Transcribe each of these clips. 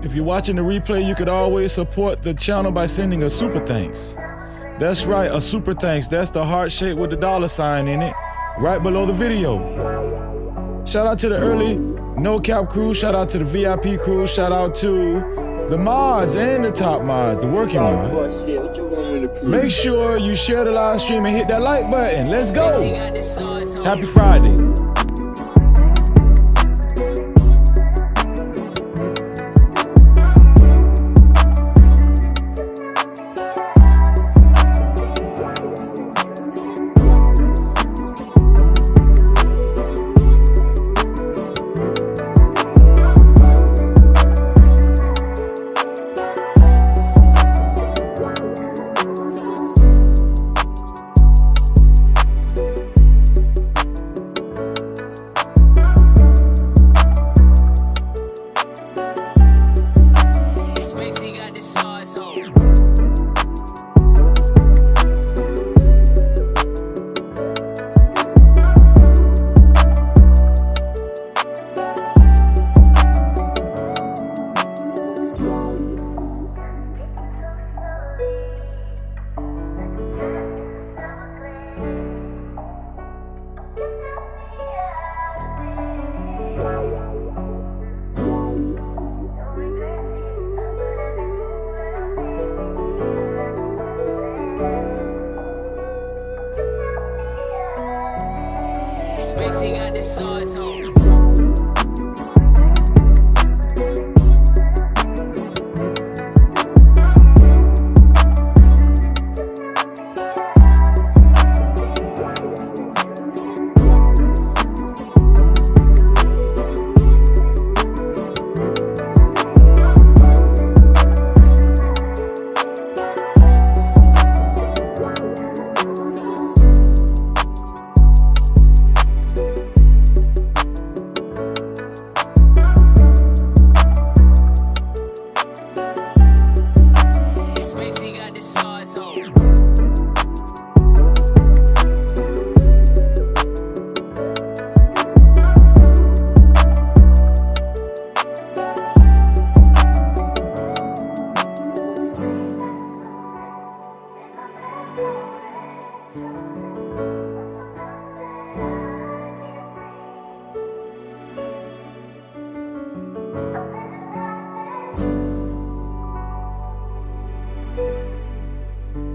If you're watching the replay, you could always support the channel by sending a super thanks. That's right, a super thanks. That's the heart shape with the $sign in it, right below the video. Shout out to the early No Cap crew. Shout out to the VIP crew. Shout out to the mods and the top mods, the working mods. Make sure you share the live stream and hit that like button. Let's go. Happy Friday. Spacey got the sauce on.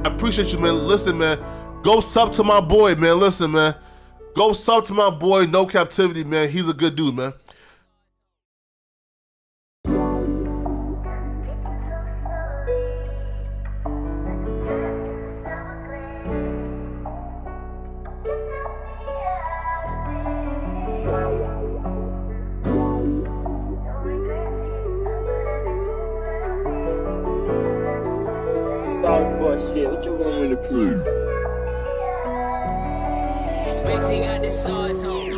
I appreciate you, man. Listen, man. Go sub to my boy, man. Listen, man. Go sub to my boy, No Cap-tivity, man. He's a good dude, man. Shit, what you want me to prove? Spacey got the sauce on.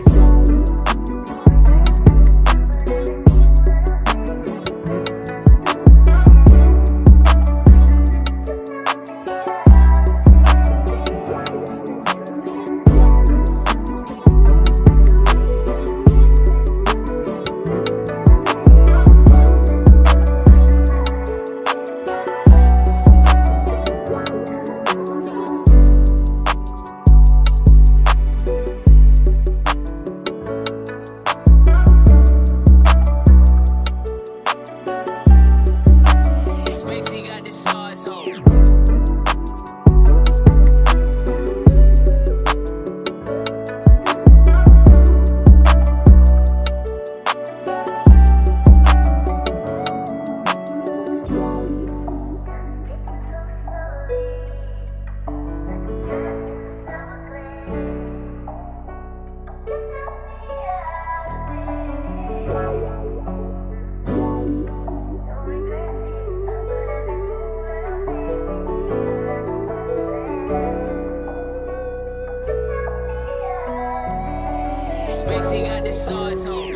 Spacey got the sauce on.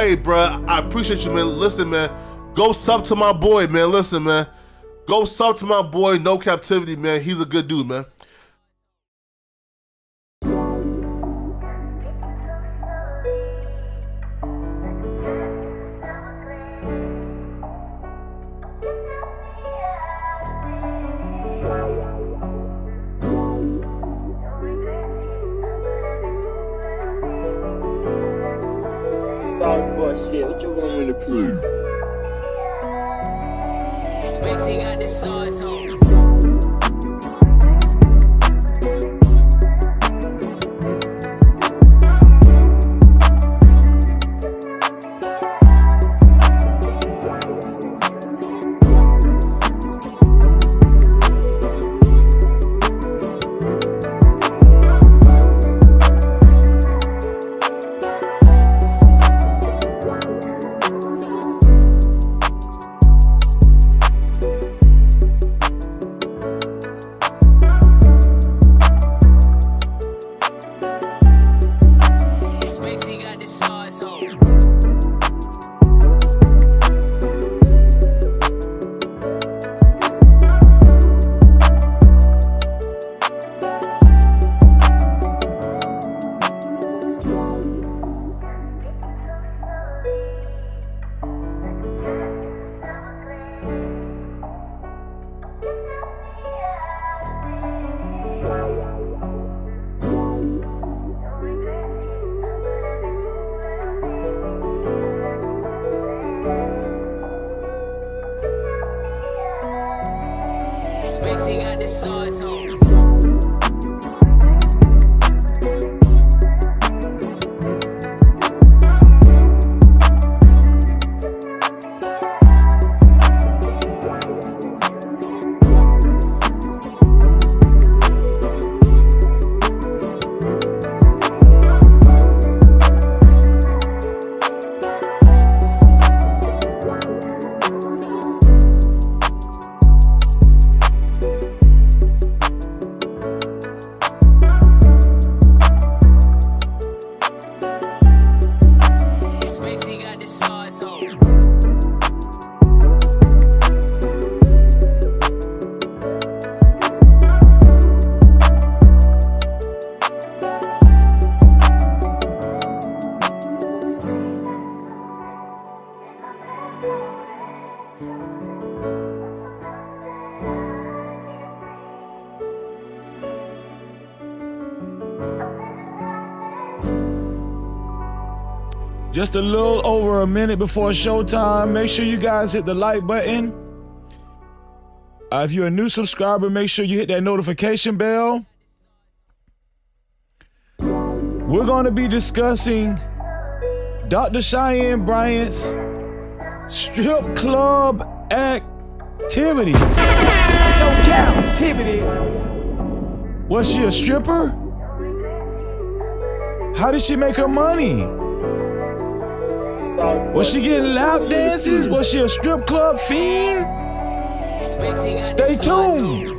Hey, bro, I appreciate you, man. Listen, man, go sub to my boy, man. Listen, man, go sub to my boy, No Captivity, man. He's a good dude, man. Shit, what you want me to prove? Spacey got the sauce on. Spacey got the sauce on. Spacey got the sauce on. Spacey got the sauce on. Just a little over a minute before showtime. Make sure you guys hit the like button. If you're a new subscriber, make sure you hit that notification bell. We're going to be discussing Dr. Cheyenne Bryant's strip club activities. No captivity. Was she a stripper? How did she make her money? Was she getting lap dances? Was she a strip club fiend? Spacey got the Stay sauce tuned. on.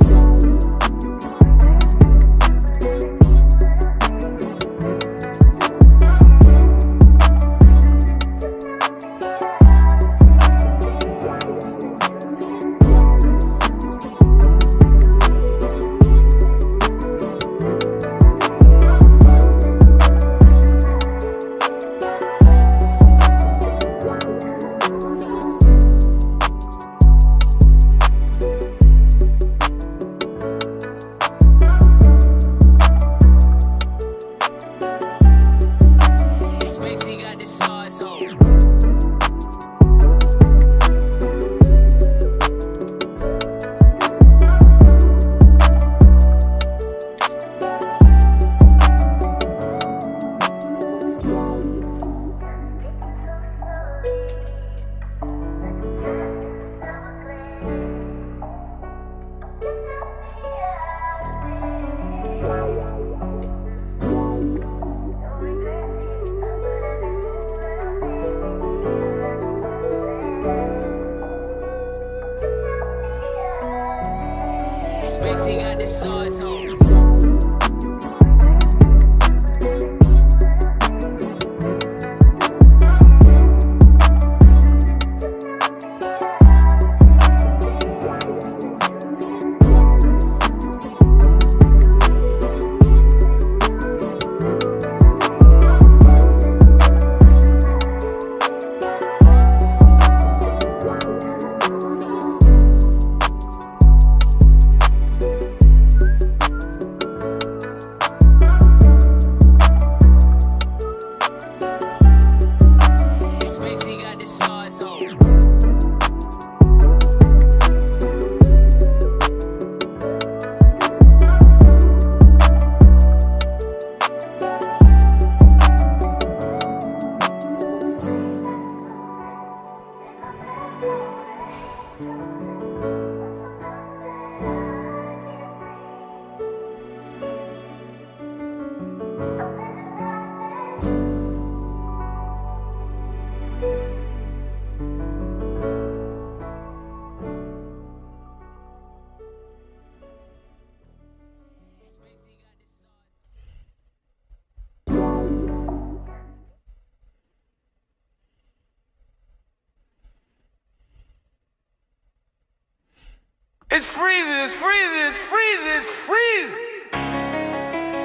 It's freezing, it's freezing, it's freezing, it's freezing.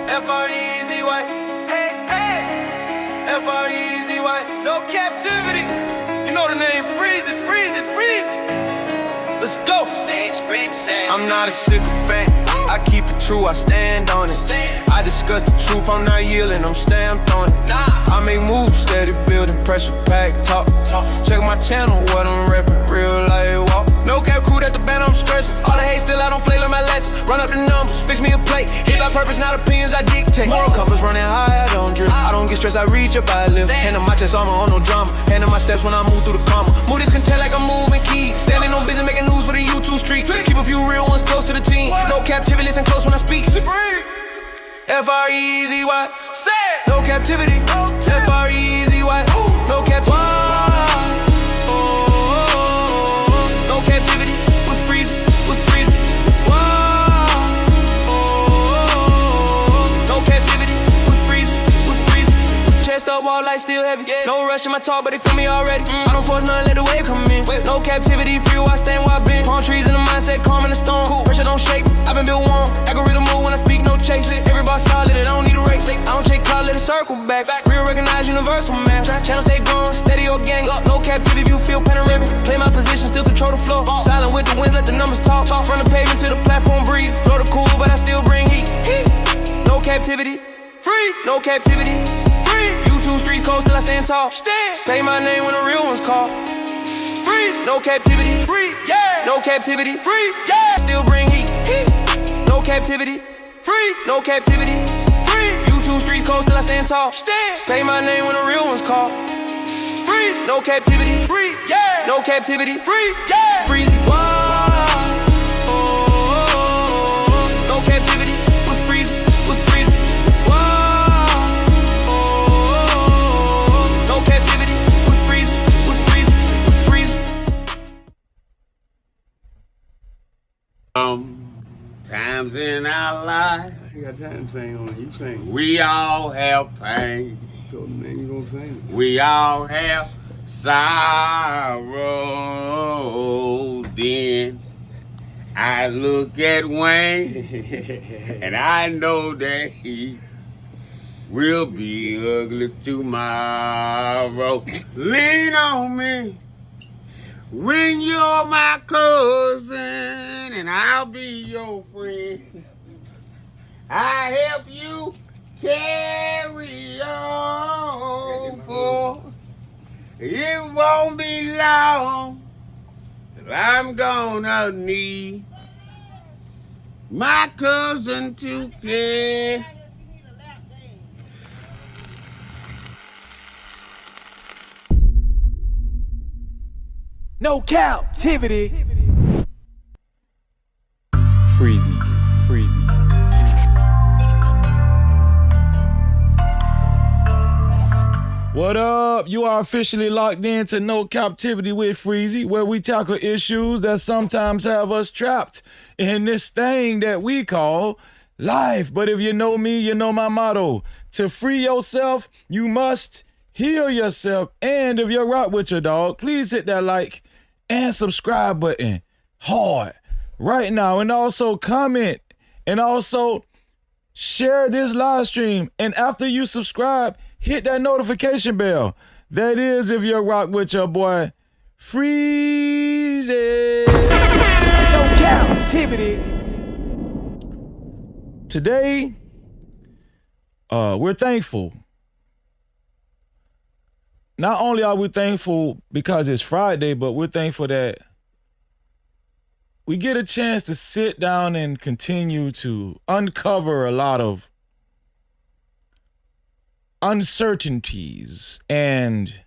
F-R-E-E-Z-Y, hey, hey. F-R-E-E-Z-Y, no captivity. You know the name, freezing, freezing, freezing. Let's go. I'm not a sycophant. I keep it true, I stand on it. I discuss the truth, I'm not yielding, I'm stamped on it. I make moves, steady building, pressure pack, talk. Check my channel, what I'm reppin', real life walk. No cap crew, at the band, I'm stressed. All the hate still out, don't play like my lessons. Run up the numbers, fix me a plate. Hit by purpose, not opinions, I dictate. Moral compass running high, I don't drift. I don't get stressed, I reach up, I lift. Hand on my chest, armor on no drama. Hand on my steps when I move through the comma. Move this content like I'm moving key. Standing on business, making news for the YouTube street. Keep a few real ones close to the team. No captivity, listen close when I speak. F-R-E-E-Z-Y, no captivity. F-R-E-E-Z-Y, no captivity. No captivity, we're freezing, we're freezing. No captivity, we're freezing, we're freezing. Chest up, wall light still heavy. No rush in my talk, but they feel me already. I don't force nothing, let the wave come in. No captivity, free where I stand where I been. Palm trees in the mindset, calm in the storm. Pressure don't shake, I've been built warm. Algorithm move when I speak, no chase. Everybody solid, I don't need a race. I don't take cloud, let it circle back. Real recognize universal man. Channel stay growing, steady organic. No captivity, view feel panoramic. Play my position, still control the flow. Silent with the winds, let the numbers talk. From the pavement to the platform, breathe. Flow the cool, but I still bring heat. No captivity, free. No captivity, free. YouTube streets cold, still I stand tall. Say my name when the real ones call. Free. No captivity, free. Yeah. No captivity, free. Yeah. Still bring heat. No captivity, free. No captivity, free. YouTube streets cold, still I stand tall. Say my name when the real ones call. Free. No captivity, free. Yeah. No captivity, free. Yeah. Freezing. No captivity, we're freezing, we're freezing. No captivity, we're freezing, we're freezing, we're freezing. Times in our life, You got time to sing on it. You sing. we all have pain. So man, you gonna sing. We all have sorrow. Then I look at Wayne and I know that he will be ugly tomorrow. Lean on me when you're my cousin and I'll be your friend. I help you carry on, for it won't be long till I'm gonna need my cousin to care. No captivity. Freezy, freezy. What up? You are officially locked into No Captivity with Freezy, where we tackle issues that sometimes have us trapped in this thing that we call life. But if you know me, you know my motto. To free yourself, you must heal yourself. And if you're rock with your dog, please hit that like and subscribe button hard right now. And also comment and also share this live stream. And after you subscribe, hit that notification bell. That is if you're rock with your boy Freezy. No captivity. Today, we're thankful. Not only are we thankful because it's Friday, but we're thankful that we get a chance to sit down and continue to uncover a lot of uncertainties and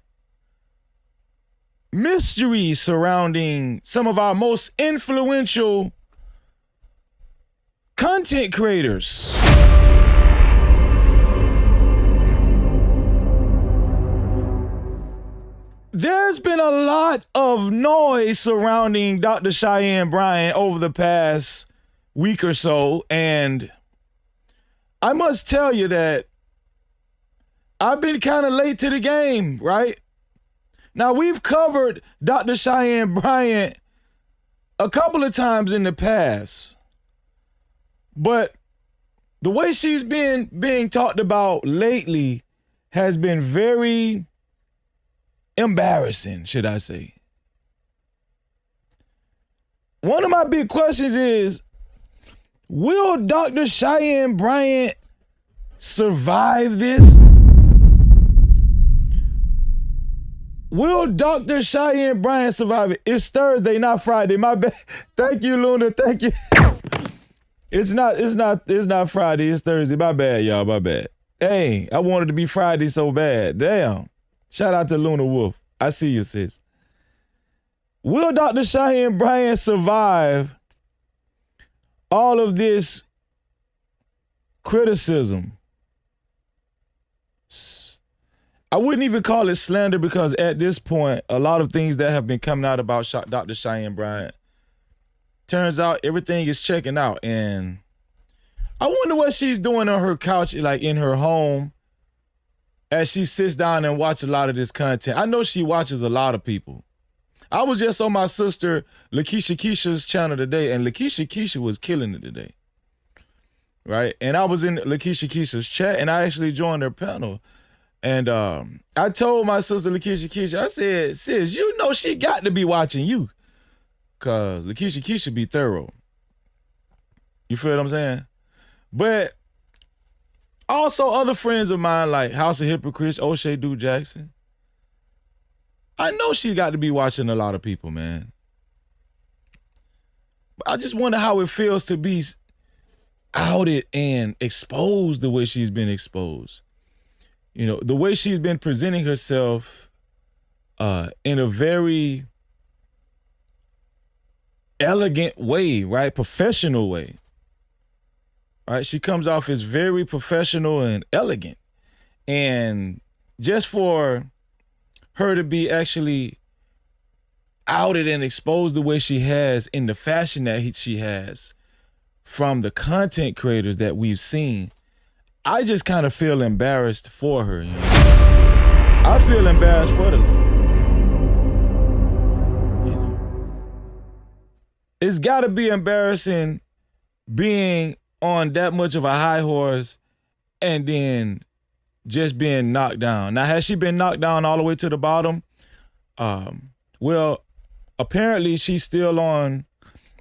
mysteries surrounding some of our most influential content creators. There's been a lot of noise surrounding Dr. Cheyenne Bryant over the past week or so, and I must tell you that I've been kind of late to the game, right? Now, we've covered Dr. Cheyenne Bryant a couple of times in the past, but the way she's been being talked about lately has been very embarrassing, should I say. One of my big questions is, will Dr. Cheyenne Bryant survive this? Will Dr. Cheyenne Bryant survive it? It's Thursday, not Friday. My bad. Thank you, Luna. Thank you. It's not Friday. It's Thursday. My bad, y'all. My bad. Hey, I wanted to be Friday so bad. Damn. Shout out to Luna Wolf. I see you, sis. Will Dr. Cheyenne Bryant survive all of this criticism? I wouldn't even call it slander, because at this point, a lot of things that have been coming out about Dr. Cheyenne Bryant, turns out everything is checking out. And I wonder what she's doing on her couch, like in her home, as she sits down and watches a lot of this content. I know she watches a lot of people. I was just on my sister Lakeisha Keisha's channel today, and Lakeisha Keisha was killing it today. Right? And I was in Lakeisha Keisha's chat, and I actually joined her panel. And I told my sister Lakeisha Keisha, I said, sis, you know she got to be watching you, because Lakeisha Keisha be thorough. You feel what I'm saying? But also other friends of mine, like House of Hypocrites, O'Shea Duke Jackson, I know she got to be watching a lot of people, man. But I just wonder how it feels to be outed and exposed the way she's been exposed. You know, the way she's been presenting herself in a very elegant way, right? Professional way. Right? She comes off as very professional and elegant. And just for her to be actually outed and exposed the way she has in the fashion that she has from the content creators that we've seen, I just kind of feel embarrassed for her. You know? I feel embarrassed for the lady. You know? It's got to be embarrassing being on that much of a high horse and then just being knocked down. Now, has she been knocked down all the way to the bottom? Well, apparently she's still on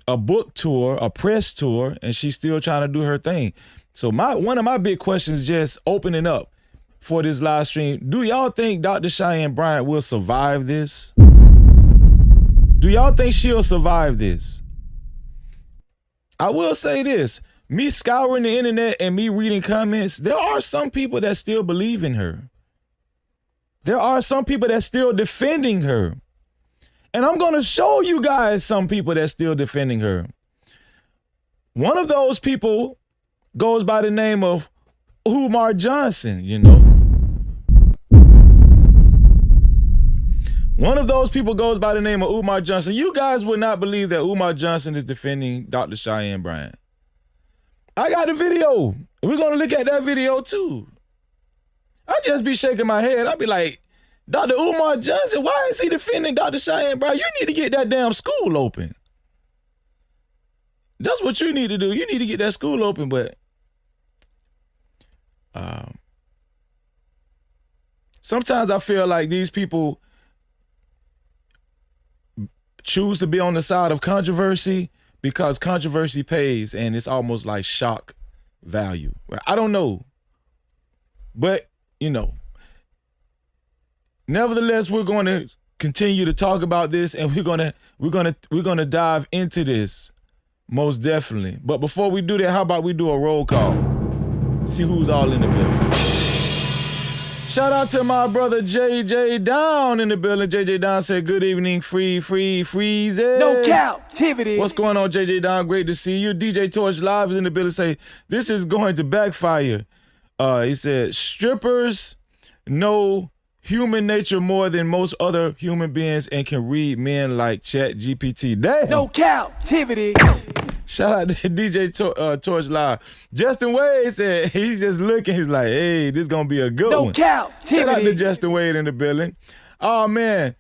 a book tour, a press tour, and she's still trying to do her thing. So one of my big questions, just opening up for this live stream, do y'all think Dr. Cheyenne Bryant will survive this? Do y'all think she'll survive this? I will say this, me scouring the internet and me reading comments, there are some people that still believe in her. There are some people that still defending her. And I'm gonna show you guys some people that's still defending her. One of those people goes by the name of Umar Johnson, you know. One of those people goes by the name of Umar Johnson. You guys would not believe that Umar Johnson is defending Dr. Cheyenne Bryant. I got a video. We're gonna look at that video too. I just be shaking my head. I be like, Dr. Umar Johnson, why is he defending Dr. Cheyenne Bryant? You need to get that damn school open. That's what you need to do. You need to get that school open, but sometimes I feel like these people choose to be on the side of controversy because controversy pays, and it's almost like shock value. I don't know, but you know, nevertheless, we're going to continue to talk about this, and we're gonna dive into this most definitely. But before we do that, how about we do a roll call? See who's all in the building. Shout out to my brother JJ Down in the building. JJ Down said, good evening, freeze. No Cap-tivity. What's going on, JJ Down? Great to see you. DJ Torch Live is in the building. Say, this is going to backfire. He said, strippers know human nature more than most other human beings and can read men like ChatGPT. Damn. No Cap-tivity. Shout out to DJ Torch Live. Justin Wade said, he's just looking, he's like, hey, this gonna be a good one. No Cap-tivity. Shout out to Justin Wade in the building. Oh man,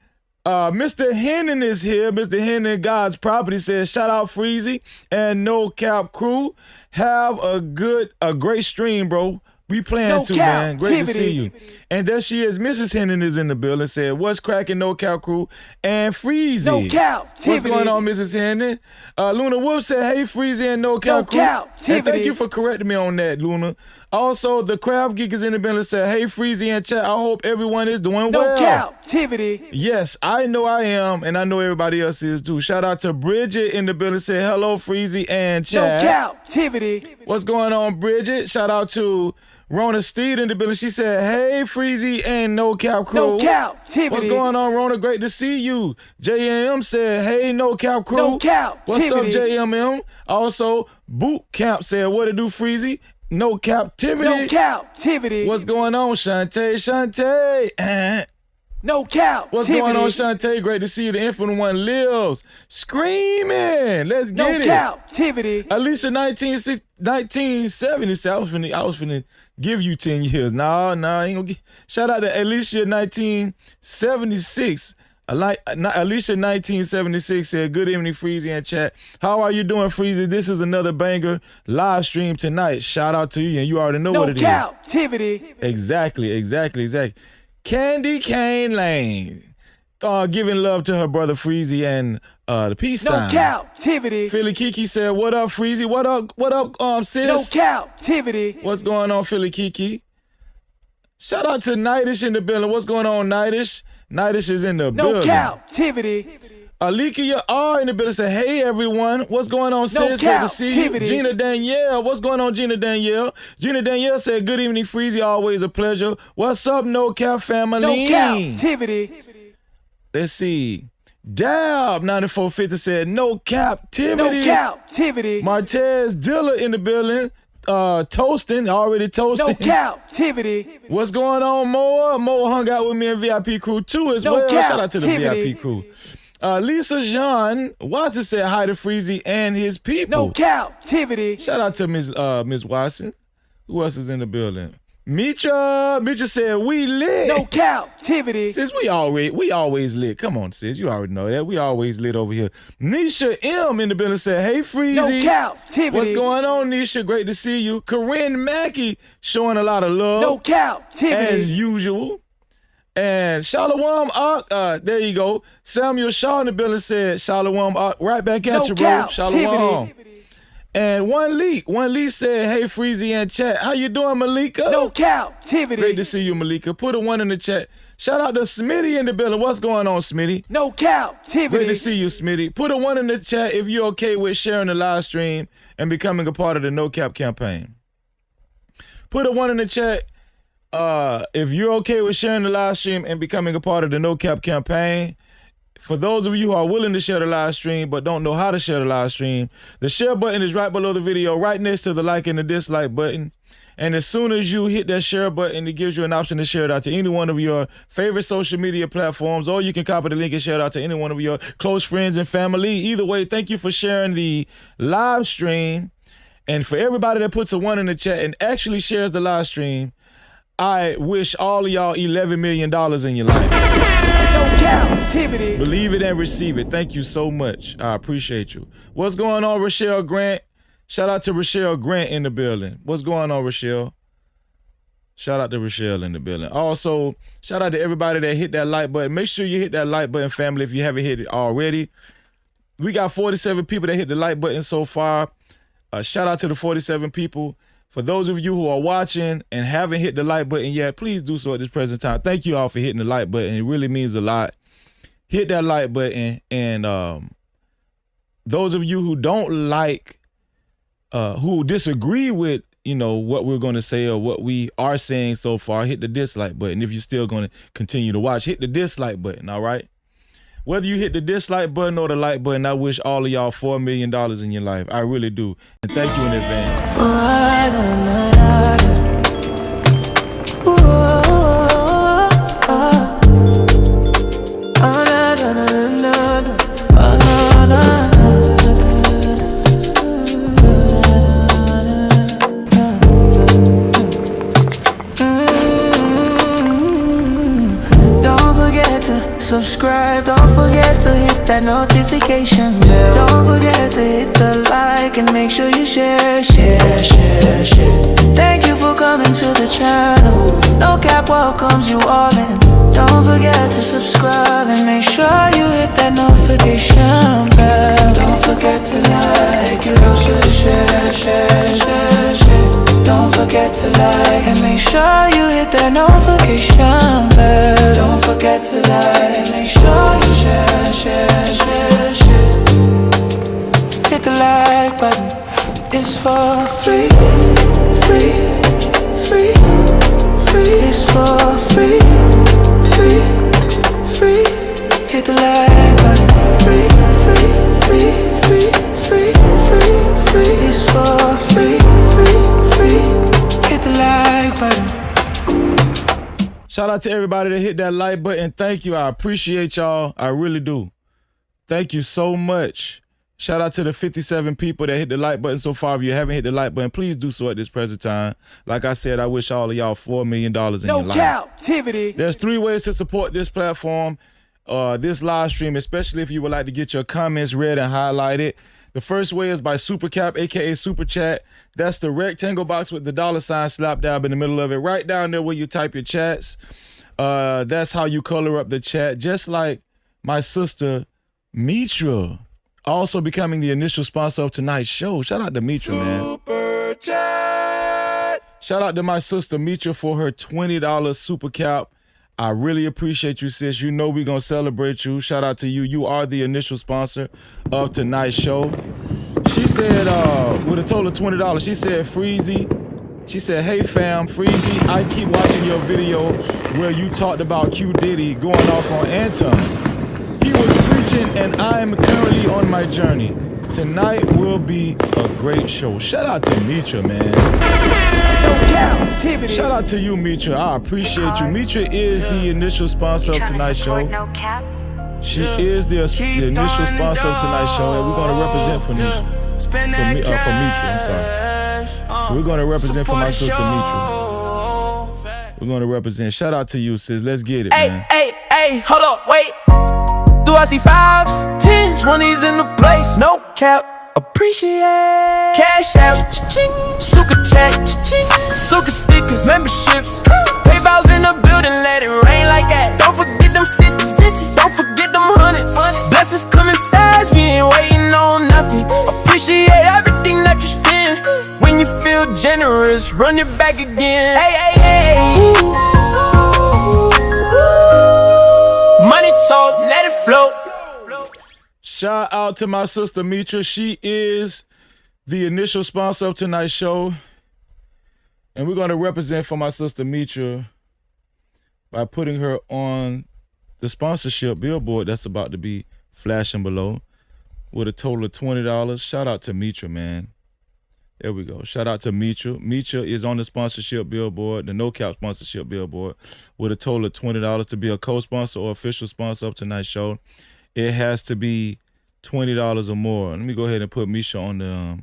Mr. Hennon is here. Mr. Hennon, God's Property, says, shout out Freezy and No Cap crew. Have a great stream, bro. We playing too, man. Great to see you. And there she is. Mrs. Hennon is in the building. Said, what's cracking, No Cap crew and Freezy? No Cap. What's going on, Mrs. Hennon? Luna Wolf said, hey, Freezy and No Cap crew. And thank you for correcting me on that, Luna. Also, the Craft Geek is in the building. Said, hey, Freezy and chat. I hope everyone is doing well. No Cap-tivity. Yes, I know I am, and I know everybody else is too. Shout out to Bridget in the building. Said, hello, Freezy and chat. No Cap-tivity. What's going on, Bridget? Shout out to Rona Steed in the building. She said, hey, Freezy and No Cap crew. No Cap-tivity. What's going on, Rona? Great to see you. JMM said, hey, No Cap crew. No Cap-tivity. What's up, JMM? Also, Boot Camp said, what it do, Freezy? No Cap-tivity. No Cap-tivity. What's going on, Shantae? Shantae. No Cap-tivity. What's going on, Shantae? Great to see you. The Infinite One lives. Screaming. Let's get it. No Cap-tivity. Alicia 1970. I was finna give you 10 years. Nah, I ain't gonna get. Shout out to Alicia 1976. Alicia 1976 said, good evening, Freezy and chat. How are you doing, Freezy? This is another banger live stream tonight. Shout out to you, and you already know what it is. No Cap-tivity. Exactly. Candy Cane Lane. Giving love to her brother Freezy and the peace sign. No Cap-tivity. Philly Kiki said, what up, Freezy? What up, sis? No Cap-tivity. What's going on, Philly Kiki? Shout out to Nightish in the building. What's going on, Nightish? Nightish is in the building. No Cap-tivity. Alika R in the building said, hey, everyone. What's going on, sis? Good to see you. Gina Danielle. What's going on, Gina Danielle? Gina Danielle said, good evening, Freezy. Always a pleasure. What's up, No Cap family? No Cap-tivity. Let's see. Dab 9450 said, no Cap-tivity. No Cap-tivity. Martez Dilla in the building. Already toasting. No Cap-tivity. What's going on, Moa? Moa hung out with me and VIP crew too as well. Shout out to the VIP crew. Lisa Jean Watson said hi to Freezy and his people. No Cap-tivity. Shout out to Miss Watson. Who else is in the building? Mitra said we lit. No Cap-tivity. Sis, we always lit. Come on, sis, you already know that. We always lit over here. Nisha M in the building said, hey, Freezy. No Cap-tivity. What's going on, Nisha? Great to see you. Corinne Mackey showing a lot of love. No Cap-tivity. As usual. And Shalom Ak, there you go. Samuel Shaw in the building said, Shalom Ak, right back at you, bro. Shalom. And One Lee said, hey, Freezy and chat. How you doing, Malika? No Cap-tivity. Great to see you, Malika. Put a 1 in the chat. Shout out to Smitty in the building. What's going on, Smitty? No Cap-tivity. Great to see you, Smitty. Put a 1 in the chat if you're okay with sharing the live stream and becoming a part of the No Cap campaign. Put a 1 in the chat if you're okay with sharing the live stream and becoming a part of the No Cap campaign. For those of you who are willing to share the live stream but don't know how to share the live stream, the share button is right below the video, right next to the like and the dislike button. And as soon as you hit that share button, it gives you an option to share it out to any one of your favorite social media platforms, or you can copy the link and share it out to any one of your close friends and family. Either way, thank you for sharing the live stream. And for everybody that puts a 1 in the chat and actually shares the live stream, I wish all of y'all $11 million in your life. No Cap-tivity. Believe it and receive it. Thank you so much. I appreciate you. What's going on, Rochelle Grant? Shout out to Rochelle Grant in the building. What's going on, Rochelle? Shout out to Rochelle in the building. Also, shout out to everybody that hit that like button. Make sure you hit that like button, family, if you haven't hit it already. We got 47 people that hit the like button so far. Shout out to the 47 people. For those of you who are watching and haven't hit the like button yet, please do so at this present time. Thank you all for hitting the like button. It really means a lot. Hit that like button. And those of you who don't like, who disagree with, what we're going to say or what we are saying so far, hit the dislike button. If you're still going to continue to watch, hit the dislike button, all right? Whether you hit the dislike button or the like button, I wish all of y'all $4 million in your life. I really do. And thank you in advance. Don't forget to subscribe. hit that notification bell. Don't forget to hit the like and make sure you share. Thank you for coming to the channel. No Cap welcomes you all in. Don't forget to subscribe and make sure you hit that notification bell. Don't forget to like it, also share. Don't forget to like and make sure you hit that notification bell. Don't forget to like and make sure you share. Hit the like button, it's for free. It's for free. Hit the like button, free. It's for free. Hit the like button. Shout out to everybody that hit that like button. Thank you. I appreciate y'all. I really do. Thank you so much. Shout out to the 57 people that hit the like button so far. If you haven't hit the like button, please do so at this present time. Like I said, I wish all of y'all $4 million in your life. Cap-tivity. There's 3 ways to support this platform, this live stream, especially if you would like to get your comments read and highlighted. The first way is by Super Cap, aka Super Chat. That's the rectangle box with the $ slap dab in the middle of it, right down there where you type your chats. That's how you color up the chat, just like my sister Mitra, also becoming the initial sponsor of tonight's show. Shout out to Mitra, man. Super Chat. Shout out to my sister Mitra for her $20 Super Cap. I really appreciate you, sis. You know we're going to celebrate you. Shout out to you. You are the initial sponsor of tonight's show. She said, with a total of $20, she said, Freezy. She said, hey, fam, Freezy, I keep watching your video where you talked about Q Diddy going off on Anton. He was preaching, and I am currently on my journey. Tonight will be a great show. Shout out to Mitra, man. Shout out to you, Mitra. I appreciate you. Mitra is the initial sponsor of tonight's show. She is the initial sponsor of tonight's show, and we're going to represent for Mitra. I'm sorry. We're going to represent for my sister Mitra. We're going to represent. Shout out to you, sis. Let's get it, man. Hey, hold up, wait. Do I see 5s, 10s, 20s in the place? No cap. Appreciate cash out, cha-ching, suka chat, cha-ching, suka stickers, memberships, PayPal's in the building, let it rain like that. Don't forget them cities, don't forget them hundreds. Blessings coming fast, we ain't waiting on nothing. Appreciate everything that you spend. When you feel generous, run it back again. Hey. Money talk, let it float. Shout out to my sister Mitra. She is the initial sponsor of tonight's show. And we're going to represent for my sister Mitra by putting her on the sponsorship billboard that's about to be flashing below with a total of $20. Shout out to Mitra, man. There we go. Shout out to Mitra. Mitra is on the sponsorship billboard, the No Cap sponsorship billboard, with a total of $20 to be a co-sponsor or official sponsor of tonight's show. It has to be $20 or more. Let me go ahead and put Misha on the.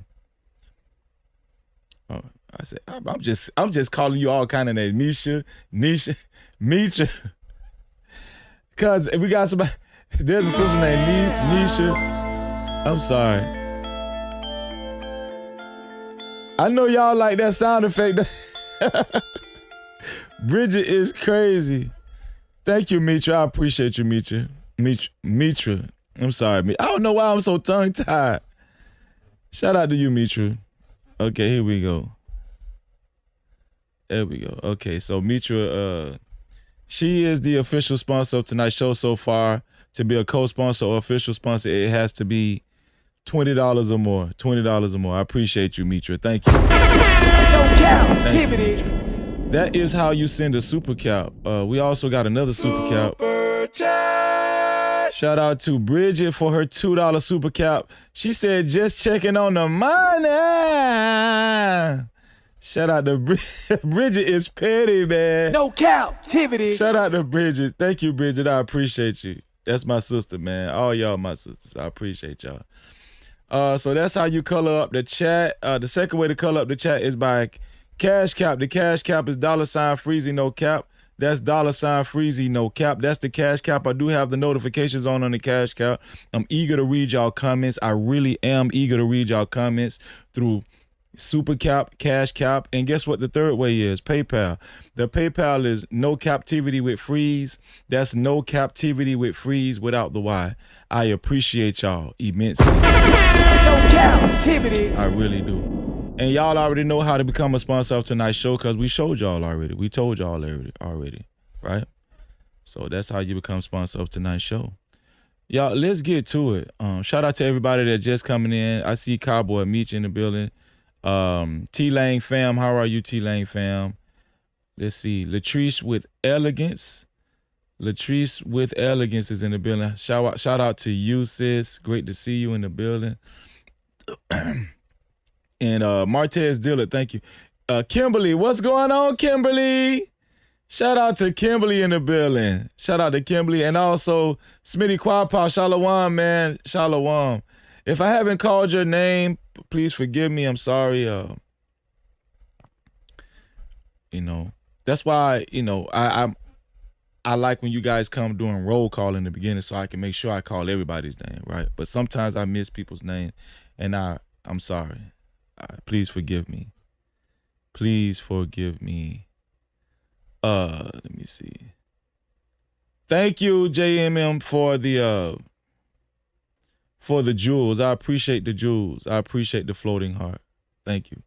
I'm just calling you all kind of names. Misha, Nisha, Mitra. Cause we got somebody. There's a sister named Nisha. I'm sorry. I know y'all like that sound effect. Bridget is crazy. Thank you, Mitra. I appreciate you, Mitra. Mitra. I'm sorry. I don't know why I'm so tongue-tied. Shout out to you, Mitra. Okay, here we go. There we go. Okay, so Mitra, she is the official sponsor of tonight's show so far. To be a co-sponsor or official sponsor, it has to be $20 or more. $20 or more. I appreciate you, Mitra. Thank you. No Cap-tivity. That is how you send a super cap. We also got another super cap. Shout out to Bridget for her $2 super cap. She said, just checking on the money. Shout out to Bridget is petty, man. No Cap-tivity. Shout out to Bridget. Thank you, Bridget. I appreciate you. That's my sister, man. All y'all my sisters. I appreciate y'all. So that's how you color up the chat. The second way to color up the chat is by Cash Cap. The Cash Cap is $ Freezy No Cap. That's $Freezy, no cap. That's the cash cap. I do have the notifications on the cash cap. I'm eager to read y'all comments. I really am eager to read y'all comments through Super Cap, Cash Cap, and guess what the third way is? PayPal. The PayPal is no captivity with freeze. That's no captivity with freeze without the Y. I appreciate y'all immensely. No captivity. I really do. And y'all already know how to become a sponsor of tonight's show because we showed y'all already. We told y'all already, right? So that's how you become sponsor of tonight's show. Y'all, let's get to it. Shout out to everybody that just coming in. I see Cowboy Meech in the building. T-Lang fam, how are you, T-Lang fam? Let's see. Latrice with elegance. Latrice with elegance is in the building. Shout out to you, sis. Great to see you in the building. And Martez Dillard, thank you. Kimberly, what's going on, Kimberly? Shout out to Kimberly in the building. Shout out to Kimberly. And also Smitty Quadpaw, Shalom, man. Shalom. If I haven't called your name, please forgive me. I'm sorry. That's why, I like when you guys come doing roll call in the beginning so I can make sure I call everybody's name, right? But sometimes I miss people's name, and I'm sorry. Please forgive me. Please forgive me. Let me see. Thank you, JMM, for the jewels. I appreciate the jewels. I appreciate the floating heart. Thank you.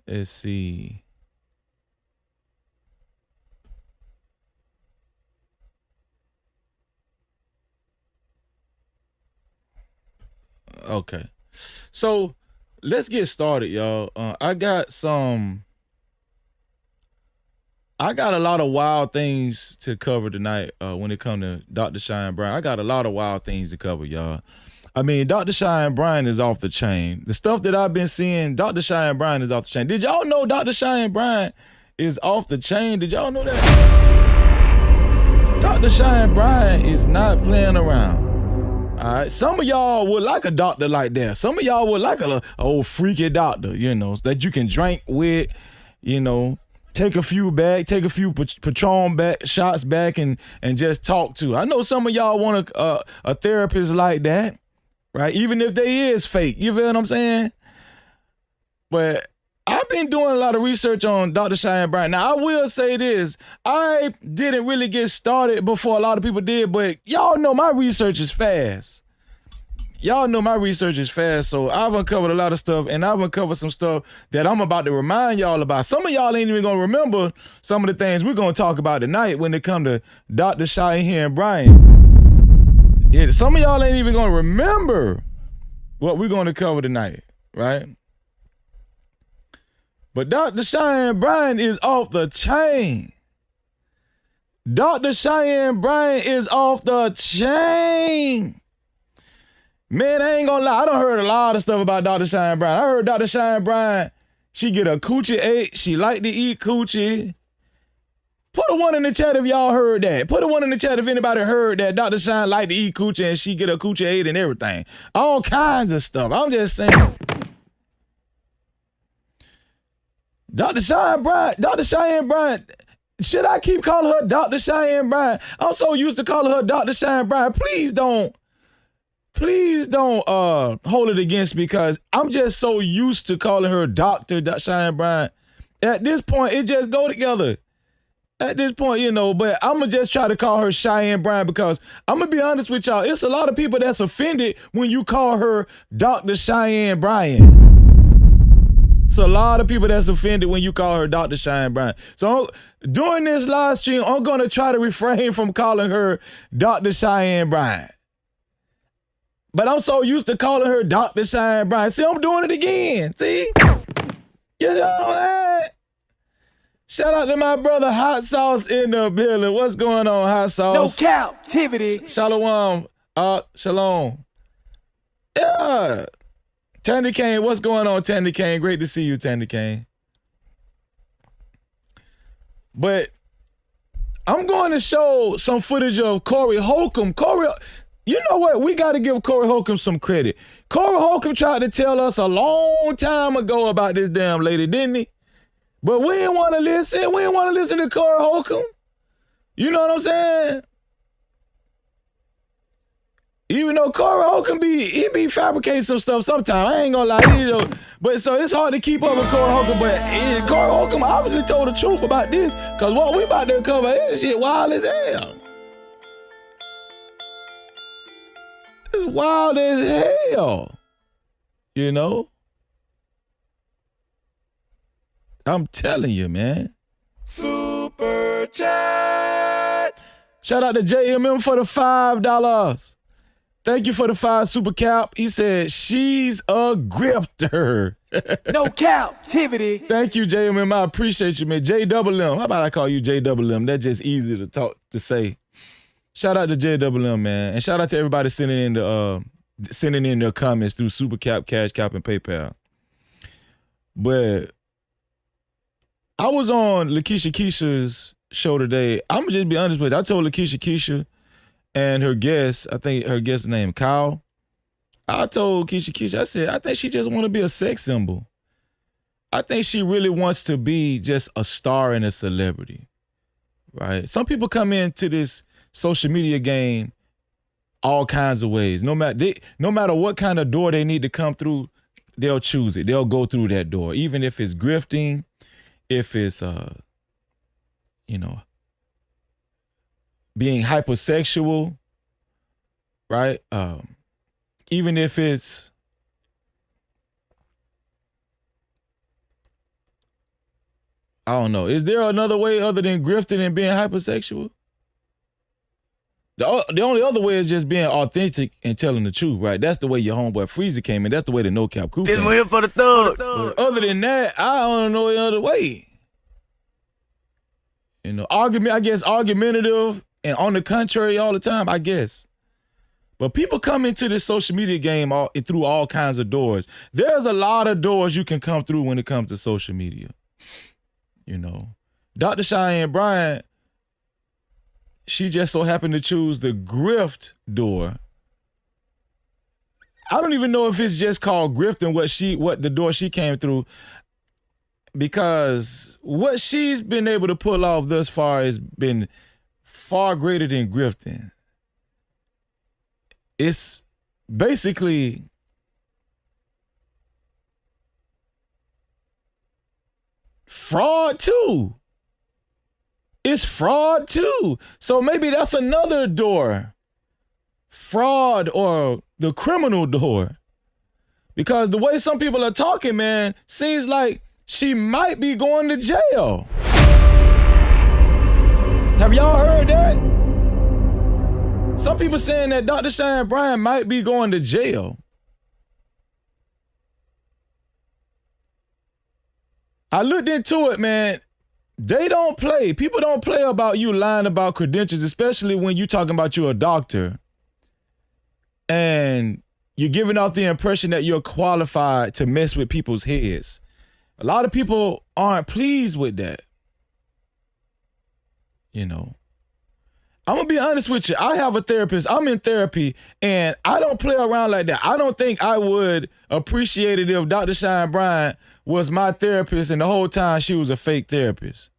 Let's see. Okay. So let's get started, y'all. I got a lot of wild things to cover tonight when it comes to Dr. Cheyenne Bryant. I got a lot of wild things to cover, y'all. I mean, Dr. Cheyenne Bryant is off the chain. The stuff that I've been seeing, Dr. Cheyenne Bryant is off the chain. Did y'all know Dr. Cheyenne Bryant is off the chain? Did y'all know that? Dr. Cheyenne Bryant is not playing around. All right, some of y'all would like a doctor like that. Some of y'all would like a old freaky doctor, that you can drink with, take a few Patron shots back and just talk to. I know some of y'all want a therapist like that, right? Even if they is fake, you feel what I'm saying? But I've been doing a lot of research on Dr. Cheyenne Bryant. Now, I will say this. I didn't really get started before a lot of people did, but y'all know my research is fast. So I've uncovered a lot of stuff, and I've uncovered some stuff that I'm about to remind y'all about. Some of y'all ain't even going to remember some of the things we're going to talk about tonight when it come to Dr. Cheyenne Bryant. Yeah, some of y'all ain't even going to remember what we're going to cover tonight, right? But Dr. Cheyenne Bryant is off the chain. Dr. Cheyenne Bryant is off the chain. Man, I ain't gonna lie. I done heard a lot of stuff about Dr. Cheyenne Bryant. I heard Dr. Cheyenne Bryant, she get a coochie ate. She like to eat coochie. Put a one in the chat if y'all heard that. Put a one in the chat if anybody heard that Dr. Cheyenne like to eat coochie and she get a coochie ate and everything. All kinds of stuff. I'm just saying. Dr. Cheyenne Bryant, should I keep calling her Dr. Cheyenne Bryant? I'm so used to calling her Dr. Cheyenne Bryant. Please don't hold it against me because I'm just so used to calling her Dr. Cheyenne Bryant. At this point, it just go together. At this point, but I'm going to just try to call her Cheyenne Bryant because I'm going to be honest with y'all. It's a lot of people that's offended when you call her Dr. Cheyenne Bryant. It's a lot of people that's offended when you call her Dr. Cheyenne Bryant. So during this live stream, I'm going to try to refrain from calling her Dr. Cheyenne Bryant. But I'm so used to calling her Dr. Cheyenne Bryant. See, I'm doing it again. See? You know that? Shout out to my brother Hot Sauce in the building. What's going on, Hot Sauce? No captivity. Shalom. Shalom. Yeah. Tandy Kane, what's going on, Tandy Kane? Great to see you, Tandy Kane. But I'm going to show some footage of Corey Holcomb. You know what? We got to give Corey Holcomb some credit. Corey Holcomb tried to tell us a long time ago about this damn lady, didn't he? But we didn't want to listen. We didn't want to listen to Corey Holcomb. You know what I'm saying? Even though Corey Holcomb be fabricating some stuff sometimes. I ain't gonna lie, you know. But so it's hard to keep up with Corey Holcomb. But Corey Holcomb obviously told the truth about this, cause what we about to cover is shit wild as hell. It's wild as hell. You know? I'm telling you, man. Super chat. Shout out to JMM for the $5. Thank you for the 5 super cap. He said, she's a grifter. No captivity. Thank you, JMM. I appreciate you, man. JMM. How about I call you JMM? That's just easy to say. Shout out to JMM, man. And shout out to everybody sending in their comments through Super Cap, Cash Cap, and PayPal. But I was on Lakeisha Keisha's show today. I'm gonna just be honest with you. I told Lakeisha Keisha and her guest, I think her guest's name Kyle. I told Keisha, I said, I think she just want to be a sex symbol. I think she really wants to be just a star and a celebrity, right? Some people come into this social media game all kinds of ways. No matter what kind of door they need to come through, they'll choose it. They'll go through that door, even if it's grifting, if it's being hypersexual, right? Even if it's I don't know. Is there another way other than grifting and being hypersexual? The only other way is just being authentic and telling the truth, right? That's the way your homeboy Freezer came in. That's the way the No Cap crew came in. Here for the thug. But other than that, I don't know any other way. You know, argumentative and on the contrary all the time, I guess. But people come into this social media game through all kinds of doors. There's a lot of doors you can come through when it comes to social media. You know, Dr. Cheyenne Bryant, she just so happened to choose the grift door. I don't even know if it's just called grift and what the door she came through, because what she's been able to pull off thus far has been far greater than grifting. It's basically fraud too. It's fraud too. So maybe that's another door. Fraud or the criminal door. Because the way some people are talking, man, seems like she might be going to jail. Have y'all heard that? Some people saying that Dr. Cheyenne Bryant might be going to jail. I looked into it, man. They don't play. People don't play about you lying about credentials, especially when you're talking about you're a doctor and you're giving off the impression that you're qualified to mess with people's heads. A lot of people aren't pleased with that. You know, I'm gonna be honest with you. I have a therapist. I'm in therapy, and I don't play around like that. I don't think I would appreciate it if Dr. Cheyenne Bryant was my therapist and the whole time she was a fake therapist,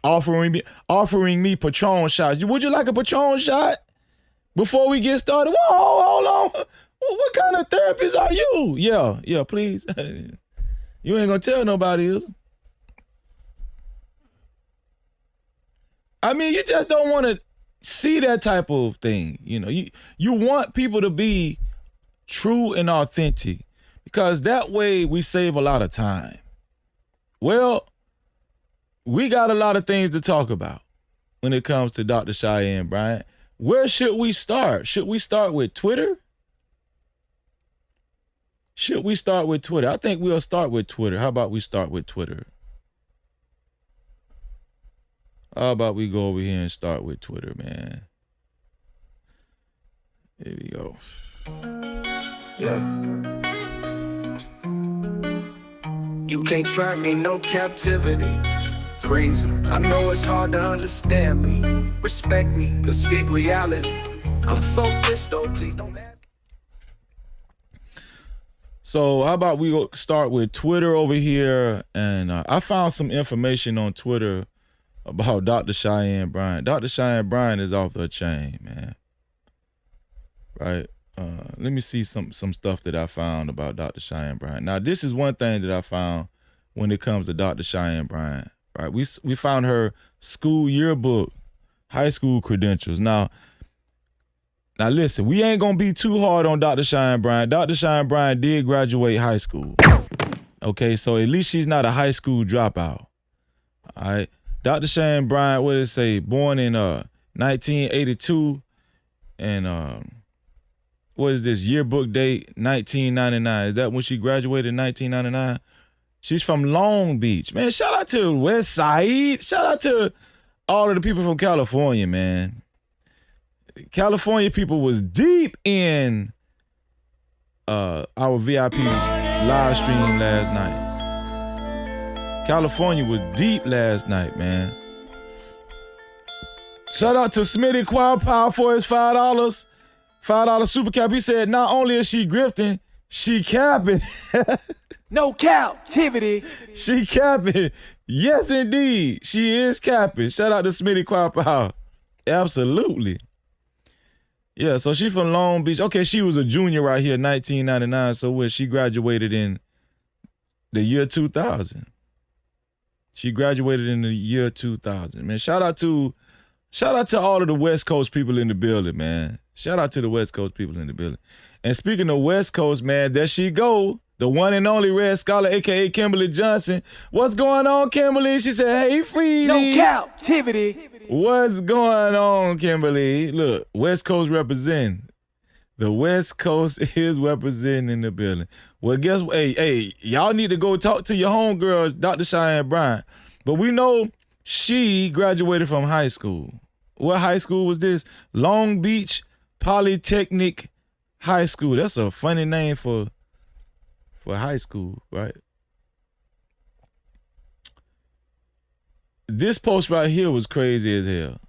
offering me Patron shots. Would you like a Patron shot before we get started? Whoa, hold on. What kind of therapist are you? Yeah, please. You ain't gonna tell nobody, is it? I mean, you just don't want to see that type of thing. You know, you want people to be true and authentic, because that way we save a lot of time. Well, we got a lot of things to talk about when it comes to Dr. Cheyenne Bryant. Where should we start? Should we start with Twitter? Should we start with Twitter? I think we'll start with Twitter. How about we start with Twitter? How about we go over here and start with Twitter, man? There we go. Yeah. You can't try me, no captivity. Freezing. I know it's hard to understand me. Respect me, to speak reality. I'm focused, though, please don't ask. So how about we go start with Twitter over here, and I found some information on Twitter about Dr. Cheyenne Bryant. Dr. Cheyenne Bryant is off the chain, man. Right? Let me see some stuff that I found about Dr. Cheyenne Bryant. Now, this is one thing that I found when it comes to Dr. Cheyenne Bryant. Right? We found her school yearbook, high school credentials. Now listen, we ain't gonna be too hard on Dr. Cheyenne Bryant. Dr. Cheyenne Bryant did graduate high school. Okay, so at least she's not a high school dropout. All right. Dr. Cheyenne Bryant, what did it say? Born in 1982, and what is this yearbook date? 1999. Is that when she graduated in 1999? She's from Long Beach. Man, shout out to West Side. Shout out to all of the people from California, man. California people was deep in our VIP live stream last night. California was deep last night, man. Shout out to Smitty Quad Power for his $5. $5 super cap. He said not only is she grifting, she capping. No Cap-tivity. She capping. Yes, indeed. She is capping. Shout out to Smitty Quad Power. Absolutely. Yeah, so she from Long Beach. Okay, she was a junior right here in 1999. So when she graduated in the year 2000. She graduated in the year 2000. Man, shout out to all of the West Coast people in the building, man. Shout out to the West Coast people in the building. And speaking of West Coast, man, there she go. The one and only Red Scholar, a.k.a. Kimberly Johnson. What's going on, Kimberly? She said, hey, Freezy. No Cap-tivity. What's going on, Kimberly? Look, West Coast representing. The West Coast is representing in the building. Well, guess what? Hey, y'all need to go talk to your homegirl, Dr. Cheyenne Bryant. But we know she graduated from high school. What high school was this? Long Beach Polytechnic High School. That's a funny name for high school, right? This post right here was crazy as hell.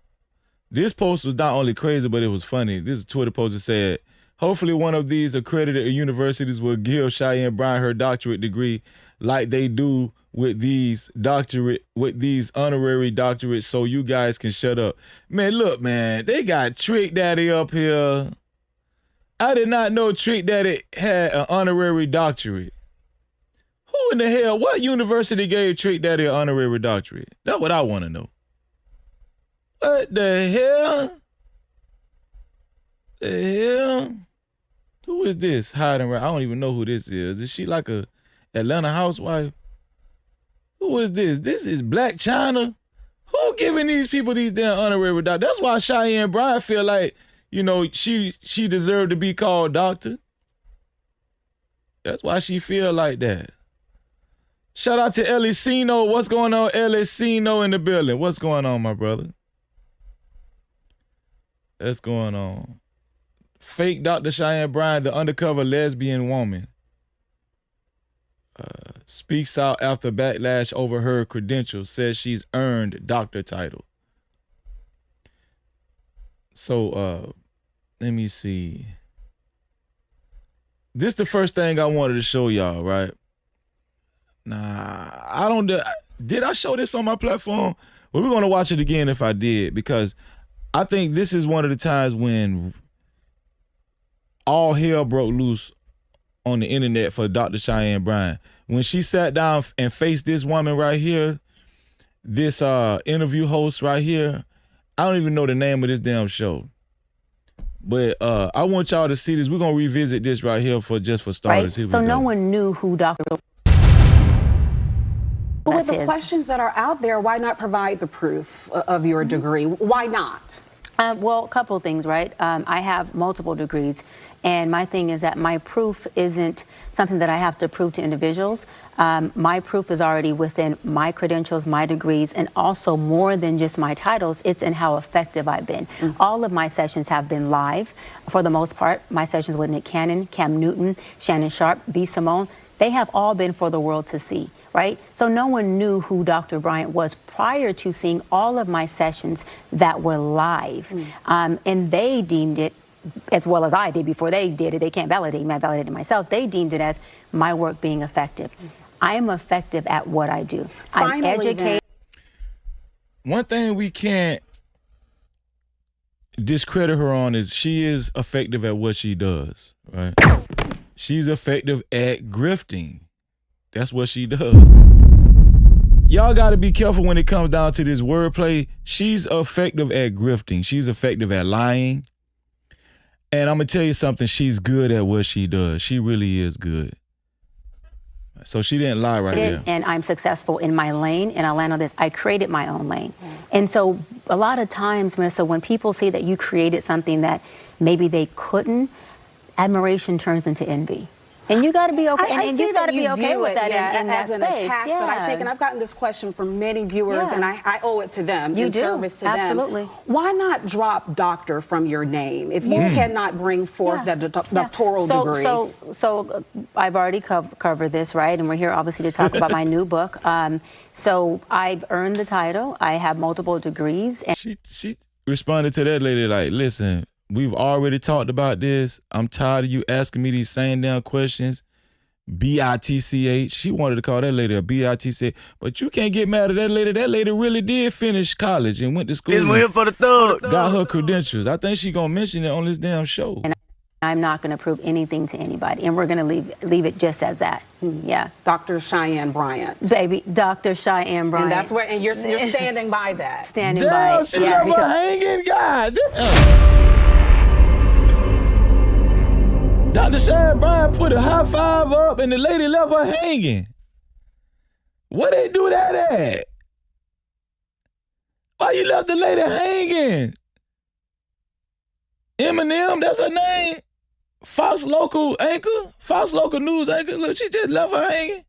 This post was not only crazy, but it was funny. This is a Twitter post that said, hopefully one of these accredited universities will give Cheyenne Bryant her doctorate degree like they do with these honorary doctorates so you guys can shut up. Man, look, man, they got Trick Daddy up here. I did not know Trick Daddy had an honorary doctorate. Who in the hell, what university gave Trick Daddy an honorary doctorate? That's what I want to know. What the hell? Who is this hiding right? I don't even know who this is. Is she like a Atlanta housewife? Who is this? This is Black China? Who giving these people these damn honorary doctors? That's why Cheyenne Bryant feel like, you know, she deserved to be called doctor. That's why she feel like that. Shout out to Elicino. What's going on, Elicino in the building? What's going on, my brother? That's going on. Fake Dr. Cheyenne Bryant, the undercover lesbian woman, speaks out after backlash over her credentials, says she's earned doctor title. So, let me see. This the first thing I wanted to show y'all, right? Nah, I don't. Did I show this on my platform? Well, we're gonna watch it again if I did, because I think this is one of the times when all hell broke loose on the internet for Dr. Cheyenne Bryant. When she sat down and faced this woman right here, this interview host right here, I don't even know the name of this damn show. But I want y'all to see this. We're gonna revisit this right here for starters. Right? Here so we no go. one knew who Dr. But with the questions that are out there, why not provide the proof of your degree? Why not? Well, a couple of things, right? I have multiple degrees, and my thing is that my proof isn't something that I have to prove to individuals. My proof is already within my credentials, my degrees, and also more than just my titles, it's in how effective I've been. All of my sessions have been live, for the most part. My sessions with Nick Cannon, Cam Newton, Shannon Sharp, B. Simone, they have all been for the world to see. Right? So no one knew who Dr. Bryant was prior to seeing all of my sessions that were live. And they deemed it as well as I did before they did it. They can't validate me. I validated myself. They deemed it as my work being effective. I am effective at what I do. I'm educated. One thing we can't discredit her on is she is effective at what she does, right? She's effective at grifting. That's what she does. Y'all got to be careful when it comes down to this wordplay. She's effective at grifting. She's effective at lying. And I'm going to tell you something. She's good at what she does. She really is good. So she didn't lie right there. And I'm successful in my lane, and I'll land on this. I created my own lane. And so a lot of times, Marissa, when people see that you created something that maybe they couldn't, admiration turns into envy. And you got to be okay. And you got to be okay with that in that as an space. attack. But I think, and I've gotten this question from many viewers, and I owe it to them. You in do. Service to Absolutely. them. Why not drop doctor from your name if you cannot bring forth that doctoral degree? So I've already covered this, right? And we're here obviously to talk about my new book. So I've earned the title. I have multiple degrees. And She responded to that lady like, listen, we've already talked about this. I'm tired of you asking me these same damn questions. B-I-T-C-H. She wanted to call that lady a B-I-T-C-H. But you can't get mad at that lady. That lady really did finish college and went to school. For the third. Got her credentials. I think she gonna mention it on this damn show. And I'm not going to prove anything to anybody. And we're going to leave it just as that. Yeah. Dr. Cheyenne Bryant. Baby, Dr. Cheyenne Bryant. And that's where, and you're standing by that. Standing Damn, by. she left her hanging. God damn. Dr. Cheyenne Bryant put a high five up and the lady left her hanging. Where they do that at? Why you left the lady hanging? Eminem, that's her name? Fox local anchor? Fox local news anchor? Look, she just left her hanging.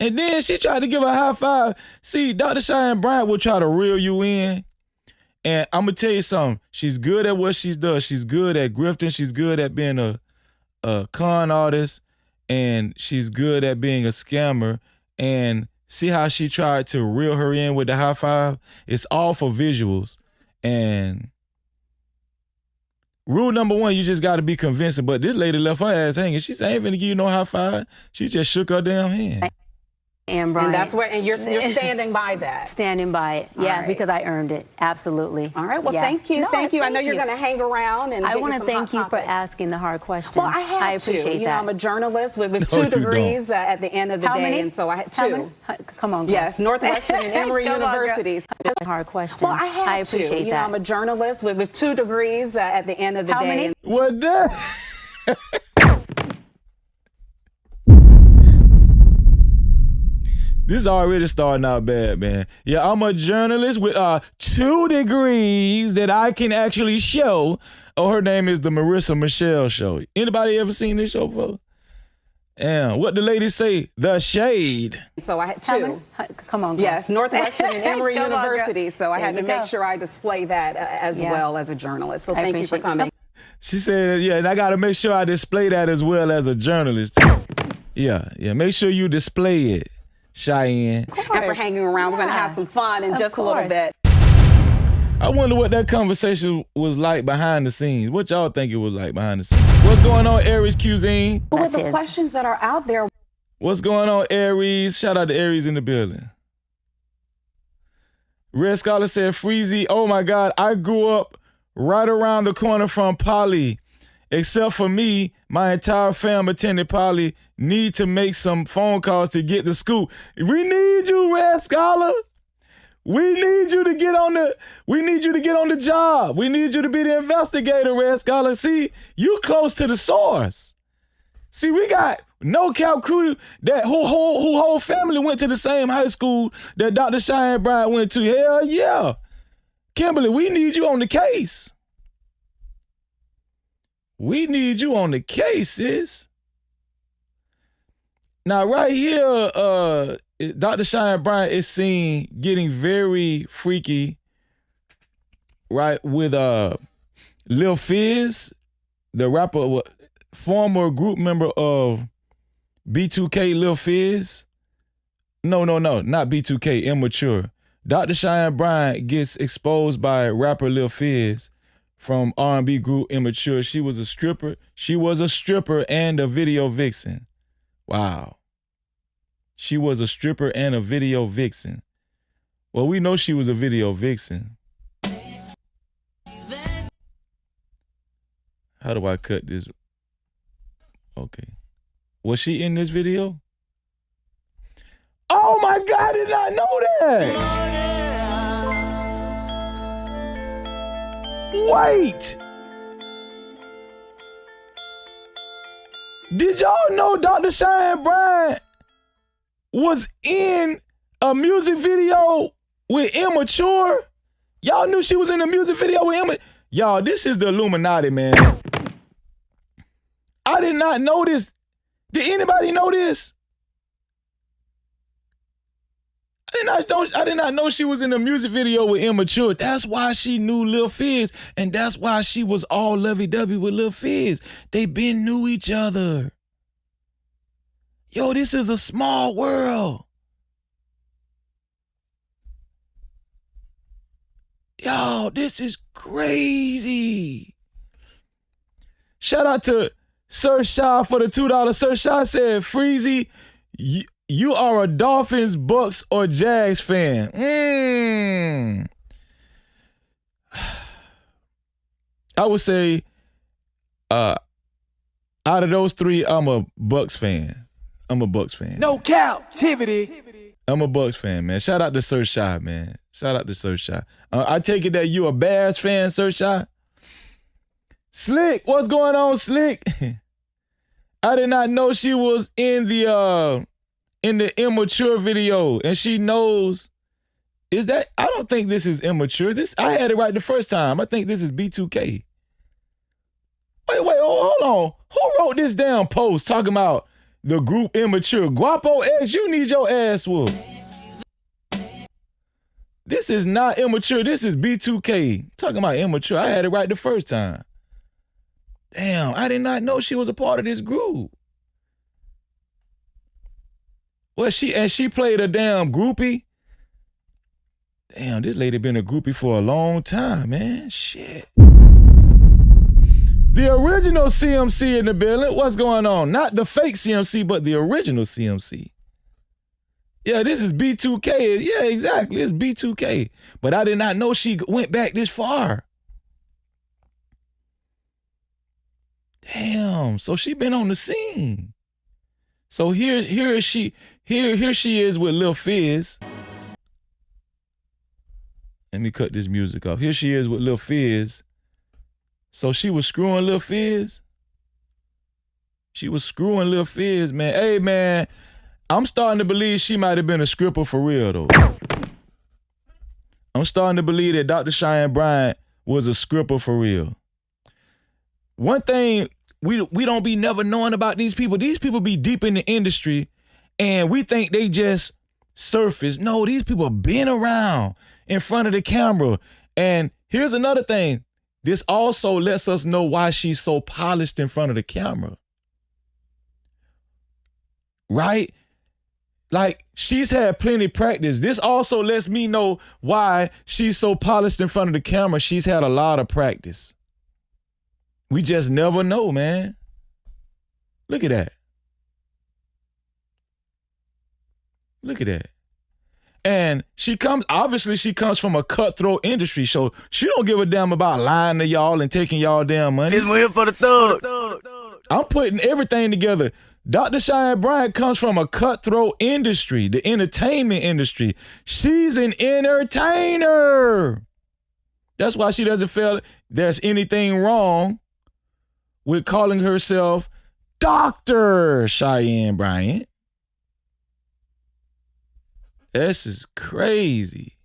And then she tried to give a high five. See, Dr. Cheyenne Bryant will try to reel you in. And I'm going to tell you something. She's good at what she does. She's good at grifting. She's good at being a con artist. And she's good at being a scammer. And see how she tried to reel her in with the high five? It's all for visuals. And rule number one, you just got to be convincing. But this lady left her ass hanging. She said, I ain't finna give you no high five. She just shook her damn hand. And Brian. And that's where, and you're standing by that. Standing by it, yeah, right. Because I earned it, absolutely. All right, well, yeah. thank you, No, thank you. I know you're going to hang around and I want to thank you for asking the hard questions. Well, I had I appreciate to. You know, that. I'm a journalist with 2 degrees at the end of the How day, many? and so I had 2. How many? Come on, girl. Yes, Northwestern and Emory Universities. Hard questions. Well, I had I appreciate to. You know, I'm a journalist with 2 degrees at the end of the How day. many? What the? This already starting out bad, man. Yeah, I'm a journalist with 2 degrees that I can actually show. Oh, her name is the Marissa Michelle Show. Anybody ever seen this show before? Yeah, what the lady say? The shade. So I had 2. Come on, girl. Yes, Northwestern and Emory Come on, University. So I had to make sure I display that as well as a journalist. So thank you for coming. She said, yeah, and I got to make sure I display that as well as a journalist, too. Yeah, make sure you display it, Cheyenne. And for hanging around, we're going to have some fun in just a little bit. I wonder what that conversation was like behind the scenes. What y'all think it was like behind the scenes? What's going on, Aries Cuisine? With the questions that are out there. What's going on, Aries? Shout out to Aries in the building. Red Scholar said, Freezy, oh my God, I grew up right around the corner from Poly. Except for me, my entire fam attended Poly. Need to make some phone calls to get the scoop. We need you, Red Scholar. We need you to get on the job. We need you to be the investigator, Red Scholar. See, you close to the source. See, we got No Cap crew that who whole family went to the same high school that Dr. Cheyenne Bryant went to. Hell yeah. Kimberly, we need you on the case. We need you on the case, sis. Now, right here, Dr. Cheyenne Bryant is seen getting very freaky, right, with Lil Fizz, the rapper, former group member of B2K, Lil Fizz. No, not B2K, Immature. Dr. Cheyenne Bryant gets exposed by rapper Lil Fizz from R&B group Immature. She was a stripper. She was a stripper and a video vixen. Wow. She was a stripper and a video vixen. Well, we know she was a video vixen. How do I cut this? Okay. Was she in this video? Oh my God, I did not know that. Wait. Did y'all know Dr. Cheyenne Bryant was in a music video with Immature? Y'all knew she was in a music video with Immature? Y'all, this is the Illuminati, man. I did not know this. Did anybody know this? I did not know she was in a music video with Immature. That's why she knew Lil Fizz, and that's why she was all lovey-dovey with Lil Fizz. They been knew each other. Yo, this is a small world. Yo, this is crazy. Shout out to Sir Shy for the $2. Sir Shy said, Freezy, you are a Dolphins, Bucks, or Jags fan. I would say, out of those three, I'm a Bucks fan. No Cap-tivity. I'm a Bucks fan, man. Shout out to Sir Shy, man. Shout out to Sir Shy. I take it that you a Bears fan, Sir Shy. Slick, what's going on, Slick? I did not know she was in the Immature video, and she knows. Is that? I don't think this is Immature. I had it right the first time. I think this is B2K. Wait, hold on. Who wrote this damn post talking about the group Immature? Guapo X, you need your ass whooped. This is not Immature. This is B2K. Talking about Immature. I had it right the first time. Damn, I did not know she was a part of this group. Well, she played a damn groupie. Damn, this lady been a groupie for a long time, man. Shit. The original CMC in the building. What's going on? Not the fake CMC, but the original CMC. Yeah, this is B2K. Yeah, exactly. It's B2K. But I did not know she went back this far. Damn, so she been on the scene. So here she is with Lil Fizz. Let me cut this music off. Here she is with Lil Fizz. So she was screwing Lil Fizz. She was screwing Lil Fizz, man. Hey, man, I'm starting to believe she might have been a stripper for real, though. I'm starting to believe that Dr. Cheyenne Bryant was a stripper for real. One thing we don't be never knowing about these people be deep in the industry and we think they just surface. No, these people been around in front of the camera. And here's another thing. This also lets us know why she's so polished in front of the camera. Right? Like, she's had plenty practice. This also lets me know why she's so polished in front of the camera. She's had a lot of practice. We just never know, man. Look at that. Look at that. And obviously she comes from a cutthroat industry, so she don't give a damn about lying to y'all and taking y'all damn money. It's here for the thug. I'm putting everything together. Dr. Cheyenne Bryant comes from a cutthroat industry, the entertainment industry. She's an entertainer. That's why she doesn't feel there's anything wrong with calling herself Dr. Cheyenne Bryant. This is crazy.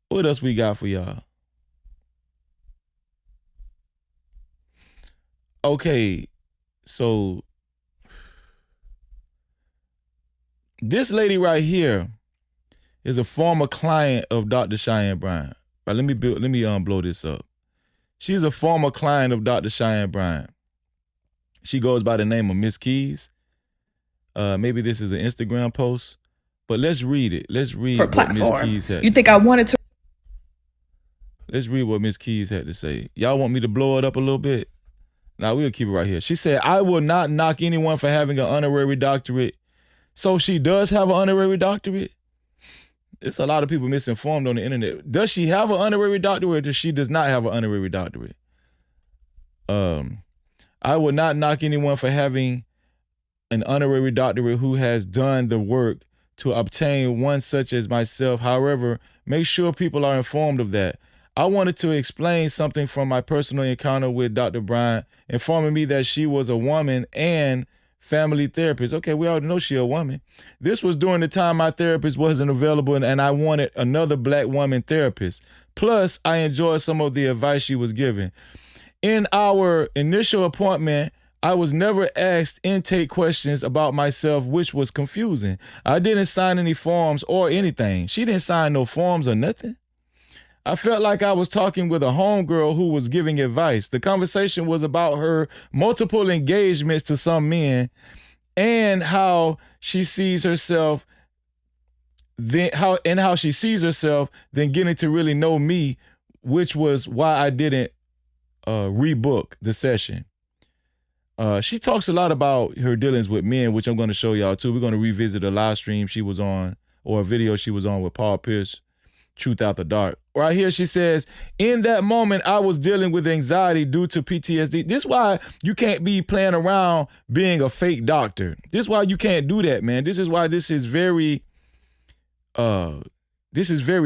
What else we got for y'all? Okay, so this lady right here is a former client of Dr. Cheyenne Bryant. Right, let me blow this up. She's a former client of Dr. Cheyenne Bryant. She goes by the name of Miss Keys. Maybe this is an Instagram post, but let's read it. Let's read what Miss Keys had. You think I wanted to? Let's read what Miss Keys had to say. Y'all want me to blow it up a little bit? Nah, we'll keep it right here. She said, I will not knock anyone for having an honorary doctorate. So she does have an honorary doctorate? It's a lot of people misinformed on the internet. Does she have an honorary doctorate or she does not have an honorary doctorate? I would not knock anyone for having an honorary doctorate who has done the work to obtain one such as myself. However, make sure people are informed of that. I wanted to explain something from my personal encounter with Dr. Bryant, informing me that she was a woman and family therapist. Okay, we already know she a woman. This was during the time my therapist wasn't available and I wanted another black woman therapist. Plus, I enjoyed some of the advice she was giving. In our initial appointment, I was never asked intake questions about myself, which was confusing. I didn't sign any forms or anything. She didn't sign no forms or nothing. I felt like I was talking with a homegirl who was giving advice. The conversation was about her multiple engagements to some men and how she sees herself, then how she sees herself, then getting to really know me, which was why I didn't rebook the session. She talks a lot about her dealings with men, which I'm going to show y'all too. We're going to revisit a live stream she was on, or a video she was on with Paul Pierce, Truth After Dark. Right here she says, in that moment, I was dealing with anxiety due to PTSD. This is why you can't be playing around being a fake doctor. This is why you can't do that, man. This is why this is very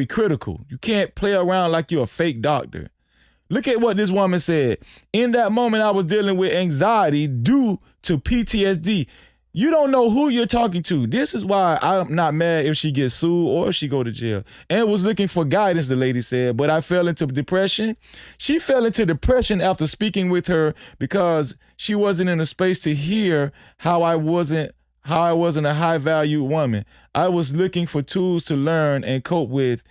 critical. You can't play around like you're a fake doctor. Look at what this woman said. In that moment, I was dealing with anxiety due to PTSD. You don't know who you're talking to. This is why I'm not mad if she gets sued or if she go to jail. And was looking for guidance, the lady said, but I fell into depression. She fell into depression after speaking with her because she wasn't in a space to hear how I wasn't a high value woman. I was looking for tools to learn and cope with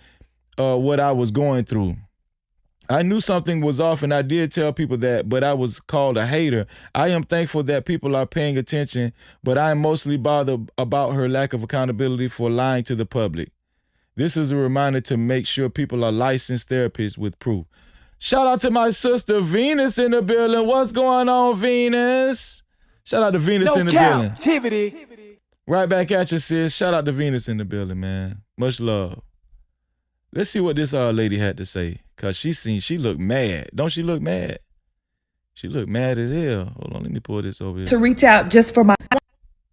what I was going through. I knew something was off and I did tell people that, but I was called a hater. I am thankful that people are paying attention, but I am mostly bothered about her lack of accountability for lying to the public. This is a reminder to make sure people are licensed therapists with proof. Shout out to my sister Venus in the building. What's going on, Venus? Shout out to Venus in the building. Cap-tivity. Right back at you, sis. Shout out to Venus in the building, man. Much love. Let's see what this lady had to say. Cause she looked mad. Don't she look mad? She looked mad as hell. Hold on, let me pull this over here. To reach out just for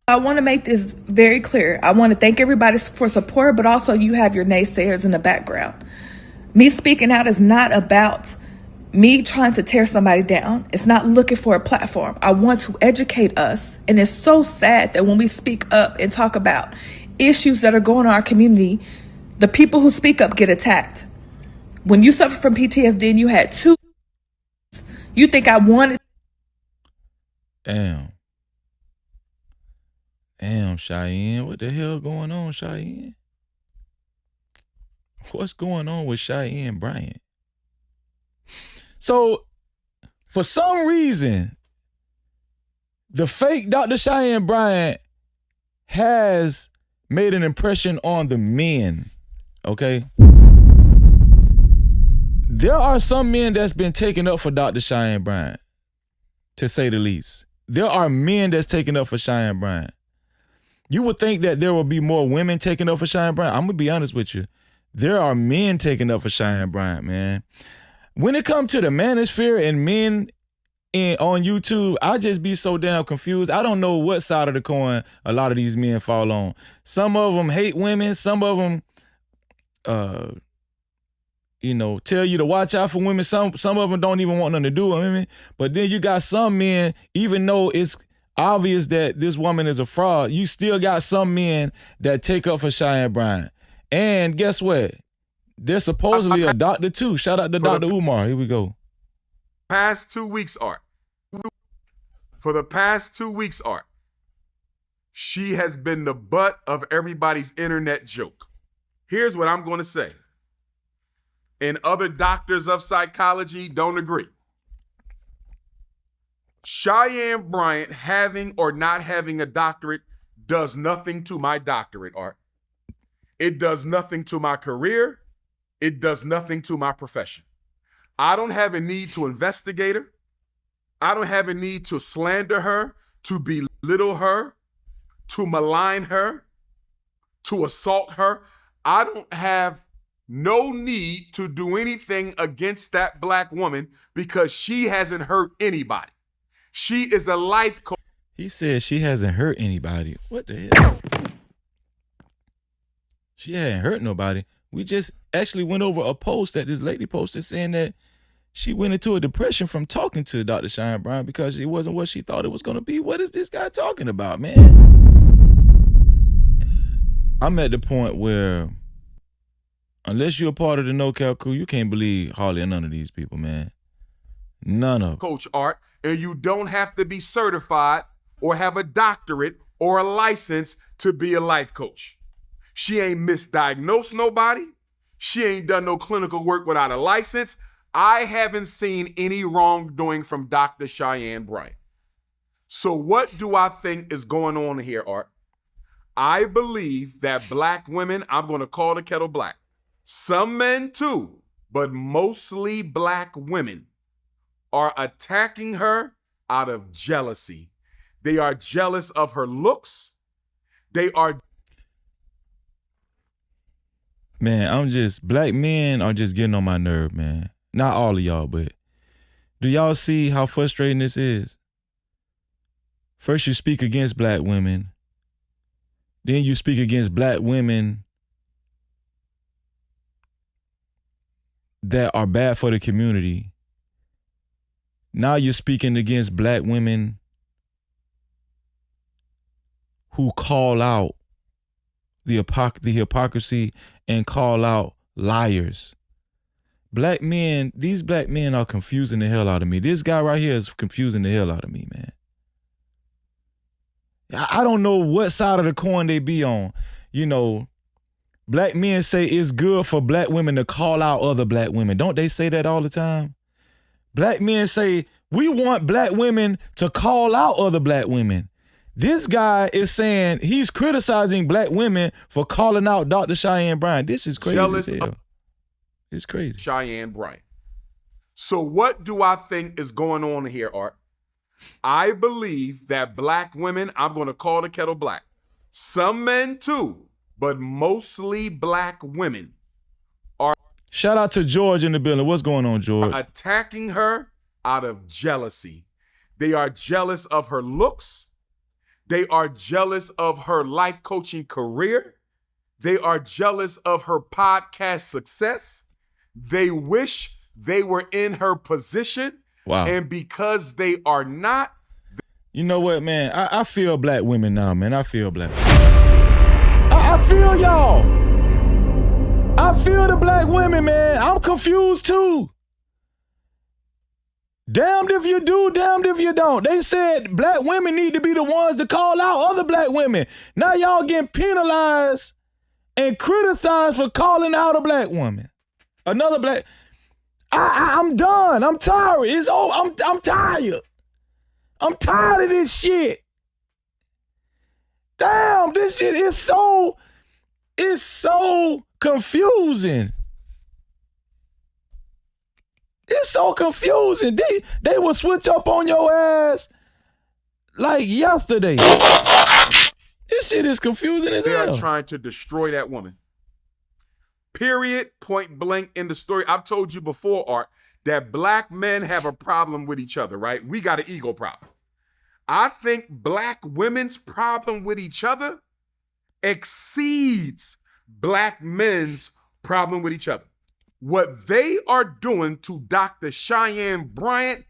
I want to make this very clear. I want to thank everybody for support, but also you have your naysayers in the background. Me speaking out is not about me trying to tear somebody down. It's not looking for a platform. I want to educate us. And it's so sad that when we speak up and talk about issues that are going on in our community, the people who speak up get attacked. When you suffer from PTSD and you had two, you think I wanted. Damn, Cheyenne. What the hell going on, Cheyenne? What's going on with Cheyenne Bryant? So, for some reason, the fake Dr. Cheyenne Bryant has made an impression on the men, okay? There are some men that's been taken up for Dr. Cheyenne Bryant, to say the least. There are men that's taken up for Cheyenne Bryant. You would think that there will be more women taken up for Cheyenne Bryant. I'm going to be honest with you. There are men taken up for Cheyenne Bryant, man. When it comes to the manosphere and men on YouTube, I just be so damn confused. I don't know what side of the coin a lot of these men fall on. Some of them hate women. Some of them, tell you to watch out for women. Some of them don't even want nothing to do with women. But then you got some men, even though it's obvious that this woman is a fraud, you still got some men that take up for Cheyenne Bryant. And guess what? They're supposedly a doctor too. Shout out to Dr. Umar. Here we go. Past 2 weeks, Art. For the past 2 weeks, Art, she has been the butt of everybody's internet joke. Here's what I'm going to say. And other doctors of psychology don't agree. Cheyenne Bryant having or not having a doctorate does nothing to my doctorate, Art. It does nothing to my career. It does nothing to my profession. I don't have a need to investigate her. I don't have a need to slander her, to belittle her, to malign her, to assault her. I don't have no need to do anything against that black woman because she hasn't hurt anybody. She is a life coach. He said she hasn't hurt anybody. What the hell? She hadn't hurt nobody. We just actually went over a post that this lady posted saying that she went into a depression from talking to Dr. Cheyenne Bryant because it wasn't what she thought it was going to be. What is this guy talking about, man? I'm at the point where unless you're a part of the No Cap crew, you can't believe hardly none of these people, man. None of them. Coach Art, and you don't have to be certified or have a doctorate or a license to be a life coach. She ain't misdiagnosed nobody. She ain't done no clinical work without a license. I haven't seen any wrongdoing from Dr. Cheyenne Bryant. So what do I think is going on here, Art? I believe that black women, I'm going to call the kettle black. Some men too, but mostly black women are attacking her out of jealousy. They are jealous of her looks. They are. Man, black men are just getting on my nerve, man. Not all of y'all, but do y'all see how frustrating this is? First you speak against black women, then you speak against black women that are bad for the community. Now you're speaking against black women who call out the hypocrisy and call out liars. Black men, these black men are confusing the hell out of me. This guy right here is confusing the hell out of me, man. I don't know what side of the coin they be on. You know, black men say it's good for black women to call out other black women. Don't they say that all the time? Black men say, we want black women to call out other black women. This guy is saying he's criticizing black women for calling out Dr. Cheyenne Bryant. This is crazy as hell. It's crazy. Cheyenne Bryant. So what do I think is going on here, Art? I believe that black women, I'm going to call the kettle black. Some men too, but mostly black women are. Shout out to George in the building. What's going on, George? Attacking her out of jealousy. They are jealous of her looks. They are jealous of her life coaching career. They are jealous of her podcast success. They wish they were in her position. Wow. And because they are not. You know what, man? I feel black women now, man. I feel black. I feel y'all. I feel the black women, man. I'm confused too. Damned if you do, damned if you don't. They said black women need to be the ones to call out other black women. Now y'all getting penalized and criticized for calling out a black woman. Another black. I'm done. I'm tired. It's over. I'm tired. I'm tired of this shit. Damn, this shit is so confusing. It's so confusing. They will switch up on your ass like yesterday. This shit is confusing as hell. They are trying to destroy that woman. Period, point blank in the story. I've told you before, Art, that black men have a problem with each other, right? We got an ego problem. I think black women's problem with each other exceeds black men's problem with each other. What they are doing to Dr. Cheyenne Bryant.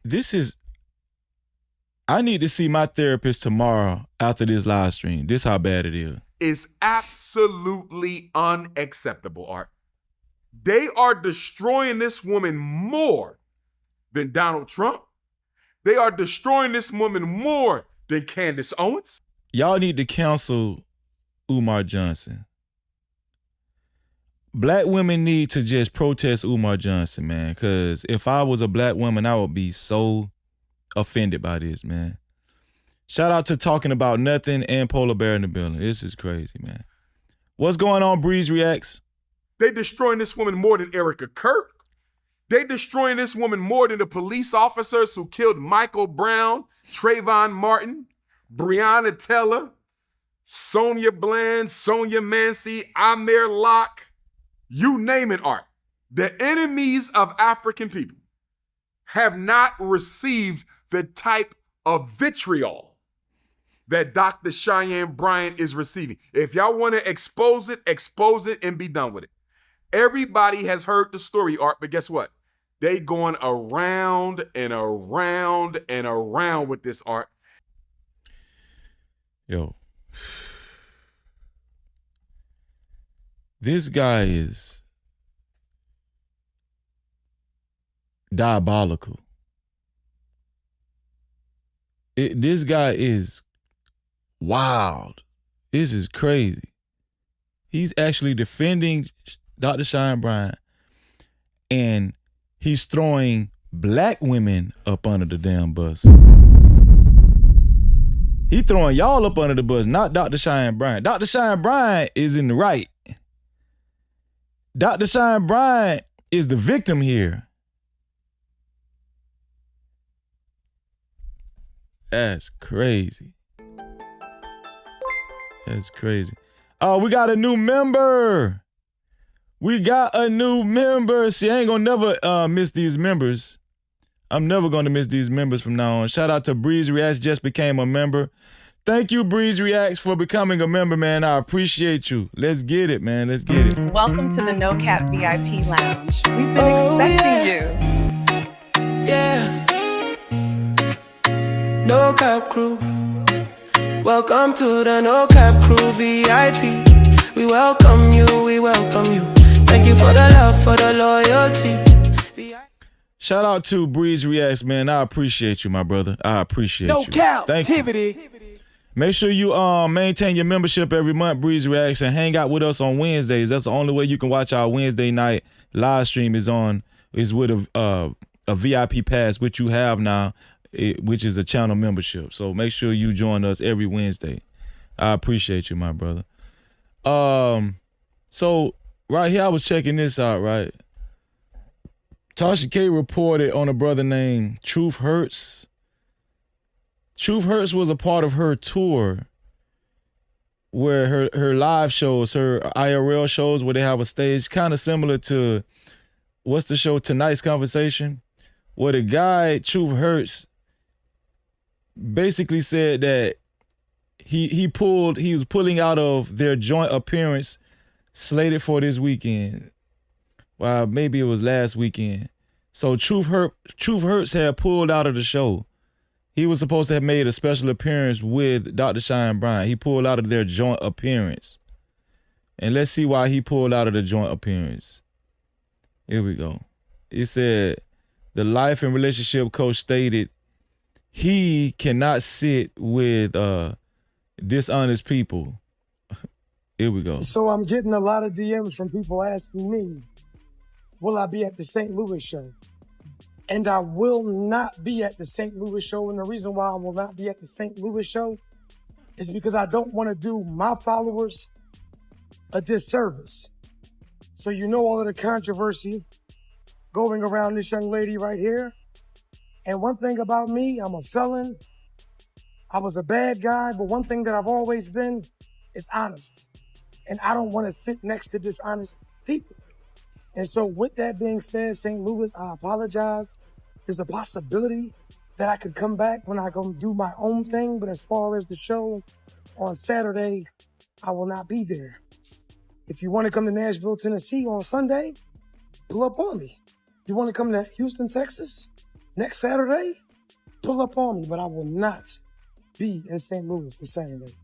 I need to see my therapist tomorrow after this live stream. This how bad it is. Is absolutely unacceptable, Art. They are destroying this woman more than Donald Trump. They are destroying this woman more than Candace Owens. Y'all need to counsel Umar Johnson. Black women need to just protest Umar Johnson, man, because if I was a black woman, I would be so offended by this, man. Shout out to Talking About Nothing and Polar Bear in the building. This is crazy, man. What's going on, Breeze Reacts? They destroying this woman more than Erica Kirk. They destroying this woman more than the police officers who killed Michael Brown, Trayvon Martin, Breonna Taylor, Sonia Bland, Sonia Mancy, Amir Locke, you name it, Art. The enemies of African people have not received the type of vitriol that Dr. Cheyenne Bryant is receiving. If y'all want to expose it and be done with it. Everybody has heard the story, Art, but guess what? They going around and around and around with this, Art. Yo. This guy is diabolical. This guy is wild. This is crazy. He's actually defending Dr. Cheyenne Bryant, and he's throwing black women up under the damn bus. He throwing y'all up under the bus, not Dr. Cheyenne Bryant. Dr. Cheyenne Bryant is in the right. Dr. Cheyenne Bryant is the victim here. That's crazy. That's crazy. Oh, we got a new member. We got a new member. See, I ain't gonna never miss these members. I'm never gonna miss these members from now on. Shout out to Breeze Reacts, just became a member. Thank you, Breeze Reacts, for becoming a member, man. I appreciate you. Let's get it, man. Let's get it. Welcome to the No Cap VIP Lounge. We've been expecting you. Yeah. No Cap Crew. Welcome to the No Cap Crew VIP. We welcome you, we welcome you. Thank you for the love, for the loyalty. Shout out to Breeze Reacts, man. I appreciate you, my brother. I appreciate you. No Cap-tivity. Make sure you maintain your membership every month, Breeze Reacts, and hang out with us on Wednesdays. That's the only way you can watch our Wednesday night live stream is with a VIP pass, which you have now, which is a channel membership. So make sure you join us every Wednesday. I appreciate you, my brother. So right here, I was checking this out, right? Tasha K reported on a brother named Truth Hurts. Truth Hurts was a part of her tour where her live shows, her IRL shows where they have a stage, kind of similar to, what's the show, Tonight's Conversation, where the guy, Truth Hurts, basically said that he was pulling out of their joint appearance slated for this weekend. Well, maybe it was last weekend. So Truth Hurts had pulled out of the show. He was supposed to have made a special appearance with Dr. Cheyenne Bryant. He pulled out of their joint appearance. And let's see why he pulled out of the joint appearance. Here we go. It said, the life and relationship coach stated he cannot sit with dishonest people. Here we go. So I'm getting a lot of DMs from people asking me, will I be at the St. Louis show? And I will not be at the St. Louis show. And the reason why I will not be at the St. Louis show is because I don't want to do my followers a disservice. So you know all of the controversy going around this young lady right here. And one thing about me, I'm a felon. I was a bad guy, but one thing that I've always been is honest. And I don't want to sit next to dishonest people. And so with that being said, St. Louis, I apologize. There's a possibility that I could come back when I go do my own thing. But as far as the show on Saturday, I will not be there. If you want to come to Nashville, Tennessee on Sunday, pull up on me. You want to come to Houston, Texas next Saturday, pull up on me. But I will not be in St. Louis this Saturday.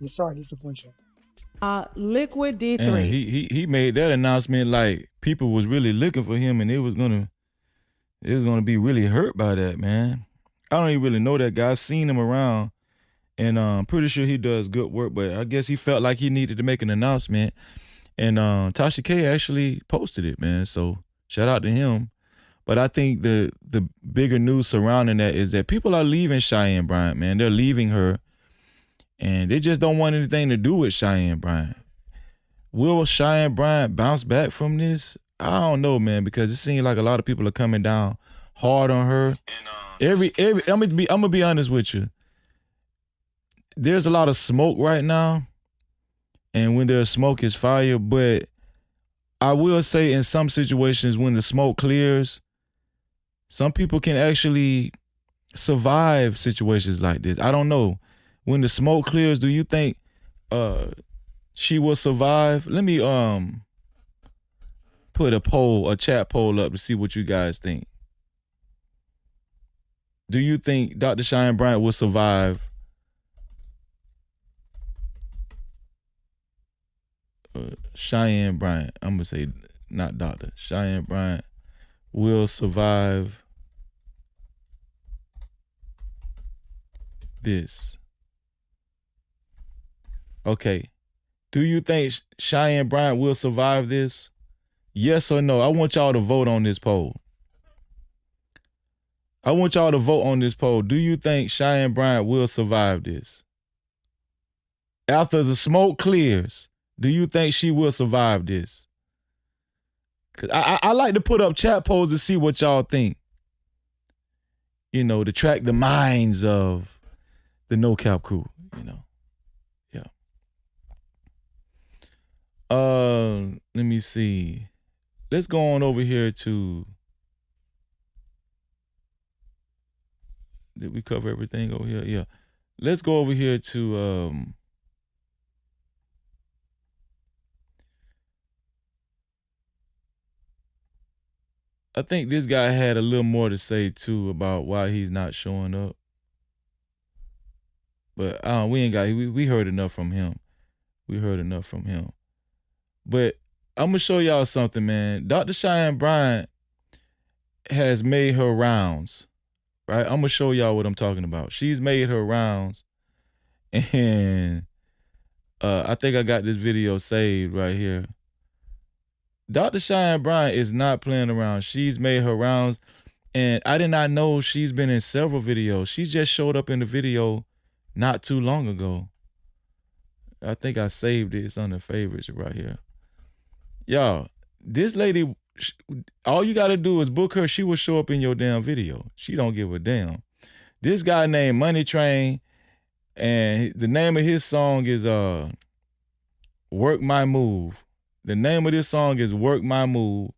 I'm sorry to disappoint you. Liquid D3. And he made that announcement like people was really looking for him and it was gonna be really hurt by that, man. I don't even really know that guy. I've seen him around and I'm pretty sure he does good work, but I guess he felt like he needed to make an announcement. And Tasha K actually posted it, man. So shout out to him. But I think the bigger news surrounding that is that people are leaving Cheyenne Bryant, man. They're leaving her. And they just don't want anything to do with Cheyenne Bryant. Will Cheyenne Bryant bounce back from this? I don't know, man, because it seems like a lot of people are coming down hard on her. I'm gonna be honest with you. There's a lot of smoke right now, and when there's smoke, it's fire. But I will say, in some situations, when the smoke clears, some people can actually survive situations like this. I don't know. When the smoke clears, do you think she will survive? Let me put a chat poll up to see what you guys think. Do you think Dr. Cheyenne Bryant will survive Cheyenne Bryant? I'm gonna say not Dr. Cheyenne Bryant will survive this. Okay. Do you think Cheyenne Bryant will survive this? Yes or no? I want y'all to vote on this poll. I want y'all to vote on this poll. Do you think Cheyenne Bryant will survive this? After the smoke clears, do you think she will survive this? 'Cause I like to put up chat polls to see what y'all think. You know, to track the minds of the No Cap crew, you know. Yeah. Let me see. Let's go on over here to, did we cover everything over here? Yeah. Let's go over here to I think this guy had a little more to say too about why he's not showing up. But we heard enough from him. We heard enough from him. But I'm gonna show y'all something, man. Dr. Cheyenne Bryant has made her rounds, right? I'm gonna show y'all what I'm talking about. She's made her rounds, and I think I got this video saved right here. Dr. Cheyenne Bryant is not playing around. She's made her rounds, and I did not know she's been in several videos. She just showed up in the video not too long ago. I think I saved it. It's on the favorites right here. Y'all, this lady, all you got to do is book her. She will show up in your damn video. She don't give a damn. This guy named Money Train, and the name of his song is Work My Move. The name of this song is Work My Move,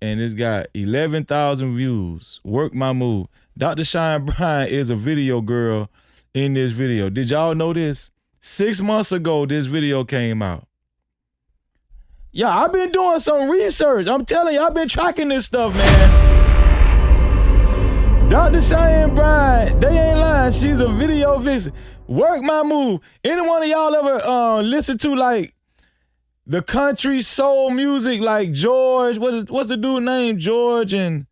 and it's got 11,000 views. Work My Move. Dr. Cheyenne Bryant is a video girl in this video. Did y'all know this? 6 months ago, this video came out. Yeah, I've been doing some research. I'm telling you, I've been tracking this stuff, man. Dr. Cheyenne Bryant, they ain't lying. She's a video vixen. Work My Move. Any one of y'all ever listen to like the country soul music like George? What's the dude name? George and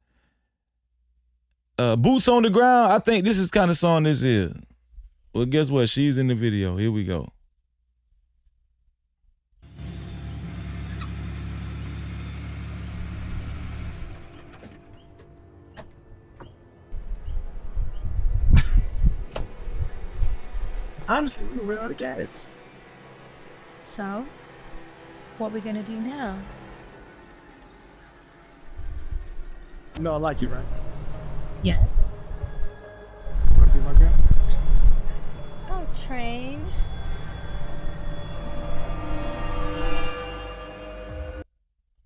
Boots on the Ground. I think this is kind of song this is. Well, guess what? She's in the video. Here we go. Honestly, we ran out of gas. So, what we gonna do now? You know I like you, right? Yes. You wanna be my girl? Oh, Train.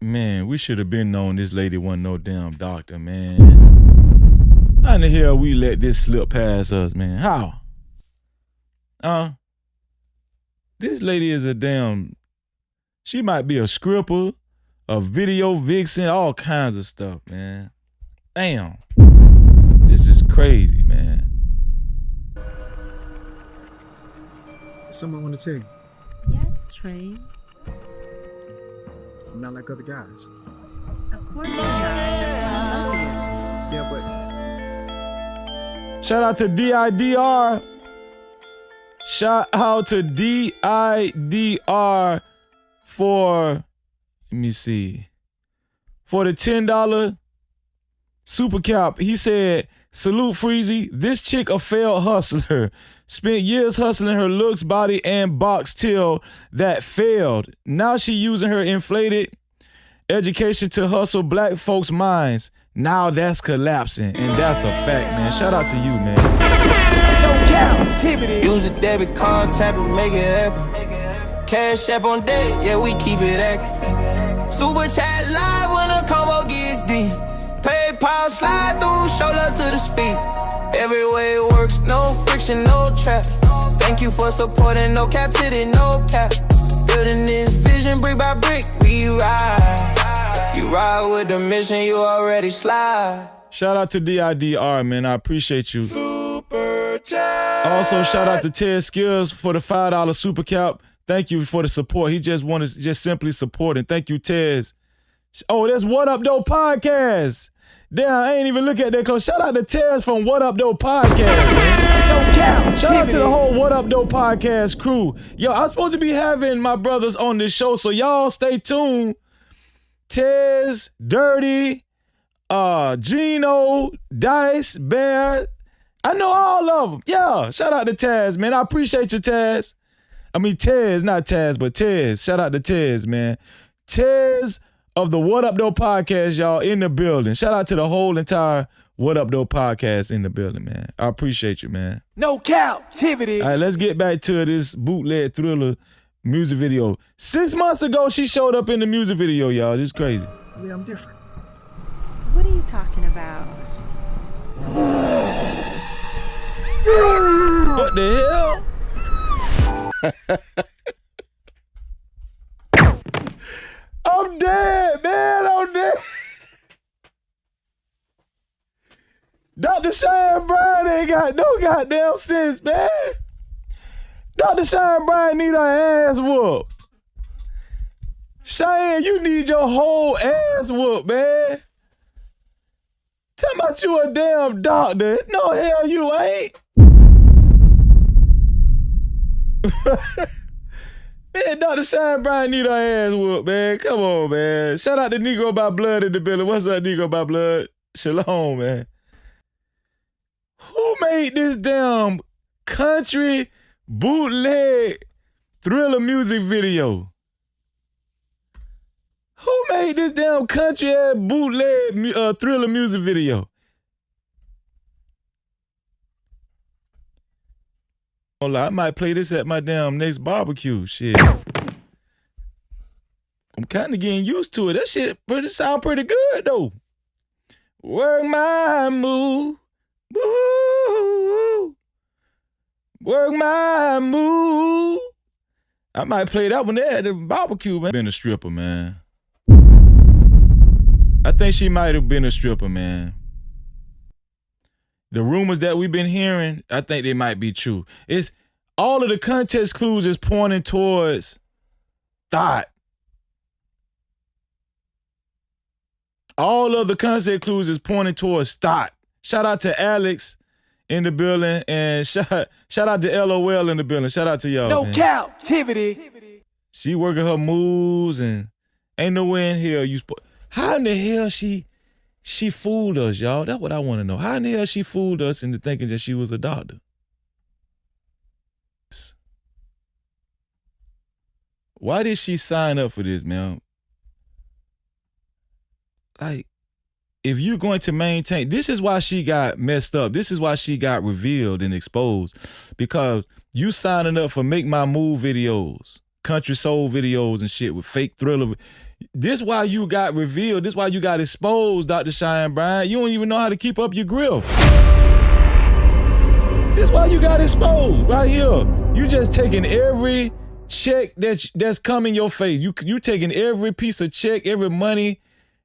Man, we should have been known this lady wasn't no damn doctor, man. How in the hell we let this slip past us, man? How? This lady is a damn, she might be a scripper, a video vixen, all kinds of stuff, man. Damn. This is crazy, man. Something I want to tell you. Yes, Train. I'm not like other guys. Of course you're not. That's why I love you. Yeah, but Shout out to DIDR. Shout out to DIDR for, let me see, for the $10 super cap. He said, salute Freezy. This chick a failed hustler. Spent years hustling her looks, body, and box till that failed. Now she using her inflated Education to hustle black folks' minds. Now that's collapsing, and that's a fact, man. Shout out to you, man. No Cap-tivity. Use a debit card, tap it, make it happen. Cash app on deck, yeah, we keep it active. Super chat live when the combo gets deep. PayPal slide through, show love to the speed. Every way it works, no friction, no trap. Thank you for supporting, no Cap-tivity, no cap. Building this vision brick by brick, we ride. You ride with the mission, you already slide. Shout out to DIDR, man. I appreciate you. Super chat. Also, shout out to Ted Skills for the $5 super cap. Thank you for the support. He just wanted just simply supporting. Thank you, Tez. Oh, that's What Up Though Podcast. Damn, I ain't even look at that close. Shout out to Tez from What Up Though Podcast, man. No cap. Shout out to the whole What Up Though Podcast crew. Yo, I'm supposed to be having my brothers on this show, so y'all stay tuned. Tez, Dirty, Gino, Dice, Bear. I know all of them. Yeah, shout out to Tez, man. I appreciate you, Tez. I mean, Tez, not Taz, but Tez. Shout out to Tez, man. Tez of the What Up Though Podcast, y'all, in the building. Shout out to the whole entire What Up Though Podcast in the building, man. I appreciate you, man. No Cap-tivity. All right, let's get back to this bootleg Thriller music video. 6 months ago, she showed up in the music video, y'all. This is crazy. Yeah, I'm different. What are you talking about? What the hell? I'm dead, man. I'm dead. Dr. Cheyenne Bryant ain't got no goddamn sense, man. Dr. Cheyenne Bryant need her ass whooped. Cheyenne, you need your whole ass whooped, man. Tell about you a damn doctor. No, hell you ain't. Man, Dr. Cheyenne Bryant need her ass whooped, man. Come on, man. Shout out to Negro by Blood in the building. What's up, Negro by Blood? Shalom, man. Who made this damn country bootleg Thriller music video? Who made this damn country ass bootleg Thriller music video? I might play this at my damn next barbecue. Shit. I'm kind of getting used to it. That shit sound pretty good, though. Work my move. Woo. Work my move. I might play that one there at the barbecue, man. Been a stripper, man. I think she might have been a stripper, man. The rumors that we've been hearing, I think they might be true. It's all of the context clues is pointing towards thought. All of the context clues is pointing towards thought. Shout out to Alex in the building and shout out to LOL in the building. Shout out to y'all. No man. Cap-tivity. She working her moves and ain't no way in hell you. How in the hell she fooled us, y'all? That's what I want to know. How in the hell she fooled us into thinking that she was a doctor? Why did she sign up for this, man? Like, if you're going to maintain, this is why she got messed up. This is why she got revealed and exposed. Because you signing up for Make My Move videos, country soul videos and shit with fake Thriller. This why you got revealed. This why you got exposed, Dr. Cheyenne Bryant. You don't even know how to keep up your grift. This why you got exposed right here. You just taking every check that's coming your face. You taking every piece of check, every money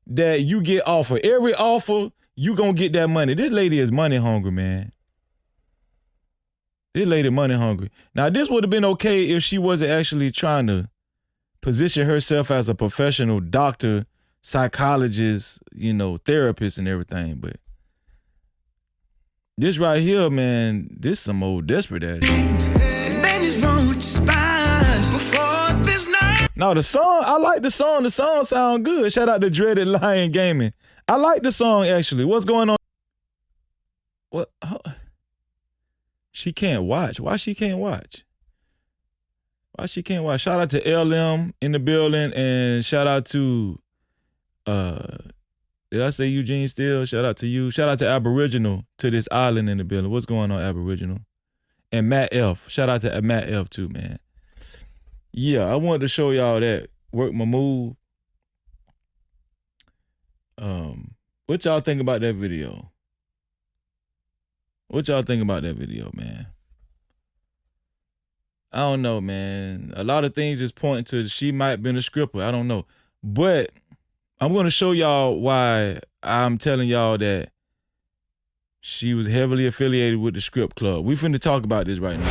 that you get offered. Every offer, you gonna get that money. This lady is money hungry, man. This lady money hungry. Now, this would have been okay if she wasn't actually trying to position herself as a professional doctor, psychologist, therapist and everything. But this right here, man, this some old desperate ass. No, the song, I like the song. The song sound good. Shout out to Dreaded Lion Gaming. I like the song, actually. What's going on? What? She can't watch. Why she can't watch? Why she can't watch? Shout out to LM in the building and shout out to Did I say Eugene Steele? Shout out to you. Shout out to Aboriginal, to this island in the building. What's going on, Aboriginal? And Matt F. Shout out to Matt F too, man. Yeah, I wanted to show y'all that. Work my move. What y'all think about that video? What y'all think about that video, man? I don't know, man. A lot of things is pointing to she might have been a scripper. I don't know. But I'm going to show y'all why I'm telling y'all that she was heavily affiliated with the script club. We finna talk about this right now.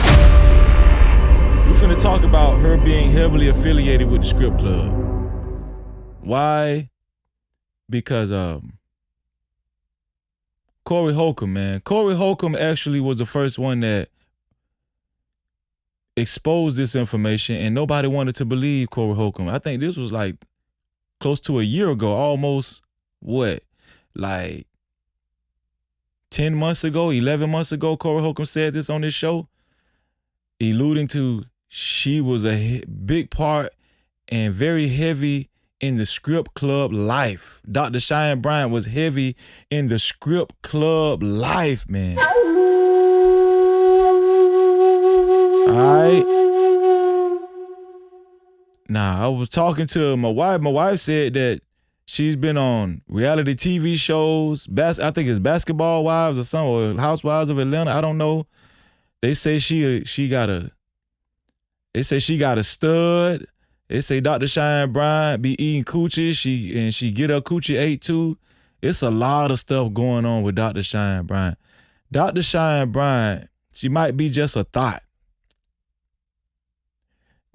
We finna talk about her being heavily affiliated with the script club. Why? Because Corey Holcomb, man. Corey Holcomb actually was the first one that exposed this information, and nobody wanted to believe Corey Holcomb. I think this was like close to a year ago, almost, what, like 10 months ago, 11 months ago, Corey Holcomb said this on this show, alluding to she was a big part and very heavy in the script club life. Dr. Cheyenne Bryant was heavy in the script club life, man. All right. Nah, I was talking to my wife. My wife said that she's been on reality TV shows. I think it's Basketball Wives or something, or Housewives of Atlanta. I don't know. They say she got a stud. They say Dr. Cheyenne Bryant be eating coochie. She get her coochie ate too. It's a lot of stuff going on with Dr. Cheyenne Bryant. Dr. Cheyenne Bryant, she might be just a thought.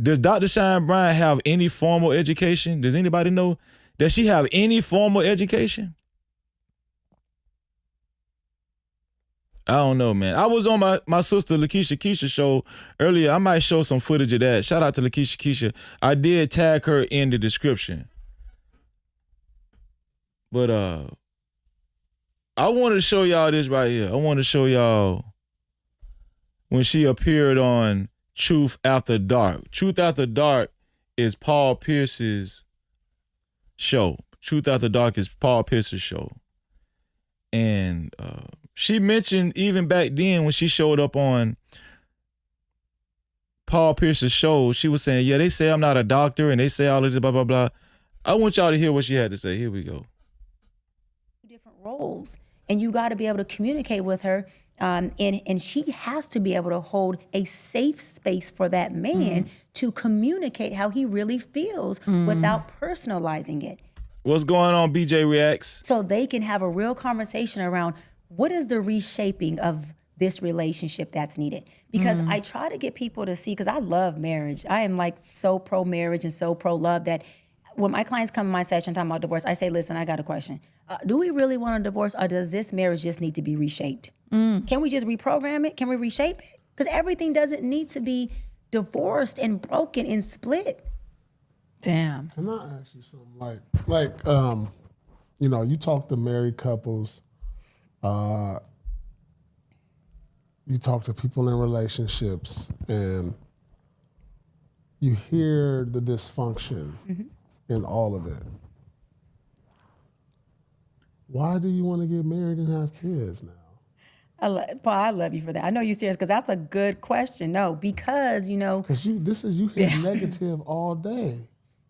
Does Dr. Cheyenne Bryant have any formal education? Does anybody know? Does she have any formal education? I don't know, man. I was on my sister Lakeisha Keisha show earlier. I might show some footage of that. Shout out to Lakeisha Keisha. I did tag her in the description. But I wanted to show y'all this right here. I want to show y'all when she appeared on Truth After Dark. Truth After Dark is Paul Pierce's show. Truth After Dark is Paul Pierce's show. And she mentioned even back then when she showed up on Paul Pierce's show, she was saying, yeah, they say I'm not a doctor and they say all of this, blah, blah, blah. I want y'all to hear what she had to say. Here we go. Different roles, and you got to be able to communicate with her. And she has to be able to hold a safe space for that man to communicate how he really feels without personalizing it. What's going on, BJ Reacts? So they can have a real conversation around what is the reshaping of this relationship that's needed. Because I try to get people to see, because I love marriage. I am like so pro marriage and so pro love that when my clients come in my session talking about divorce, I say, listen, I got a question. Do we really want a divorce, or does this marriage just need to be reshaped? Can we just reprogram it? Can we reshape it? Because everything doesn't need to be divorced and broken and split. Damn. Can I ask you something? Like, you know, you talk to married couples, you talk to people in relationships, and you hear the dysfunction in all of it. Why do you want to get married and have kids now? Paul, I love you for that. I know you're serious, because that's a good question. No, because, you know. Because you hear negative all day.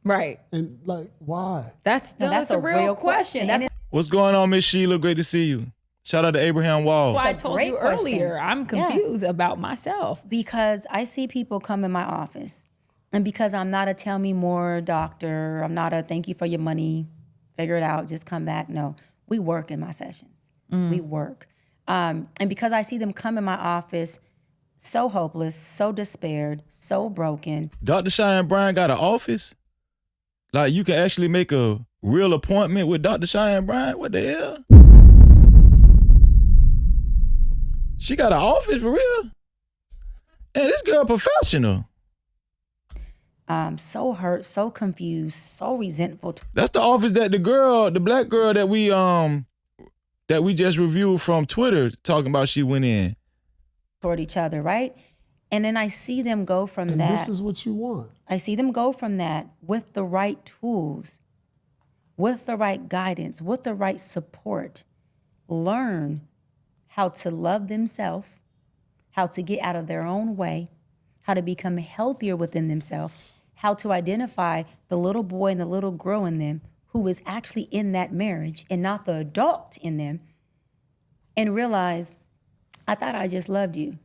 Right. And like, why? That's a real question. What's going on, Miss Sheila? Great to see you. Shout out to Abraham Wall. Well, I told you earlier, I'm confused about myself. Because I see people come in my office, and because I'm not a tell me more doctor, I'm not a thank you for your money, figure it out, just come back. No, we work in my sessions. We work. And because I see them come in my office so hopeless, so despaired, so broken. Dr. Cheyenne Bryant got an office? Like, you can actually make a real appointment with Dr. Cheyenne Bryant? What the hell? She got an office for real? And this girl professional. So hurt, so confused, so resentful. That's the office that the black girl that we just reviewed from Twitter talking about she went in. Toward each other, right? And then I see them go from that. This is what you want. I see them go from that with the right tools with the right guidance, with the right support, learn how to love themselves, how to get out of their own way, how to become healthier within themselves, how to identify the little boy and the little girl in them who is actually in that marriage and not the adult in them, and realize, I thought I just loved you,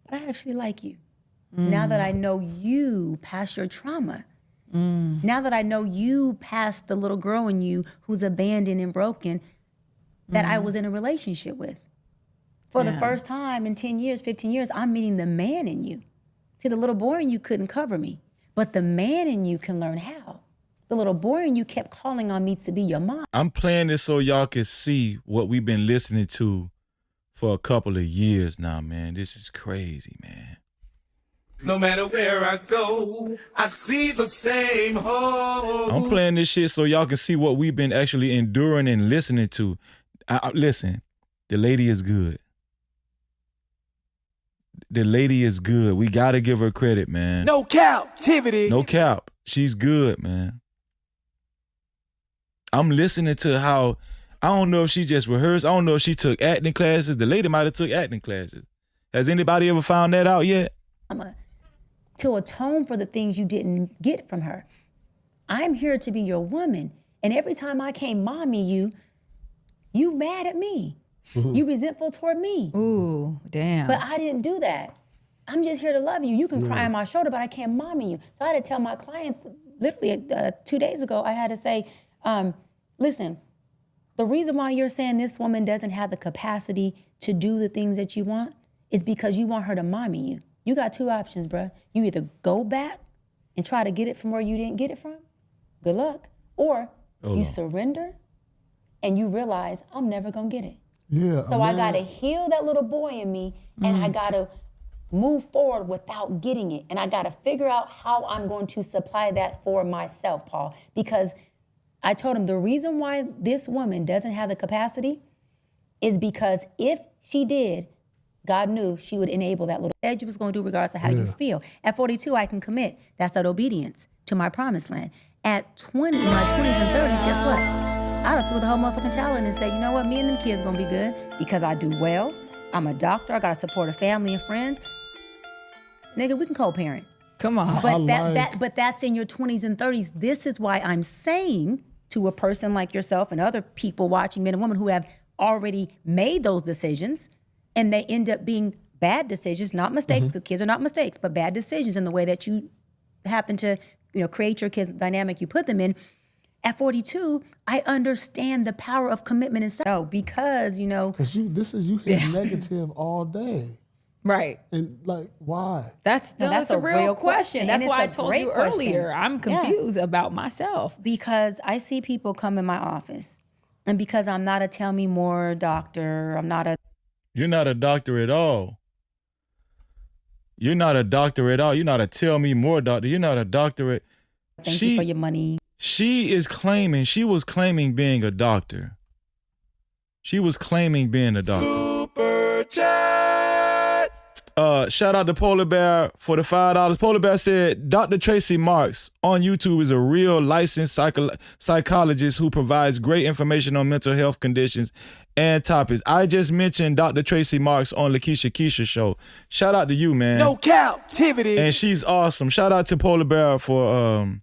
but I actually like you. Now that I know you past your trauma, now that I know you past the little girl in you who's abandoned and broken that I was in a relationship with. For the first time in 10 years, 15 years, I'm meeting the man in you. See, the little boy in you couldn't cover me, but the man in you can learn how. The little boy in you kept calling on me to be your mom. I'm playing this so y'all can see what we've been listening to for a couple of years now, man. This is crazy, man. No matter where I go, I see the same hole. I'm playing this shit so y'all can see what we've been actually enduring and listening to. Listen, the lady is good. The lady is good. We got to give her credit, man. No Cap-tivity. No cap. She's good, man. I'm listening to how, I don't know if she just rehearsed. I don't know if she took acting classes. The lady might have took acting classes. Has anybody ever found that out yet? To atone for the things you didn't get from her. I'm here to be your woman. And every time I can't mommy you mad at me. You resentful toward me. Ooh, damn. But I didn't do that. I'm just here to love you. You can cry on my shoulder, but I can't mommy you. So I had to tell my client, literally 2 days ago, I had to say, listen, the reason why you're saying this woman doesn't have the capacity to do the things that you want is because you want her to mommy you. You got two options, bruh. You either go back and try to get it from where you didn't get it from, good luck, or you surrender and you realize I'm never gonna get it. Yeah. So I gotta heal that little boy in me and I gotta move forward without getting it. And I gotta figure out how I'm going to supply that for myself, Paul, because I told him the reason why this woman doesn't have the capacity is because if she did, God knew she would enable that little edge you was going to do regardless of how you feel. At 42, I can commit. That's that obedience to my promised land. At 20, in my 20s and 30s, guess what? I'd have threw the whole motherfucking towel in and say, you know what? Me and them kids gonna be good because I do well. I'm a doctor. I gotta support a family and friends. Nigga, we can co-parent. Come on. But that's in your 20s and 30s. This is why I'm saying to a person like yourself and other people watching, men and women who have already made those decisions, and they end up being bad decisions, not mistakes, because kids are not mistakes, but bad decisions in the way that you happen to, create your kids' dynamic you put them in. At 42, I understand the power of commitment and so because, Because you hear negative all day. Right. And why? That's a real question. That's why I told you earlier, I'm confused about myself. Because I see people come in my office, and because I'm not a tell me more doctor, You're not a doctor at all. You're not a doctor at all. You're not a tell me more doctor. You're not a doctorate. Thank you for your money. She was claiming being a doctor. She was claiming being a doctor. Super chat. Shout out to Polar Bear for the $5. Polar Bear said, Dr. Tracy Marks on YouTube is a real licensed psychologist who provides great information on mental health conditions and topics. I just mentioned Dr. Tracy Marks on Lakeisha Keisha show. Shout out to you, man. No Cap-tivity. And she's awesome. Shout out to Polar Bear for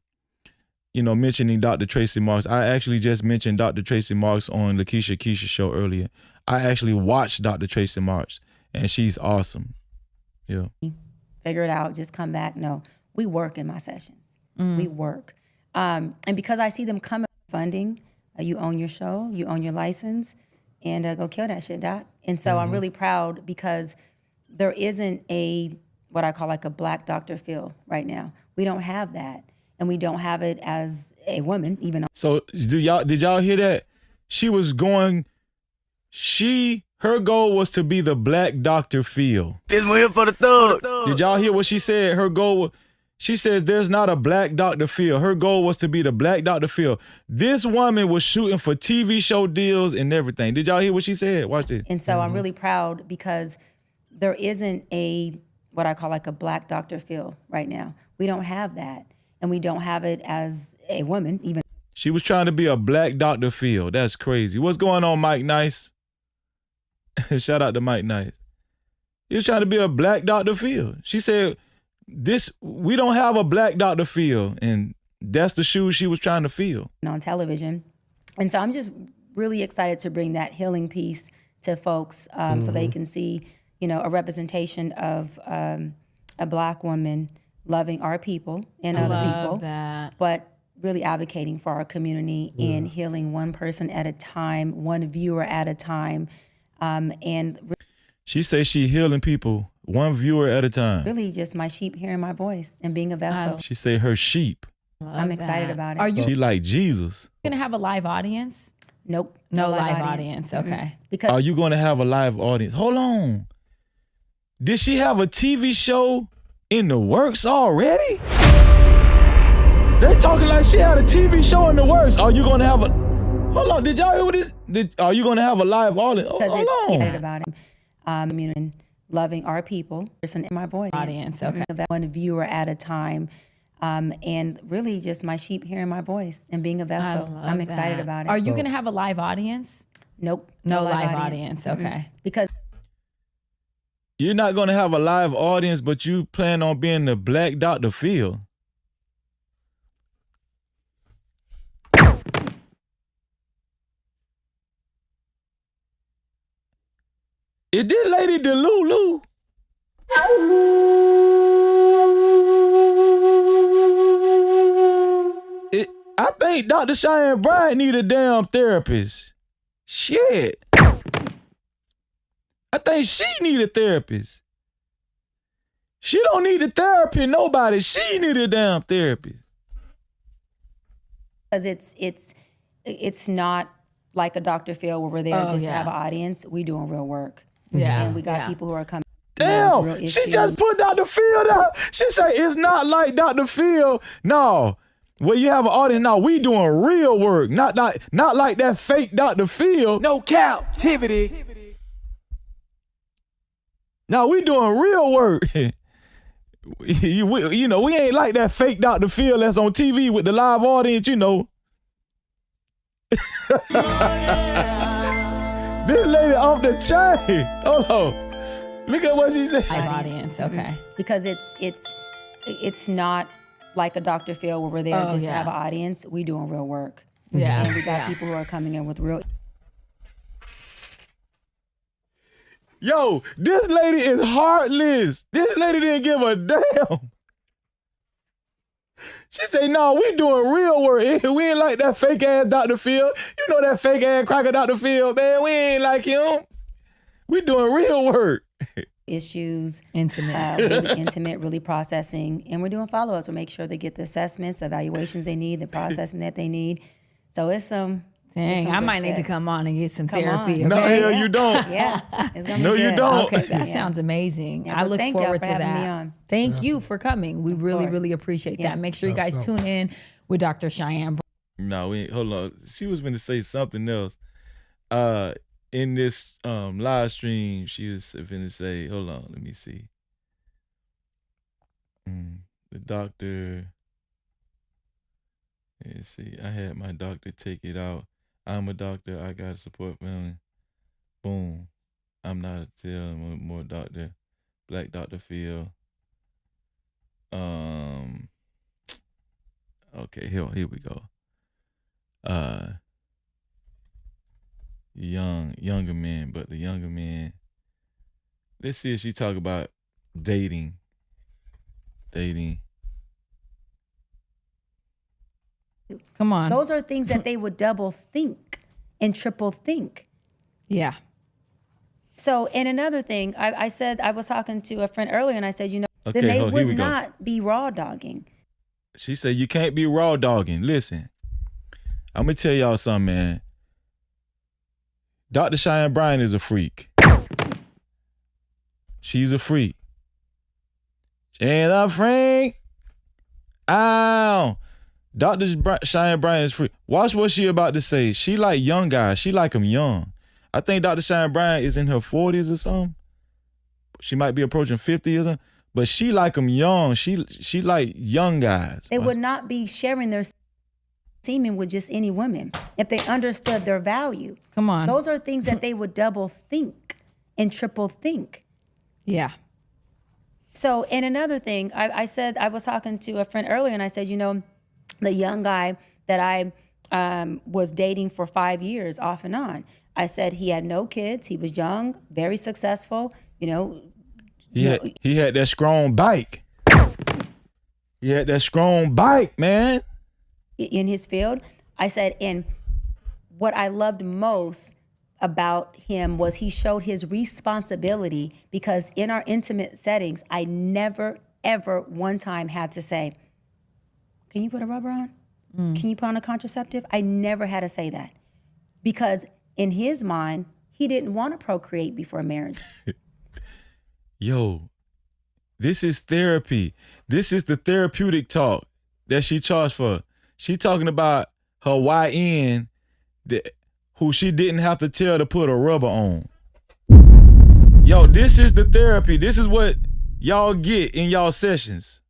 mentioning Dr. Tracy Marks. I actually just mentioned Dr. Tracy Marks on Lakeisha Keisha show earlier. I actually watched Dr. Tracy Marks, and she's awesome. Yeah. Figure it out, just come back. No, we work in my sessions. We work. And because I see them coming funding, you own your show, you own your license, and go kill that shit, Doc. And so I'm really proud because there isn't what I call a black doctor feel right now. We don't have that. And we don't have it as a woman, even. So did y'all hear that? Her goal was to be the black Dr. Phil. This one here for the thug. Did y'all hear what she said? Her goal, she says there's not a black Dr. Phil. Her goal was to be the black Dr. Phil. This woman was shooting for TV show deals and everything. Did y'all hear what she said? Watch this. And so I'm really proud because there isn't what I call a black Dr. Phil right now. We don't have that. And we don't have it as a woman, even. She was trying to be a black Dr. Phil. That's crazy. What's going on, Mike Nice? Shout out to Mike Nice. He was trying to be a black Dr. Phil. She said, we don't have a black Dr. Phil. And that's the shoes she was trying to fill. On television. And so I'm just really excited to bring that healing piece to folks so they can see, a representation of a Black woman loving our people and other people, but really advocating for our community and healing one person at a time, one viewer at a time. She says she healing people one viewer at a time. Really just my sheep hearing my voice and being a vessel. She say her sheep. I'm excited about it. She like Jesus. Gonna have a live audience? Nope. No live audience. Okay. Because are you going to have a live audience? Hold on. Did she have a TV show in the works already? They talking like she had a TV show in the works. Are you going to have a... Hold on. Did y'all hear what this... Are you going to have a live audience? Because hold it's on. excited about it. Loving our people. Person in my voice. Audience. Okay. One viewer at a time. And really just my sheep hearing my voice and being a vessel. I'm excited about it. Are you going to have a live audience? Nope. No live audience. Okay. Because you're not going to have a live audience, but you plan on being the black Dr. Phil. Is this Lady Delulu? I think Dr. Cheyenne Bryant need a damn therapist. Shit. I think she need a therapist. She don't need a therapy, nobody. She need a damn therapist. Because it's not like a Dr. Phil where we're there just to have an audience. We doing real work. Yeah. And we got people who are coming. Damn, she just put Dr. Phil down. She said it's not like Dr. Phil. No. Well, you have an audience now. We doing real work, not like that fake Dr. Phil. No Cap-tivity. Now we doing real work. we ain't like that fake Dr. Phil that's on TV with the live audience. This lady off the chain. Hold on. Look at what she said. Live audience. Okay. Because it's not like a Dr. Phil where we're there just to have an audience. We doing real work. Yeah. And we got people who are coming in with real. Yo, this lady is heartless. This lady didn't give a damn. She say, no, we doing real work. We ain't like that fake ass Dr. Phil. You know that fake ass cracker Dr. Phil, man. We ain't like him. We doing real work. Issues, intimate, really intimate, really processing, and we're doing follow-ups to make sure they get the assessments, the evaluations they need, the processing that they need. So it's some. Dang, I might need to come on and get some therapy. Okay? No, hell you don't. Yeah, it's gonna be no, good. you don't. Okay, that sounds amazing. Yeah, so I look forward to having that. me on. Thank you for coming. We really appreciate that. Make sure you guys tune in with Dr. Cheyenne. No, hold on. She was going to say something else. In this live stream, she was going to say, hold on, let me see. The doctor, let's see, I had my doctor take it out. I'm a doctor, I got to support family. Boom. I'm not a tell, more doctor. Black Dr. Phil. Okay, here we go. Younger men, but the younger men. Let's see if she talk about dating. Come on. Those are things that they would double think and triple think. Yeah. So, and another thing, I said, I was talking to a friend earlier and I said, okay, then they would not be raw dogging. She said, you can't be raw dogging. Listen, I'm going to tell y'all something, man. Dr. Cheyenne Bryant is a freak. She's a freak. And I'm Frank. Ow. Dr. Cheyenne Bryant is free. Watch what she about to say. She like young guys. She like them young. I think Dr. Cheyenne Bryant is in her 40s or something. She might be approaching 50 or something. But she like them young. She like young guys. They would not be sharing their semen with just any women if they understood their value. Come on. Those are things that they would double think and triple think. Yeah. So, and another thing, I said, I was talking to a friend earlier and I said, you know, the young guy that I was dating for 5 years off and on, I said he had no kids, he was young, very successful, you know. He had that strong bike. He had that strong bike, man. In his field. I said, and what I loved most about him was he showed his responsibility, because in our intimate settings, I never, ever one time had to say, can you put a rubber on? Can you put on a contraceptive? I never had to say that, because in his mind, he didn't want to procreate before marriage. Yo, this is therapy. This is the therapeutic talk that she charged for. She talking about her YN who she didn't have to tell to put a rubber on. Yo, this is the therapy. This is what y'all get in y'all sessions.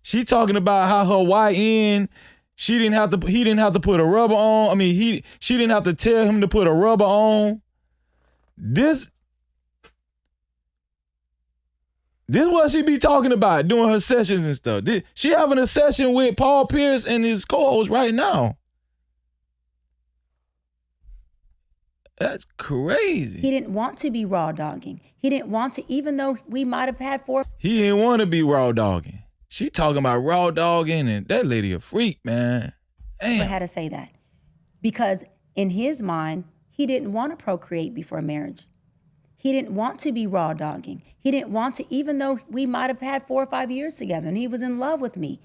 She talking about how her YN, he didn't have to put a rubber on. I mean, she didn't have to tell him to put a rubber on. This is what she be talking about doing her sessions and stuff. She having a session with Paul Pierce and his co-host right now. That's crazy. He didn't want to be raw dogging. He didn't want to, even though we might have had 4. He didn't want to be raw dogging. She talking about raw dogging, and that lady a freak, man. Damn. I had to say that. Because in his mind, he didn't want to procreate before marriage. He didn't want to be raw dogging. He didn't want to, even though we might have had 4 or 5 years together and he was in love with me.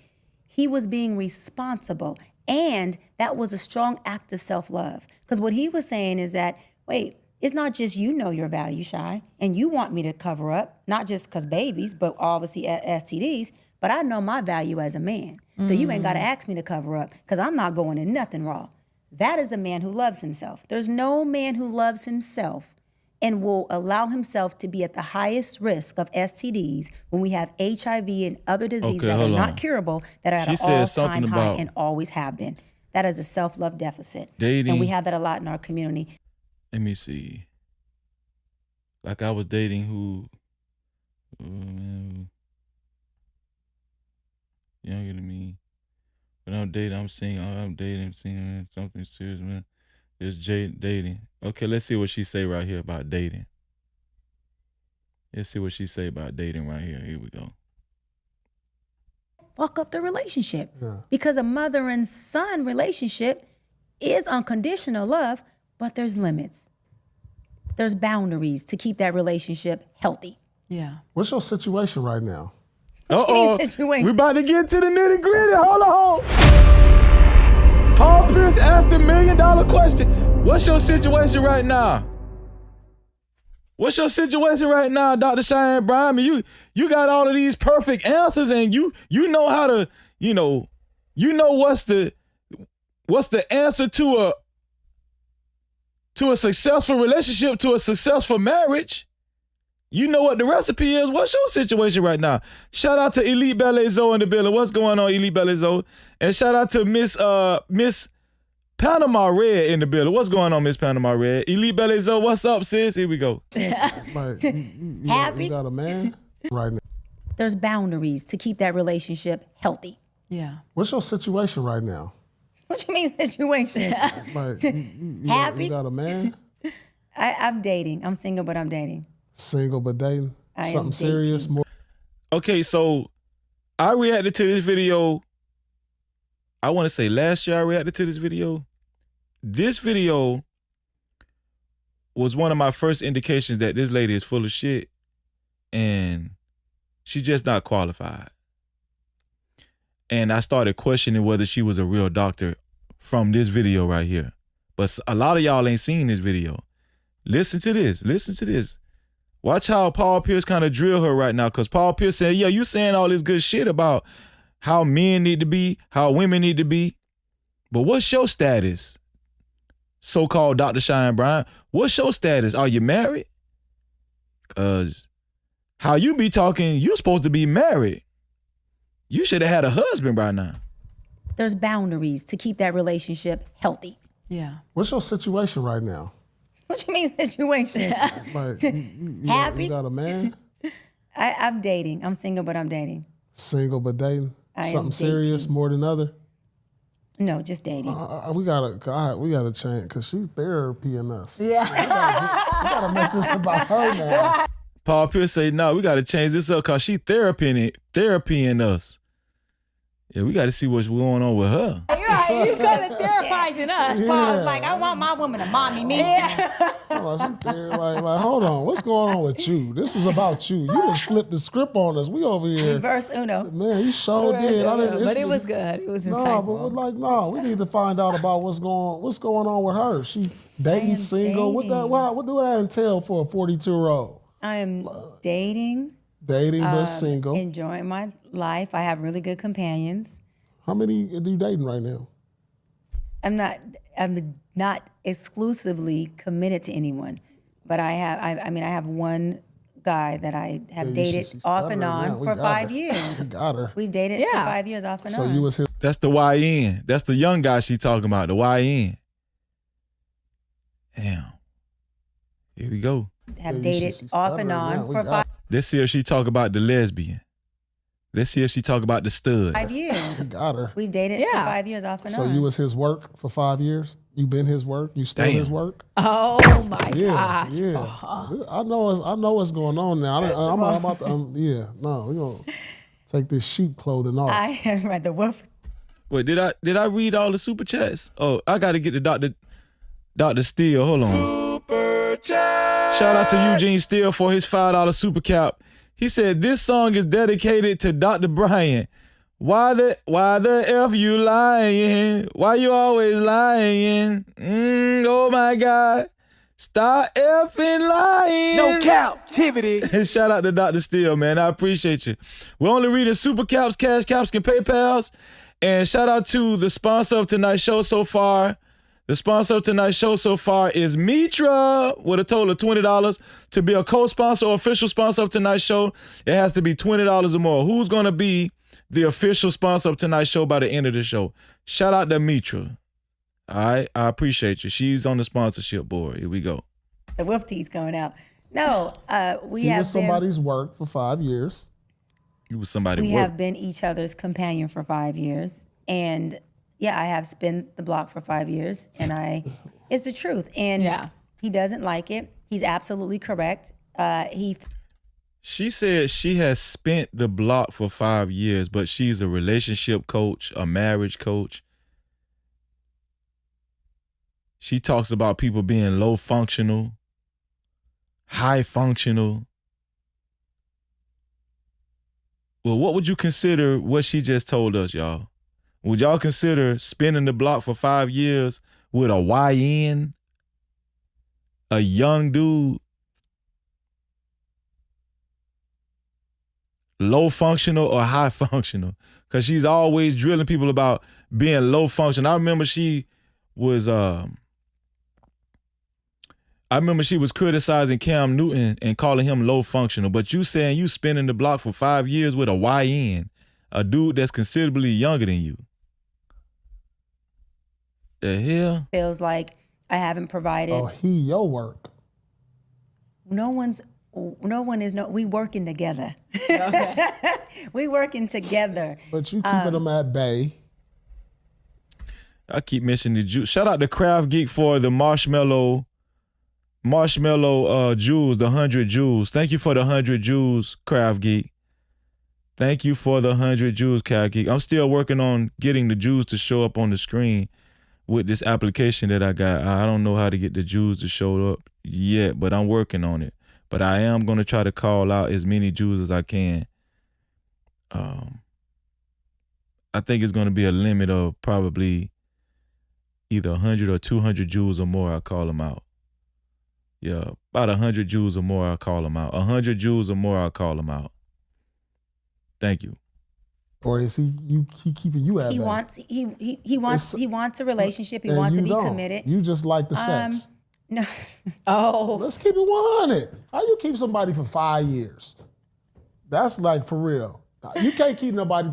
He was being responsible. And that was a strong act of self-love. Because what he was saying is that, wait, it's not just you know your value, Shy, and you want me to cover up, not just because babies, but obviously STDs, but I know my value as a man. So you ain't got to ask me to cover up, because I'm not going in nothing raw. That is a man who loves himself. There's no man who loves himself and will allow himself to be at the highest risk of STDs when we have HIV and other diseases that are not curable, that are at an all-time high and always have been. That is a self-love deficit. Dating. And we have that a lot in our community. Let me see. Like I was dating who, younger than me. When I'm dating, I'm seeing something serious, man. It's dating. Okay, let's see what she say right here about dating. Let's see what she say about dating right here. Here we go. Fuck up the relationship. Because a mother and son relationship is unconditional love, but there's limits. There's boundaries to keep that relationship healthy. Yeah. What's your situation right now? Uh-oh. We about to get to the nitty gritty. Hold on. Paul Pierce asked the $1 million question. What's your situation right now? What's your situation right now, Dr. Cheyenne Bryant? I mean, you got all of these perfect answers, and you know how to, you know what's the answer to a successful relationship, to a successful marriage. You know what the recipe is. What's your situation right now? Shout out to Elite Ballet Zoe in the building. What's going on, Elite Ballet Zoe? And shout out to Miss Panama Red in the building. What's going on, Miss Panama Red? Elite Ballet Zoe, what's up, sis? Here we go. Happy? You got a man right now. There's boundaries to keep that relationship healthy. Yeah. What's your situation right now? What you mean situation? Happy? You got a man? I'm dating. I'm single, but I'm dating. Single but dating? Something serious? More. Okay, so I reacted to this video. I want to say last year I reacted to this video. This video was one of my first indications that this lady is full of shit and she's just not qualified. And I started questioning whether she was a real doctor from this video right here. But a lot of y'all ain't seen this video. Listen to this. Listen to this. Watch how Paul Pierce kind of drill her right now, because Paul Pierce said, yeah, you saying all this good shit about how men need to be, how women need to be. But what's your status? So-called Dr. Cheyenne Bryant, what's your status? Are you married? Because how you be talking, you supposed to be married. You should have had a husband by now. there's boundaries to keep that relationship healthy. Yeah. What's your situation right now? What you mean situation? Like, you Happy? You got a man? I'm dating. I'm single, but I'm dating. Single but dating? I am Something serious dating. more than other? No, just dating. We gotta change because she's therapying us. Yeah. We gotta make this about her now. Paul Pierce say, no, we got to change this up because she therapying us. Yeah, we got to see what's going on with her. You're right. You got it therapizing us. Yeah. Paul's like, I want my woman to mommy me. Hold on, like, hold on, what's going on with you? This is about you. You done flipped the script on us. We over here. Reverse Uno. Man, you sure did. But it was good. It was insightful. We need to find out about what's going on with her. She dating, single. dating. What do that entail for a 42-year-old? I am dating. Dating but single. Enjoying my life. I have really good companions. How many do you dating right now? I'm not exclusively committed to anyone, but I have one guy that I have dated off and on for 5 years. We got her. We've dated for 5 years off and on. So you was his. That's the YN. That's the young guy she talking about, the YN. Damn. Here we go. Have dated off and on for 5 Let's see if she talk about the lesbian. Let's see if she talk about the stud. 5 years. We got her. We've dated for 5 years off and So on. you was his work for 5 years? You been his work? You still his work? Oh my gosh. Yeah. I know what's going on now. I'm about to, we're gonna take this sheep clothing off. I have read the wolf. Wait, did I read all the super chats? Oh, I got to get the Dr. Steele. Hold on. Super chat. Shout out to Eugene Steele for his $5 super cap. He said this song is dedicated to Dr. Bryant. Why the F you lying? Why you always lying? Oh my God. Stop effing lying. No captivity. Shout out to Dr. Steele, man. I appreciate you. We're only reading super caps, cash caps, and PayPals. And shout out to the sponsor of tonight's show so far. The sponsor of tonight's show so far is Mitra with a total of $20. To be a co-sponsor or official sponsor of tonight's show, it has to be $20 or more. Who's going to be the official sponsor of tonight's show by the end of the show? Shout out to Mitra. All right, I appreciate you. She's on the sponsorship board. Here we go. The wolf teeth going out. No, we He have was somebody's work for 5 years. You was somebody we work. have been each other's companion for 5 years. And yeah, I have spun the block for 5 years, and it's the truth. And he doesn't like it. He's absolutely correct. She said she has spent the block for 5 years, but she's a relationship coach, a marriage coach. She talks about people being low functional, high functional. Well, what would you consider what she just told us, y'all? Would y'all consider spinning the block for 5 years with a YN, a young dude, low functional or high functional? Because she's always drilling people about being low functional. I remember she was criticizing Cam Newton and calling him low functional. But you saying you spinning the block for 5 years with a YN, a dude that's considerably younger than you. The hell? Feels like I haven't provided. Oh, your work. We working together. We working together. But you keeping them at bay. I keep mentioning the juice. Shout out to Craft Geek for the marshmallow jewels, the 100 jewels. Thank you for the 100 jewels, Craft Geek. Thank you for the 100 jewels, Craft Geek. I'm still working on getting the jewels to show up on the screen with this application that I got. I don't know how to get the jewels to show up yet, but I'm working on it. But I am going to try to call out as many jewels as I can. I think it's going to be a limit of probably either 100 or 200 jewels or more. I'll call them out. Yeah, about 100 jewels or more, I'll call them out. 100 jewels or more, I'll call them out. Thank you. Or is he keeping you at He bay? wants a relationship. He wants to be committed. You just like the sex. No. Oh. Let's keep it 100. How you keep somebody for 5 years? That's like for real. You can't keep nobody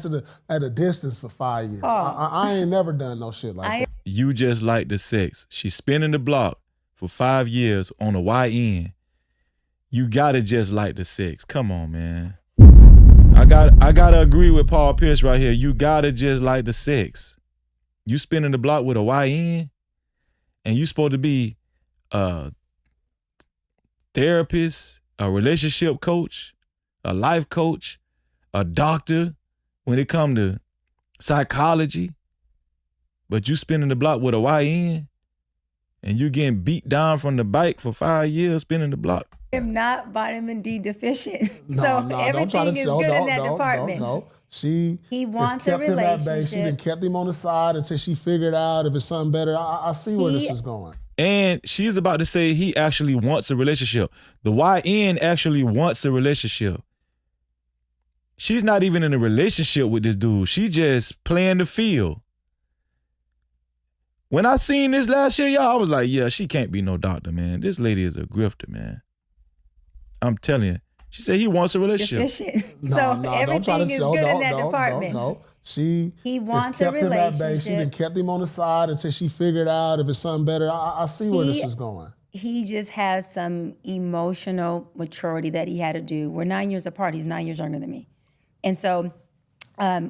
at a distance for 5 years. I ain't never done no shit like that. You just like the sex. She's spinning the block for 5 years on a YN. You gotta just like the sex. Come on, man. I gotta agree with Paul Pierce right here. You gotta just like the sex. You spinning the block with a YN, and you supposed to be a therapist, a relationship coach, a life coach, a doctor when it come to psychology, but you spinning the block with a YN and you getting beat down from the bike for 5 years spinning the block. I'm not vitamin D deficient. So everything is good in that department. No. He wants kept a him at bay. She relationship. done kept him on the side until she figured out if it's something better. I see where this is going. And she's about to say he actually wants a relationship. The YN actually wants a relationship. She's not even in a relationship with this dude. She just playing the field. When I seen this last year, y'all, I was like, yeah, she can't be no doctor, man. This lady is a grifter, man. I'm telling you. She said he wants a relationship. So everything is good in that department. He wants a kept him at bay. She relationship. done kept him on the side until she figured out if it's something better. I see where this is going. He just has some emotional maturity that he had to do. We're 9 years apart. He's 9 years younger than me. And so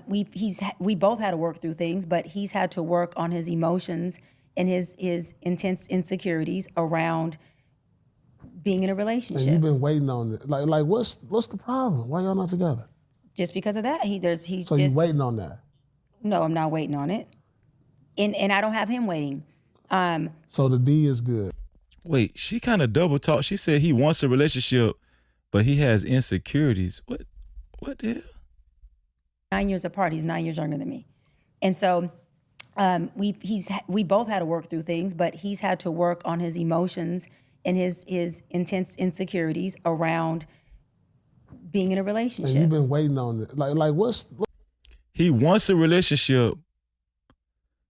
we both had to work through things, but he's had to work on his emotions and his intense insecurities around being in a relationship. And you've been waiting on it. Like what's the problem? Why y'all not together? Just because of that, So you waiting on that? No, I'm not waiting on it, and I don't have him waiting. So the D is good. Wait, she kind of double talked. She said he wants a relationship, but he has insecurities. What the hell? 9 years apart. He's 9 years younger than me, and so we both had to work through things, but he's had to work on his emotions and his intense insecurities around being in a relationship. And you've been waiting on it. Like what's He wants a relationship,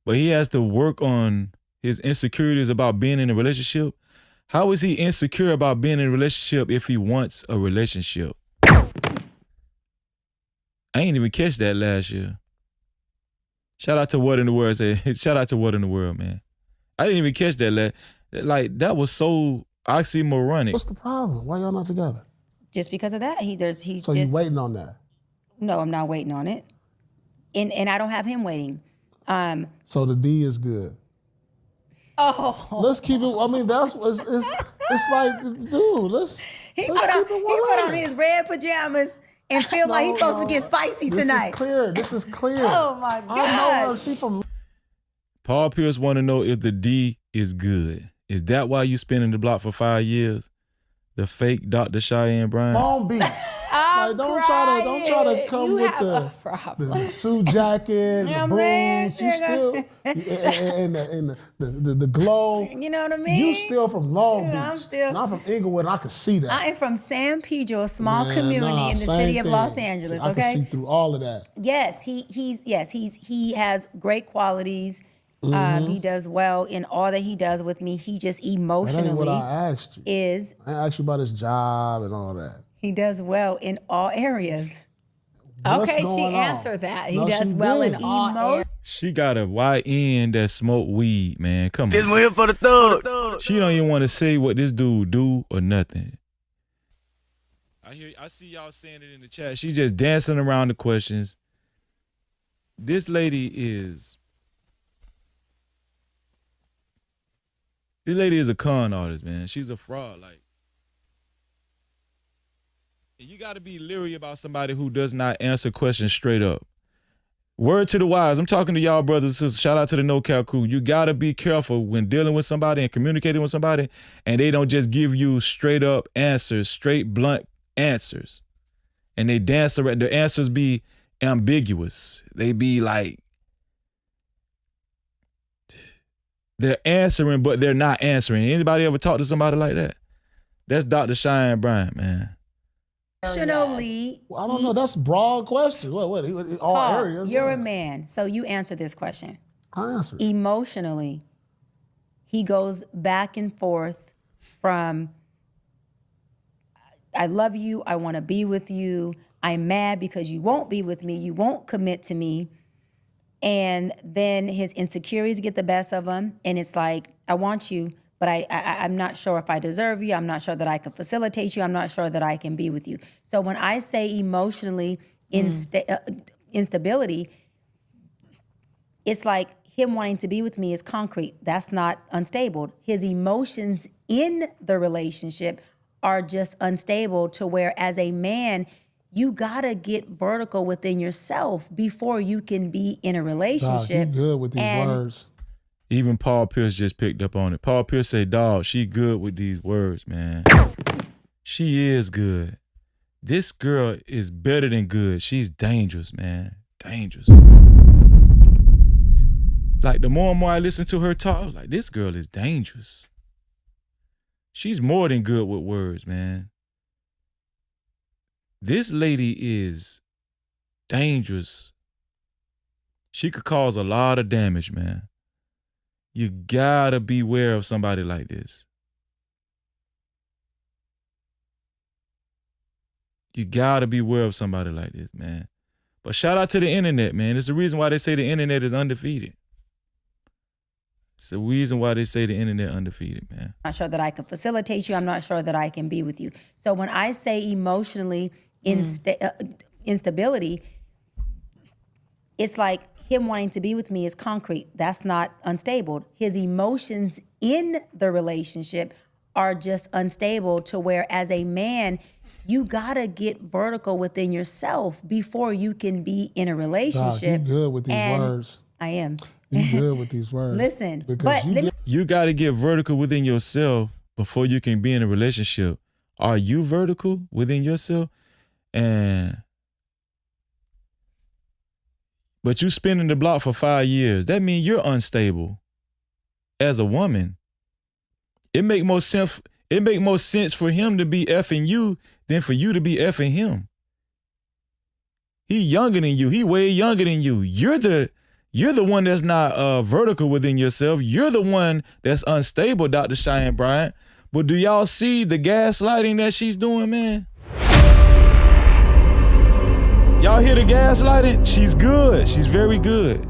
but he has to work on his insecurities about being in a relationship. How is he insecure about being in a relationship if he wants a relationship? I ain't even catch that last year. Shout out to What in the World. Shout out to What in the World, man. I didn't even catch that. Like, that was so oxymoronic. What's the problem? Why y'all not together? Just because of that, So you waiting on that? No, I'm not waiting on it, and I don't have him waiting. So the D is good. Oh, let's keep it. I mean, it's like, dude, let's he put on his red pajamas and feel like he's supposed to get spicy tonight. This is clear. Oh my God. I know her. She from. Paul Pierce want to know if the D is good. Is that why you spinning the block for 5 years? The fake Dr. Cheyenne Bryant? Long Beach. Don't try to come with the suit jacket, the boots. You still and the glow. You know what I mean? You still from Long Beach. I'm from Inglewood, and I can see that. I am from San Pedro, a small community in the city of Los Angeles. I can see through all of that. Yes, he has great qualities. He does well in all that he does with me. He just emotionally That ain't what I asked you. I asked you about his job and all that. He does well in all areas. Okay, she answered that. He does well in all areas. She got a YN that smoke weed, man. Come on. This one here for the thug. She don't even want to say what this dude do or nothing. I see y'all saying it in the chat. She just dancing around the questions. This lady is a con artist, man. She's a fraud. Like, you got to be leery about somebody who does not answer questions straight up. Word to the wise. I'm talking to y'all brothers and sisters. Shout out to the No Cap crew. You got to be careful when dealing with somebody and communicating with somebody, and they don't just give you straight up answers, straight blunt answers. And they dance around. The answers be ambiguous. They be like, they're answering, but they're not answering. Anybody ever talk to somebody like that? That's Dr. Cheyenne Bryant, man. Emotionally, I don't know. That's a broad question. What all Paul, areas? you're a man, so you answer this question. I answer. Emotionally, he goes back and forth from I love you, I want to be with you, I'm mad because you won't be with me, you won't commit to me. And then his insecurities get the best of him. And it's like, I want you, but I'm not sure if I deserve you. I'm not sure that I can facilitate you. I'm not sure that I can be with you. So when I say emotionally instability, it's like him wanting to be with me is concrete. That's not unstable. His emotions in the relationship are just unstable to where as a man, you gotta get vertical within yourself before you can be in a relationship. Dog, you good with these words. Even Paul Pierce just picked up on it. Paul Pierce said, dog, she good with these words, man. She is good. This girl is better than good. She's dangerous, man. Dangerous. Like, the more and more I listen to her talk, I was like, this girl is dangerous. She's more than good with words, man. This lady is dangerous. She could cause a lot of damage, man. You gotta beware of somebody like this. You gotta beware of somebody like this, man. But shout out to the internet, man. It's the reason why they say the internet is undefeated. It's the reason why they say the internet undefeated, man. I'm not sure that I can facilitate you. I'm not sure that I can be with you. So when I say emotionally instability, it's like him wanting to be with me is concrete. That's not unstable. His emotions in the relationship are just unstable to where as a man, you gotta get vertical within yourself before you can be in a relationship. Dog, you good with these words. I am. You good with these words. Listen, because you gotta get vertical within yourself before you can be in a relationship. Are you vertical within yourself? But you spinning the block for 5 years. That means you're unstable. As a woman, it make more sense for him to be effing you than for you to be effing him. He younger than you. He way younger than you. You're the one that's not vertical within yourself. You're the one that's unstable, Dr. Cheyenne Bryant. But do y'all see the gaslighting that she's doing, man? Y'all hear the gaslighting? She's good. She's very good.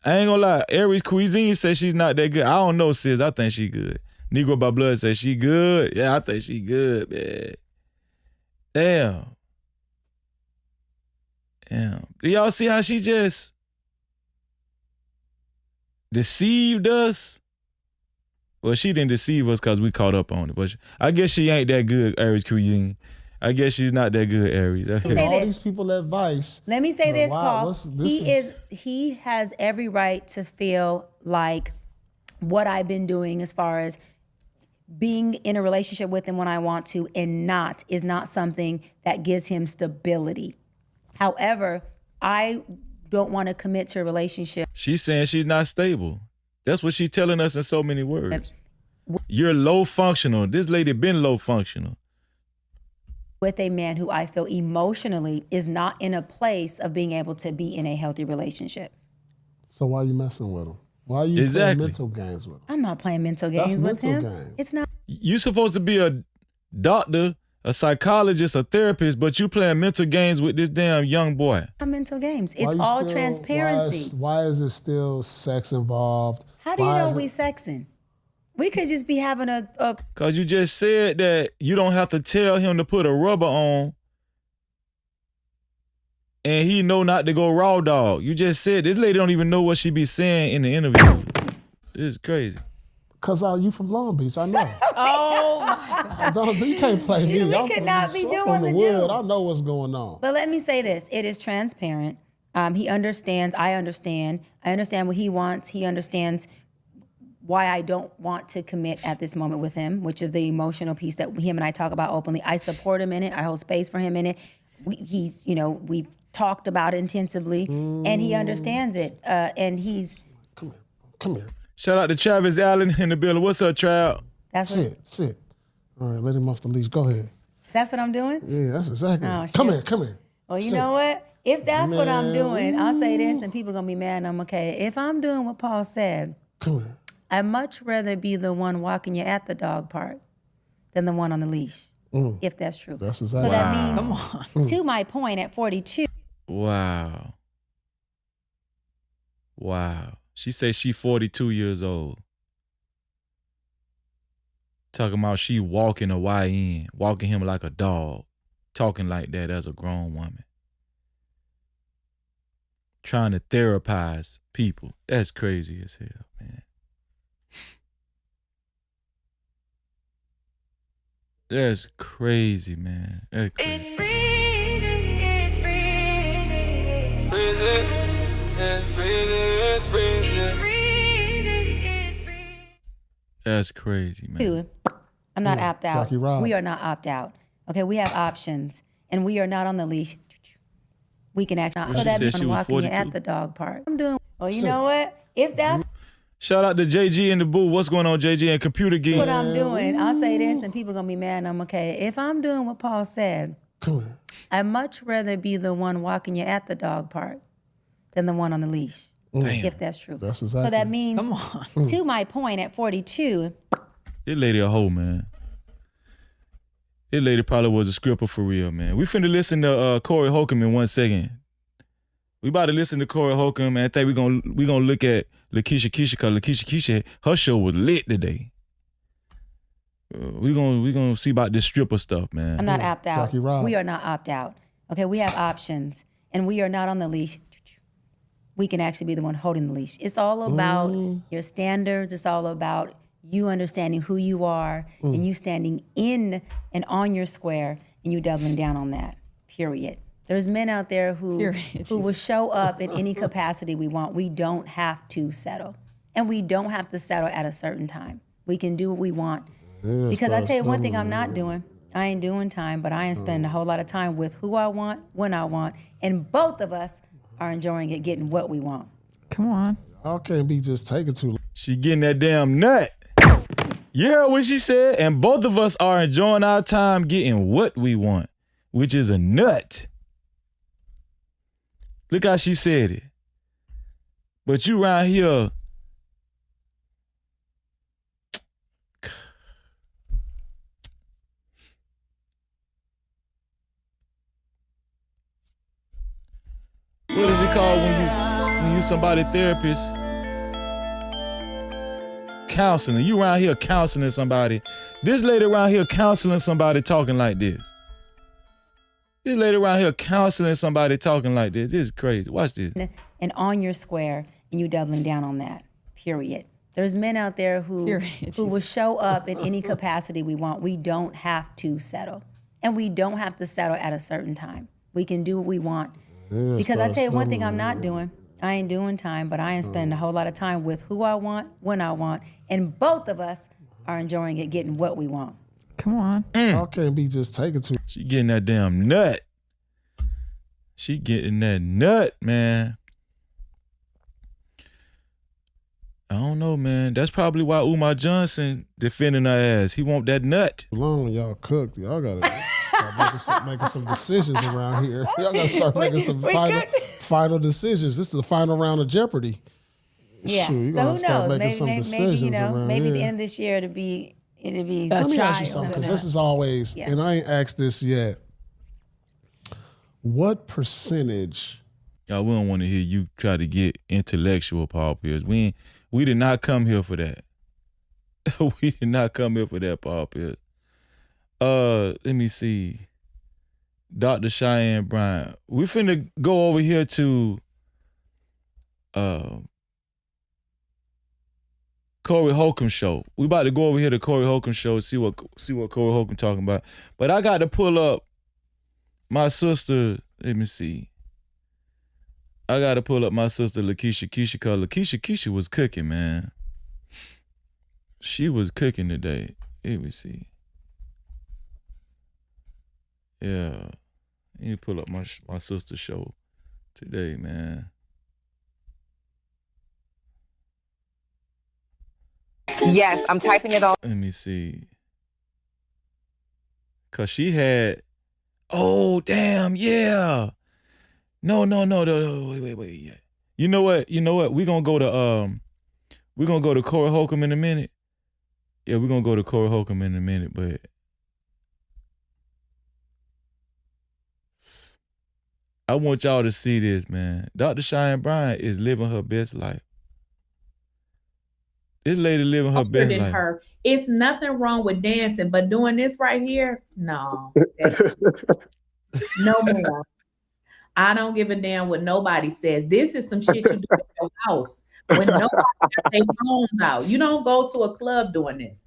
I ain't gonna lie. Aries Cuisine says she's not that good. I don't know, sis. I think she good. Negro by Blood says she good. Yeah, I think she good, man. Damn. Do y'all see how she just deceived us? Well, she didn't deceive us because we caught up on it. But I guess she ain't that good, Aries Cuisine. I guess she's not that good, Aries. All these people advice. Let me say this, Paul. He has every right to feel like what I've been doing as far as being in a relationship with him when I want to and not is not something that gives him stability. However, I don't want to commit to a relationship. She's saying she's not stable. That's what she's telling us in so many words. You're low functional. This lady been low functional. With a man who I feel emotionally is not in a place of being able to be in a healthy relationship. So why are you messing with him? Why are you playing mental games with him? I'm not playing mental games with him. Games. It's not. You supposed to be a doctor, a psychologist, a therapist, but you playing mental games with this damn young boy. Not mental games. It's all transparency. Why is it still sex involved? How do you know we sexing? We could just be having a... Because you just said that you don't have to tell him to put a rubber on and he know not to go raw dog. You just said this lady don't even know what she be saying in the interview. This is crazy. Because you from Long Beach, I know. Oh, my God. You can't play me. We could not be doing the wood. I know what's going on. But let me say this. It is transparent. He understands. I understand. I understand what he wants. He understands why I don't want to commit at this moment with him, which is the emotional piece that him and I talk about openly. I support him in it. I hold space for him in it. We've talked about it intensively, and he understands it. And he's... Come here. Shout out to Travis Allen in the building. What's up, Trav? Sit. All right, let him off the leash. Go ahead. That's what I'm doing? Yeah, that's exactly. Oh, come here. Well, you know what? If that's what I'm doing, I'll say this, and people are going to be mad, and I'm okay. If I'm doing what Paul said... Come here. I'd much rather be the one walking you at the dog park than the one on the leash. if that's true. That's exactly. So that Come means, on. to my point, at 42, Wow. Wow. She say she 42 years old. Talking about she walking a YN, walking him like a dog, talking like that as a grown woman. Trying to therapize people. That's crazy as hell, man. That's crazy, man. That's crazy. That's crazy, man. I'm not opt out. Jackie Rob. We are not opt out. Okay, we have options, and we are not on the leash. We can actually. Well, she said she was walking you 42. at the dog park. I'm doing. Oh, you know what? If that's Shout out to JG in the booth. What's going on, JG and Computer Geek? what I'm doing, I'll say this, and people gonna be mad. And I'm okay. If I'm doing what Paul said, I'd much rather be the one walking you at the dog park than the one on the leash. Damn. If that's true. That's exactly. So that means, Come on. to my point, at 42, This lady a hoe, man. This lady probably was a scripper for real, man. We finna listen to Corey Holcomb in 1 second. We about to listen to Corey Holcomb, and I think we gonna look at Lakeisha Keisha, cause Lakeisha Keisha, her show was lit today. We gonna see about this stripper stuff, man. I'm not opt out. Jackie Rob. We are not opt out. Okay, we have options, and we are not on the leash. We can actually be the one holding the leash. It's all about your standards. It's all about you understanding who you are and you standing in and on your square and you doubling down on that, period. There's men out there who will show up in any capacity we want. We don't have to settle. And we don't have to settle at a certain time. We can do what we want. Because I tell you one thing I'm not doing. I ain't doing time, but I ain't spending a whole lot of time with who I want, when I want, and both of us are enjoying it, getting what we want. Come on. Y'all can't be just taking too long. She getting that damn nut. You heard what she said? And both of us are enjoying our time getting what we want, which is a nut. Look how she said it. But you around here, what is it called when you somebody therapist? Counseling. You around here counseling somebody. This lady around here counseling somebody talking like this. This lady around here counseling somebody talking like this. This is crazy. Watch this. And on your square, and you doubling down on that, period. There's men out there who will show up in any capacity we want. We don't have to settle. And we don't have to settle at a certain time. We can do what we want. Because I tell you one thing I'm not doing. I ain't doing time, but I ain't spending a whole lot of time with who I want, when I want, and both of us are enjoying it, getting what we want. Come on. Y'all can't be just taking too. She getting that damn nut. She getting that nut, man. I don't know, man. That's probably why Umar Johnson defending her ass. He want that nut. Long when y'all cooked, y'all gotta start making some decisions around here. Y'all gotta start making some final decisions. This is the final round of Jeopardy. Yeah. Shoot, you So gotta who start knows? making some decisions around maybe here. the end of this year it'll be Let me ask you something, because this is always, and I ain't asked this yet. What percentage? Y'all, we don't want to hear you try to get intellectual, Paul Pierce. We did not come here for that. We did not come here for that, Paul Pierce. Let me see. Dr. Cheyenne Bryant. We finna go over here to Corey Holcomb show. We about to go over here to Corey Holcomb show, see what Corey Holcomb talking about. But I got to pull up my sister. Let me see. I got to pull up my sister Lakeisha Keisha, cause Lakeisha Keisha was cooking, man. She was cooking today. Let me see. Yeah, let me pull up my sister's show today, man. Yes, I'm typing it all. Let me see. Cause she had, oh damn, yeah. No, wait, yeah. You know what? We're gonna go to Corey Holcomb in a minute. Yeah, we're gonna go to Corey Holcomb in a minute, but I want y'all to see this, man. Dr. Cheyenne Bryant is living her best life. This lady living her best life. Her. It's nothing wrong with dancing, but doing this right here, no. No more. I don't give a damn what nobody says. This is some shit you do at your house when nobody got their phones out. You don't go to a club doing this.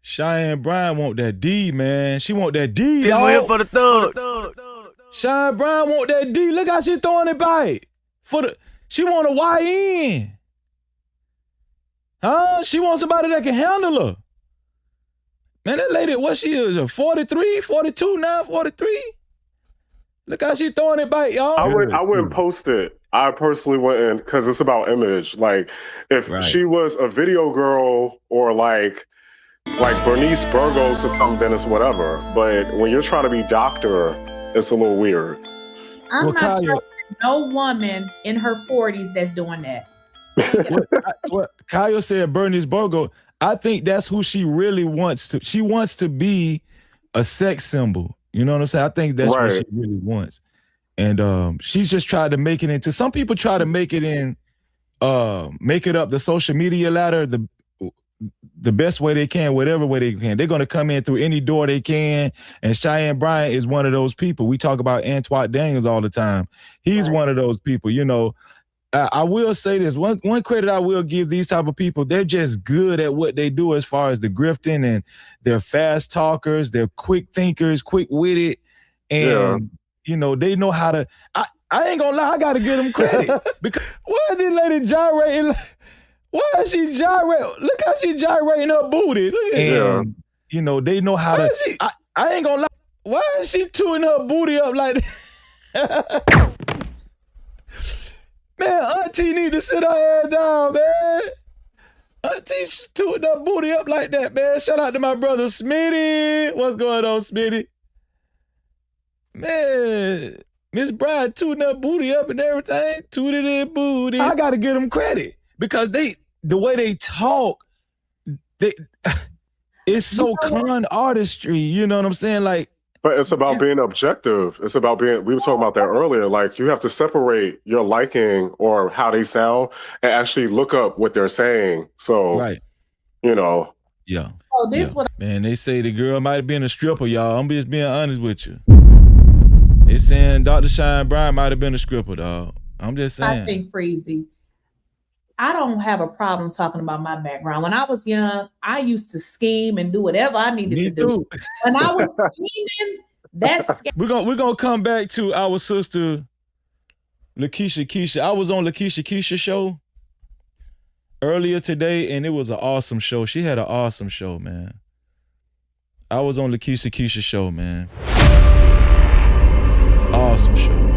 Cheyenne Bryant want that D, man. She want that D, y'all. For the thug. Cheyenne Bryant want that D. Look how she throwing it back. She want a YN. Huh? She wants somebody that can handle her. Man, that lady, what she is, 43, 42 now, 43? Look how she throwing it back, y'all. I wouldn't post it. I personally wouldn't, because it's about image. Like, if she was a video girl or like Bernice Burgos or something, then it's whatever. But when you're trying to be Doctor, it's a little weird. I'm not trusting no woman in her 40s that's doing that. What Kyle said, Bernice Burgos, I think that's who she really wants to. She wants to be a sex symbol. You know what I'm saying? I think that's what she really wants. And she's just tried to make it into, some people try to make it in, make it up the social media ladder the best way they can, whatever way they can. They're going to come in through any door they can. And Cheyenne Bryant is one of those people. We talk about Antoine Daniels all the time. He's one of those people, you know. I will say this, one credit I will give these type of people, they're just good at what they do as far as the grifting, and they're fast talkers, they're quick thinkers, quick-witted, and, you know, they know how to, I ain't gonna lie, I gotta give them credit. Because why is this lady gyrating? Why is she gyrating? Look how she gyrating her booty. Look at and, you know, they know how to, I ain't gonna lie, why is she tooting her booty up like that? Man, Auntie need to sit her head down, man. Auntie's tooting her booty up like that, man. Shout out to my brother Smitty. What's going on, Smitty? Man, Miss Bryant tooting her booty up and everything. Tooted her booty. I gotta give them credit because the way they talk, it's so con artistry. You know what I'm saying? Like, but it's about being objective. It's about being, we were talking about that earlier, like you have to separate your liking or how they sound and actually look up what they're saying. So, you know. Yeah. So this man, they say the girl might have been a stripper, y'all. I'm just being honest with you. They saying Dr. Cheyenne Bryant might have been a stripper, dog. I'm just saying. I think Freezy, I don't have a problem talking about my background. When I was young, I used to scheme and do whatever I needed to do. When I was scheming, that's we're gonna come back to our sister Lakeisha Keisha. I was on Lakeisha Keisha show earlier today, and it was an awesome show. She had an awesome show, man. I was on Lakeisha Keisha show, man. Awesome show.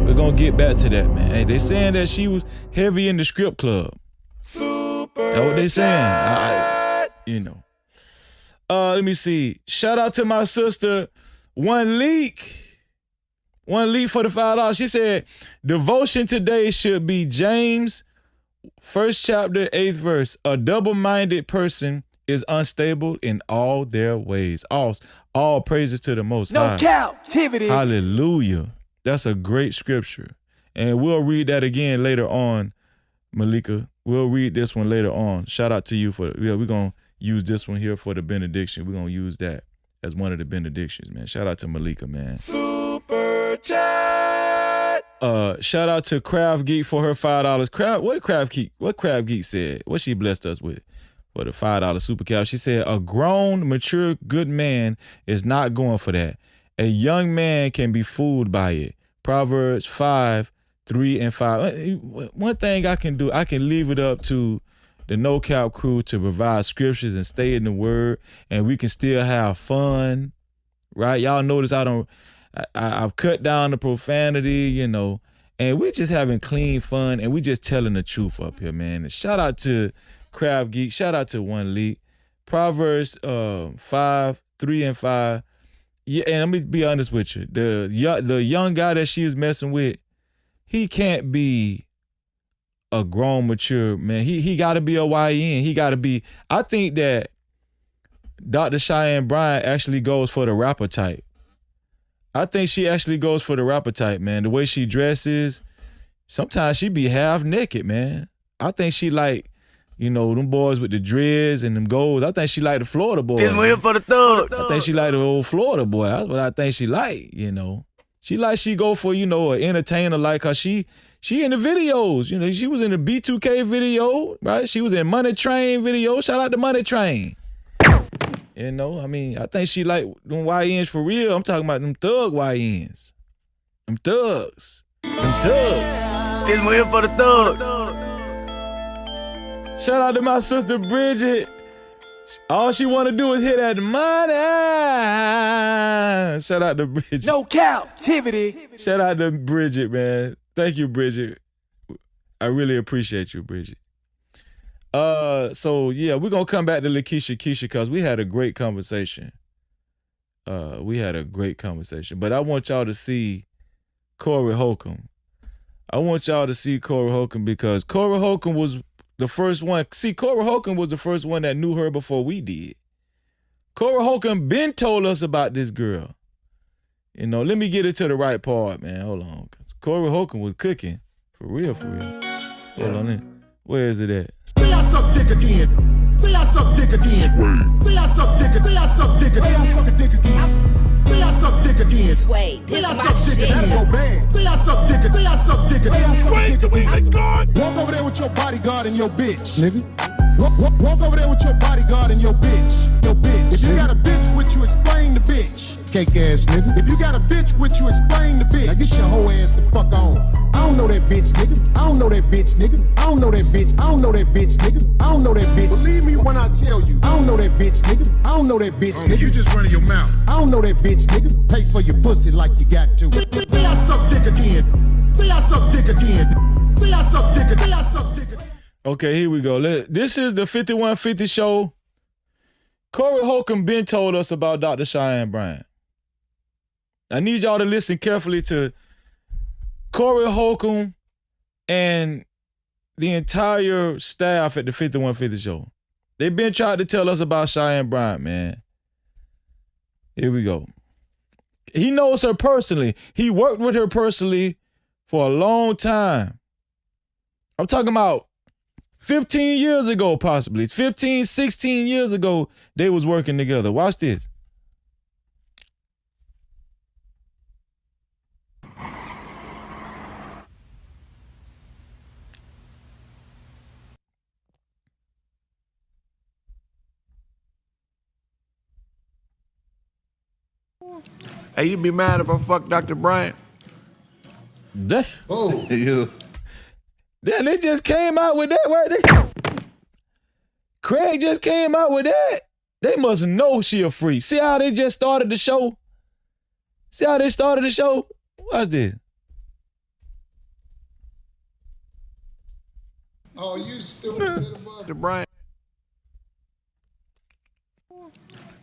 We're gonna get back to that, man. Hey, they saying that she was heavy in the strip club. Super. That's what they saying. You know. Let me see. Shout out to my sister, One Leak for the $5. She said, devotion today should be James, 1st chapter, 8th verse. A double-minded person is unstable in all their ways. All praises to the Most High. No captivity. Hallelujah. That's a great scripture. And we'll read that again later on, Malika. We'll read this one later on. Shout out to you for, we're going to use this one here for the benediction. We're going to use that as one of the benedictions, man. Shout out to Malika, man. Super chat. Shout out to Craft Geek for her $5. What Craft Geek said? What she blessed us with for the $5 super cap? She said, a grown, mature, good man is not going for that. A young man can be fooled by it. Proverbs 5:3-5. One thing I can do, I can leave it up to the No Cap crew to provide scriptures and stay in the word, and we can still have fun, right? Y'all notice I've cut down the profanity, you know, and we're just having clean fun, and we just telling the truth up here, man. And shout out to Craft Geek. Shout out to One Leak. Proverbs 5:3-5. Yeah, and let me be honest with you. The young guy that she is messing with, he can't be a grown, mature man. He got to be a YN. He got to be. I think that Dr. Cheyenne Bryant actually goes for the rapper type. I think she actually goes for the rapper type, man. The way she dresses, sometimes she be half naked, man. I think she like, you know, them boys with the dreads and them golds. I think she like the Florida boy. This one for the thug. I think she like the old Florida boy. That's what I think she like, you know. She go for, you know, an entertainer like her. She in the videos, you know. She was in the B2K video, right? She was in Money Train video. Shout out to Money Train. You know, I mean, I think she like them YNs for real. I'm talking about them thug YNs. Them thugs. Them thugs. This one for the thug. Shout out to my sister Bridget. All she want to do is hit that money. Shout out to Bridget. No Cap-tivity. Shout out to Bridget, man. Thank you, Bridget. I really appreciate you, Bridget. So yeah, we're gonna come back to Lakeisha Keisha because we had a great conversation. But I want y'all to see Corey Holcomb. Because Corey Holcomb was the first one. See, Corey Holcomb was the first one that knew her before we did. Corey Holcomb been told us about this girl. You know, let me get it to the right part, man. Hold on. Corey Holcomb was cooking. For real. Hold on then. Where is it at? Say I suck dick again. Say I suck dick again. Say I suck dick again. Say I suck dick again. Say I suck dick again. Say I suck dick again. Sway, this is my shit. That'll go bad. Say I suck dick again. Say I suck dick again. Say I suck dick again. Walk over there with your bodyguard and your bitch, nigga. Walk over there with your bodyguard and your bitch. If you got a bitch with you, explain the bitch. Cake ass nigga. If you got a bitch with you, explain the bitch. Now get your whole ass the fuck on. I don't know that bitch, nigga. I don't know that bitch, nigga. I don't know that bitch. I don't know that bitch, nigga. I don't know that bitch. Believe me when I tell you. I don't know that bitch, nigga. I don't know that bitch, nigga. You just running your mouth. I don't know that bitch, nigga. Pay for your pussy like you got to. Say I suck dick again. Say I suck dick again. Say I suck dick again. Say I suck dick again. Okay, here we go. This is the 5150 show. Corey Holcomb been told us about Dr. Cheyenne Bryant. I need y'all to listen carefully to Corey Holcomb and the entire staff at the 5150 show. They've been trying to tell us about Cheyenne Bryant, man. Here we go. He knows her personally. He worked with her personally for a long time. I'm talking about 15 years ago, possibly. 15, 16 years ago, they was working together. Watch this. Hey, you be mad if I fuck Dr. Bryant? Oh, you. Then they just came out with that right there. Craig just came out with that. They must know she a freak. See how they just started the show? Watch this. Oh, you stupid little Dr. Bryant.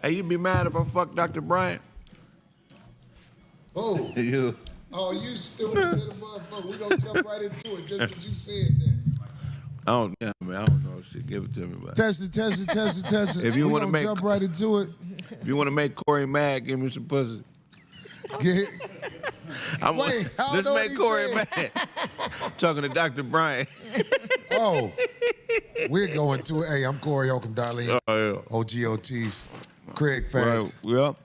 Hey, you be mad if I fuck Dr. Bryant? Oh, you. Oh, you stupid little motherfucker. We gonna jump right into it just because you said that. I don't know shit. Give it to me, man. Test it. If you want to make, jump right into it. If you want to make Corey mad, give me some pussy. Wait, let's make Corey mad. I'm talking to Dr. Bryant. Oh, we're going to it. Hey, I'm Corey Holcomb, Darlene. Oh, yeah. OGOTs, Craig Facts. Right, yep.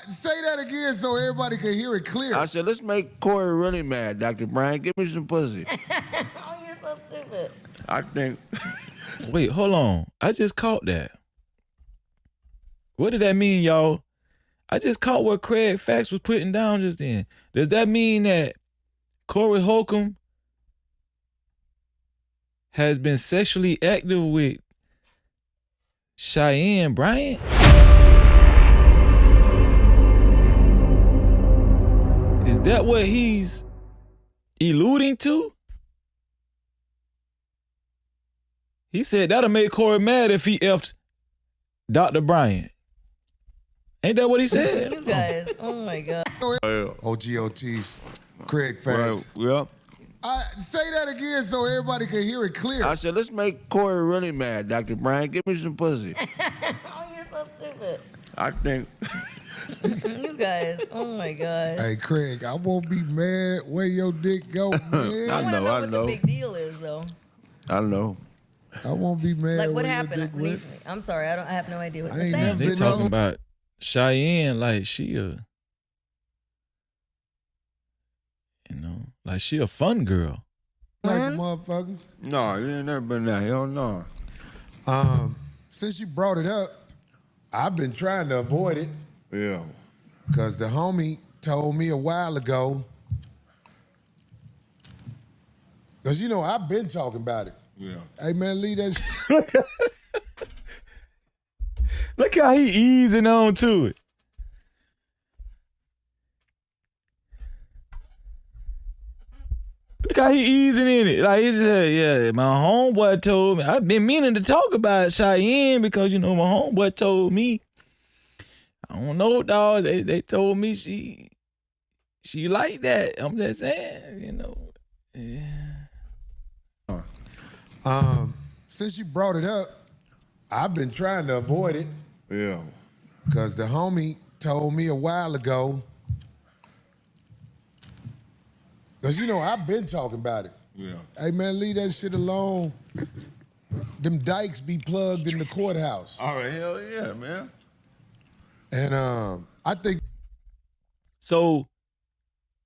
Say that again so everybody can hear it clear. I said, let's make Corey really mad, Dr. Bryant. Give me some pussy. Oh, you're so stupid. I think. Wait, hold on. I just caught that. What did that mean, y'all? I just caught what Craig Facts was putting down just then. Does that mean that Corey Holcomb has been sexually active with Cheyenne Bryant? Is that what he's alluding to? He said that'll make Corey mad if he effed Dr. Bryant. Ain't that what he said? You guys, oh my God. OGOTs, Craig Facts. Right, yep. Say that again so everybody can hear it clear. I said, let's make Corey really mad, Dr. Bryant. Give me some pussy. Oh, you're so stupid. I think. You guys, oh my God. Hey, Craig, I won't be mad where your dick go, man. I know. What the big deal is, though. I know. I won't be mad. Like, what where happened your dick went. recently? I'm sorry, I have no idea what I you're ain't saying. never They been talking on- about Cheyenne like she a, like she a fun girl. Like a motherfucker. No, you ain't never been there. Hell no. Since you brought it up, I've been trying to avoid it. Yeah. Because the homie told me a while ago. Because, I've been talking about it. Yeah. Hey, man, leave that shit. Look how he easing on to it. Look how he easing in it. Like, he said, yeah, my homeboy told me. I've been meaning to talk about Cheyenne because, my homeboy told me. I don't know, dog. They told me she like that. I'm just saying, Yeah. Since you brought it up, I've been trying to avoid it. Yeah. Because the homie told me a while ago. Because, I've been talking about it. Yeah. Hey, man, leave that shit alone. Them dikes be plugged in the courthouse. All right, hell yeah, man. And I think. So,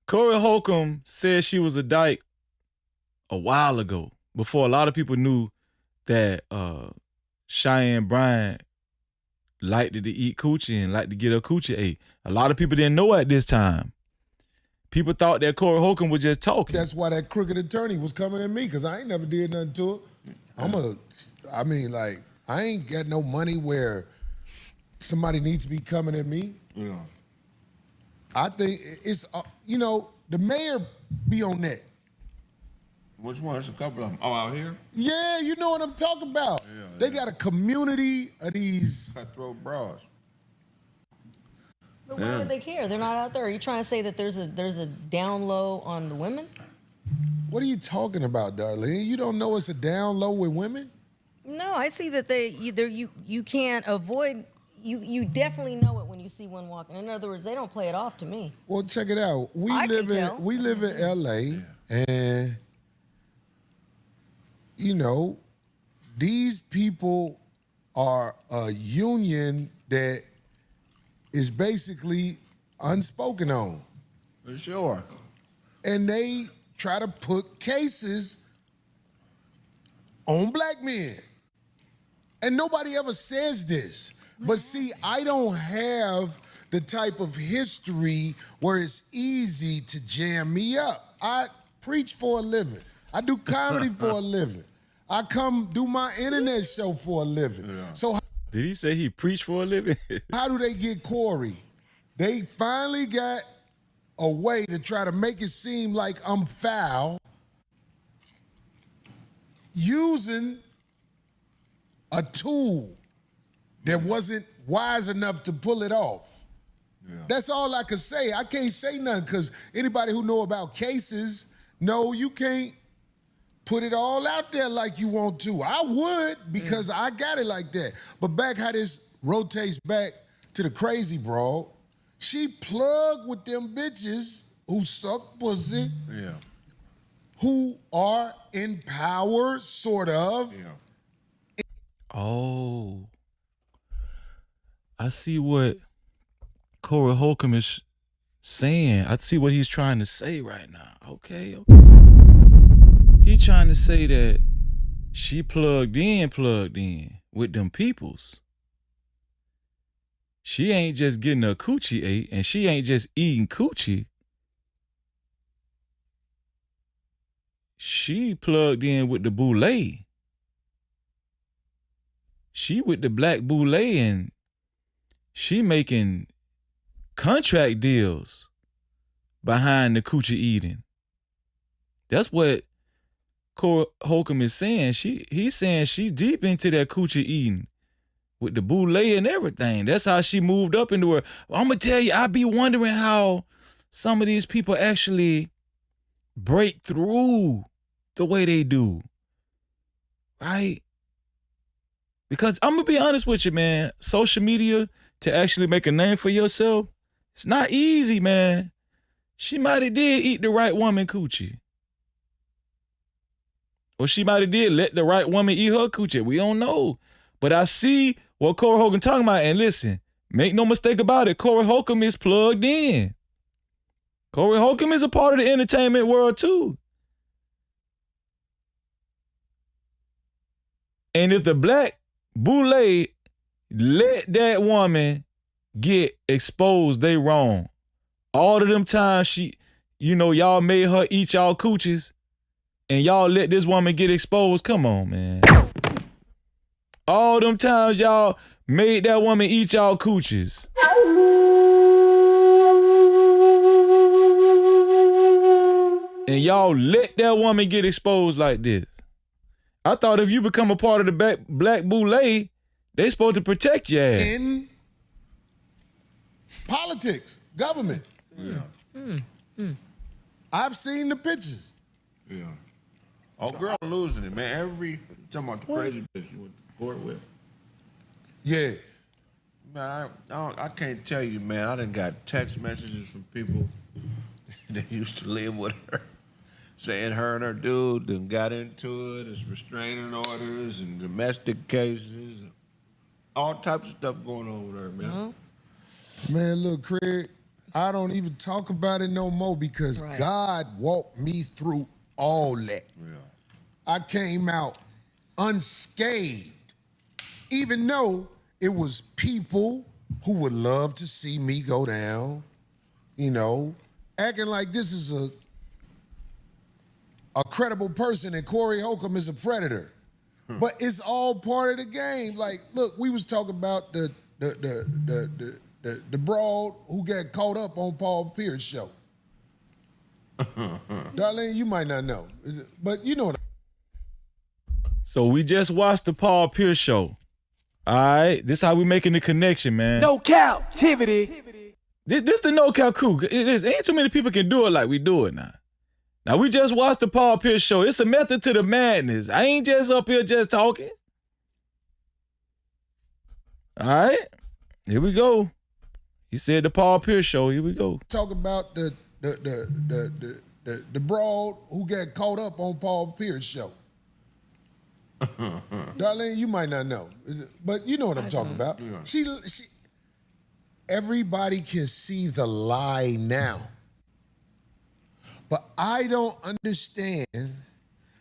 Corey Holcomb said she was a dyke a while ago, before a lot of people knew that Cheyenne Bryant liked to eat coochie and liked to get her coochie ate. A lot of people didn't know at this time. People thought that Corey Holcomb was just talking. That's why that crooked attorney was coming at me, because I ain't never did nothing to her. I ain't got no money where somebody needs to be coming at me. Yeah. I think it's, the mayor be on that. Which one? There's a couple of them. Oh, out here? Yeah, you know what I'm talking about. Yeah, they got a community of these cutthroat bras. But why would they care? They're not out there. Are you trying to say that there's a down low on the women? What are you talking about, Darlene? You don't know it's a down low with women? No, I see that you can't avoid. You definitely know it when you see one walking. In other words, they don't play it off to me. Well, check it out. We live in LA, and these people are a union that is basically unspoken on. For sure. And they try to put cases on black men. And nobody ever says this. But see, I don't have the type of history where it's easy to jam me up. I preach for a living. I do comedy for a living. I come do my internet show for a living. Yeah. So did he say he preached for a living? how do they get Corey? They finally got a way to try to make it seem like I'm foul using a tool that wasn't wise enough to pull it off. Yeah. That's all I could say. I can't say nothing because anybody who know about cases know you can't put it all out there like you want to. I would because I got it like that. But back how this rotates back to the crazy broad, she plugged with them bitches who suck pussy, Yeah. who are in power, sort of. Yeah. Oh. I see what Corey Holcomb is saying. I see what he's trying to say right now. Okay. He trying to say that she plugged in with them peoples. She ain't just getting her coochie ate, and she ain't just eating coochie. She plugged in with the boule. She with the black boule, and she making contract deals behind the coochie eating. That's what Corey Holcomb is saying. He's saying she deep into that coochie eating with the boule and everything. That's how she moved up into her. I'm gonna tell you, I be wondering how some of these people actually break through the way they do, right? Because I'm gonna be honest with you, man. Social media, to actually make a name for yourself, It's not easy, man. She might have did eat the right woman coochie. Or she might have did let the right woman eat her coochie. We don't know. But I see what Corey Holcomb talking about. And listen, make no mistake about it. Corey Holcomb is plugged in. Corey Holcomb is a part of the entertainment world too. And if the black boule let that woman get exposed, they wrong. All of them times y'all made her eat y'all coochies and y'all let this woman get exposed. Come on, man. All them times y'all made that woman eat y'all coochies. And y'all let that woman get exposed like this. I thought if you become a part of the black boule, they supposed to protect your ass. In politics, government. Yeah. I've seen the pictures. Yeah. Oh, girl losing it, man. Talking about the crazy bitch you went to court with. Yeah. Man, I can't tell you, man. I done got text messages from people that used to live with her, saying her and her dude done got into it. It's restraining orders and domestic cases. And all types of stuff going on with her, man. Man, look, Craig, I don't even talk about it no more because God walked me through all that. Yeah. I came out unscathed, even though it was people who would love to see me go down, acting like this is a credible person and Corey Holcomb is a predator. But it's all part of the game. Like, look, we was talking about the broad who got caught up on Paul Pierce show. Darlene, you might not know, but you know what. So we just watched the Paul Pierce show. All right, this how we making the connection, man. No Cap-tivity. This the no cap crew. Ain't too many people can do it like we do it now. Now we just watched the Paul Pierce show. It's a method to the madness. I ain't just up here just talking. All right, here we go. He said the Paul Pierce show. Here we go. Talk about the broad who got caught up on Paul Pierce show. Darlene, you might not know, but you know what I'm talking about. She, everybody can see the lie now. But I don't understand,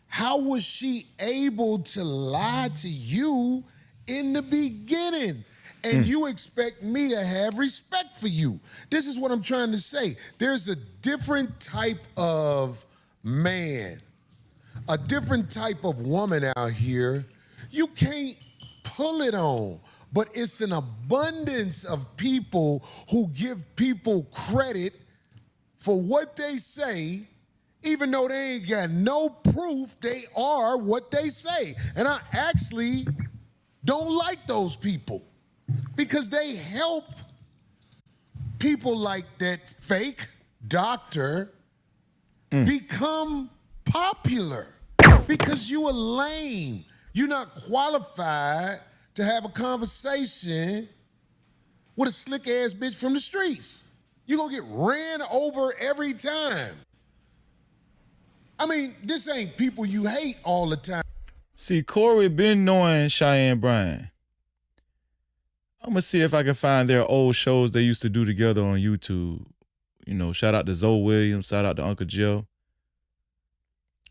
how was she able to lie to you in the beginning? And you expect me to have respect for you. This is what I'm trying to say. There's a different type of man, a different type of woman out here you can't pull it on. But it's an abundance of people who give people credit for what they say, even though they ain't got no proof they are what they say. And I actually don't like those people because they help people like that fake doctor become popular because you are lame. You're not qualified to have a conversation with a slick ass bitch from the streets. You're gonna get ran over every time. I mean, this ain't people you hate all the time. See, Corey been knowing Cheyenne Bryant. I'm gonna see if I can find their old shows they used to do together on YouTube. Shout out to Zoe Williams, shout out to Uncle Joe.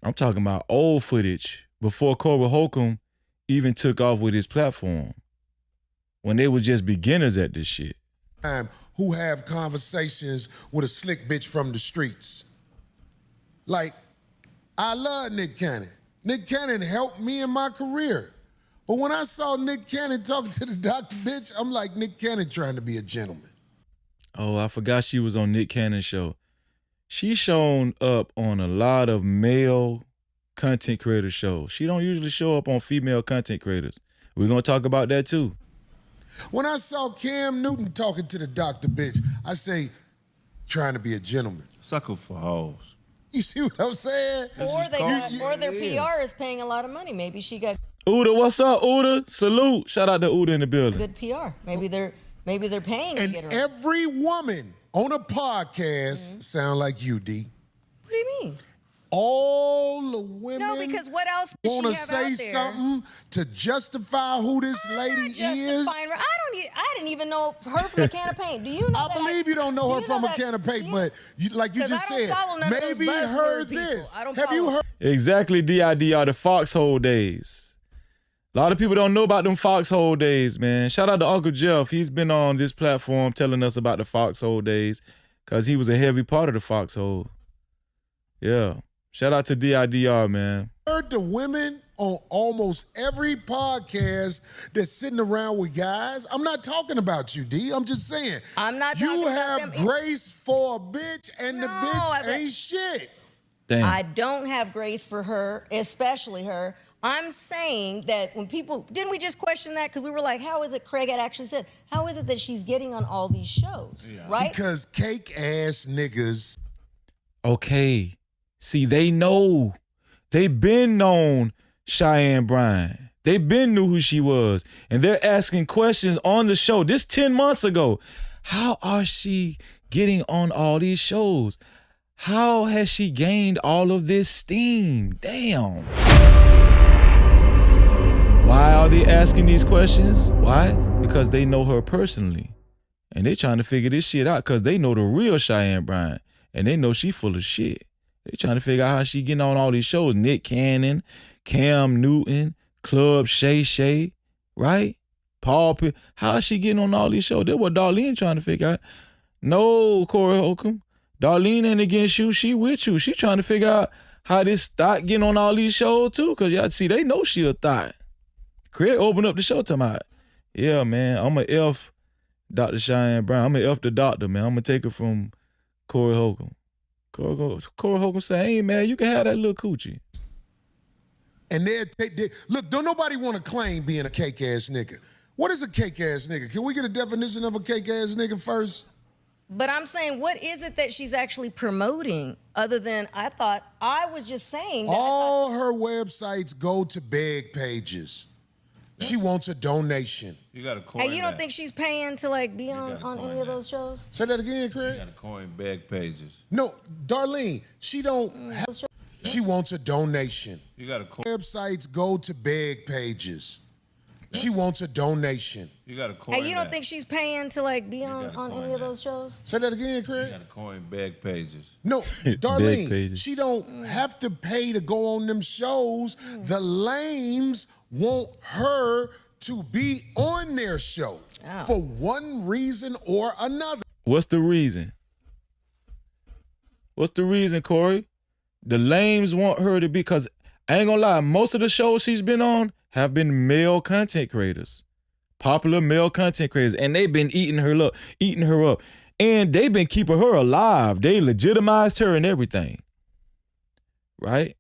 I'm talking about old footage before Corey Holcomb even took off with his platform, when they were just beginners at this shit. Who have conversations with a slick bitch from the streets. Like, I love Nick Cannon. Nick Cannon helped me in my career. But when I saw Nick Cannon talking to the doctor bitch, I'm like, Nick Cannon trying to be a gentleman. Oh, I forgot she was on Nick Cannon's show. She's shown up on a lot of male content creator shows. She don't usually show up on female content creators. We're gonna talk about that too. When I saw Cam Newton talking to the doctor bitch, I say, trying to be a gentleman. Sucker for hoes. You see what I'm saying? Or their PR is paying a lot of money. Maybe she got Uda, what's up, Uda? Salute. Shout out to Uda in the building. good PR. Maybe they're Maybe they're paying to And get her. every woman on a podcast sound like you, D. What do you mean? All the women No, because what else does want to she have say out there? something to justify who this lady is. Justifying her. I didn't even know her from a can of paint. Do you know? I believe you don't know her from a can of paint, but like you just said, maybe heard this. Have you heard? Exactly, DIDR, the foxhole days. A lot of people don't know about them foxhole days, man. Shout out to Uncle Jeff. He's been on this platform telling us about the foxhole days because he was a heavy part of the foxhole. Yeah. Shout out to DIDR, man. Heard the women on almost every podcast that's sitting around with guys. I'm not talking about you, D. I'm just saying. I'm not you talking have about them. grace for a bitch, and the bitch ain't shit. Damn. I don't have grace for her, especially her. I'm saying that when people, didn't we just question that? Because we were like, how is it, Craig had actually said, how is it that she's getting on all these shows, right? Because cake ass niggas. Okay. See, they know. They been known Cheyenne Bryant. They been knew who she was. And they're asking questions on the show. This 10 months ago. How are she getting on all these shows? How has she gained all of this steam? Damn. Why are they asking these questions? Why? Because they know her personally. And they trying to figure this shit out because they know the real Cheyenne Bryant. And they know she full of shit. They trying to figure out how she getting on all these shows. Nick Cannon, Cam Newton, Club Shay Shay, right? Paul P. How is she getting on all these shows? That's what Darlene trying to figure out. No, Corey Holcomb. Darlene ain't against you. She with you. She trying to figure out how this thought getting on all these shows too. Because y'all see, they know she a thought. Craig opened up the show talking about, yeah, man, I'm going to F Dr. Cheyenne Bryant. I'm going to F the doctor, man. I'm going to take it from Corey Holcomb. Corey Holcomb say, hey, man, you can have that little coochie. And look, don't nobody want to claim being a cake-ass nigga. What is a cake-ass nigga? Can we get a definition of a cake-ass nigga first? But I'm saying, what is it that she's actually promoting other than, I was just saying that all her websites go to beg pages. She wants a donation. You got to coin Hey, you don't that. think she's paying to like be on any of those shows? Say that again, Craig. You got to coin bag pages. No, Darlene, she don't have, she wants a donation. You got to coin. Websites go to beg pages. She wants a donation. You got to coin Hey, you don't that. think she's paying to like be on any of those shows? Say that again, You Craig. got to coin bag pages. No, Beg Darlene, pages. she don't have to pay to go on them shows. The lames want her to be on their show for one reason or another. What's the reason? What's the reason, Corey? The lames want her to be, because I ain't gonna lie, most of the shows she's been on have been male content creators. Popular male content creators. And they've been eating her up. And they've been keeping her alive. They legitimized her and everything. Right?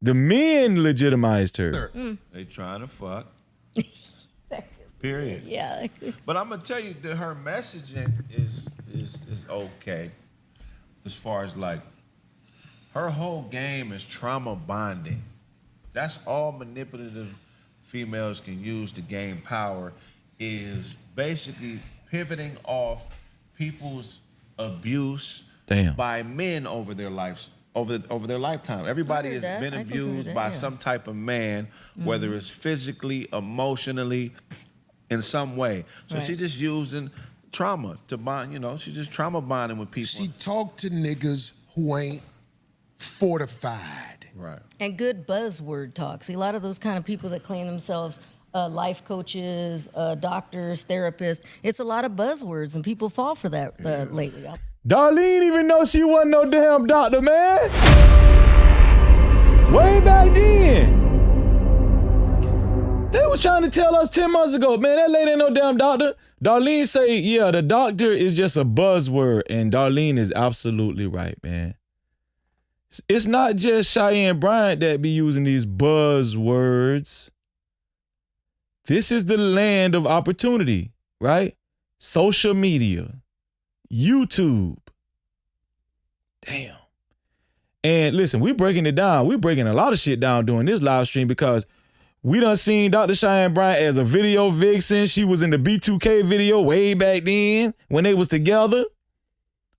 The men legitimized her. They trying to fuck. Period. Yeah. But I'm gonna tell you that her messaging is okay, as far as like her whole game is trauma bonding. That's all manipulative females can use to gain power, is basically pivoting off people's abuse by men over their lives. Over their lifetime. Everybody has been abused by some type of man, whether it's physically, emotionally, in some way. So she's just using trauma to bond, she's just trauma bonding with people. She talked to niggas who ain't fortified. Right. And good buzzword talk. See, a lot of those kind of people that claim themselves life coaches, doctors, therapists, it's a lot of buzzwords, and people fall for that lately. Darlene even know she wasn't no damn doctor, man. Way back then. They were trying to tell us 10 months ago, man, that lady ain't no damn doctor. Darlene say, yeah, the doctor is just a buzzword. And Darlene is absolutely right, man. It's not just Cheyenne Bryant that be using these buzzwords. This is the land of opportunity, right? Social media, YouTube. Damn. And listen, we breaking it down. We breaking a lot of shit down during this live stream because We done seen Dr. Cheyenne Bryant as a video vixen. She was in the B2K video way back then when they was together.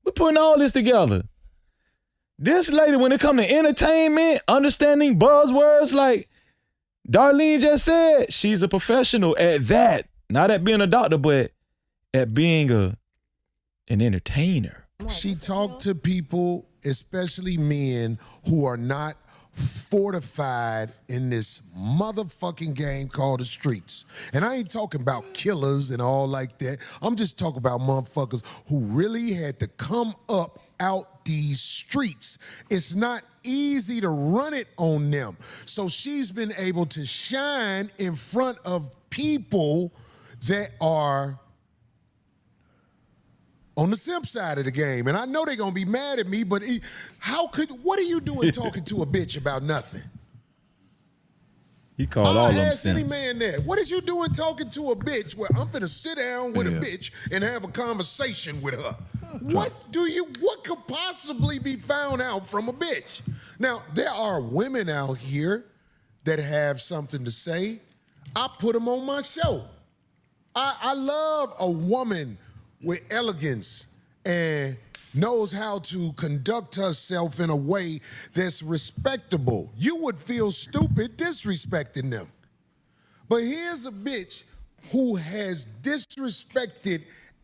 We're putting all this together. This lady, when it come to entertainment, understanding buzzwords like Darlene just said, she's a professional at that. Not at being a doctor, but at being an entertainer. She talked to people, especially men, who are not fortified in this motherfucking game called the streets. And I ain't talking about killers and all like that. I'm just talking about motherfuckers who really had to come up out these streets. It's not easy to run it on them. So she's been able to shine in front of people that are on the simp side of the game. And I know they're gonna be mad at me, but what are you doing talking to a bitch about nothing? He called all them ask any simps. man that. What is you doing talking to a bitch where I'm finna sit down with a bitch and have a conversation with her? What could possibly be found out from a bitch? Now, there are women out here that have something to say. I put them on my show. I love a woman with elegance and knows how to conduct herself in a way that's respectable. You would feel stupid disrespecting them. But here's a bitch who has disrespected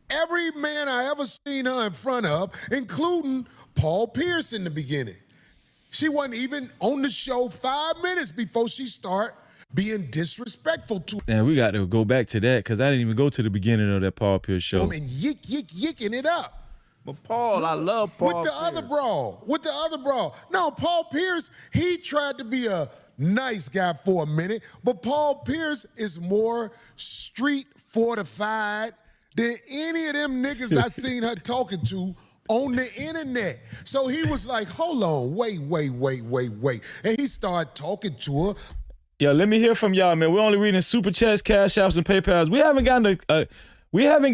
every man I ever seen her in front of, including Paul Pierce in the beginning. She wasn't even on the show 5 minutes before she started being disrespectful to And we got to go back to that because I didn't even go to the beginning of that Paul Pierce show. and yicking it up. But Paul, I love Paul With the other brawl. No, Paul Pierce, he tried to be a nice guy for a minute, but Paul Pierce is more street fortified than any of them niggas I seen her talking to on the internet. So he was like, hold on, wait. And he started talking to her. Yo, let me hear from y'all, man. We're only reading super chats, cash apps, and PayPals. We haven't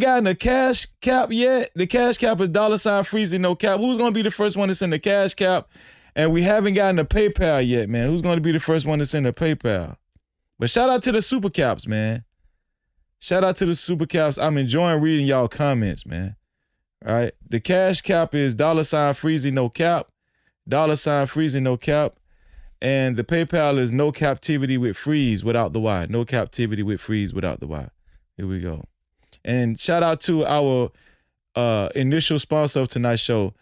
gotten a cash cap yet. The cash cap is $freezing no cap. Who's gonna be the first one to send the cash cap? And we haven't gotten a PayPal yet, man. Who's gonna be the first one to send a PayPal? But shout out to the super caps, man. Shout out to the super caps. I'm enjoying reading y'all comments, man. All right. The cash cap is $freezing no cap. $freezing no cap. And the PayPal is no captivity with freeze without the Y. No captivity with freeze without the Y. Here we go. And shout out to our initial sponsor of tonight's show.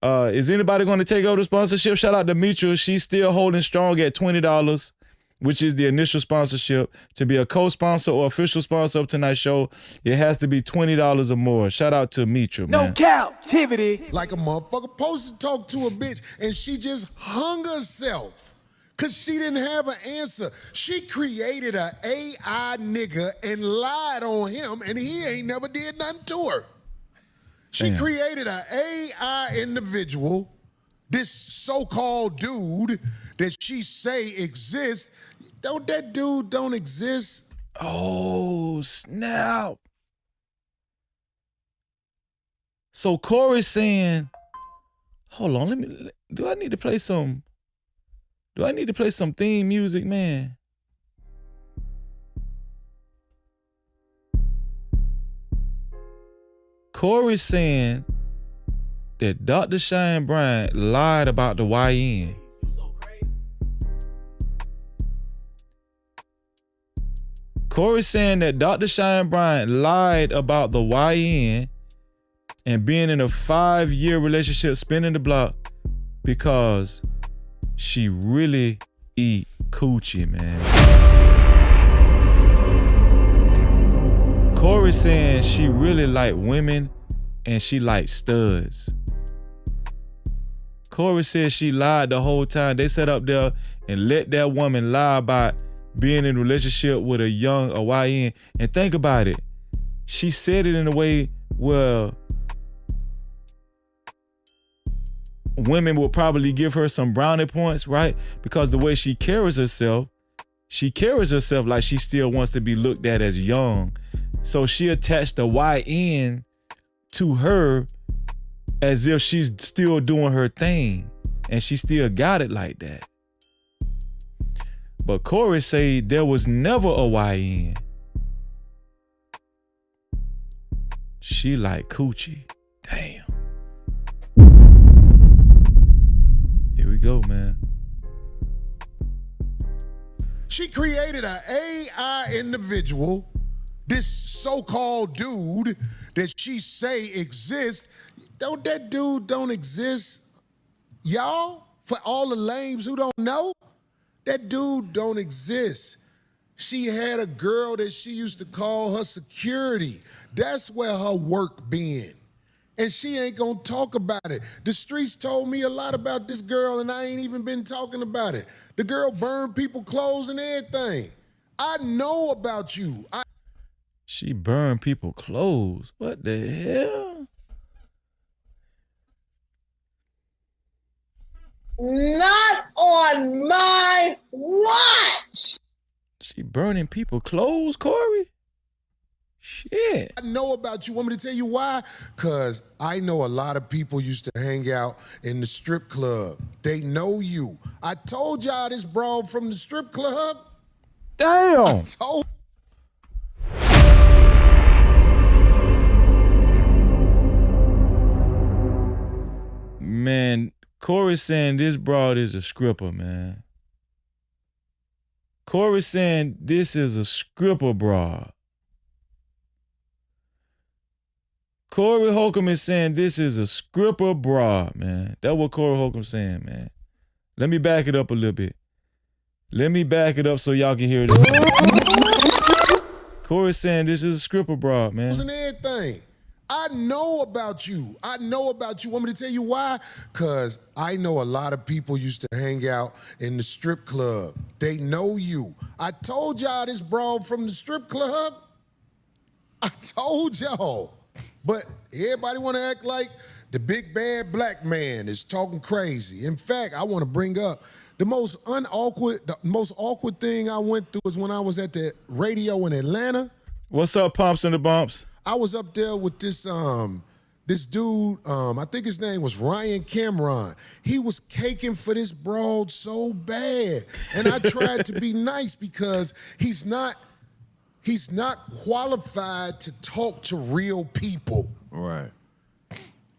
Is anybody going to take over the sponsorship? Shout out to Mitra. She's still holding strong at $20, which is the initial sponsorship. To be a co-sponsor or official sponsor of tonight's show, it has to be $20 or more. Shout out to Mitra, man. No captivity. Like a motherfucker supposed to talk to a bitch and she just hung herself. Cause she didn't have an answer. She created an AI nigga and lied on him and he ain't never did nothing to her. She created an AI individual, this so-called dude that she say exists. That dude don't exist. Oh, snap. So Corey's saying, hold on, do I need to play some theme music, man? Corey's saying that Dr. Cheyenne Bryant lied about the YN. Corey's saying that Dr. Cheyenne Bryant lied about the YN and being in a 5-year relationship, spinning the block, because she really eat coochie, man. Corey saying she really like women and she like studs. Corey said she lied the whole time. They sat up there and let that woman lie about being in a relationship with a YN. And think about it. She said it in a way where women will probably give her some brownie points, right? Because the way she carries herself like she still wants to be looked at as young. So she attached the YN to her as if she's still doing her thing. And she still got it like that. But Corey say there was never a YN. She like coochie. Damn. Here we go, man. She created an AI individual, this so-called dude that she say exists. Don't that dude don't exist? Y'all, for all the lames who don't know, that dude don't exist. She had a girl that she used to call her security. That's where her work been. And she ain't gonna talk about it. The streets told me a lot about this girl and I ain't even been talking about it. The girl burned people clothes and everything. I know about you. She burned people clothes. What the hell? Not on my watch. She burning people clothes, Corey? Shit. I know about you. Want me to tell you why? Because I know a lot of people used to hang out in the strip club. They know you. I told y'all this broad from the strip club. Damn. I told. Man, Corey's saying this broad is a stripper, man. Corey's saying this is a stripper broad. Corey Holcomb is saying this is a stripper broad, man. That's what Corey Holcomb's saying, man. Let me back it up a little bit. Let me back it up so y'all can hear this. Corey's saying this is a stripper broad, man. And everything. I know about you. I know about you. Want me to tell you why? Because I know a lot of people used to hang out in the strip club. They know you. I told y'all this broad from the strip club. I told y'all. But everybody want to act like the big bad black man is talking crazy. In fact, I want to bring up the most awkward thing I went through is when I was at the radio in Atlanta. What's up, Pumps and the Bumps? I was up there with this dude, I think his name was Ryan Cameron. He was caking for this broad so bad. And I tried to be nice because he's not qualified to talk to real people. Right.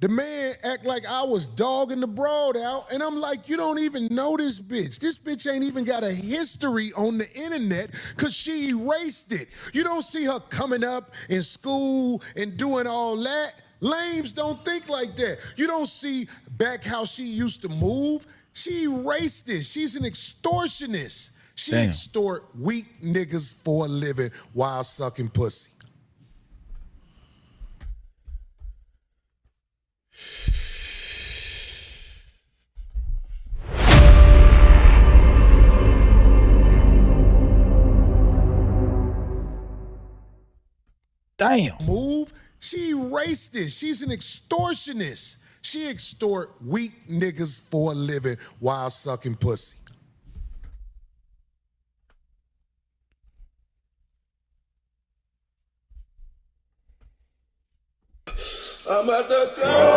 The man act like I was dogging the broad out, and I'm like, you don't even know this bitch. This bitch ain't even got a history on the internet because she erased it. You don't see her coming up in school and doing all that. Lames don't think like that. You don't see back how she used to move. She erased it. She's an extortionist. She extort weak niggas for a living while sucking pussy. Damn. Move. She erased it. She's an extortionist. She extort weak niggas for a living while sucking pussy. I'm at the club.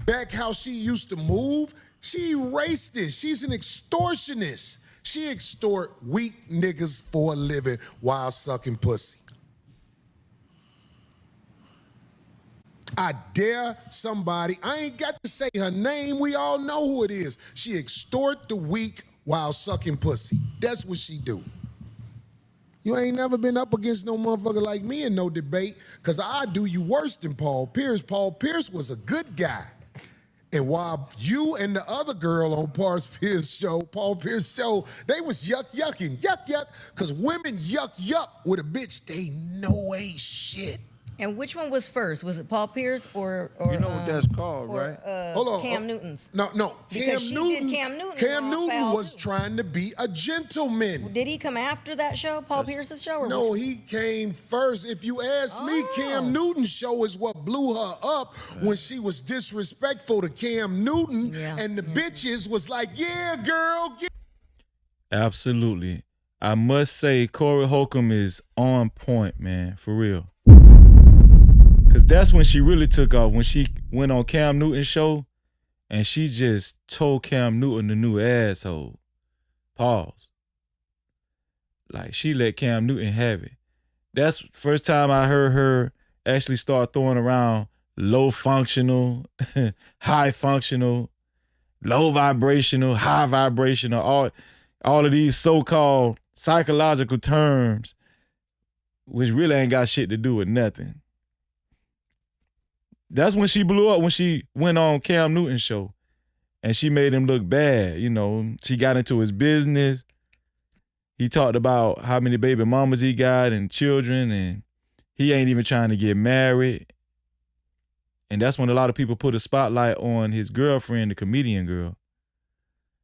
Back how she used to move, she erased it. She's an extortionist. She extort weak niggas for a living while sucking pussy. I dare somebody, I ain't got to say her name, we all know who it is. She extort the weak while sucking pussy. That's what she do. You ain't never been up against no motherfucker like me in no debate, because I do you worse than Paul Pierce. Paul Pierce was a good guy. And while you and the other girl on Paul Pierce show, they was yucking, because women yuck with a bitch they know ain't shit. And which one was first? Was it Paul Pierce or you know what that's called, right? Hold on. Cam Newton's? No. Because Cam Newton was trying to be a gentleman. Did he come after that show, Paul Pierce's show? Or no, he came first. If you ask me, Cam Newton's show is what blew her up when she was disrespectful to Cam Newton, and the bitches was like, yeah, girl. Absolutely. I must say, Corey Holcomb is on point, man, for real. Cause that's when she really took off, when she went on Cam Newton's show and she just told Cam Newton the new asshole. Pause. Like, she let Cam Newton have it. That's first time I heard her actually start throwing around low functional, high functional, low vibrational, high vibrational, all of these so-called psychological terms, which really ain't got shit to do with nothing. That's when she blew up, when she went on Cam Newton's show and she made him look bad. You know, she got into his business. He talked about how many baby mamas he got and children, and he ain't even trying to get married. And that's when a lot of people put a spotlight on his girlfriend, the comedian girl.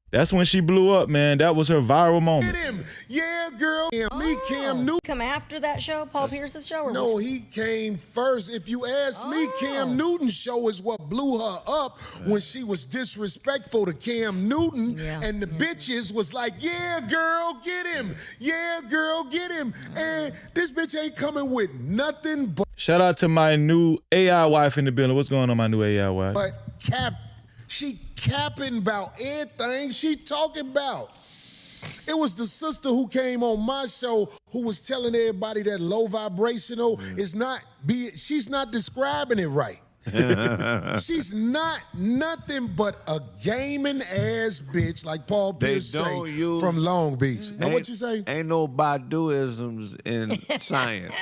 That's when she blew up, man. That was her viral moment. Get him. Yeah, girl. Me, Cam Newton. Come after that show, Paul Pierce's show? Or no, he came first. If you ask me, Cam Newton's show is what blew her up when she was disrespectful to Cam Newton. Yeah. And the bitches was like, yeah, girl, get him. Yeah, girl, get him. And this bitch ain't coming with nothing but... Shout out to my new AI wife in the building. What's going on, my new AI wife? But she capping about everything she talking about. It was the sister who came on my show who was telling everybody that low vibrational is not, she's not describing it right. She's not nothing but a gaming ass bitch, like Paul Pierce say, from Long Beach. Now what you say? Ain't no Baiduisms in science.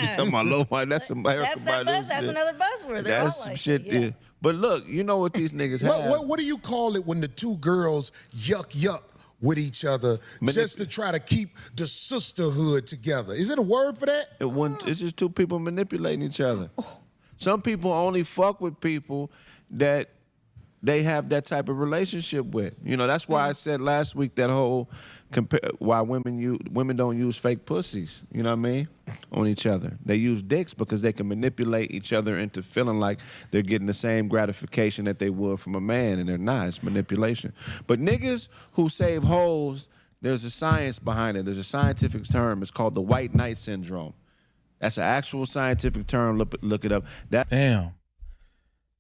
You talking about low vibe? That's American Baidu. That's another buzzword. That's some shit. Yeah. But look, you know what these niggas have. What do you call it when the two girls yuck with each other just to try to keep the sisterhood together? Is it a word for that? It's just two people manipulating each other. Some people only fuck with people that they have that type of relationship with. You know, that's why I said last week that whole why women don't use fake pussies, you know what I mean, on each other. They use dicks because they can manipulate each other into feeling like they're getting the same gratification that they would from a man, and they're not. It's manipulation. But niggas who save hoes, there's a science behind it. There's a scientific term. It's called the white knight syndrome. That's an actual scientific term. Look it up. Damn.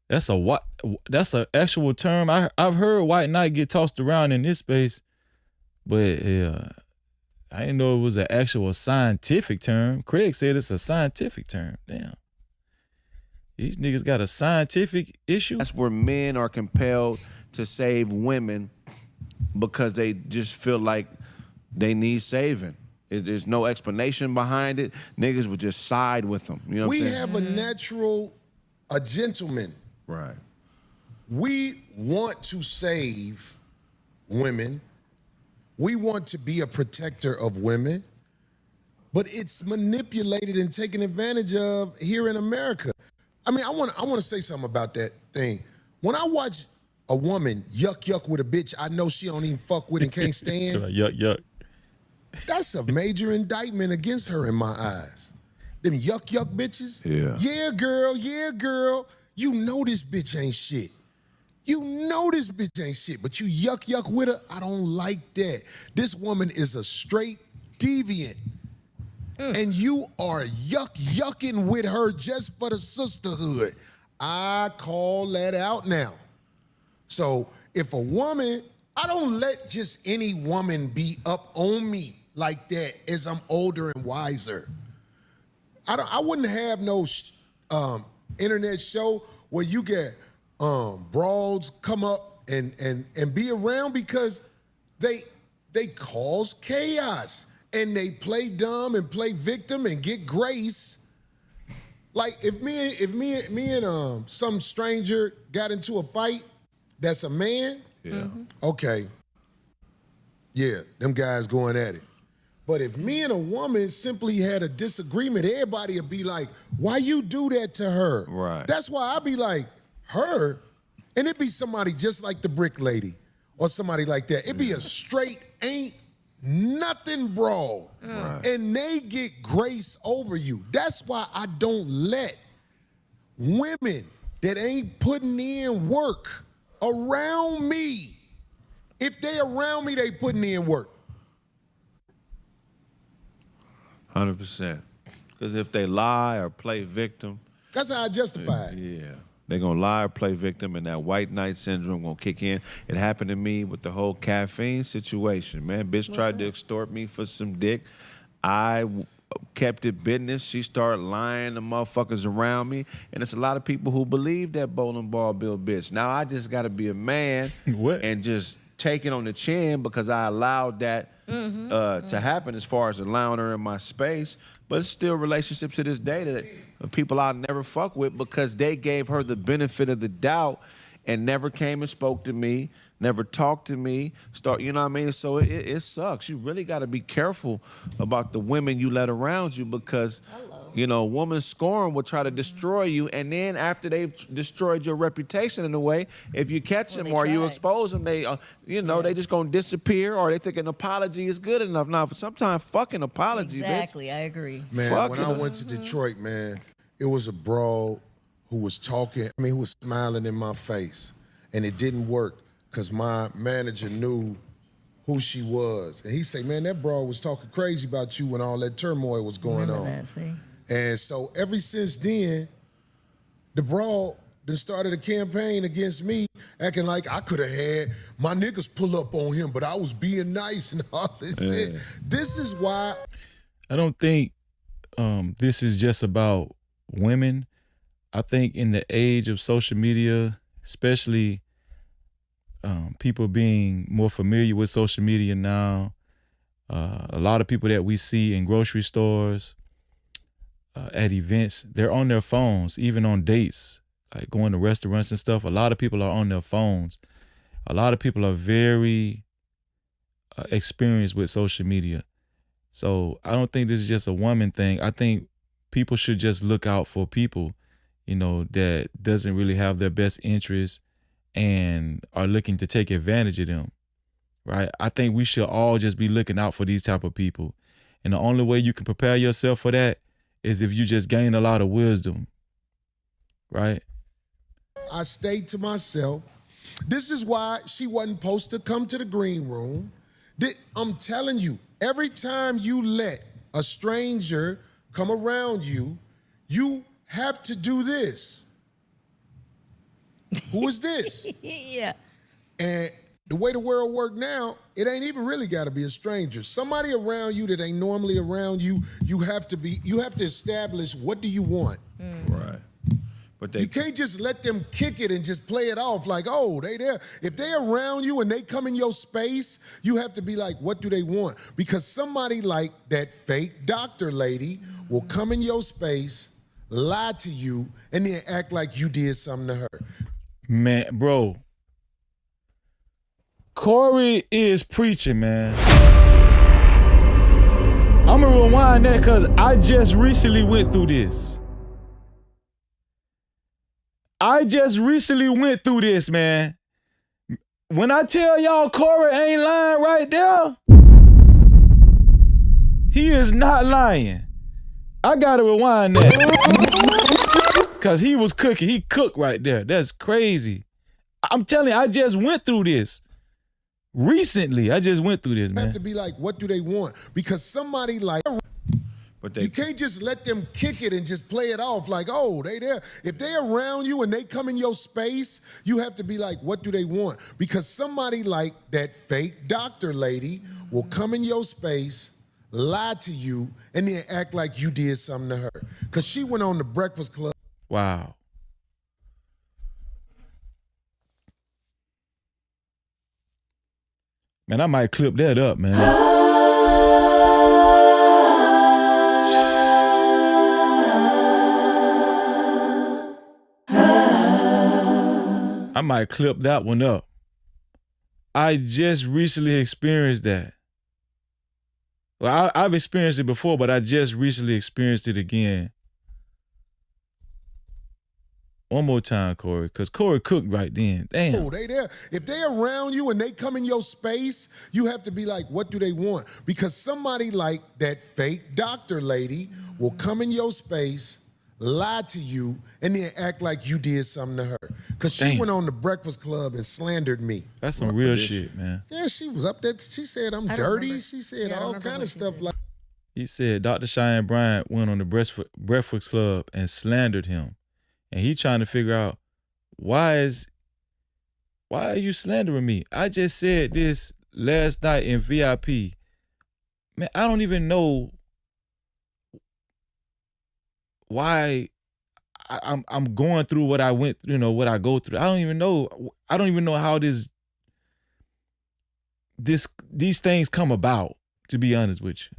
That's an actual term. I've heard white knight get tossed around in this space, but I didn't know it was an actual scientific term. Craig said it's a scientific term. Damn. These niggas got a scientific issue? That's where men are compelled to save women because they just feel like they need saving. There's no explanation behind it. Niggas would just side with them. You know what I'm saying? We have a gentleman. Right. We want to save women. We want to be a protector of women, but it's manipulated and taken advantage of here in America. I mean, I want to say something about that thing. When I watch a woman yuck with a bitch I know she don't even fuck with and can't stand. yuck. That's a major indictment against her in my eyes. Them yuck bitches. Yeah. Yeah, girl. You know this bitch ain't shit. You know this bitch ain't shit, but you yuck with her. I don't like that. This woman is a straight deviant. And you are yucking with her just for the sisterhood. I call that out now. So if a woman, I don't let just any woman be up on me like that as I'm older and wiser. I wouldn't have no internet show where you get broads come up and be around because they cause chaos and they play dumb and play victim and get grace. Like if me and some stranger got into a fight that's a man, okay, yeah, them guys going at it. But if me and a woman simply had a disagreement, everybody would be like, why you do that to her? Right. That's why I'd be like, her? And it'd be somebody just like the brick lady or somebody like that. It'd be a straight ain't nothing brawl. Right. And they get grace over you. That's why I don't let women that ain't putting in work around me. If they around me, they putting in work. 100%. Because if they lie or play victim, That's how I justify it. Yeah. They're going to lie or play victim, and that white knight syndrome going to kick in. It happened to me with the whole caffeine situation, man. Bitch tried to extort me for some dick. I kept it business. She started lying to motherfuckers around me, and it's a lot of people who believe that bowling ball bill bitch. Now I just got to be a man and just take it on the chin because I allowed that to happen as far as allowing her in my space. But it's still relationships to this day that of people I'll never fuck with because they gave her the benefit of the doubt and never came and spoke to me, never talked to me. You know what I mean? So it sucks. You really got to be careful about the women you let around you because, you know, woman scorn will try to destroy you. And then after they've destroyed your reputation in a way, if you catch them or you expose them, they, they just going to disappear or they think an apology is good enough. Now, sometimes fucking apology, Exactly, bitch. I agree. Man, when I went to Detroit, man, it was a bro who was talking, who was smiling in my face. And it didn't work because my manager knew who she was. And he said, man, that bro was talking crazy about you when all that turmoil was going on. That, see? And so ever since then, the bro then started a campaign against me, acting like I could have had my niggas pull up on him, but I was being nice and all this shit. This is why. I don't think this is just about women. I think in the age of social media, especially people being more familiar with social media now, a lot of people that we see in grocery stores, at events, they're on their phones, even on dates, like going to restaurants and stuff. A lot of people are on their phones. A lot of people are very experienced with social media. So I don't think this is just a woman thing. I think people should just look out for people, that doesn't really have their best interests and are looking to take advantage of them, right? I think we should all just be looking out for these type of people. And the only way you can prepare yourself for that is if you just gain a lot of wisdom, right? I stayed to myself. This is why she wasn't supposed to come to the green room. I'm telling you, every time you let a stranger come around you, you have to do this. Who is this? Yeah. And the way the world works now, it ain't even really got to be a stranger. Somebody around you that ain't normally around you, you have to establish what do you want. Right. But you can't just let them kick it and just play it off like, oh, they there. If they around you and they come in your space, you have to be like, what do they want? Because somebody like that fake doctor lady will come in your space, lie to you, and then act like you did something to her. Man, bro. Corey is preaching, man. I'm gonna rewind that because I just recently went through this. Man. When I tell y'all Corey ain't lying right there, he is not lying. I gotta rewind that. Because he was cooking. He cooked right there. That's crazy. I'm telling you, I just went through this. Recently, I just went through this, man. You have to be like, what do they want? Because somebody like... you can't just let them kick it and just play it off like, oh, they there. If they around you and they come in your space, you have to be like, what do they want? Because somebody like that fake doctor lady will come in your space, lie to you, and then act like you did something to her. Because she went on the Breakfast Club. Wow. Man, I might clip that up, man. I might clip that one up. I just recently experienced that. Well, I've experienced it before, but I just recently experienced it again. One more time, Corey, because Corey cooked right then. Damn. Oh, they there. If they around you and they come in your space, you have to be like, what do they want? Because somebody like that fake doctor lady will come in your space, lie to you, and then act like you did something to her. Because she went on the Breakfast Club and slandered me. That's some real shit, man. Yeah, she was up there. She said I'm dirty. She said all kind of stuff like. He said Dr. Cheyenne Bryant went on the Breakfast Club and slandered him. And he trying to figure out why are you slandering me? I just said this last night in VIP. Man, I don't even know why I'm going through what I went through, what I go through. I don't even know how these things come about, to be honest with you.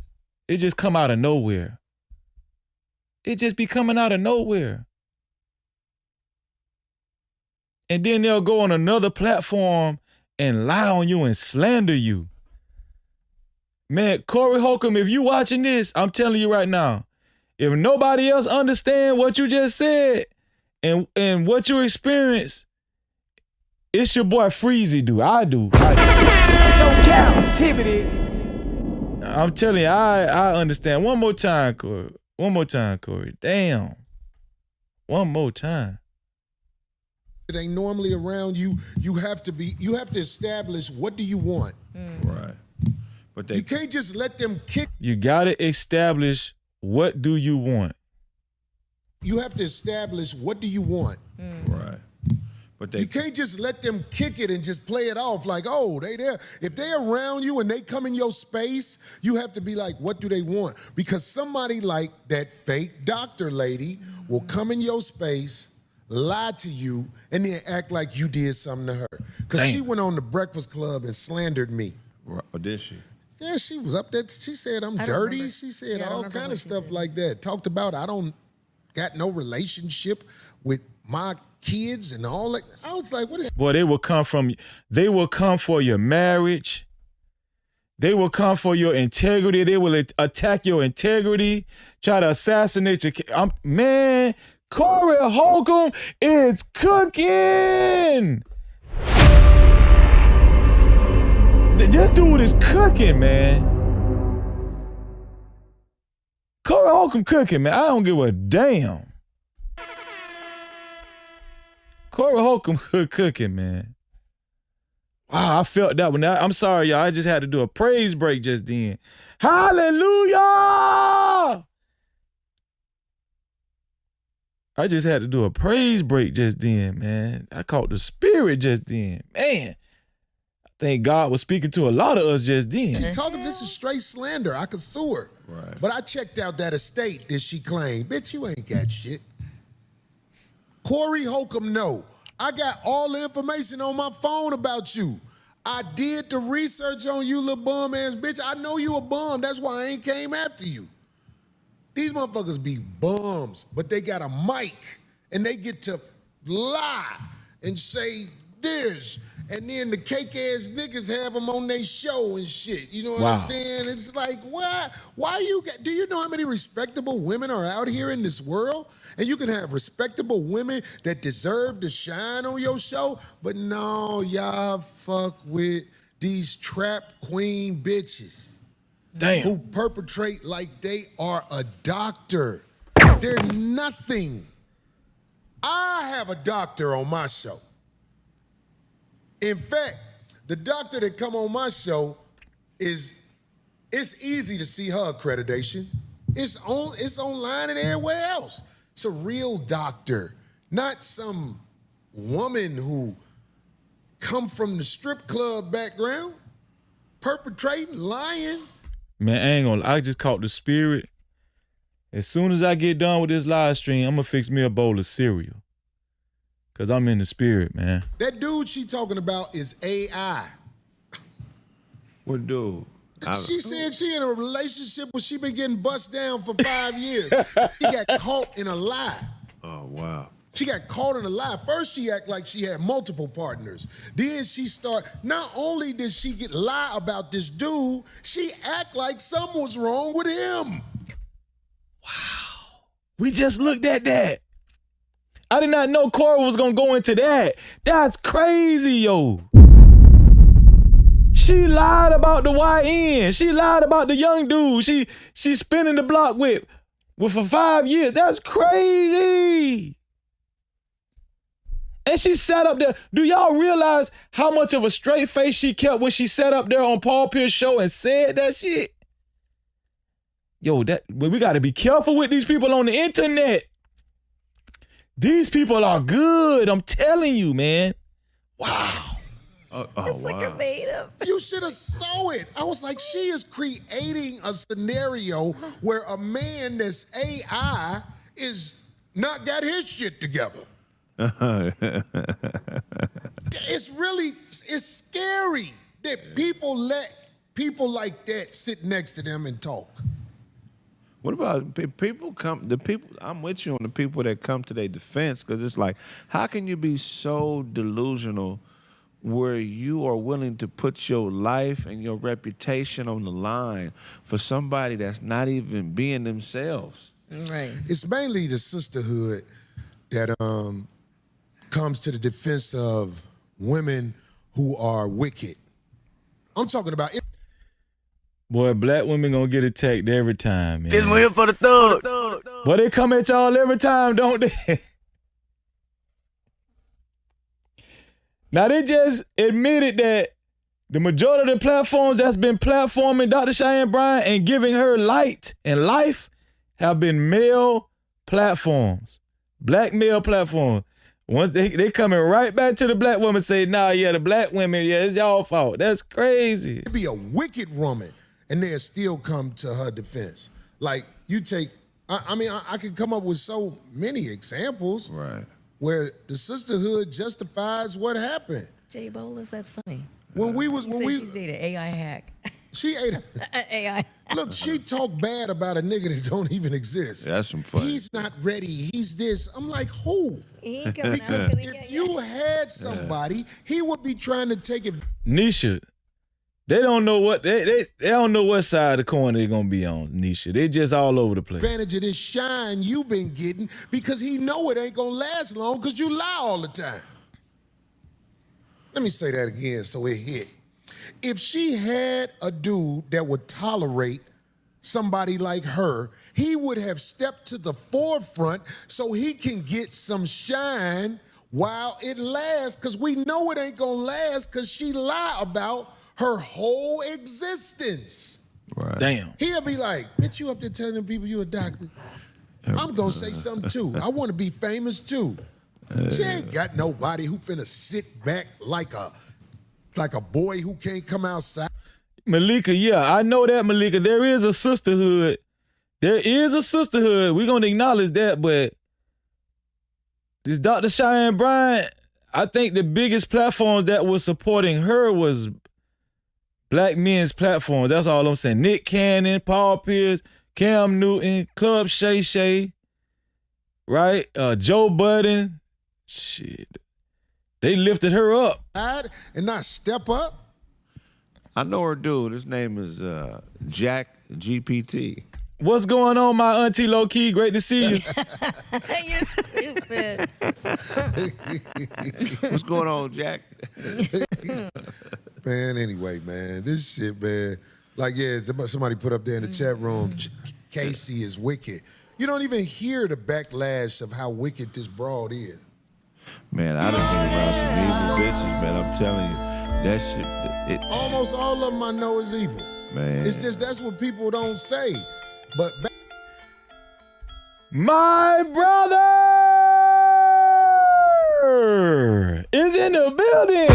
It just come out of nowhere. It just be coming out of nowhere. And then they'll go on another platform and lie on you and slander you. Man, Corey Holcomb, if you watching this, I'm telling you right now, if nobody else understand what you just said and what you experienced, it's your boy Freezy do. I do. No Cap-tivity. I'm telling you, I understand. One more time, Corey. One more time, Corey. Damn. One more time. It ain't normally around you. You have to establish what do you want. Right. But you can't just let them kick. You gotta establish what do you want. You have to establish what do you want. Right. But you can't just let them kick it and just play it off like, oh, they there. If they're around you and they come in your space, you have to be like, what do they want? Because somebody like that fake doctor lady will come in your space, lie to you, and then act like you did something to her. Because she went on the Breakfast Club and slandered me. Right. Or did she? Yeah, she was up there. She said I'm dirty. Remember. She said Yeah, all kind of stuff like that. Talked about I don't got no relationship with my kids and all that. I was like, what is? Boy, they will come for your marriage. They will come for your integrity. They will attack your integrity, try to assassinate your man, Corey Holcomb is cooking. This dude is cooking, man. Corey Holcomb cooking, man. I don't give a damn. Corey Holcomb cooking, man. Wow, I felt that one. I'm sorry, y'all. I just had to do a praise break just then. Hallelujah! I just had to do a praise break just then, man. I caught the spirit just then. Man, I think God was speaking to a lot of us just then. She talking, this is straight slander. I could sue her. Right. But I checked out that estate that she claimed. Bitch, you ain't got shit. Corey Holcomb, no. I got all the information on my phone about you. I did the research on you, little bum ass bitch. I know you a bum. That's why I ain't came after you. These motherfuckers be bums, but they got a mic and they get to lie and say this. And then the cake ass niggas have them on their show and shit. You know what I'm saying? It's like, do you know how many respectable women are out here in this world? And you can have respectable women that deserve to shine on your show, but no, y'all fuck with these trap queen bitches. Damn. Who perpetrate like they are a doctor. They're nothing. I have a doctor on my show. In fact, the doctor that come on my show it's easy to see her accreditation. It's online and everywhere else. It's a real doctor, not some woman who come from the strip club background, perpetrating, lying. Man, I ain't gonna, I just caught the spirit. As soon as I get done with this live stream, I'm gonna fix me a bowl of cereal. Cause I'm in the spirit, man. That dude she talking about is AI. What dude? She said she in a relationship where she been getting bust down for 5 years. She got caught in a lie. Oh, wow. She got caught in a lie. First, she act like she had multiple partners. Then she not only did she lie about this dude, she act like something was wrong with him. Wow. We just looked at that. I did not know Corey was gonna go into that. That's crazy, yo. She lied about the YN. She lied about the young dude. She spinning the block with for 5 years. That's crazy. And she sat up there. Do y'all realize how much of a straight face she kept when she sat up there on Paul Pierce's show and said that shit? Yo, we got to be careful with these people on the internet. These people are good. I'm telling you, man. Wow. It's like a made up. You should have saw it. I was like, she is creating a scenario where a man that's AI is not got his shit together. It's scary that people let people like that sit next to them and talk. What about people I'm with you on the people that come to their defense, because it's like, how can you be so delusional where you are willing to put your life and your reputation on the line for somebody that's not even being themselves? Right. It's mainly the sisterhood that comes to the defense of women who are wicked. I'm talking about it. Boy, black women gonna get attacked every time, man. This one here for the thug. Boy, they come at y'all every time, don't they? Now, they just admitted that the majority of the platforms that's been platforming Dr. Cheyenne Bryant and giving her light and life have been male platforms, black male platforms. Once they coming right back to the black woman, say, nah, yeah, the black women, yeah, it's y'all fault. That's crazy. It'd be a wicked woman, and they'll still come to her defense. Like, you take, I could come up with so many examples. Right. Where the sisterhood justifies what happened. Jay Bolas, that's funny. She's dated AI hack. She ate AI. Look, she talked bad about a nigga that don't even exist. That's some fun. He's not ready. He's this. I'm like, who? He ain't coming Because out. if you had somebody, he would be trying to take it. Nisha, they don't know what they don't know what side of the coin they're gonna be on, Nisha. They just all over the place. Advantage of this shine you've been getting because he know it ain't gonna last long because you lie all the time. Let me say that again so it hit. If she had a dude that would tolerate somebody like her, he would have stepped to the forefront so he can get some shine while it lasts, because we know it ain't gonna last because she lie about her whole existence. Right. Damn. He'll be like, bitch, you up there telling people you a doctor? I'm gonna say something too. I wanna be famous too. She ain't got nobody who finna sit back like a boy who can't come outside. Malika, yeah, I know that, Malika. There is a sisterhood. There is a sisterhood. We're gonna acknowledge that, but this Dr. Cheyenne Bryant, I think the biggest platforms that was supporting her was black men's platforms. That's all I'm saying. Nick Cannon, Paul Pierce, Cam Newton, Club Shay Shay, right? Joe Budden. Shit. They lifted her up. And not step up. I know her dude. His name is Jack GPT. What's going on, my auntie Low Key? Great to see you. You're stupid. What's going on, Jack? Man, anyway, man, this shit, man. Like, yeah, somebody put up there in the chat room, Casey is wicked. You don't even hear the backlash of how wicked this broad is. Man, I done been around some evil bitches, man. I'm telling you, that shit. Almost all of them I know is evil. Man. It's just that's what people don't say. But my brother is in the building.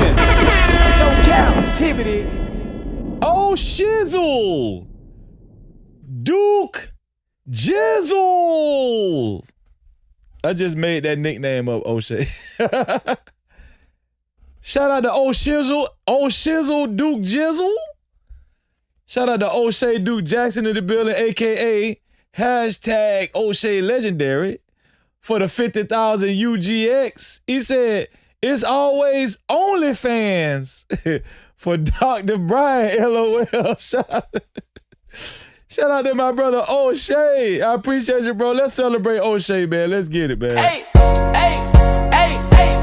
No Cap-tivity. Oh, shizzle. Duke Jizzle. I just made that nickname up, O'Shea. Shout out to O'Shizzle, Duke Jizzle. Shout out to O'Shea Duke Jackson in the building, a.k.a. hashtag O'Shea Legendary for the 50,000 UGX. He said, it's always OnlyFans for Dr. Bryant, LOL. Shout out to my brother O'Shea. I appreciate you, bro. Let's celebrate O'Shea, man. Let's get it, man. Hey,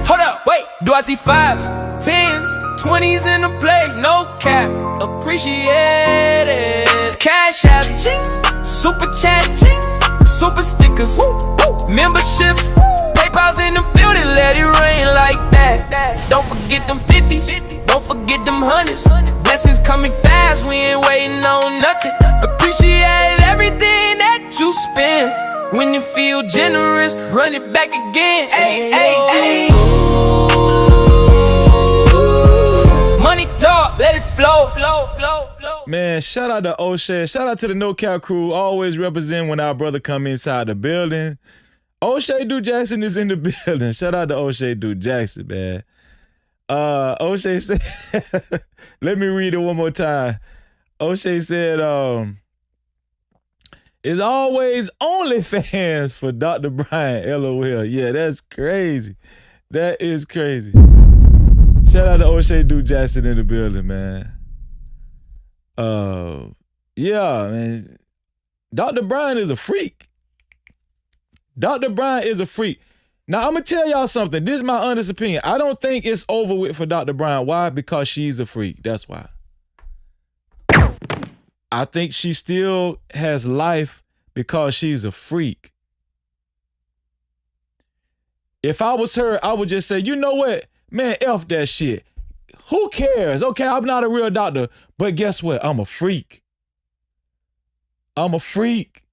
hold up, wait. Do I see 5s, 10s, 20s in the place? No cap, appreciate it. Cash app, super chat, super stickers, memberships, PayPal's in the building, let it rain like that. Don't forget them 50s, don't forget them 100s. Blessings coming fast, we ain't waiting on nothing. Appreciate everything that you spend. When you feel generous, run it back again. Ay, ay, ay. Money talk, let it flow, flow, flow, flow. Man, shout out to O'Shea. Shout out to the No Cap crew. Always represent when our brother come inside the building. O'Shea Duke Jackson is in the building. Shout out to O'Shea Duke Jackson, man. O'Shea said, let me read it one more time. O'Shea said, it's always OnlyFans for Dr. Bryant, LOL. Yeah, that's crazy. That is crazy. Shout out to O'Shea Duke Jackson in the building, man. Yeah, man. Dr. Bryant is a freak. Dr. Bryant is a freak. Now, I'm going to tell y'all something. This is my honest opinion. I don't think it's over with for Dr. Bryant. Why? Because she's a freak. That's why. I think she still has life because she's a freak. If I was her, I would just say, you know what? Man, F that shit. Who cares? Okay, I'm not a real doctor, but guess what? I'm a freak. I'm a freak.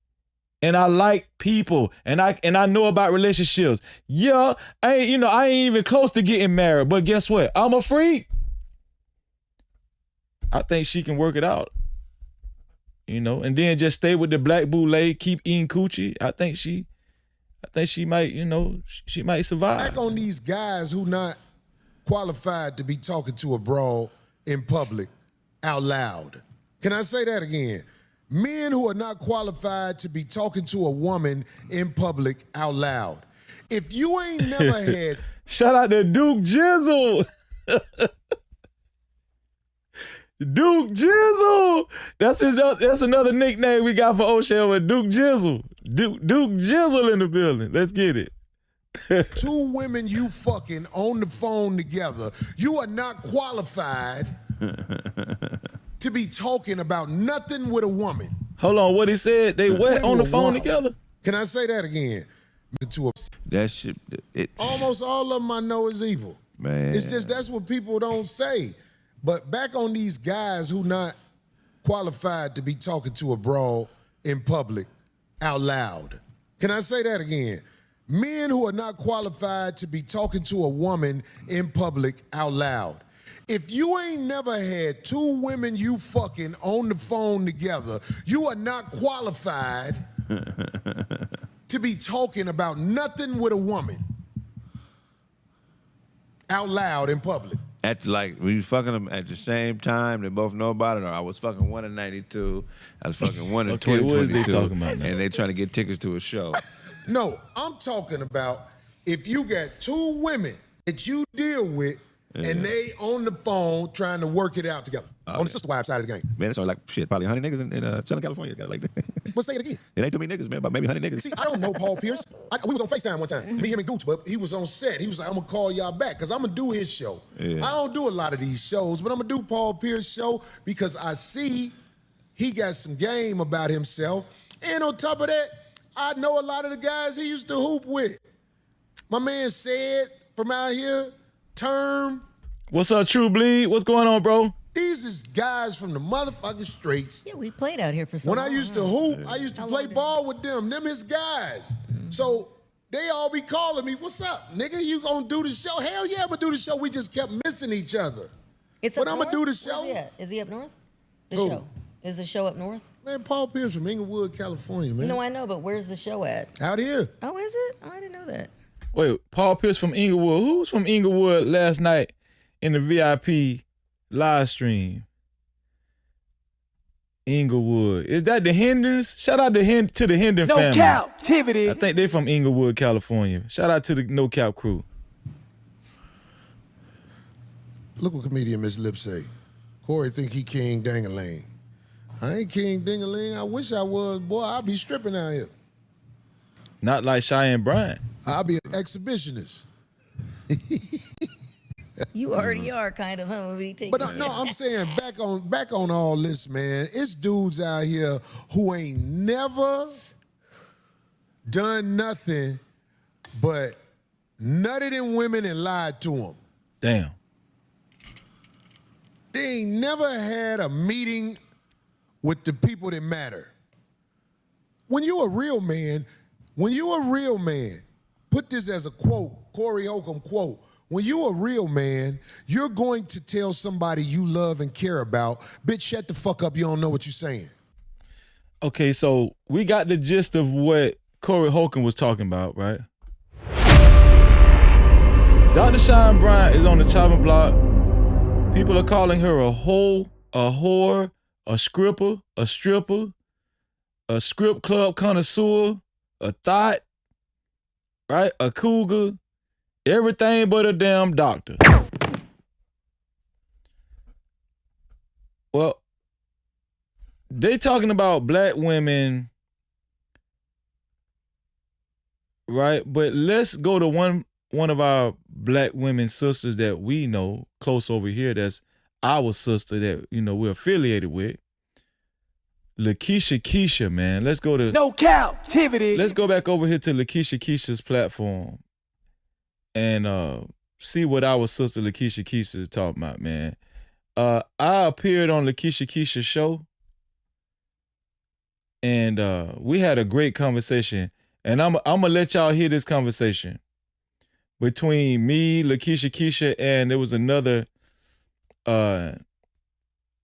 And I like people, and I know about relationships. Yeah, I ain't even close to getting married, but guess what? I'm a freak. I think she can work it out. And then just stay with the black boule, keep eating coochie. I think she might, she might survive. Back on these guys who not qualified to be talking to a broad in public out loud. Can I say that again? Men who are not qualified to be talking to a woman in public out loud. If you ain't never had... Shout out to Duke Jizzle. Duke Jizzle. That's another nickname we got for O'Shea with Duke Jizzle. Duke Jizzle in the building. Let's get it. Two women you fucking on the phone together. You are not qualified to be talking about nothing with a woman. Hold on, what he said? They wet on the phone together? Can I say that again? That shit. Almost all of them I know is evil. Man. It's just that's what people don't say. But back on these guys who not qualified to be talking to a broad in public out loud. Can I say that again? Men who are not qualified to be talking to a woman in public out loud. If you ain't never had two women you fucking on the phone together, you are not qualified to be talking about nothing with a woman out loud in public. Were you fucking them at the same time? They both know about it? Or I was fucking one in 92. I was fucking one in Okay, 2022. what is they talking about now? And they trying to get tickets to a show. No, I'm talking about if you got two women that you deal with and they on the phone trying to work it out together on the sister wife side of the game. Man, it's only like shit, probably 100 niggas in Southern California. Got like that. Well, say it again. It ain't too many niggas, man, but maybe 100 niggas. See, I don't know Paul Pierce. We was on FaceTime one time, me, him, and Gooch, but he was on set. He was like, I'm gonna call y'all back because I'm gonna do his show. Yeah. I don't do a lot of these shows, but I'm gonna do Paul Pierce show because I see he got some game about himself. And on top of that, I know a lot of the guys he used to hoop with. My man said from out here, Term. What's up, True Bleed? What's going on, bro? These is guys from the motherfucking streets. Yeah, we played out here for so When long. I used to hoop, I used to play ball with them. Them his guys. So they all be calling me, what's up, nigga? You gonna do the show? Hell yeah, I'm gonna do the show. We just kept missing each other. It's but up I'm gonna north? do the show. Where's he at? Is he up north? The Who? show. Is the show up north? Man, Paul Pierce from Inglewood, California, man. No, I know, but where's the show at? Out here. Oh, is it? Oh, I didn't know that. Wait, Paul Pierce from Inglewood. Who was from Inglewood last night in the VIP live stream? Inglewood. Is that the Hendons? Shout out to the Hendon family. No Cap-tivity. I think they from Inglewood, California. Shout out to the No Cap crew. Look what comedian Miss Lip say. Corey think he King Dangalang. I ain't King Dingaling. I wish I was. Boy, I'd be stripping out here. Not like Cheyenne Bryant. I'll be an exhibitionist. You already are kind of, huh? What are you taking? But no, I'm saying back on all this, man. It's dudes out here who ain't never done nothing but nutted in women and lied to them. Damn. They ain't never had a meeting with the people that matter. When you a real man, When you a real man, put this as a quote, Corey Holcomb quote. When you a real man, you're going to tell somebody you love and care about, bitch, shut the fuck up, you don't know what you're saying. Okay, so we got the gist of what Corey Holcomb was talking about, right? Dr. Cheyenne Bryant is on the chopping block. People are calling her a hoe, a whore, a stripper, a script club connoisseur, a thought, right? A cougar, everything but a damn doctor. Well, they talking about black women, right? But let's go to one of our black women sisters that we know close over here. That's our sister that we're affiliated with. Lakeisha Keisha, man. Let's go to No Cap-tivity. Let's go back over here to Lakeisha Keisha's platform and see what our sister Lakeisha Keisha is talking about, man. I appeared on Lakeisha Keisha's show, and we had a great conversation. And I'm gonna let y'all hear this conversation between me, Lakeisha Keisha, and there was another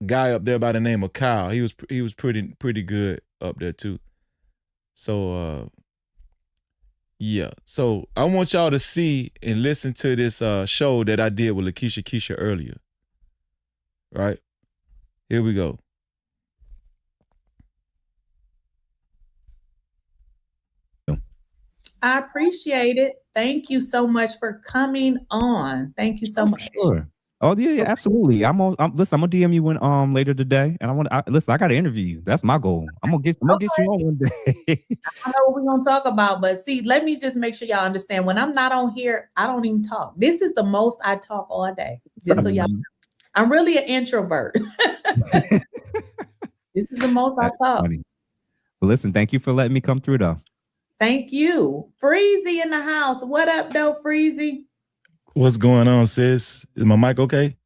guy up there by the name of Kyle. He was pretty good up there too. So yeah. So I want y'all to see and listen to this show that I did with Lakeisha Keisha earlier. Right? Here we go. I appreciate it. Thank you so much for coming on. Thank you so much. Sure. Oh yeah, absolutely. Listen, I'm gonna DM you when later today, and listen. I gotta interview you. That's my goal. I'm gonna get you on one day. I don't know what we're gonna talk about, but see, let me just make sure y'all understand. When I'm not on here, I don't even talk. This is the most I talk all day. Just so y'all know. I'm really an introvert. This is the most I talk. Funny. Well, listen, thank you for letting me come through, though. Thank you. Freezy in the house. What up, though, Freezy? What's going on, sis? Is my mic okay?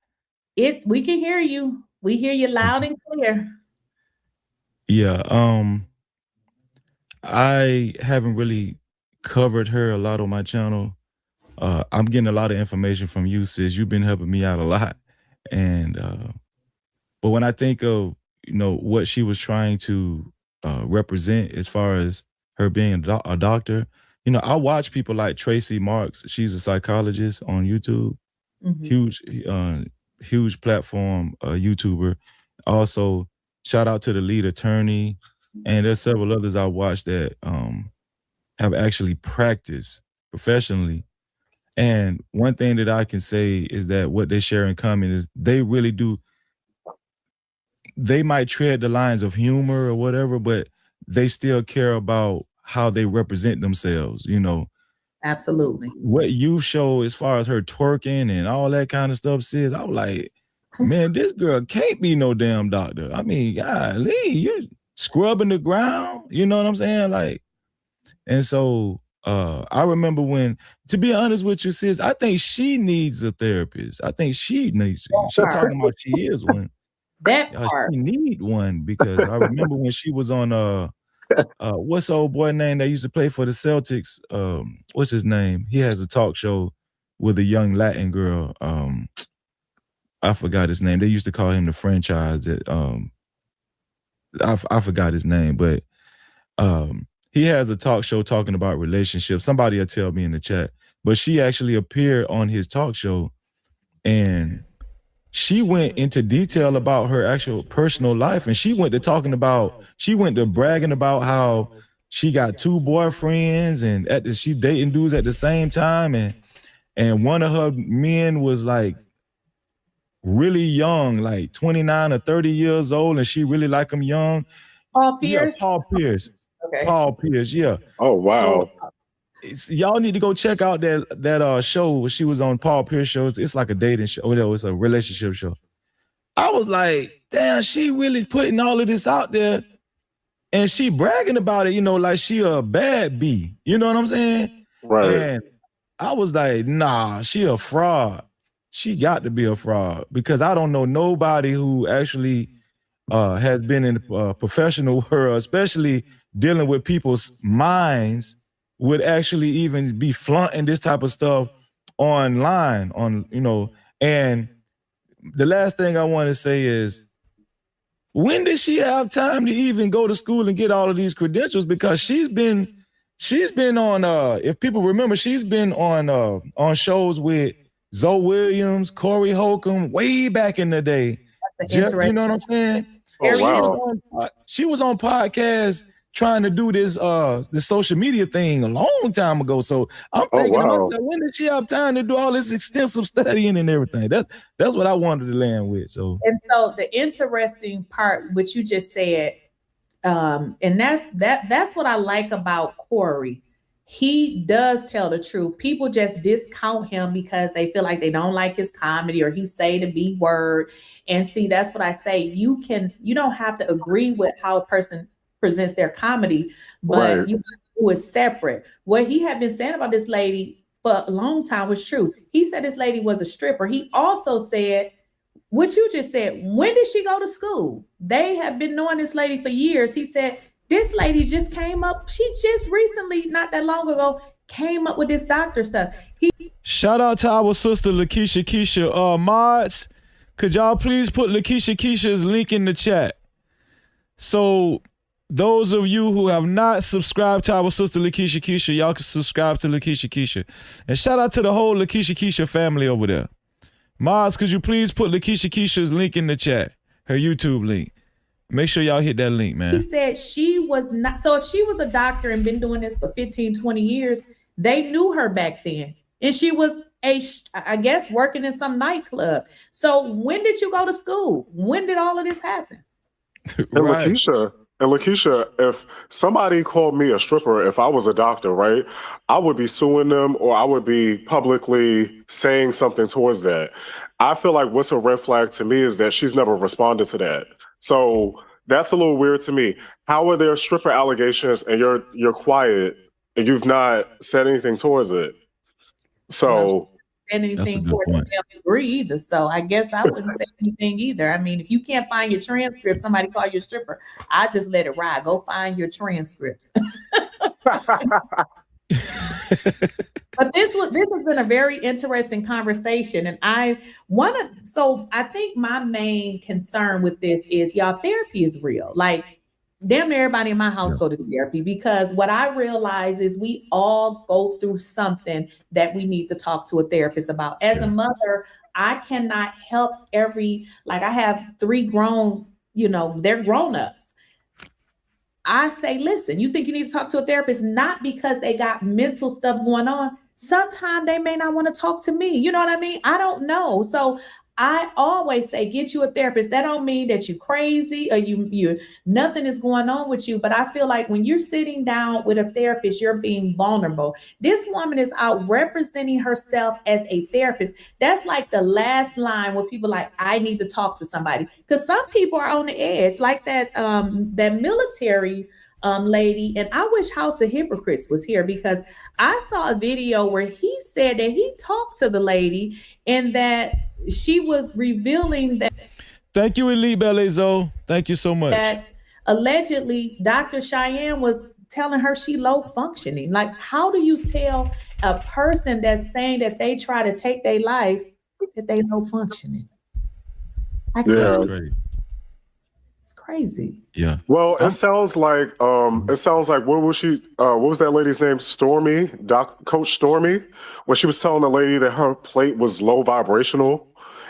We can hear you. We hear you loud and clear. Yeah. I haven't really covered her a lot on my channel. I'm getting a lot of information from you, sis. You've been helping me out a lot. And but when I think of what she was trying to represent as far as her being a doctor, I watch people like Tracy Marks. She's a psychologist on YouTube. Mm-hmm. Huge platform YouTuber. Also, shout out to the lead attorney. And there's several others I watch that have actually practiced professionally. And one thing that I can say is that what they share in common is they really do. They might tread the lines of humor or whatever, but they still care about how they represent themselves, Absolutely. What you show as far as her twerking and all that kind of stuff, sis, I was like, man, this girl can't be no damn doctor. I mean, golly, you're scrubbing the ground, you know what I'm saying? Like, and so I remember when, to be honest with you, sis, I think she needs a therapist. I think she needs, she's talking about she is one. That part. She need one, because I remember when she was on what's the old boy name that used to play for the Celtics? What's his name? He has a talk show with a young Latin girl. I forgot his name. They used to call him the franchise. That I forgot his name, but he has a talk show talking about relationships. Somebody will tell me in the chat, but she actually appeared on his talk show, and she went into detail about her actual personal life. And she went to bragging about how she got 2 boyfriends and she dating dudes at the same time. And one of her men was like really young, like 29 or 30 years old. And she really liked him young. Paul Pierce? Yeah, Paul Pierce. Okay. Paul Pierce, yeah. Oh, wow. So, y'all need to go check out that show. She was on Paul Pierce shows. It's like a dating show. It's a relationship show. I was like, damn, she really putting all of this out there, and she bragging about it, like she a bad bee. You know what I'm saying? Right. And I was like, nah, she a fraud. She got to be a fraud, because I don't know nobody who actually has been in the professional world, especially dealing with people's minds would actually even be flaunting this type of stuff online, and the last thing I want to say is, when did she have time to even go to school and get all of these credentials? Because she's been on, if people remember, she's been on shows with Zoe Williams, Corey Holcomb, way back in the day. You know what I'm saying? Oh, wow. She was on podcasts trying to do this social media thing a long time ago. So I'm thinking to myself, when did she have time to do all this extensive studying and everything? That's what I wanted to land with. So the interesting part, which you just said, and that's what I like about Corey. He does tell the truth. People just discount him because they feel like they don't like his comedy or he say the B word. And see, that's what I say. You don't have to agree with how a person presents their comedy, but you do it separate. What he had been saying about this lady for a long time was true. He said this lady was a stripper. He also said what you just said. When did she go to school? They have been knowing this lady for years. He said this lady just came up. She just recently, not that long ago, came up with this doctor stuff. Shout out to our sister Lakeisha Keisha. Mods, could y'all please put Lakeisha Keisha's link in the chat? So those of you who have not subscribed to our sister Lakeisha Keisha, y'all can subscribe to Lakeisha Keisha. And shout out to the whole Lakeisha Keisha family over there. Mods, could you please put Lakeisha Keisha's link in the chat? Her YouTube link. Make sure y'all hit that link, man. He said she was not. So if she was a doctor and been doing this for 15, 20 years, they knew her back then. And she was I guess, working in some nightclub. So when did you go to school? When did all of this happen? Right. And Lakeisha, if somebody called me a stripper, if I was a doctor, right, I would be suing them or I would be publicly saying something towards that. I feel like what's a red flag to me is that she's never responded to that. So that's a little weird to me. How are there stripper allegations and you're quiet and you've not said anything towards it? So anything for the degree either. So I guess I wouldn't say anything either. I mean, if you can't find your transcript, somebody call you a stripper, I just let it ride. Go find your transcripts. But this has been a very interesting conversation. And I think my main concern with this is, y'all, therapy is real. Like, damn near everybody in my house go to therapy, because what I realize is we all go through something that we need to talk to a therapist about. As a mother, I cannot help I have 3 grown, they're grown-ups. I say, listen, you think you need to talk to a therapist, not because they got mental stuff going on. Sometimes they may not want to talk to me. You know what I mean? I don't know. So I always say, get you a therapist. That don't mean that you're crazy or you nothing is going on with you. But I feel like when you're sitting down with a therapist, you're being vulnerable. This woman is out representing herself as a therapist. That's like the last line where people like, I need to talk to somebody. Because some people are on the edge, like that military lady. And I wish House of Hypocrites was here, because I saw a video where he said that he talked to the lady and that she was revealing that. Thank you, Elite Ballet Zoe. Thank you so much. That allegedly Dr. Cheyenne was telling her she low functioning. Like, how do you tell a person that's saying that they try to take their life that they low functioning? That's great. It's crazy. Yeah. Well, it sounds like what was that lady's name? Stormy, Coach Stormy, when she was telling the lady that her plate was low vibrational,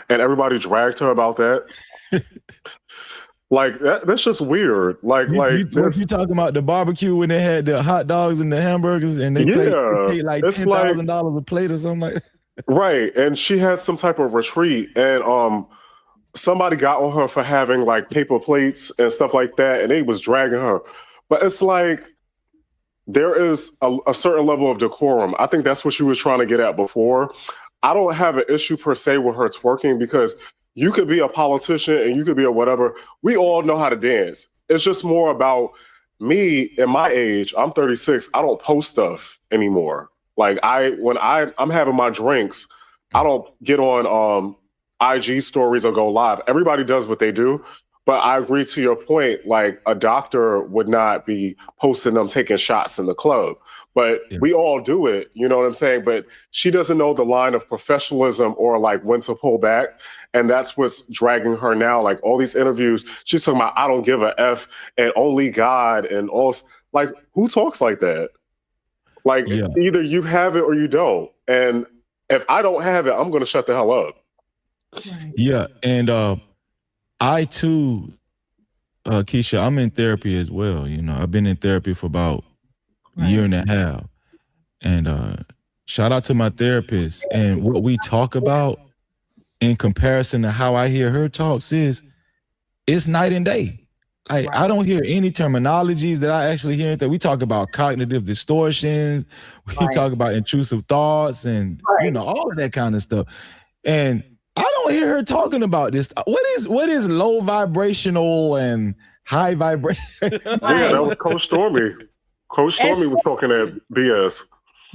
and everybody dragged her about that. Like that's just weird. What you talking about, the barbecue when they had the hot dogs and the hamburgers and they paid like $10,000 a plate or something like that? Right. And she had some type of retreat, and somebody got on her for having like paper plates and stuff like that, and they was dragging her. But it's like, there is a certain level of decorum. I think that's what she was trying to get at before. I don't have an issue per se with her twerking, because you could be a politician and you could be a whatever. We all know how to dance. It's just more about me in my age. I'm 36. I don't post stuff anymore. Like when I'm having my drinks, I don't get on IG stories or go live. Everybody does what they do. But I agree to your point, like a doctor would not be posting them taking shots in the club. But we all do it, you know what I'm saying? But she doesn't know the line of professionalism or like when to pull back. And that's what's dragging her now. Like all these interviews, she's talking about, I don't give a F and only God and all. Like, who talks like that? Like, either you have it or you don't. And if I don't have it, I'm going to shut the hell up. Yeah. And I too, Keisha, I'm in therapy as well. You know, I've been in therapy for about a year and a half. And shout out to my therapist. And what we talk about in comparison to how I hear her talks it's night and day. Like I don't hear any terminologies that I actually hear. That we talk about cognitive distortions, we talk about intrusive thoughts, and you know all of that kind of stuff. And I don't hear her talking about this. What is low vibrational and high vibration? Yeah, that was Coach Stormy. Coach Stormy was talking that BS.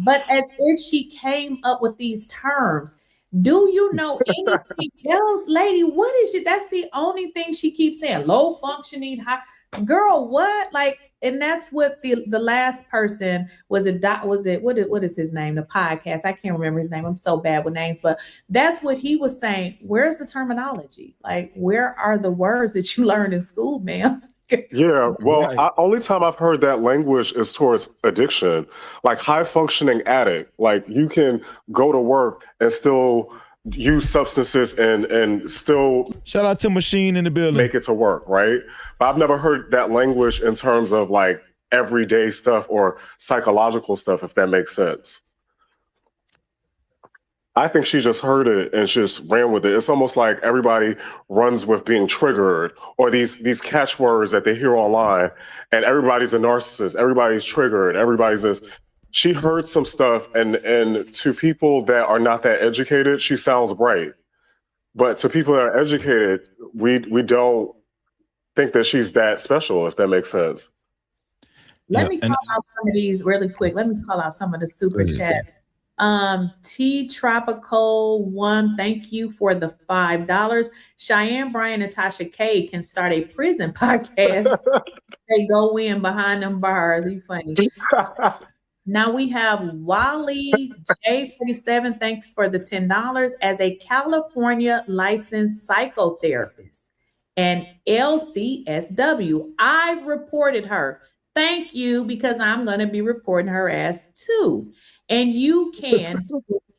But as if she came up with these terms. Do you know anything else, lady? What is it? That's the only thing she keeps saying. Low functioning, high. Girl, what? Like, and that's what the last person was. What is his name? The podcast. I can't remember his name. I'm so bad with names, but that's what he was saying. Where's the terminology? Like, where are the words that you learned in school, ma'am? Yeah, well, only time I've heard that language is towards addiction, like high functioning addict. Like you can go to work and still use substances and still shout out to Machine in the building, make it to work, right? But I've never heard that language in terms of like everyday stuff or psychological stuff, if that makes sense. I think she just heard it and just ran with it. It's almost like everybody runs with being triggered or these catchwords that they hear online, and everybody's a narcissist, everybody's triggered, everybody's this. She heard some stuff, and to people that are not that educated, she sounds bright. But to people that are educated, we don't think that she's that special, if that makes sense. Let me call out some of these really quick. Let me call out some of the super chat. T Tropical 1, thank you for the $5. Cheyenne Bryant and Tasha K can start a prison podcast. They go in behind them bars. You funny. Now we have Wally J47. Thanks for the $10 as a California licensed psychotherapist and LCSW. I've reported her. Thank you, because I'm going to be reporting her ass too. And you can,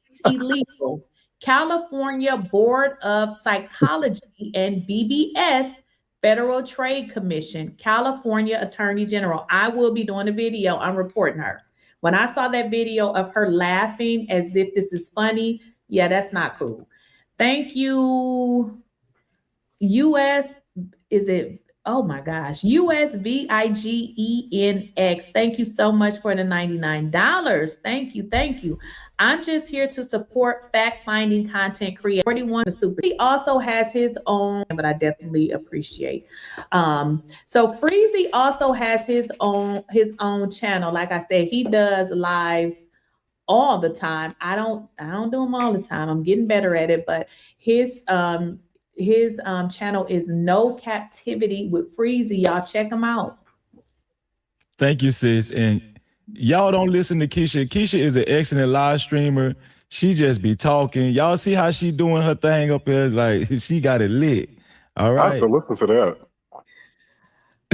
it's illegal. California Board of Psychology and BBS, Federal Trade Commission, California Attorney General. I will be doing a video. I'm reporting her. When I saw that video of her laughing as if this is funny, yeah, that's not cool. Thank you. US, is it? Oh my gosh, USVIGENX. Thank you so much for the $99. Thank you, thank you. I'm just here to support fact-finding content creators. 41 the super. He also has his own, but I definitely appreciate. So Freezy also has his own channel. Like I said, he does lives all the time. I don't do them all the time. I'm getting better at it, but his channel is No Cap-tivity with Freezy. Y'all check him out. Thank you, sis. And y'all don't listen to Keisha. Keisha is an excellent live streamer. She just be talking. Y'all see how she doing her thing up here? It's like she got it lit. All right. I have to listen to that.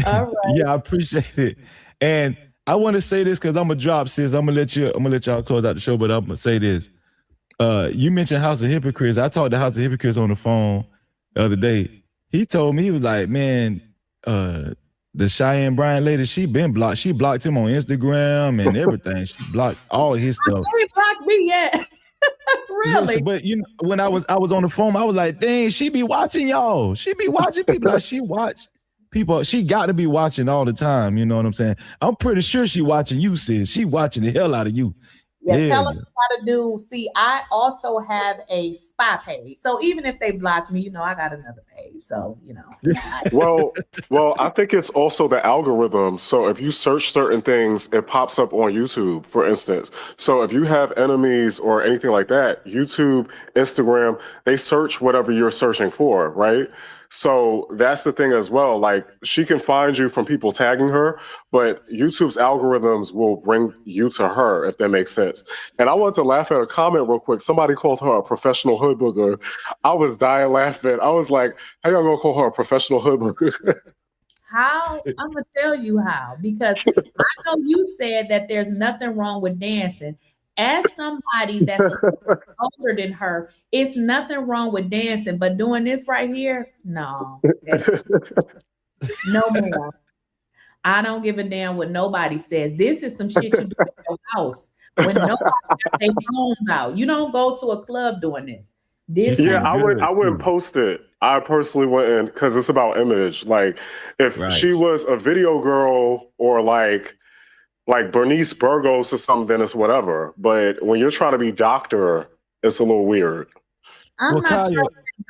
All right. Yeah, I appreciate it. And I want to say this because I'm gonna drop, sis. I'm gonna let y'all close out the show, but I'm gonna say this. You mentioned House of Hypocrites. I talked to House of Hypocrites on the phone the other day. He told me, he was like, man, the Cheyenne Bryant lady, she been blocked. She blocked him on Instagram and everything. She blocked all his stuff. She ain't blocked me yet. Really? Yes, but you know, when I was on the phone, I was like, dang, she be watching y'all. She be watching people. Like she watch people. She got to be watching all the time. You know what I'm saying? I'm pretty sure she watching you, sis. She watching the hell out of you. Yeah, tell them how to do. See, I also have a spy page. So even if they block me, you know, I got another page. So, you know. Well, I think it's also the algorithm. So if you search certain things, it pops up on YouTube, for instance. So if you have enemies or anything like that, YouTube, Instagram, they search whatever you're searching for, right? So that's the thing as well. Like, she can find you from people tagging her, but YouTube's algorithms will bring you to her, if that makes sense. And I wanted to laugh at a comment real quick. Somebody called her a professional hoodbooger. I was dying laughing. I was like, how y'all gonna call her a professional hoodbooger? How? I'm gonna tell you how, because I know you said that there's nothing wrong with dancing. As somebody that's older than her, it's nothing wrong with dancing, but doing this right here, no. No more. I don't give a damn what nobody says. This is some shit you do at your house when nobody got their phones out. You don't go to a club doing this. I wouldn't post it. I personally wouldn't, because it's about image. Like, if she was a video girl or like Bernice Burgos or something, then it's whatever. But when you're trying to be doctor, it's a little weird. I'm not trusting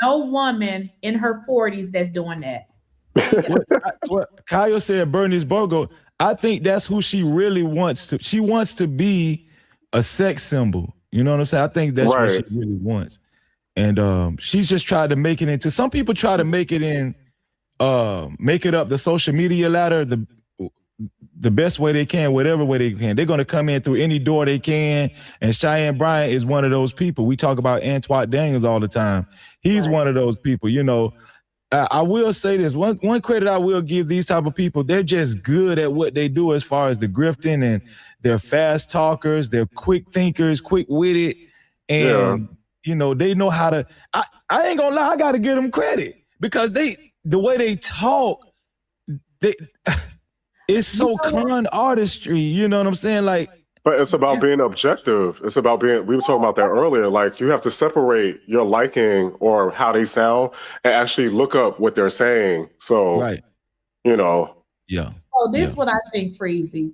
no woman in her 40s that's doing that. What Kyle said, Bernice Burgos, I think that's who she really wants to. She wants to be a sex symbol. You know what I'm saying? I think that's what she really wants. And she's just tried to make it into, some people try to make it in, make it up the social media ladder the best way they can, whatever way they can. They're going to come in through any door they can. And Cheyenne Bryant is one of those people. We talk about Antoine Daniels all the time. He's one of those people. You know, I will say this. One credit I will give these type of people, they're just good at what they do as far as the grifting, and they're fast talkers, they're quick thinkers, quick-witted, and you know, they know how to, I ain't gonna lie, I gotta give them credit, because the way they talk, it's so con artistry, you know what I'm saying? Like, but it's about being objective. It's about being, we were talking about that earlier, like, you have to separate your liking or how they sound and actually look up what they're saying. So, you know. Yeah. So this is what I think, Freezy.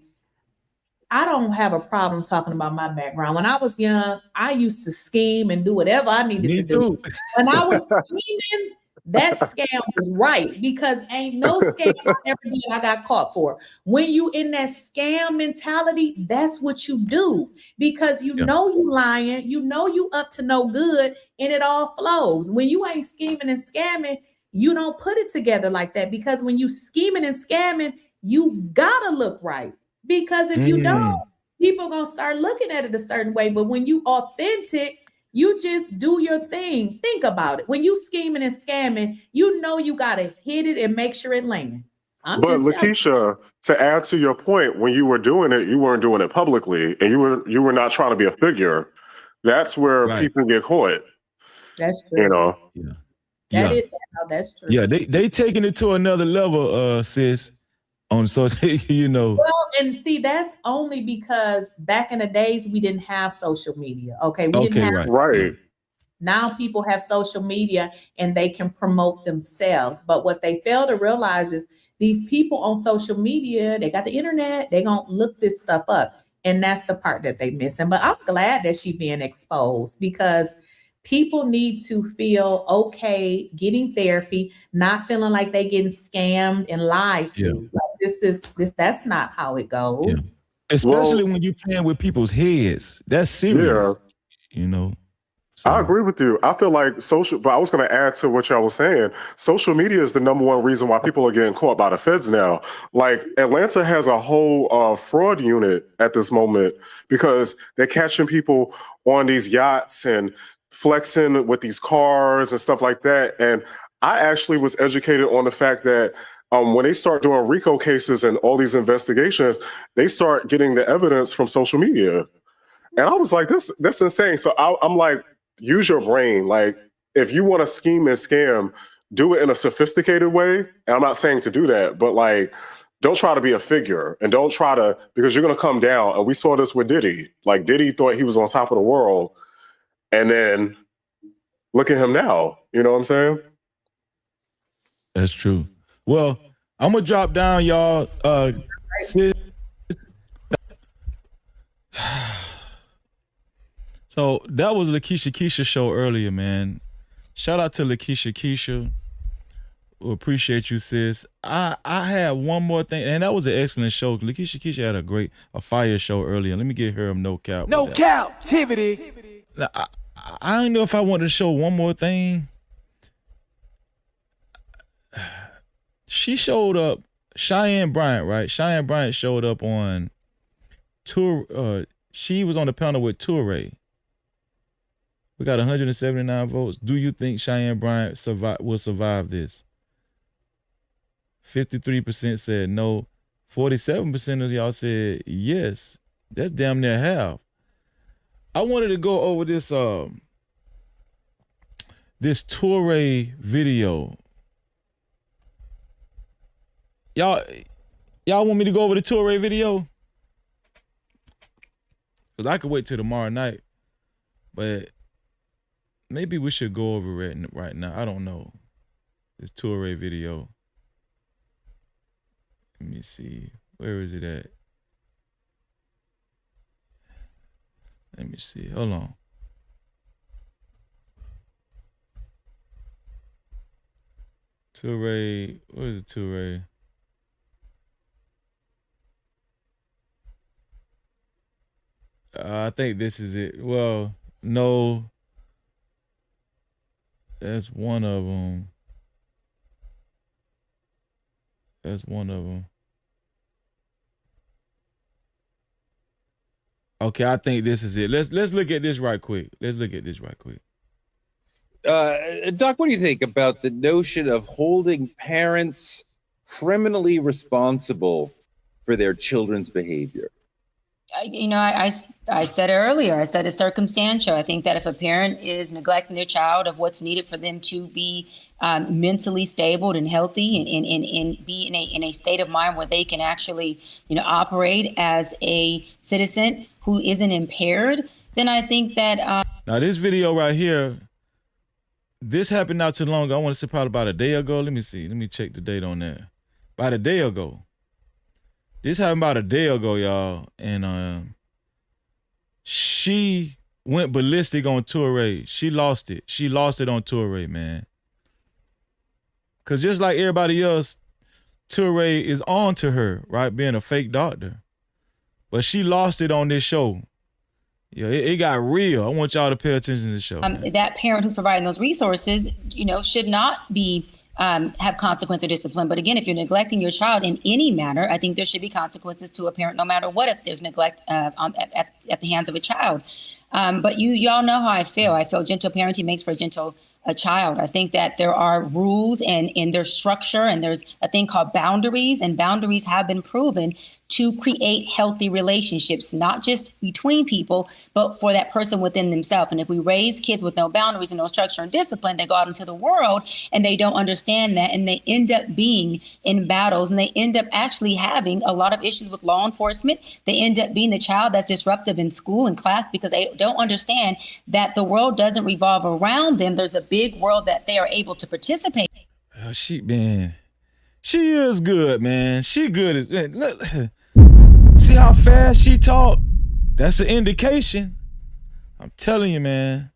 I don't have a problem talking about my background. When I was young, I used to scheme and do whatever I needed to do. When I was scheming, that scam was right, because ain't no scam I ever did I got caught for. When you in that scam mentality, that's what you do, because you know you lying, you know you up to no good, and it all flows. When you ain't scheming and scamming, you don't put it together like that, because when you scheming and scamming, you gotta look right. Because if you don't, people gonna start looking at it a certain way. But when you authentic, you just do your thing. Think about it. When you scheming and scamming, you know you gotta hit it and make sure it lands. But Lakeisha, to add to your point, when you were doing it, you weren't doing it publicly, and you were not trying to be a figure. That's where people get caught. That's true. You know. That's true. Yeah, they taking it to another level, sis. On social, you know. Well, and see, that's only because back in the days we didn't have social media. Okay, we didn't have Now people have social media and they can promote themselves. But what they fail to realize is these people on social media, they got the internet, they gonna look this stuff up. And that's the part that they missing. But I'm glad that she's being exposed, because people need to feel okay getting therapy, not feeling like they getting scammed and lied to. Like, that's not how it goes. Especially when you're playing with people's heads. That's serious. You know. So. I agree with you. I feel like but I was going to add to what y'all was saying. Social media is the number one reason why people are getting caught by the feds now. Like, Atlanta has a whole fraud unit at this moment, because they're catching people on these yachts and flexing with these cars and stuff like that. And I actually was educated on the fact that when they start doing RICO cases and all these investigations, they start getting the evidence from social media. And I was like, that's insane. So I'm like, use your brain. Like, if you want to scheme and scam, do it in a sophisticated way. And I'm not saying to do that, but like, don't try to be a figure, and don't try to, because you're going to come down. And we saw this with Diddy. Like, Diddy thought he was on top of the world. And then look at him now. You know what I'm saying? That's true. Well, I'm gonna drop down, y'all. So that was Lakeisha Keisha show earlier, man. Shout out to Lakeisha Keisha. We appreciate you, sis. I had one more thing, and that was an excellent show. Lakeisha Keisha had a fire show earlier. Let me get her no cap. No Cap-tivity. I don't know if I want to show one more thing. she showed up, Cheyenne Bryant, right? Cheyenne Bryant showed up on tour. She was on the panel with Toré. We got 179 votes. Do you think Cheyenne Bryant will survive this? 53% said no. 47% of y'all said yes. That's damn near half. I wanted to go over this this Toré video. Y'all want me to go over the Toré video? Because I could wait till tomorrow night. But maybe we should go over it right now. I don't know. This Toré video. Let me see. Where is it at? Let me see. Hold on. Toré. What is it, Toré? I think this is it. Well, no. That's one of them. That's one of them. Okay, I think this is it. Let's look at this right quick. Doc, what do you think about the notion of holding parents criminally responsible for their children's behavior? I said it earlier. I said it's circumstantial. I think that if a parent is neglecting their child of what's needed for them to be mentally stable and healthy and be in a state of mind where they can actually, operate as a citizen who isn't impaired, then I think that. Now, this video right here, this happened not too long ago. I want to say probably about a day ago. Let me see. Let me check the date on that. About a day ago. This happened about a day ago, y'all, and she went ballistic on Toré. She lost it. She lost it on Toré, man. Cause just like everybody else, Toré is on to her, right, being a fake doctor. But she lost it on this show. Yeah, it got real. I want y'all to pay attention to the show. That parent who's providing those resources, should not be have consequence or discipline. But again, if you're neglecting your child in any manner, I think there should be consequences to a parent, no matter what, if there's neglect at the hands of a child. But y'all know how I feel. I feel gentle parenting makes for a child. I think that there are rules and in their structure, and there's a thing called boundaries, and boundaries have been proven to create healthy relationships, not just between people, but for that person within themselves. And if we raise kids with no boundaries and no structure and discipline, they go out into the world and they don't understand that, and they end up being in battles, and they end up actually having a lot of issues with law enforcement. They end up being the child that's disruptive in school and class because they don't understand that the world doesn't revolve around them. There's a big world that they are able to participate. She is good, man. She good. Look, see how fast she talk? That's an indication. I'm telling you, man.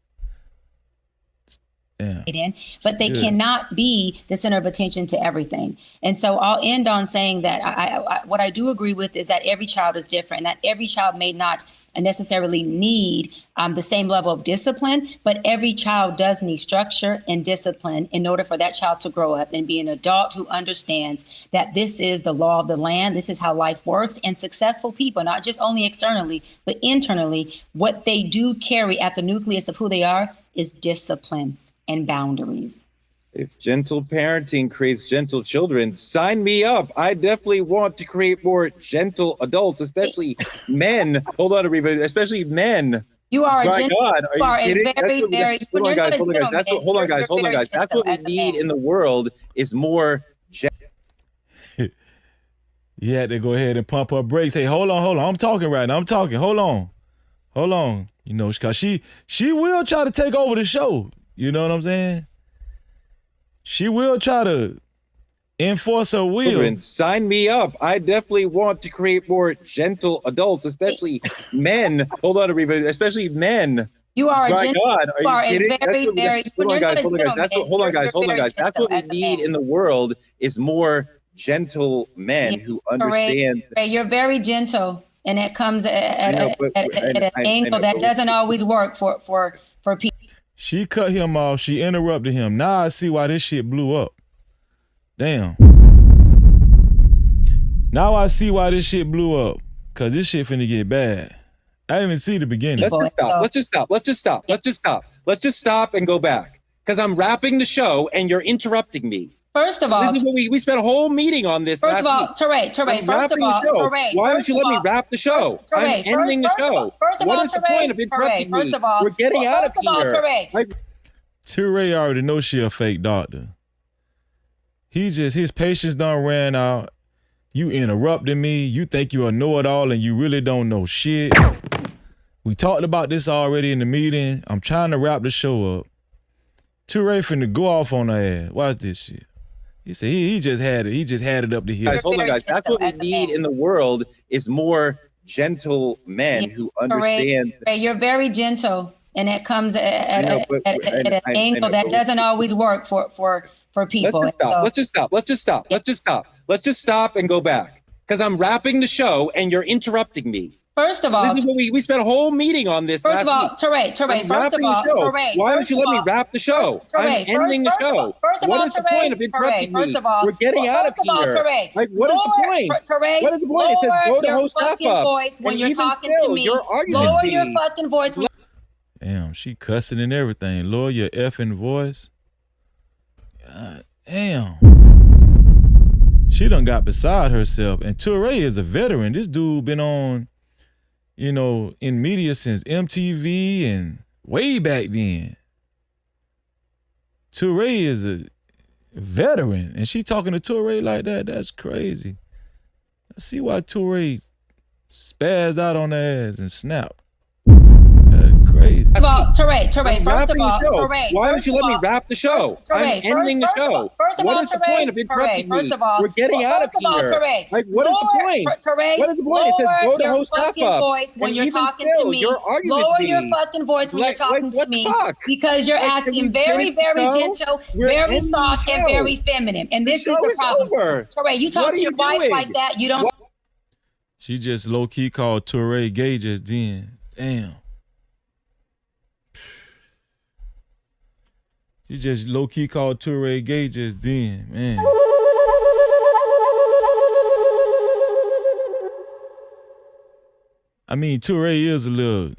Yeah. But they cannot be the center of attention to everything. And so I'll end on saying that what I do agree with is that every child is different, and that every child may not necessarily need the same level of discipline, but every child does need structure and discipline in order for that child to grow up and be an adult who understands that this is the law of the land, this is how life works, and successful people, not just only externally, but internally, what they do carry at the nucleus of who they are is discipline and boundaries. If gentle parenting creates gentle children, sign me up. I definitely want to create more gentle adults, especially men. Hold on, Ariba, especially men. You are My a gentle, God, you are a kidding? very. Hold on, guys. Hold on, guys. That's what we need in the world is more. You had to go ahead and pump her brakes. Hey, hold on. I'm talking right now. Hold on. Because she will try to take over the show. You know what I'm saying? She will try to enforce her will. Sign me up. I definitely want to create more gentle adults, especially men. Hold on, Ariba, especially men. You are a gentle. God, are you kidding? Very. Hold on, guys. Hold on, guys. That's what we need in the world is more gentle men who understand. Ray, you're very gentle, and it comes at an angle that doesn't always work for people. She cut him off. She interrupted him. Now I see why this shit blew up. Damn. Now I see why this shit blew up. Cause this shit finna get bad. I didn't even see the beginning. Let's just stop and go back. Because I'm wrapping the show and you're interrupting me. First of all, this is what we spent a whole meeting on this. First of all, Toré, first of all, Toré. Why don't you let me wrap the show? I'm ending the show. First of all, what is the point of interrupting me? First of all, we're getting out of here. Toré already knows she a fake doctor. His patience done ran out. You interrupted me. You think you a know-it-all and you really don't know shit. We talked about this already in the meeting. I'm trying to wrap the show up. Toré finna go off on her ass. Watch this shit. He said he just had it. He just had it up to here. Guys, hold on, guys. That's what we need in the world is more gentle men who understand. Toré, you're very gentle, and it comes at an angle that doesn't always work for people. Let's just stop and go back. Because I'm wrapping the show and you're interrupting me. First of all, this is what we spent a whole meeting on this. First of all, Toré, first of all, Toré. Why don't you let me wrap the show? I'm ending the show. First of all, what is the point of interrupting me? First of all, we're getting out of here. Like, what is the point? Toré, what is the point? It says go to host up. Voice when you're talking to me. Lower your fucking voice. Damn, she cussing and everything. Lower your effing voice. God damn. She done got beside herself. And Toré is a veteran. This dude been on, in media since MTV and way back then. Toré is a veteran. And she talking to Toré like that. That's crazy. I see why Toré spazzed out on her ass and snapped. Crazy. First of all, Toré, first of all, Toré. Why don't you let me wrap the show? I'm ending the show. First of all, what is the point of interrupting me? First of all, we're getting out of here. Like, what is the point? What is the point? It says go to host up. Voice when you're talking to me. Lower your fucking voice when you're talking to me because you're acting very, very gentle, very soft, and very feminine. And this is the problem. Toré, you talk to your wife like that, you don't. She just low key called Toré gay just then. Damn. She just low-key called Toré gay just then, man. I mean, Toré is a little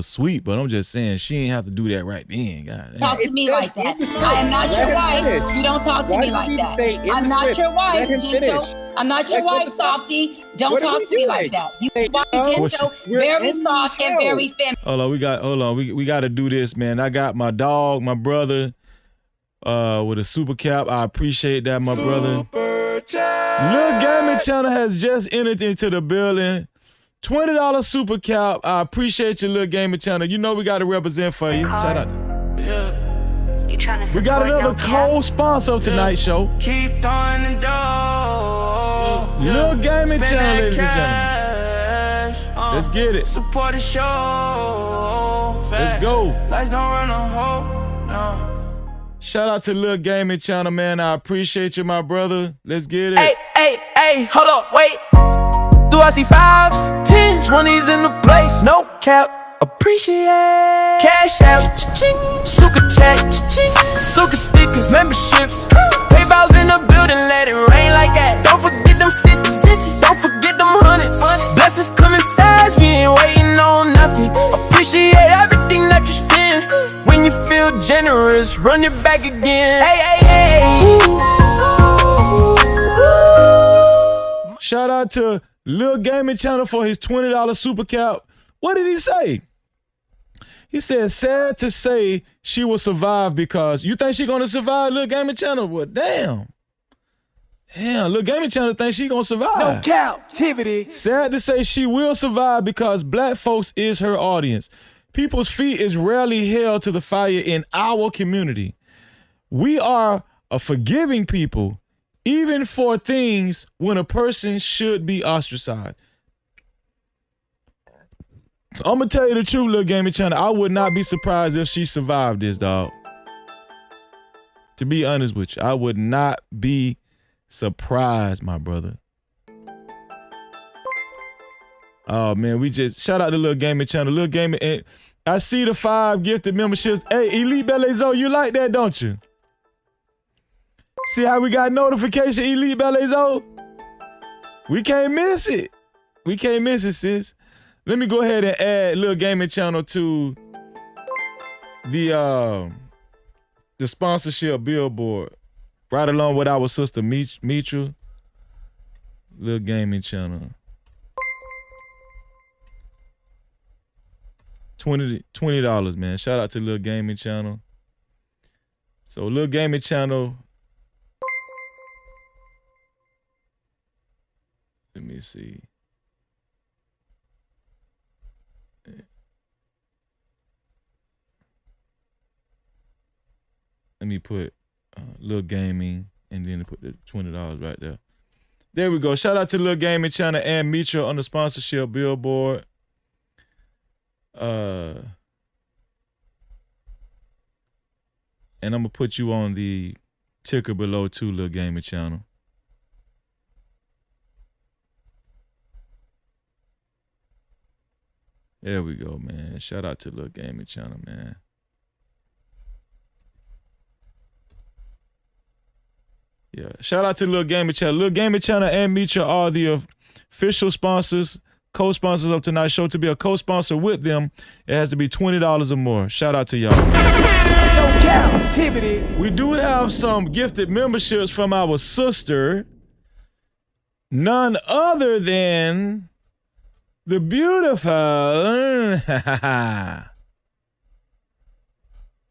sweet, but I'm just saying she ain't have to do that right then, God. Talk to me like that. I am not your wife. You don't talk to me like that. I'm not your wife, gentle. I'm not your wife, softy. Don't talk to me like that. You gentle, very soft, and very feminine. Hold on. We got to do this, man. I got my dog, my brother, with a super cap. I appreciate that, my brother. Lil Gaming Channel has just entered into the building. $20 super cap. I appreciate you, Lil Gaming Channel. You know we got to represent for you. Shout out. We got another co-sponsor of tonight's show. Keep throwing the dough. Lil Gaming Channel, ladies and gentlemen. Let's get it. Support the show. Let's go. Lights don't run on hope. No. Shout out to Lil Gaming Channel, man. I appreciate you, my brother. Let's get it. Hey, hold up, wait. Do I see 5s, 10s, 20s in the place? No cap. Appreciate cash out, cha-ching. Suka chat, cha-ching. Suka stickers, memberships, PayPal's in the building, let it rain like that. Don't forget them cities, don't forget them hundreds. Blessings coming fast, we ain't waiting on nothing. Appreciate everything that you spend. When you feel generous, run it back again. Hey. Shout out to Lil Gaming Channel for his $20 super cap. What did he say? He said, sad to say she will survive because you think she gonna survive, Lil Gaming Channel? Well, damn, Lil Gaming Channel think she gonna survive. No Cap-tivity. Sad to say she will survive because black folks is her audience. People's feet is rarely held to the fire in our community. We are a forgiving people, even for things when a person should be ostracized. I'm gonna tell you the truth, Lil Gaming Channel. I would not be surprised if she survived this, dog. To be honest with you, I would not be surprised, my brother. Oh man, we just shout out to Lil Gaming Channel. Lil Gaming, and I see the 5 gifted memberships. Hey, Elite Belezo, you like that, don't you? See how we got notification, Elite Belezo? We can't miss it. We can't miss it, sis. Let me go ahead and add Lil Gaming Channel to the sponsorship billboard. Right along with our sister Mitra. Lil Gaming Channel. $20, man. Shout out to Lil Gaming Channel. So Lil Gaming Channel. Let me see. Let me put Lil Gaming and then put the $20 right there. There we go. Shout out to Lil Gaming Channel and Mitra on the sponsorship billboard. And I'm gonna put you on the ticker below too, Lil Gaming Channel. There we go, man. Shout out to Lil Gaming Channel, man. Yeah, shout out to Lil Gaming Channel. Lil Gaming Channel and Mitra are the official sponsors, co-sponsors of tonight's show. To be a co-sponsor with them, it has to be $20 or more. Shout out to y'all. No Cap-tivity. We do have some gifted memberships from our sister, none other than the beautiful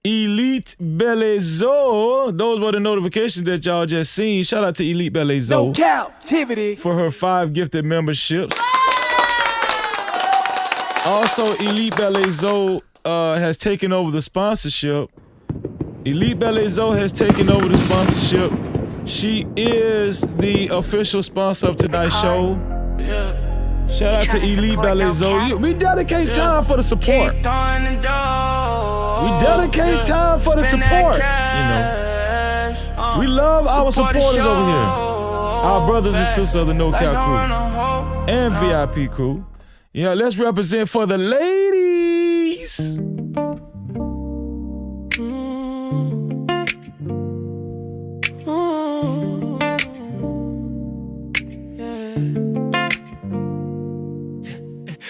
Elite Belezo. Those were the notifications that y'all just seen. Shout out to Elite Belezo. No Cap-tivity. For her 5 gifted memberships. Also, Elite Belezo has taken over the sponsorship. Elite Belezo has taken over the sponsorship. She is the official sponsor of tonight's show. Shout out to Elite Belezo. We dedicate time for the support. We dedicate time for the support. You know, we love our supporters over here. Our brothers and sisters of the No Cap crew and VIP crew. Yeah, let's represent for the ladies.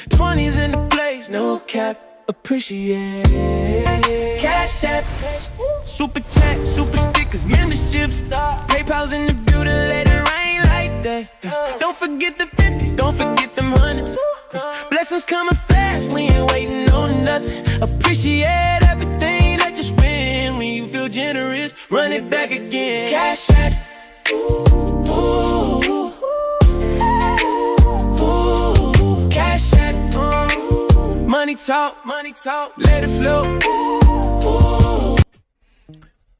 20s in the place, no cap, appreciate. Cash app, super chat, super stickers, memberships, PayPal's in the building, let it rain like that. Don't forget the 50s, don't forget them hundreds. Blessings coming fast, we ain't waiting on nothing. Appreciate everything that you spend. When you feel generous, run it back again. Cash app, ooh. Money talk, let it flow.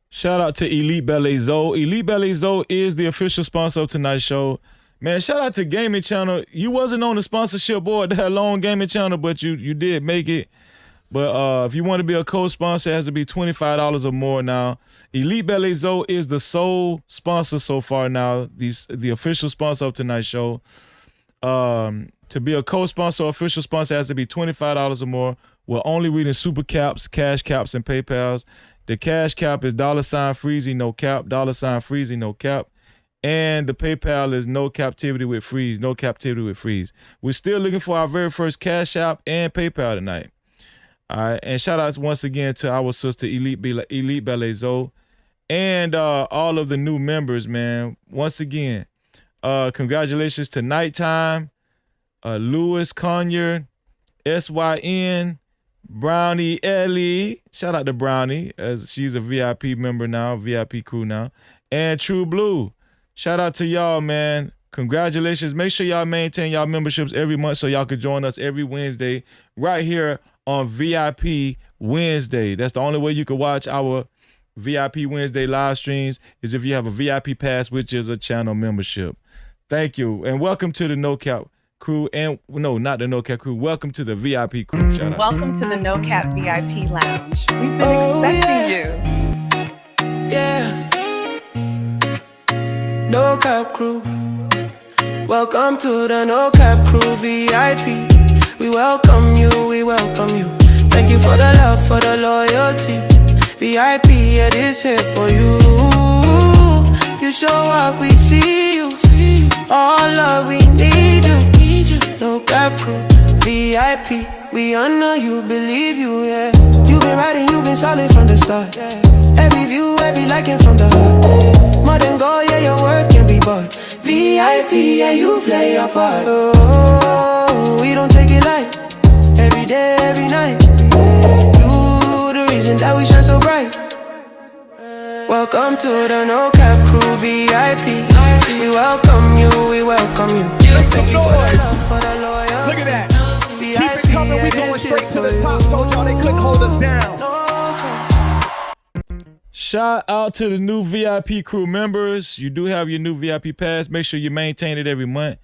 Shout out to Elite Belezo. Elite Belezo is the official sponsor of tonight's show. Man, shout out to Gaming Channel. You wasn't on the sponsorship board that long, Gaming Channel, but you did make it. But if you want to be a co-sponsor, it has to be $25 or more now. Elite Belezo is the sole sponsor so far now, the official sponsor of tonight's show. To be a co-sponsor or official sponsor, it has to be $25 or more. We're only reading super caps, cash caps, and PayPals. The cash cap is $Freezy, no cap, $Freezy, no cap. And the PayPal is no Cap-tivity with freeze, no Cap-tivity with freeze. We're still looking for our very first Cash App and PayPal tonight. All right, and shout out once again to our sister Elite Belezo and all of the new members, man. Once again, congratulations to Nighttime, Lewis Conyer, SYN, Brownie Ellie. Shout out to Brownie, as she's a VIP member now, VIP crew now, and True Blue. Shout out to y'all, man. Congratulations. Make sure y'all maintain y'all memberships every month so y'all can join us every Wednesday right here on VIP Wednesday. That's the only way you can watch our VIP Wednesday live streams is if you have a VIP pass, which is a channel membership. Thank you. And welcome to the No Cap crew. And no, not the No Cap crew. Welcome to the VIP crew. Shout out. Welcome to the No Cap VIP lounge. We've been expecting you. Yeah. No Cap crew. Welcome to the No Cap crew VIP. We welcome you, we welcome you. Thank you for the love, for the loyalty. VIP, it is here for you. you show up, we see you. All love, we need you. No cap crew, VIP. We honor you, believe you, yeah. You been riding, you been solid from the start. Every view, every liking from the heart. More than gold, yeah, your worth can be bought. VIP, yeah, you play your part. Oh, we don't take it light. Every day, every night. You the reason that we shine so bright. Welcome to the No Cap Crew VIP. We welcome you, we welcome you. Thank you for the love, for the loyalty. Look at that. Keep it coming, we going straight to the top. Told y'all they couldn't hold us down. Shout out to the new VIP crew members. You do have your new VIP pass. Make sure you maintain it every month.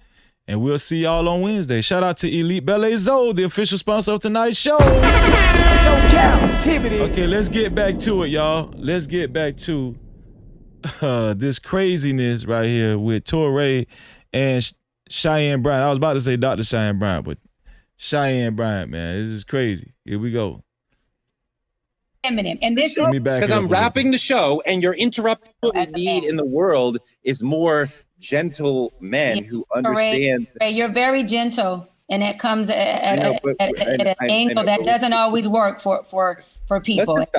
And we'll see y'all on Wednesday. Shout out to Elite Belezo, the official sponsor of tonight's show. No Cap-tivity. Okay, let's get back to it, y'all. Let's get back to this craziness right here with Toré and Cheyenne Bryant. I was about to say Dr. Cheyenne Bryant, but Cheyenne Bryant, man, this is crazy. Here we go. And this is because I'm wrapping the show and you're interrupting. What we need in the world is more gentle men who understand. You're very gentle, and it comes at an angle that doesn't always work for people. Let's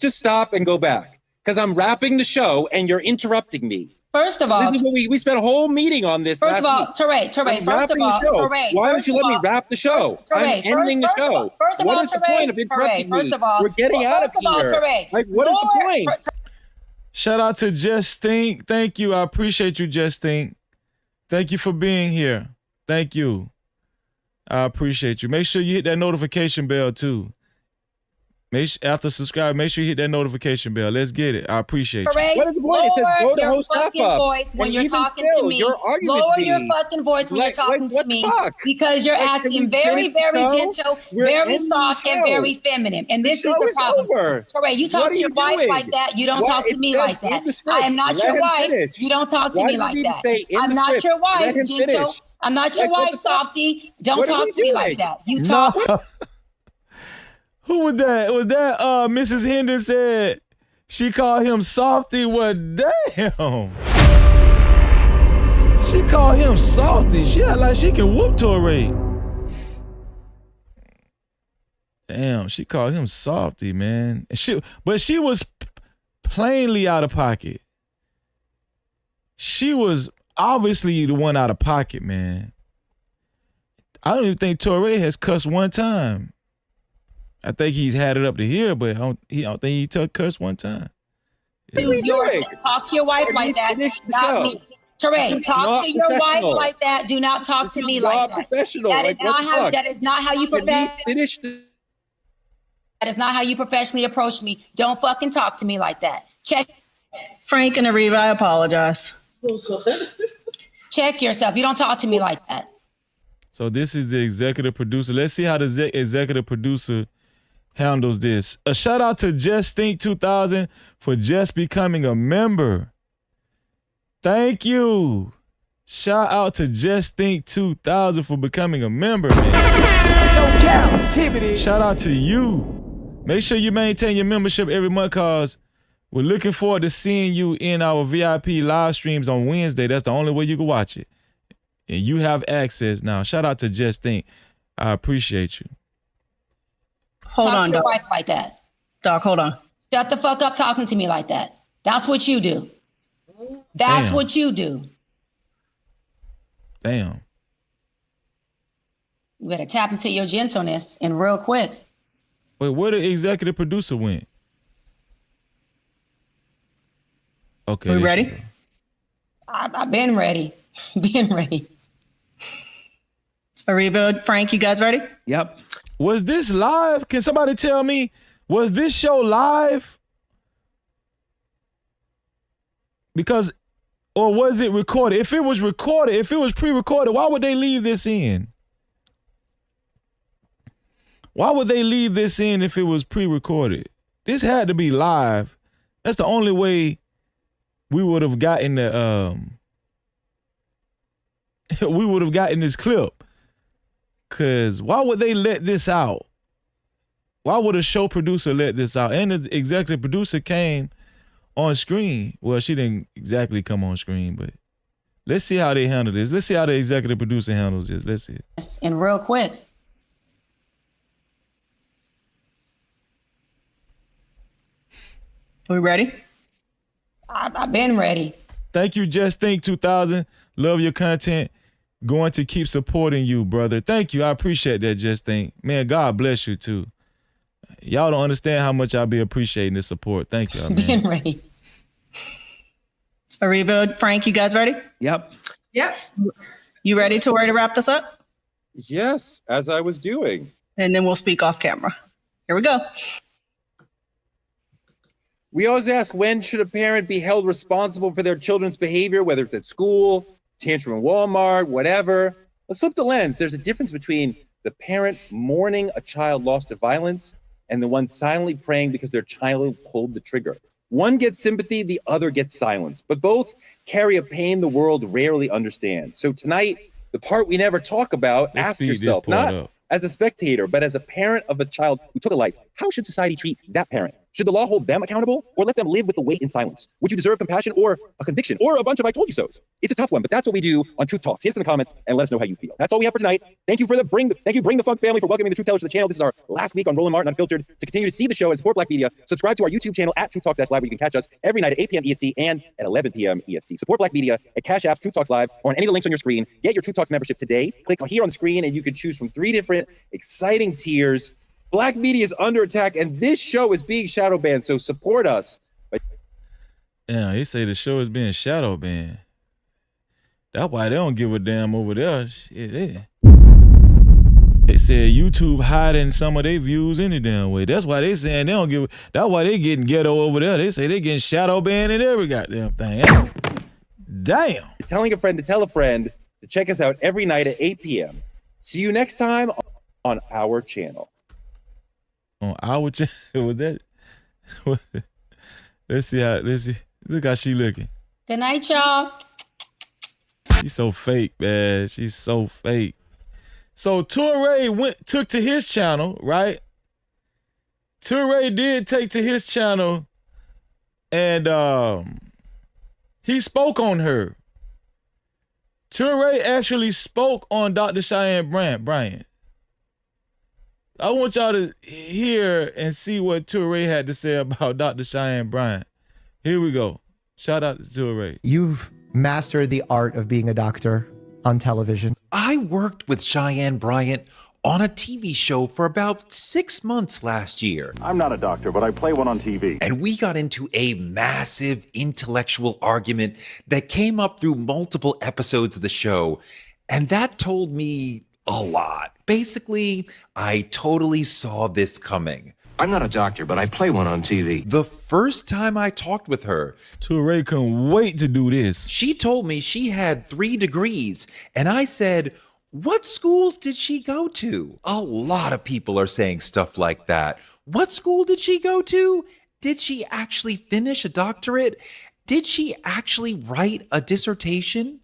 just stop and go back because I'm wrapping the show and you're interrupting me. First of all, this is what we spent a whole meeting on this. First of all, Toré. First of all, Toré. Why don't you let me wrap the show? I'm ending the show. First of all, what is the point of interrupting me? We're getting out of here. Like, what is the point? Shout out to Just Think. Thank you. I appreciate you, Just Think. Thank you for being here. Thank you. I appreciate you. Make sure you hit that notification bell too. After subscribe, make sure you hit that notification bell. Let's get it. I appreciate you. What is the point? It says go to host fucking voice when you're talking to me. Lower your fucking voice when you're talking to me because you're acting very, very gentle, very soft, and very feminine. And this is the problem. Toré, you talk to your wife like that. You don't talk to me like that. I am not your wife. You don't talk to me like that. I'm not your wife, gentle. I'm not your wife, softy. Don't talk to me like that. You talk. Who was that? Was that Mrs. Hendon said she called him softy? Well, damn. She called him softy. She act like she can whoop Toré. Damn, she called him softy, man. But she was plainly out of pocket. She was obviously the one out of pocket, man. I don't even think Toré has cussed one time. I think he's had it up to here, but I don't think he cursed one time. Talk to your wife like that, not me. Toré, talk to your wife like that. Do not talk to me like that. That is not how you That is not how you professionally approach me. Don't fucking talk to me like that. Check. Frank and Ariva, I apologize. Check yourself. You don't talk to me like that. So this is the executive producer. Let's see how the executive producer handles this. A shout out to Just Think 2000 for just becoming a member. Thank you. Shout out to Just Think 2000 for becoming a member, man. No Cap-tivity. Shout out to you. Make sure you maintain your membership every month because we're looking forward to seeing you in our VIP live streams on Wednesday. That's the only way you can watch it. And you have access now. Shout out to Just Think. I appreciate you. Hold on, Talk to your wife like that. Doc, hold on. Shut the fuck up talking to me like that. That's what you do. That's what you do. Damn. You better tap into your gentleness and real quick. Wait, where the executive producer went? Okay. We ready? I've been ready. Been ready. Ariva, Frank, you guys ready? Yep. Was this live? Can somebody tell me, was this show live? Because, or was it recorded? If it was recorded, if it was pre-recorded, why would they leave this in? Why would they leave this in if it was pre-recorded? This had to be live. That's the only way we would have gotten the we would have gotten this clip. Cause why would they let this out? Why would a show producer let this out? And the executive producer came on screen. Well, she didn't exactly come on screen, but let's see how they handle this. Let's see how the executive producer handles this. Let's see it. And real quick. Are we ready? I've been ready. Thank you, Just Think 2000. Love your content. Going to keep supporting you, brother. Thank you. I appreciate that, Just Think. Man, God bless you, too. Y'all don't understand how much I'll be appreciating the support. Thank y'all, man. Been ready. Ariba, Frank, you guys ready? Yep. Yep. You ready, Toré, to wrap this up? Yes, as I was doing. And then we'll speak off camera. Here we go. We always ask, when should a parent be held responsible for their children's behavior, whether it's at school, tantrum in Walmart, whatever? Let's flip the lens. There's a difference between the parent mourning a child lost to violence and the one silently praying because their child pulled the trigger. One gets sympathy, the other gets silence, but both carry a pain the world rarely understands. So tonight, the part we never talk about, ask yourself, not as a spectator, but as a parent of a child who took a life, how should society treat that parent? Should the law hold them accountable or let them live with the weight in silence? Would you deserve compassion or a conviction or a bunch of I told you so's? It's a tough one, but that's what we do on Truth Talks. Hit us in the comments and let us know how you feel. That's all we have for tonight. Thank you for Bring the Funk family for welcoming the Truth Tellers to the channel. This is our last week on Roland Martin Unfiltered. To continue to see the show and support Black media, subscribe to our YouTube channel at Truth Talks Live, where you can catch us every night at 8 p.m. EST and at 11 p.m. EST. Support Black media at Cash App's Truth Talks Live or on any of the links on your screen. Get your Truth Talks membership today. Click here on the screen and you can choose from 3 different exciting tiers. Black media is under attack, and this show is being shadow banned, so support us. Yeah, they say the show is being shadow banned. That's why they don't give a damn over there. Shit, they said YouTube hiding some of their views any damn way. That's why they saying they don't give. That's why they getting ghetto over there. They say they getting shadow banned and every goddamn thing. Damn. Telling a friend to tell a friend to check us out every night at 8 p.m. See you next time on our channel. On our channel? Was that? Let's see. Look how she looking. Good night, y'all. She's so fake, man. She's so fake. So Toré took to his channel, right? Toré did take to his channel and he spoke on her. Toré actually spoke on Dr. Cheyenne Bryant. I want y'all to hear and see what Toré had to say about Dr. Cheyenne Bryant. Here we go. Shout out to Toré. You've mastered the art of being a doctor on television. I worked with Cheyenne Bryant on a TV show for about 6 months last year. I'm not a doctor, but I play one on TV. And we got into a massive intellectual argument that came up through multiple episodes of the show. And that told me a lot. Basically, I totally saw this coming. I'm not a doctor, but I play one on TV. The first time I talked with her, Toré couldn't wait to do this. She told me she had 3 degrees, and I said, what schools did she go to? A lot of people are saying stuff like that. What school did she go to? Did she actually finish a doctorate? Did she actually write a dissertation?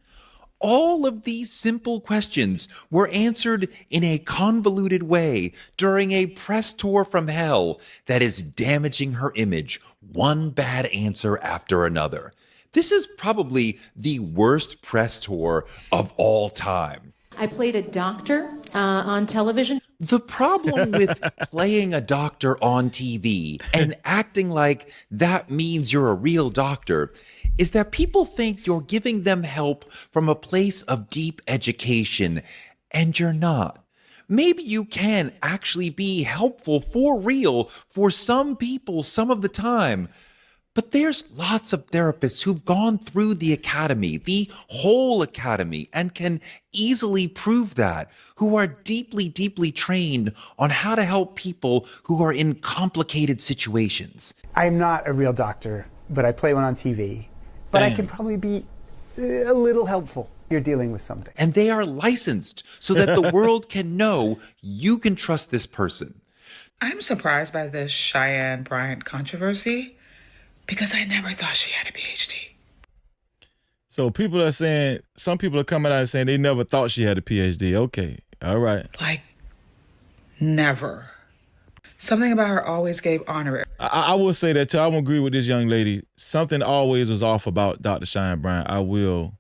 All of these simple questions were answered in a convoluted way during a press tour from hell that is damaging her image, one bad answer after another. This is probably the worst press tour of all time. I played a doctor on television. The problem with playing a doctor on TV and acting like that means you're a real doctor is that people think you're giving them help from a place of deep education, and you're not. Maybe you can actually be helpful for real for some people some of the time, but there's lots of therapists who've gone through the academy, the whole academy, and can easily prove that, who are deeply, deeply trained on how to help people who are in complicated situations. I'm not a real doctor, but I play one on TV. But I can probably be a little helpful. You're dealing with something. And they are licensed so that the world can know you can trust this person. I'm surprised by this Cheyenne Bryant controversy because I never thought she had a PhD. So people are saying, some people are coming out and saying they never thought she had a PhD. Okay, all right. Like, never. Something about her always gave honor. I will say that too. I will agree with this young lady. Something always was off about Dr. Cheyenne Bryant. I will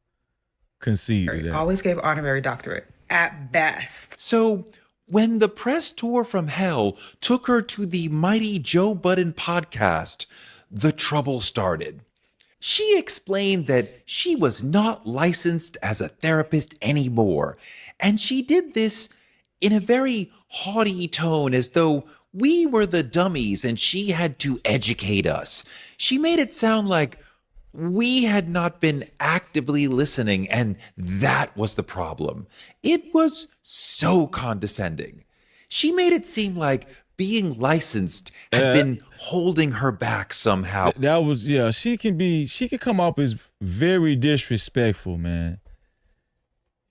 concede to that. Always gave honorary doctorate at best. So when the press tour from hell took her to the mighty Joe Budden podcast, the trouble started. She explained that she was not licensed as a therapist anymore, and she did this in a very haughty tone, as though we were the dummies and she had to educate us. She made it sound like we had not been actively listening, and that was the problem. It was so condescending. She made it seem like being licensed had been holding her back somehow. That was, yeah, she can come off as very disrespectful, man.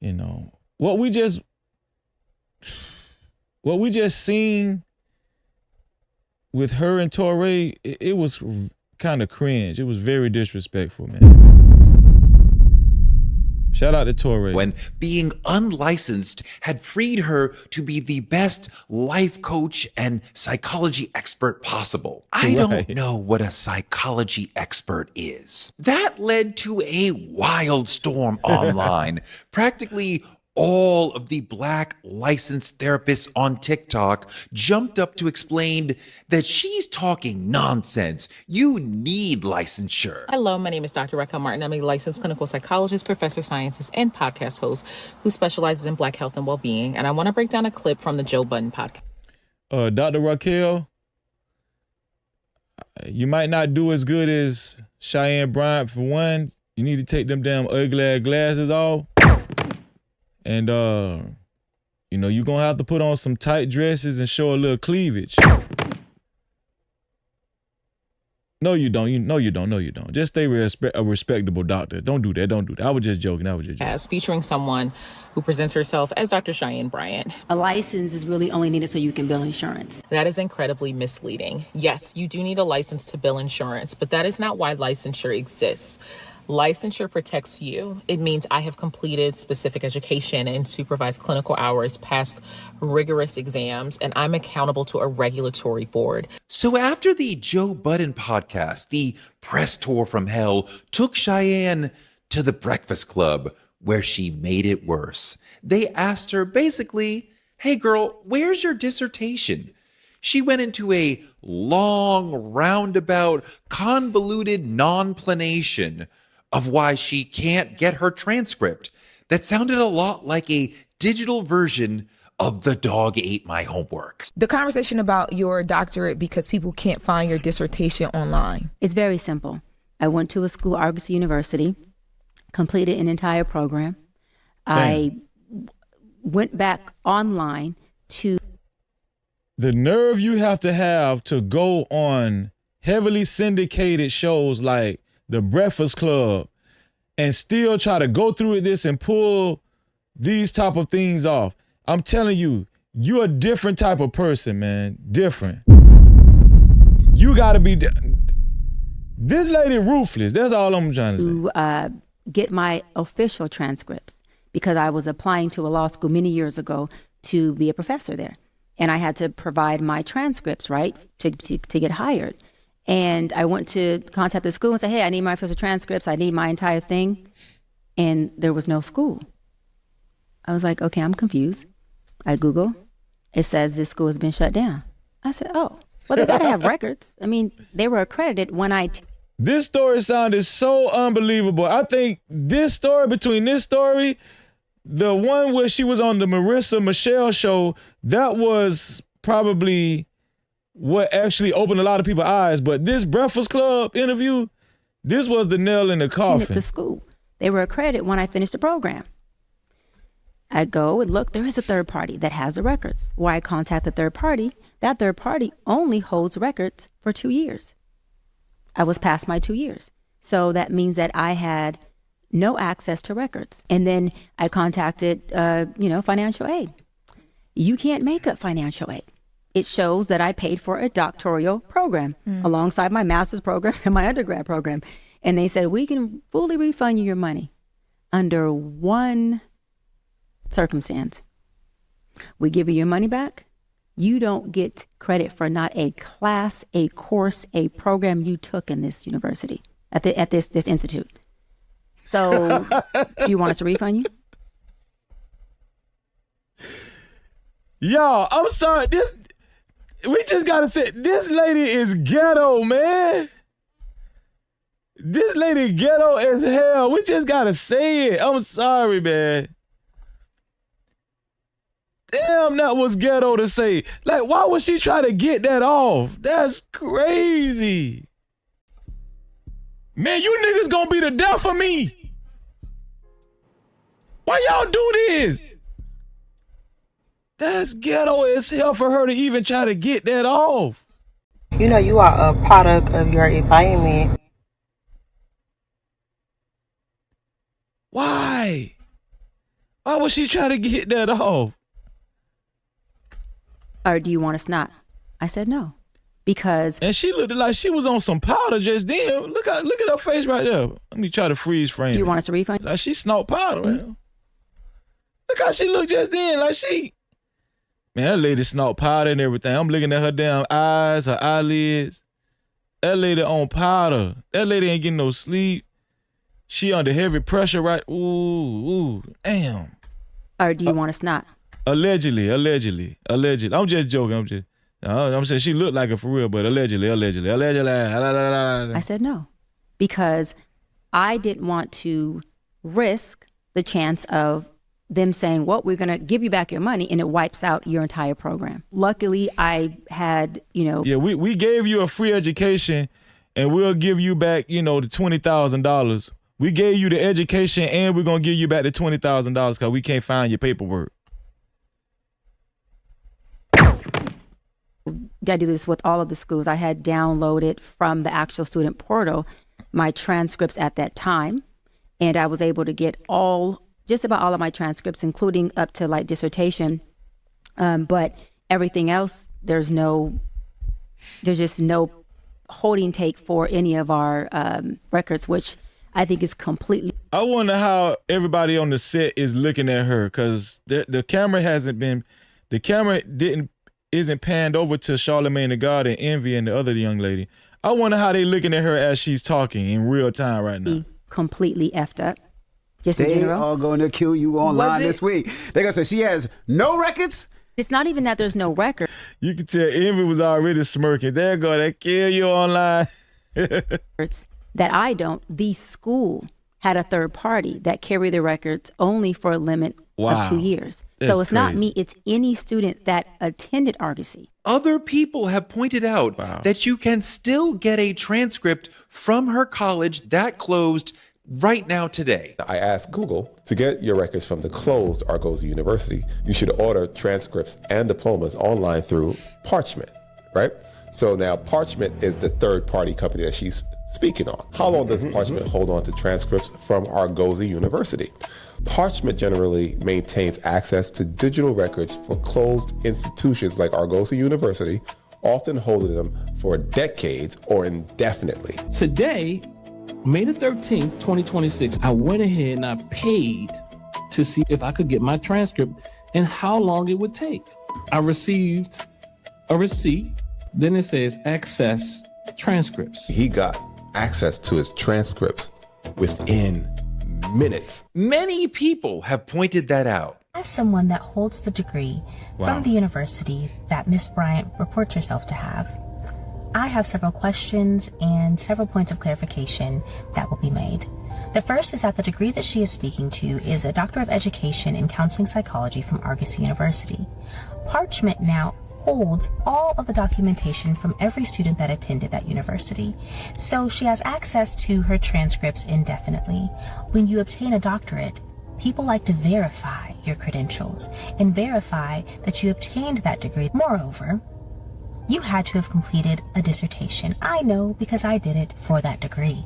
You know, what we just seen with her and Toré, it was kind of cringe. It was very disrespectful, man. Shout out to Toré. When being unlicensed had freed her to be the best life coach and psychology expert possible. I don't know what a psychology expert is. That led to a wild storm online. Practically all of the Black licensed therapists on TikTok jumped up to explain that she's talking nonsense. You need licensure. Hello, my name is Dr. Raquel Martin. I'm a licensed clinical psychologist, professor of sciences, and podcast host who specializes in Black health and well-being. And I want to break down a clip from the Joe Budden podcast. Dr. Raquel, you might not do as good as Cheyenne Bryant. For one, you need to take them damn ugly glasses off. And, you know, you're going to have to put on some tight dresses and show a little cleavage. No, you don't. No, you don't. Just stay a respectable doctor. Don't do that. I was just joking. As featuring someone who presents herself as Dr. Cheyenne Bryant. A license is really only needed so you can bill insurance. That is incredibly misleading. Yes, you do need a license to bill insurance, but that is not why licensure exists. Licensure protects you. It means I have completed specific education and supervised clinical hours, passed rigorous exams, and I'm accountable to a regulatory board. So after the Joe Budden podcast, the press tour from hell took Cheyenne to the Breakfast Club, where she made it worse. They asked her basically, hey girl, where's your dissertation? She went into a long, roundabout, convoluted non-planation of why she can't get her transcript that sounded a lot like a digital version of The Dog Ate My Homework. The conversation about your doctorate because people can't find your dissertation online. It's very simple. I went to a school, Argos University, completed an entire program. I went back online to... The nerve you have to go on heavily syndicated shows like The Breakfast Club and still try to go through this and pull these type of things off. I'm telling you, you're a different type of person, man. Different. You gotta be, this lady ruthless. That's all I'm trying to say. Get my official transcripts because I was applying to a law school many years ago to be a professor there. And I had to provide my transcripts, right, to get hired. And I went to contact the school and say, hey, I need my official transcripts. I need my entire thing. And there was no school. I was like, okay, I'm confused. I Google. It says this school has been shut down. I said, oh, well, they got to have records. I mean, they were accredited when This story sounded so unbelievable. I think between this story, the one where she was on the Marissa Michelle show, that was probably what actually opened a lot of people's eyes. But this Breakfast Club interview, this was the nail in the coffin. At the school. They were accredited when I finished the program. I go and look, there is a third party that has the records. Why I contact the third party, that third party only holds records for 2 years. I was past my 2 years. So that means that I had no access to records. And then I contacted, financial aid. You can't make up financial aid. It shows that I paid for a doctoral program alongside my master's program and my undergrad program. And they said, we can fully refund you your money under one circumstance. We give you your money back You don't get credit for not a class, a course, a program you took in this university, at this institute. So, do you want us to refund you? Y'all, I'm sorry. We just gotta say, this lady is ghetto, man. This lady ghetto as hell. We just gotta say it. I'm sorry, man. Damn, that was ghetto to say. Like, why would she try to get that off? That's crazy. Man, you niggas gonna be the death of me. Why y'all do this? That's ghetto as hell for her to even try to get that off. You know, you are a product of your environment. Why? Why would she try to get that off? Or do you want us not? I said no. Because... And she looked like she was on some powder just then. Look at her face right there. Let me try to freeze frame. Do you want us to refund? Like she snort powder right now. Look how she looked just then. Like she... Man, that lady snort powder and everything. I'm looking at her damn eyes, her eyelids. That lady on powder. That lady ain't getting no sleep. She under heavy pressure right... Ooh, damn. Or do you want us not? Allegedly. I'm just joking. I'm saying she looked like it for real, but allegedly. I said no, because I didn't want to risk the chance of them saying, well, we're going to give you back your money, and it wipes out your entire program. Luckily, I had, Yeah, we gave you a free education, and we'll give you back, the $20,000. We gave you the education, and we're going to give you back the $20,000 because we can't find your paperwork. I do this with all of the schools. I had downloaded from the actual student portal my transcripts at that time, and I was able to get just about all of my transcripts, including up to like dissertation. But everything else, there's just no holding take for any of our records, which I think is completely. I wonder how everybody on the set is looking at her, because the camera isn't panned over to Charlamagne the God and Envy and the other young lady. I wonder how they looking at her as she's talking in real time right now. Completely effed up. Just in they general. are going to kill you online this week. They're going to say she has no records. It's not even that there's no record. You can tell Envy was already smirking. They're going to kill you online. That I don't. The school had a third party that carried the records only for a limit of 2 years. So it's not me, it's any student that attended Argosy. Other people have pointed out that you can still get a transcript from her college that closed right now today. I asked Google to get your records from the closed Argosy University. You should order transcripts and diplomas online through Parchment, right? So now Parchment is the third party company that she's speaking on. How long does Parchment hold on to transcripts from Argosy University? Parchment generally maintains access to digital records for closed institutions like Argosy University, often holding them for decades or indefinitely. Today, May the 13th, 2026, I went ahead and I paid to see if I could get my transcript and how long it would take. I received a receipt, then it says access transcripts. He got access to his transcripts within minutes. Many people have pointed that out. As someone that holds the degree from the university that Miss Bryant reports herself to have, I have several questions and several points of clarification that will be made. The first is that the degree that she is speaking to is a Doctor of Education in Counseling Psychology from Argosy University. Parchment now holds all of the documentation from every student that attended that university. So she has access to her transcripts indefinitely. When you obtain a doctorate, people like to verify your credentials and verify that you obtained that degree. Moreover, you had to have completed a dissertation. I know because I did it for that degree.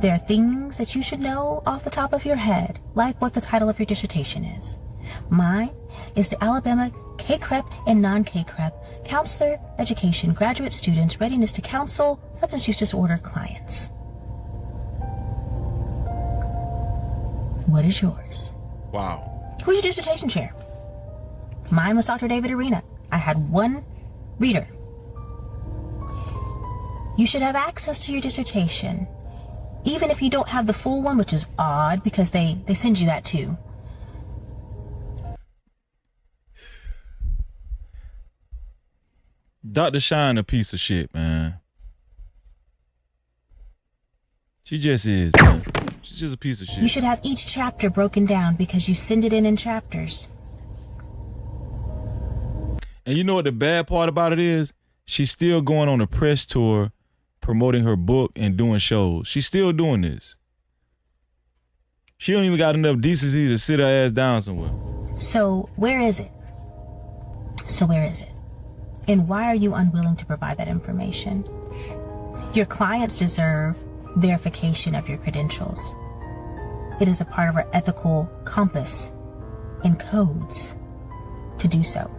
There are things that you should know off the top of your head, like what the title of your dissertation is. Mine is the Alabama K-CREP and non-K-CREP Counselor Education Graduate Students Readiness to Counsel Substance Use Disorder Clients. What is yours? Wow. Who's your dissertation chair? Mine was Dr. David Arena. I had one reader. You should have access to your dissertation, even if you don't have the full one, which is odd because they send you that too. Dr. Cheyenne a piece of shit, man. She just is, man. She's just a piece of shit. You should have each chapter broken down because you send it in chapters. And you know what the bad part about it is? She's still going on a press tour, promoting her book and doing shows. She's still doing this. She don't even got enough decency to sit her ass down somewhere. So where is it? And why are you unwilling to provide that information? Your clients deserve verification of your credentials. It is a part of our ethical compass and codes to do so.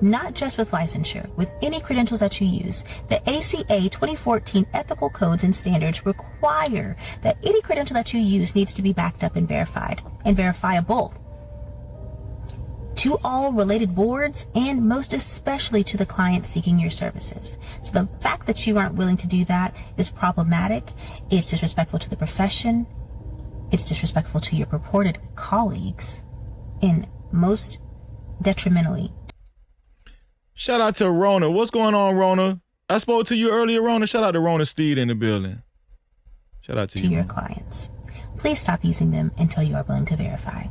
Not just with licensure, with any credentials that you use. The ACA 2014 ethical codes and standards require that any credential that you use needs to be backed up and verified and verifiable to all related boards and most especially to the client seeking your services. So the fact that you aren't willing to do that is problematic. It's disrespectful to the profession. It's disrespectful to your purported colleagues, and most detrimentally. Shout out to Rona. What's going on, Rona? I spoke to you earlier, Rona. Shout out to Rona Steed in the building. Shout out to you, your Rona. Clients. Please stop using them until you are willing to verify.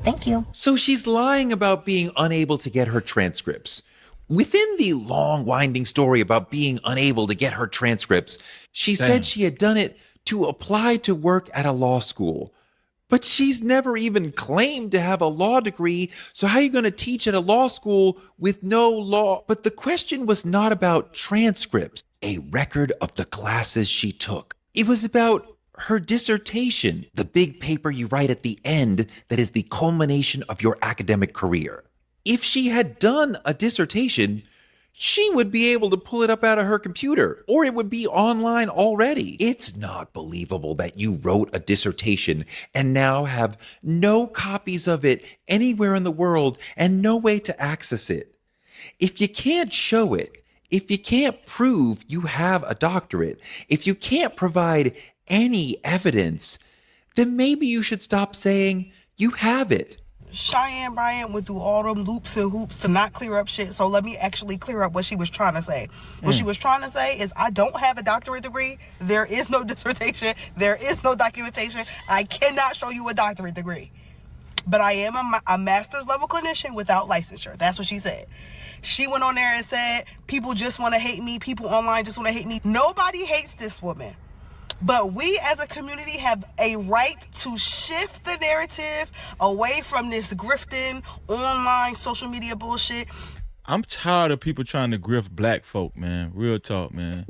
Thank you. So she's lying about being unable to get her transcripts. Within the long, winding story about being unable to get her transcripts, she said she had done it to apply to work at a law school. But she's never even claimed to have a law degree, so how are you going to teach at a law school with no law? But the question was not about transcripts, a record of the classes she took. It was about her dissertation, the big paper you write at the end that is the culmination of your academic career. If she had done a dissertation, she would be able to pull it up out of her computer, or it would be online already. It's not believable that you wrote a dissertation and now have no copies of it anywhere in the world and no way to access it. If you can't show it, if you can't prove you have a doctorate, if you can't provide any evidence, then maybe you should stop saying you have it. Cheyenne Bryant went through all them loops and hoops to not clear up shit, so let me actually clear up what she was trying to say. What she was trying to say is, I don't have a doctorate degree, there is no dissertation, there is no documentation, I cannot show you a doctorate degree. But I am a master's level clinician without licensure. That's what she said. She went on there and said, people just want to hate me, people online just want to hate me. Nobody hates this woman. But we as a community have a right to shift the narrative away from this grifting, online, social media bullshit. I'm tired of people trying to grift black folk, man. Real talk, man.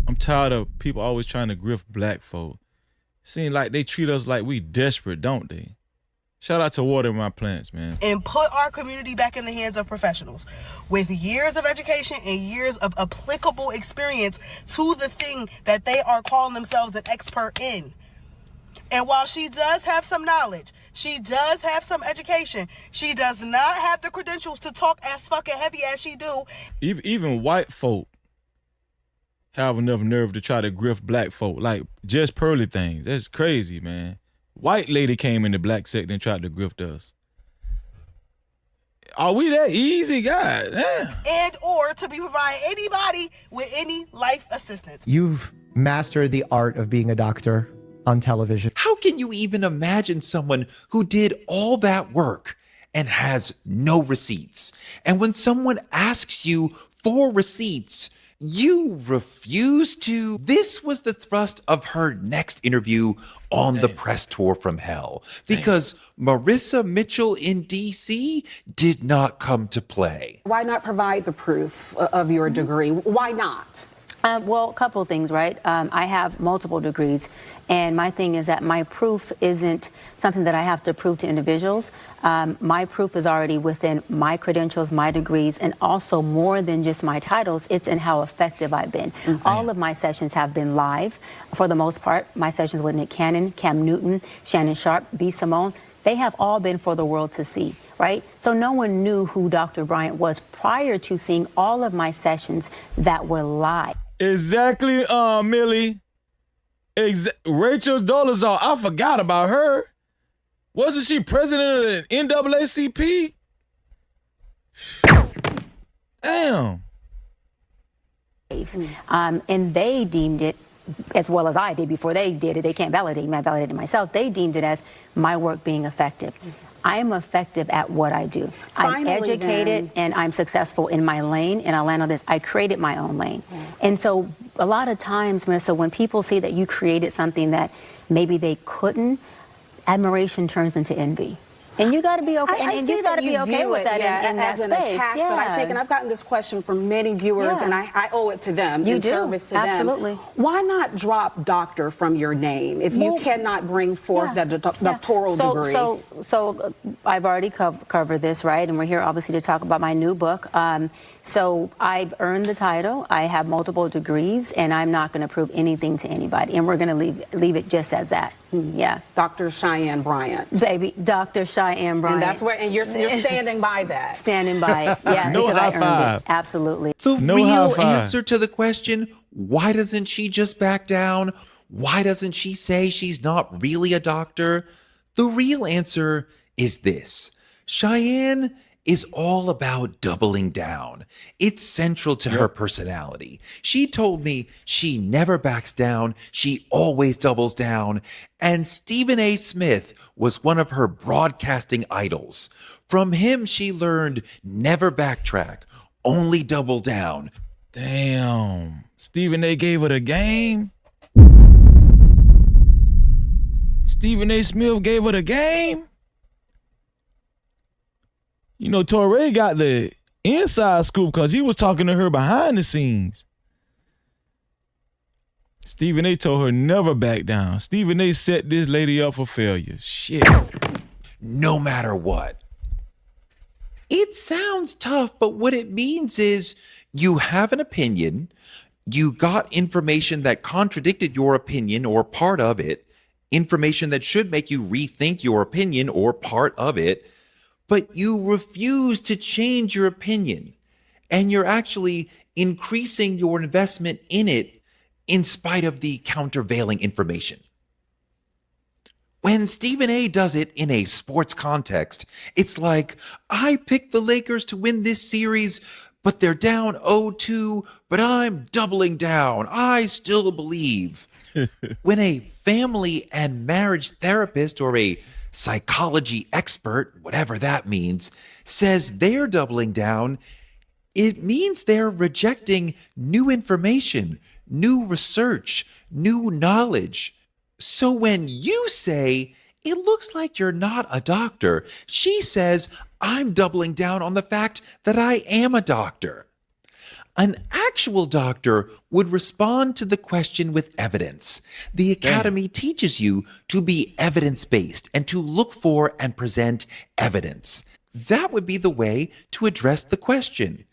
I'm tired of people always trying to grift black folk. Seems like they treat us like we desperate, don't they? Shout out to Water My Plants, man. And put our community back in the hands of professionals with years of education and years of applicable experience to the thing that they are calling themselves an expert in. And while she does have some knowledge, she does have some education, she does not have the credentials to talk as fucking heavy as she do. Even white folk have enough nerve to try to grift black folk, like just pearly things. That's crazy, man. White lady came in the black sector and tried to grift us. Are we that easy? God damn. And or to be providing anybody with any life assistance. You've mastered the art of being a doctor on television. How can you even imagine someone who did all that work and has no receipts? And when someone asks you for receipts, you refuse to. This was the thrust of her next interview on the press tour from hell, because Marissa Mitchell in D.C. did not come to play. Why not provide the proof of your degree? Why not? Well, a couple of things, right? I have multiple degrees, and my thing is that my proof isn't something that I have to prove to individuals. My proof is already within my credentials, my degrees, and also more than just my titles, it's in how effective I've been. All of my sessions have been live, for the most part. My sessions with Nick Cannon, Cam Newton, Shannon Sharp, B. Simone, They have all been for the world to see, right? So no one knew who Dr. Bryant was prior to seeing all of my sessions that were live. Exactly, Millie. Rachel Dolezal, I forgot about her. Wasn't she president of the NAACP? Damn. And they deemed it, as well as I did before they did it, they can't validate me, I validated myself, they deemed it as my work being effective. I am effective at what I do. I'm educated and I'm successful in my lane, and I'll land on this. I created my own lane. And so a lot of times, Marissa, when people see that you created something that maybe they couldn't, admiration turns into envy. And you got to be okay. And you got to be okay with that in that as space. An attack, but I think, and I've gotten this question from many viewers, and I owe it to them in service to Absolutely. them. Why not drop doctor from your name if you cannot bring forth the doctoral degree? So I've already covered this, right? And we're here obviously to talk about my new book. So I've earned the title. I have multiple degrees, and I'm not going to prove anything to anybody. And we're going to leave it just as that. Yeah. Dr. Cheyenne Bryant. Baby, Dr. Cheyenne Bryant. And that's where, and you're standing by that. Standing by it. Yeah, no because high I earned five. it. Absolutely. The real answer to the question, why doesn't she just back down? Why doesn't she say she's not really a doctor? The real answer is this. Cheyenne is all about doubling down. It's central to her personality. She told me she never backs down. She always doubles down. And Stephen A. Smith was one of her broadcasting idols. From him, she learned never backtrack, only double down. Damn. Stephen A. gave her the game? Stephen A. Smith gave her the game? You know, Toré got the inside scoop because he was talking to her behind the scenes. Stephen A. told her never back down. Stephen A. set this lady up for failure. Shit. No matter what. It sounds tough, but what it means is you have an opinion, you got information that contradicted your opinion or part of it, information that should make you rethink your opinion or part of it, but you refuse to change your opinion, and you're actually increasing your investment in it in spite of the countervailing information. When Stephen A. does it in a sports context, it's like, I picked the Lakers to win this series, but they're down 0-2, but I'm doubling down. I still believe. When a family and marriage therapist or a psychology expert, whatever that means, says they're doubling down, it means they're rejecting new information, new research, new knowledge. So when you say, it looks like you're not a doctor, she says, I'm doubling down on the fact that I am a doctor. An actual doctor would respond to the question with evidence. The Academy teaches you to be evidence-based and to look for and present evidence. That would be the way to address the question.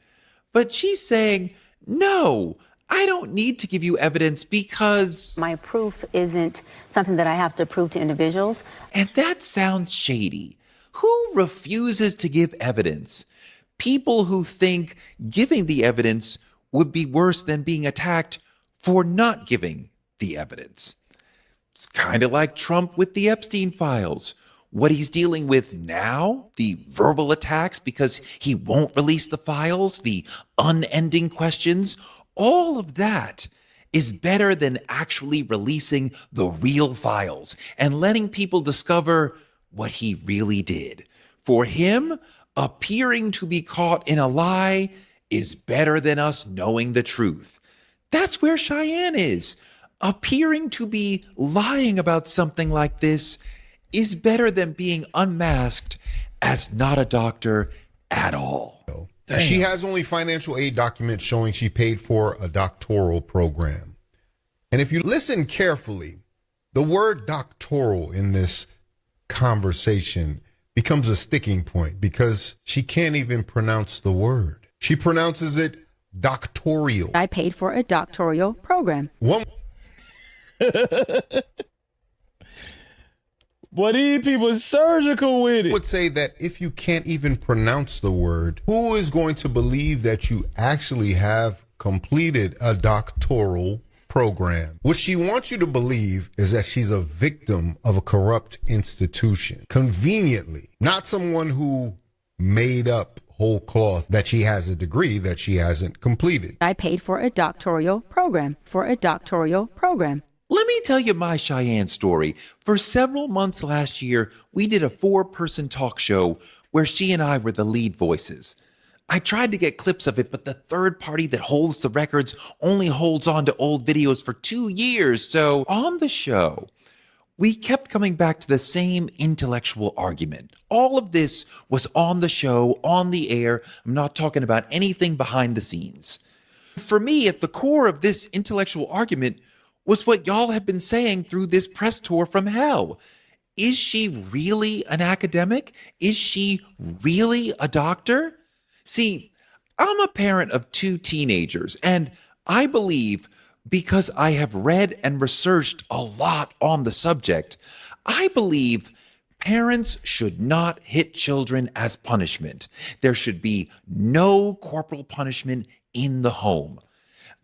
But she's saying, no, I don't need to give you evidence because my proof isn't something that I have to prove to individuals. And that sounds shady. Who refuses to give evidence? People who think giving the evidence would be worse than being attacked for not giving the evidence. It's kind of like Trump with the Epstein files. What he's dealing with now, the verbal attacks because he won't release the files, the unending questions, all of that is better than actually releasing the real files and letting people discover what he really did. For him, appearing to be caught in a lie is better than us knowing the truth. That's where Cheyenne is. Appearing to be lying about something like this is better than being unmasked as not a doctor at all. Damn. She has only financial aid documents showing she paid for a doctoral program. And if you listen carefully, the word doctoral in this conversation becomes a sticking point because she can't even pronounce the word. She pronounces it doctorial. I paid for a doctoral program. Boy, these people surgical with it. Would say that if you can't even pronounce the word, who is going to believe that you actually have completed a doctoral program? What she wants you to believe is that she's a victim of a corrupt institution. Conveniently, not someone who made up whole cloth that she has a degree that she hasn't completed. I paid for a doctoral program, Let me tell you my Cheyenne story. For several months last year, we did a 4-person talk show where she and I were the lead voices. I tried to get clips of it, but the third party that holds the records only holds on to old videos for 2 years. So on the show, we kept coming back to the same intellectual argument. All of this was on the show, on the air. I'm not talking about anything behind the scenes. For me, at the core of this intellectual argument was what y'all have been saying through this press tour from hell. Is she really an academic? Is she really a doctor? See, I'm a parent of 2 teenagers, and I believe, because I have read and researched a lot on the subject, I believe parents should not hit children as punishment. There should be no corporal punishment in the home.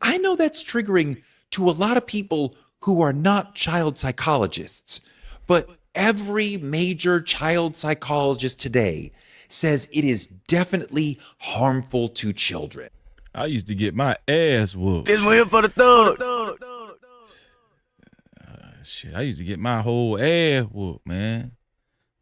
I know that's triggering to a lot of people who are not child psychologists, but every major child psychologist today says it is definitely harmful to children. I used to get my ass whooped. This one here for the thug. Shit, I used to get my whole ass whooped, man.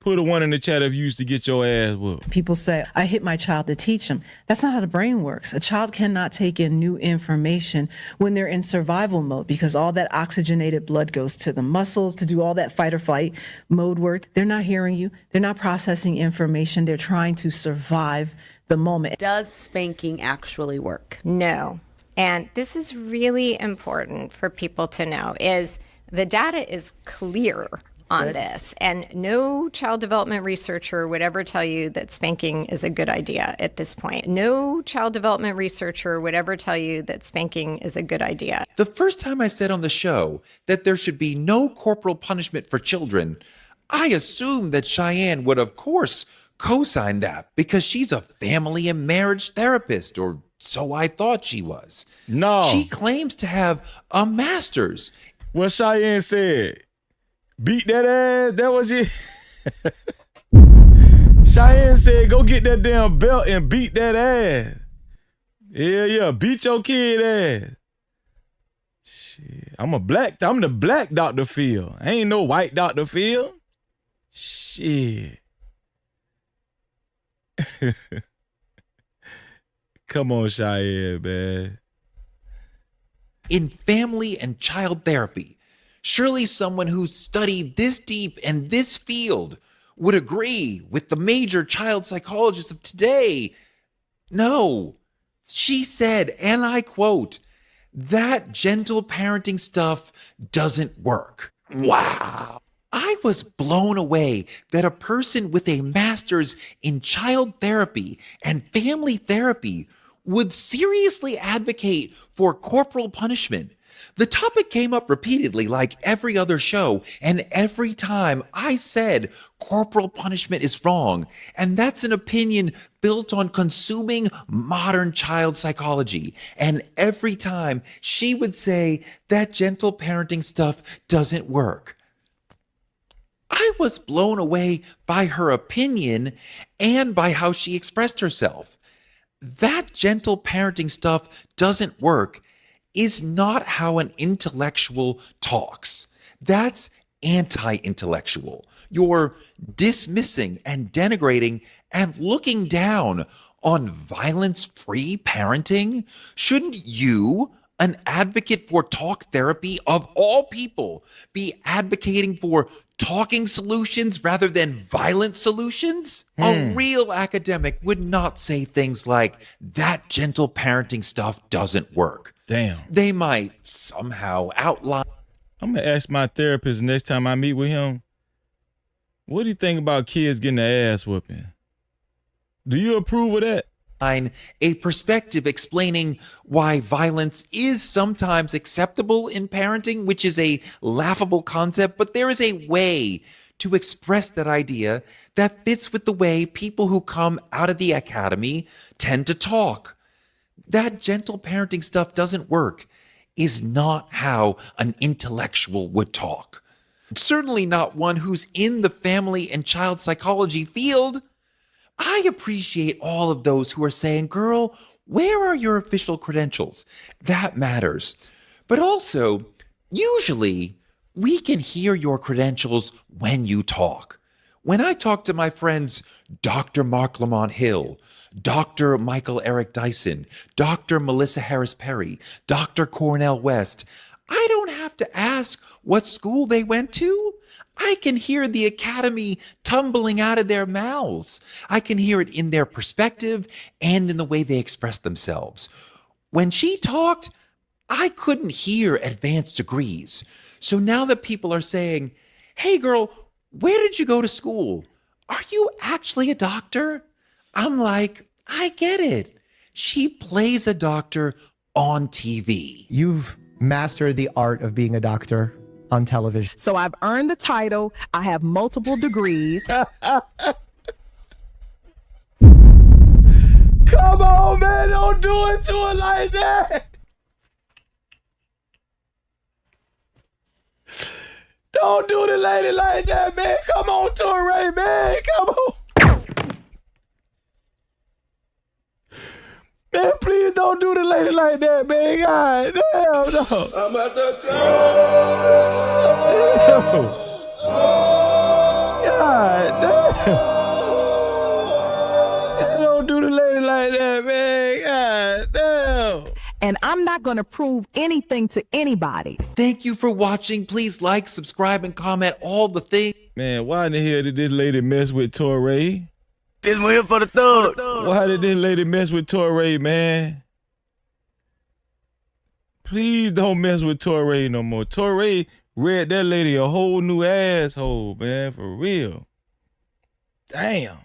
Put a 1 in the chat if you used to get your ass whooped. People say, I hit my child to teach them. That's not how the brain works. A child cannot take in new information when they're in survival mode because all that oxygenated blood goes to the muscles to do all that fight or flight mode work. They're not hearing you. They're not processing information. They're trying to survive the moment. Does spanking actually work? No. And this is really important for people to know is the data is clear on this, and no child development researcher would ever tell you that spanking is a good idea at this point. No child development researcher would ever tell you that spanking is a good idea. The first time I said on the show that there should be no corporal punishment for children, I assumed that Cheyenne would, of course, co-sign that because she's a family and marriage therapist, or so I thought she was. No. She claims to have a master's. What Cheyenne said. Beat that ass. That was it. Cheyenne said, go get that damn belt and beat that ass. Yeah. Beat your kid ass. Shit. I'm the black Dr. Phil. I ain't no white Dr. Phil. Shit. Come on, Cheyenne, man. In family and child therapy, surely someone who's studied this deep and this field would agree with the major child psychologists of today. No, she said, and I quote, that gentle parenting stuff doesn't work. Wow. I was blown away that a person with a master's in child therapy and family therapy would seriously advocate for corporal punishment. The topic came up repeatedly like every other show, and every time I said corporal punishment is wrong, and that's an opinion built on consuming modern child psychology. And every time she would say that gentle parenting stuff doesn't work. I was blown away by her opinion and by how she expressed herself. That gentle parenting stuff doesn't work is not how an intellectual talks. That's anti-intellectual. You're dismissing and denigrating and looking down on violence-free parenting. Shouldn't you, an advocate for talk therapy of all people, be advocating for talking solutions rather than violent solutions? A real academic would not say things like, that gentle parenting stuff doesn't work. Damn. They might somehow outline. I'm going to ask my therapist next time I meet with him, what do you think about kids getting their ass whooping? Do you approve of that? a perspective explaining why violence is sometimes acceptable in parenting, which is a laughable concept, but there is a way to express that idea that fits with the way people who come out of the academy tend to talk. That gentle parenting stuff doesn't work, is not how an intellectual would talk. Certainly not one who's in the family and child psychology field. I appreciate all of those who are saying, girl, where are your official credentials? That matters. But also, usually, we can hear your credentials when you talk. When I talk to my friends, Dr. Mark Lamont Hill, Dr. Michael Eric Dyson, Dr. Melissa Harris Perry, Dr. Cornell West, I don't have to ask what school they went to. I can hear the academy tumbling out of their mouths. I can hear it in their perspective and in the way they express themselves. When she talked, I couldn't hear advanced degrees. So now that people are saying, hey girl, where did you go to school? Are you actually a doctor? I'm like, I get it. She plays a doctor on TV. You've mastered the art of being a doctor on television. So I've earned the title. I have multiple degrees. Come on, man. Don't do it to her like that. Don't do the lady like that, man. Come on, Toré, man. Come on. Man, please don't do the lady like that, man. God damn, no. I'm at the God damn. Don't do the lady like that, man. God damn. And I'm not going to prove anything to anybody. Thank you for watching. Please like, subscribe, and comment all the things. Man, why in the hell did this lady mess with Toré? This one here for the thug. Why did this lady mess with Toré, man? Please don't mess with Toré no more. Toré read that lady a whole new asshole, man, for real. Damn.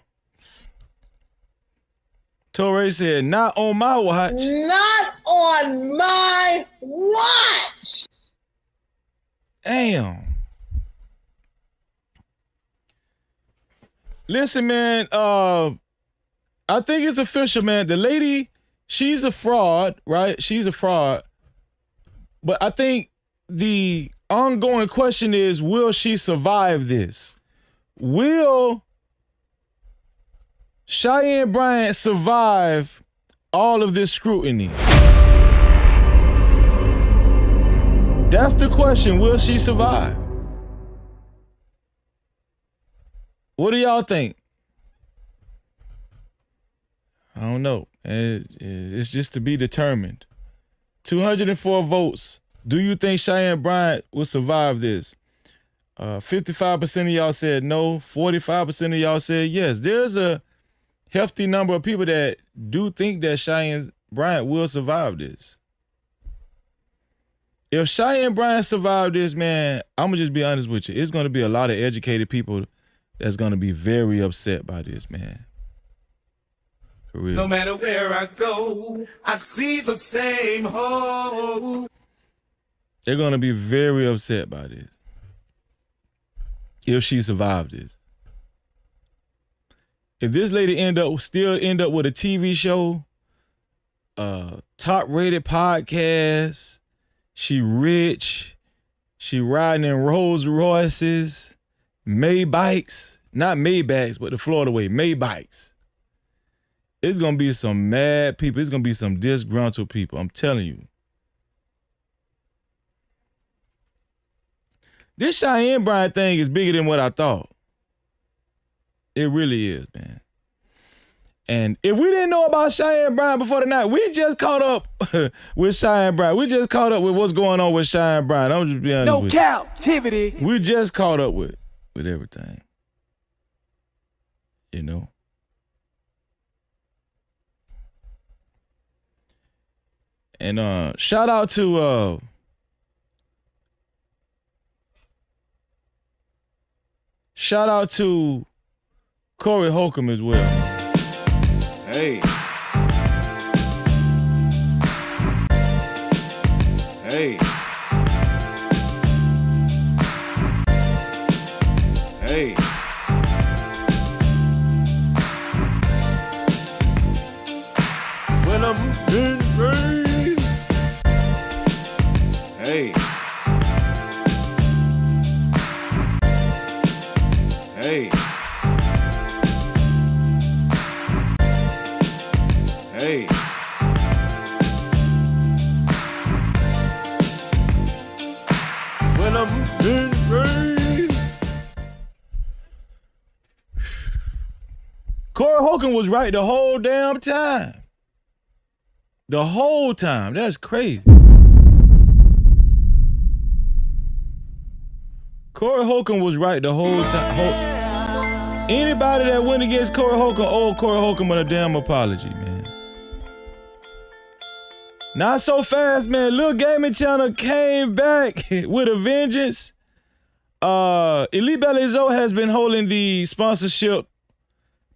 Toré said, not on my watch. Not on my watch. Damn. Listen, man, I think it's official, man. The lady, she's a fraud, right? She's a fraud. But I think the ongoing question is, will she survive this? Will Cheyenne Bryant survive all of this scrutiny? That's the question. Will she survive? What do y'all think? I don't know. It's just to be determined. 204 votes. Do you think Cheyenne Bryant will survive this? 55% of y'all said no. 45% of y'all said yes. There's a hefty number of people that do think that Cheyenne Bryant will survive this. If Cheyenne Bryant survived this, man, I'm going to just be honest with you. It's going to be a lot of educated people that's going to be very upset by this, man. For real. No matter where I go, I see the same hope. They're going to be very upset by this. If she survived this. If this lady still end up with a TV show, top-rated podcast, she rich, she riding in Rolls Royces, Maybachs, not Maybachs, but the Florida way, Maybachs. It's going to be some mad people. It's going to be some disgruntled people. I'm telling you. This Cheyenne Bryant thing is bigger than what I thought. It really is, man. And if we didn't know about Cheyenne Bryant before tonight, we just caught up with Cheyenne Bryant. We just caught up with what's going on with Cheyenne Bryant. I'm just being honest with you. No captivity. We just caught up with everything. You know? And shout out to Corey Holcomb as well. Hey. Hey. Hey. When I'm in rain. Hey. Hey. Hey. When I'm in rain. Corey Holcomb was right the whole damn time. The whole time. That's crazy. Corey Holcomb was right the whole time. Anybody that went against Corey Holcomb owed Corey Holcomb a damn apology, man. Not so fast, man. Lil Gaming Channel came back with a vengeance. Elite Belezo has been holding the sponsorship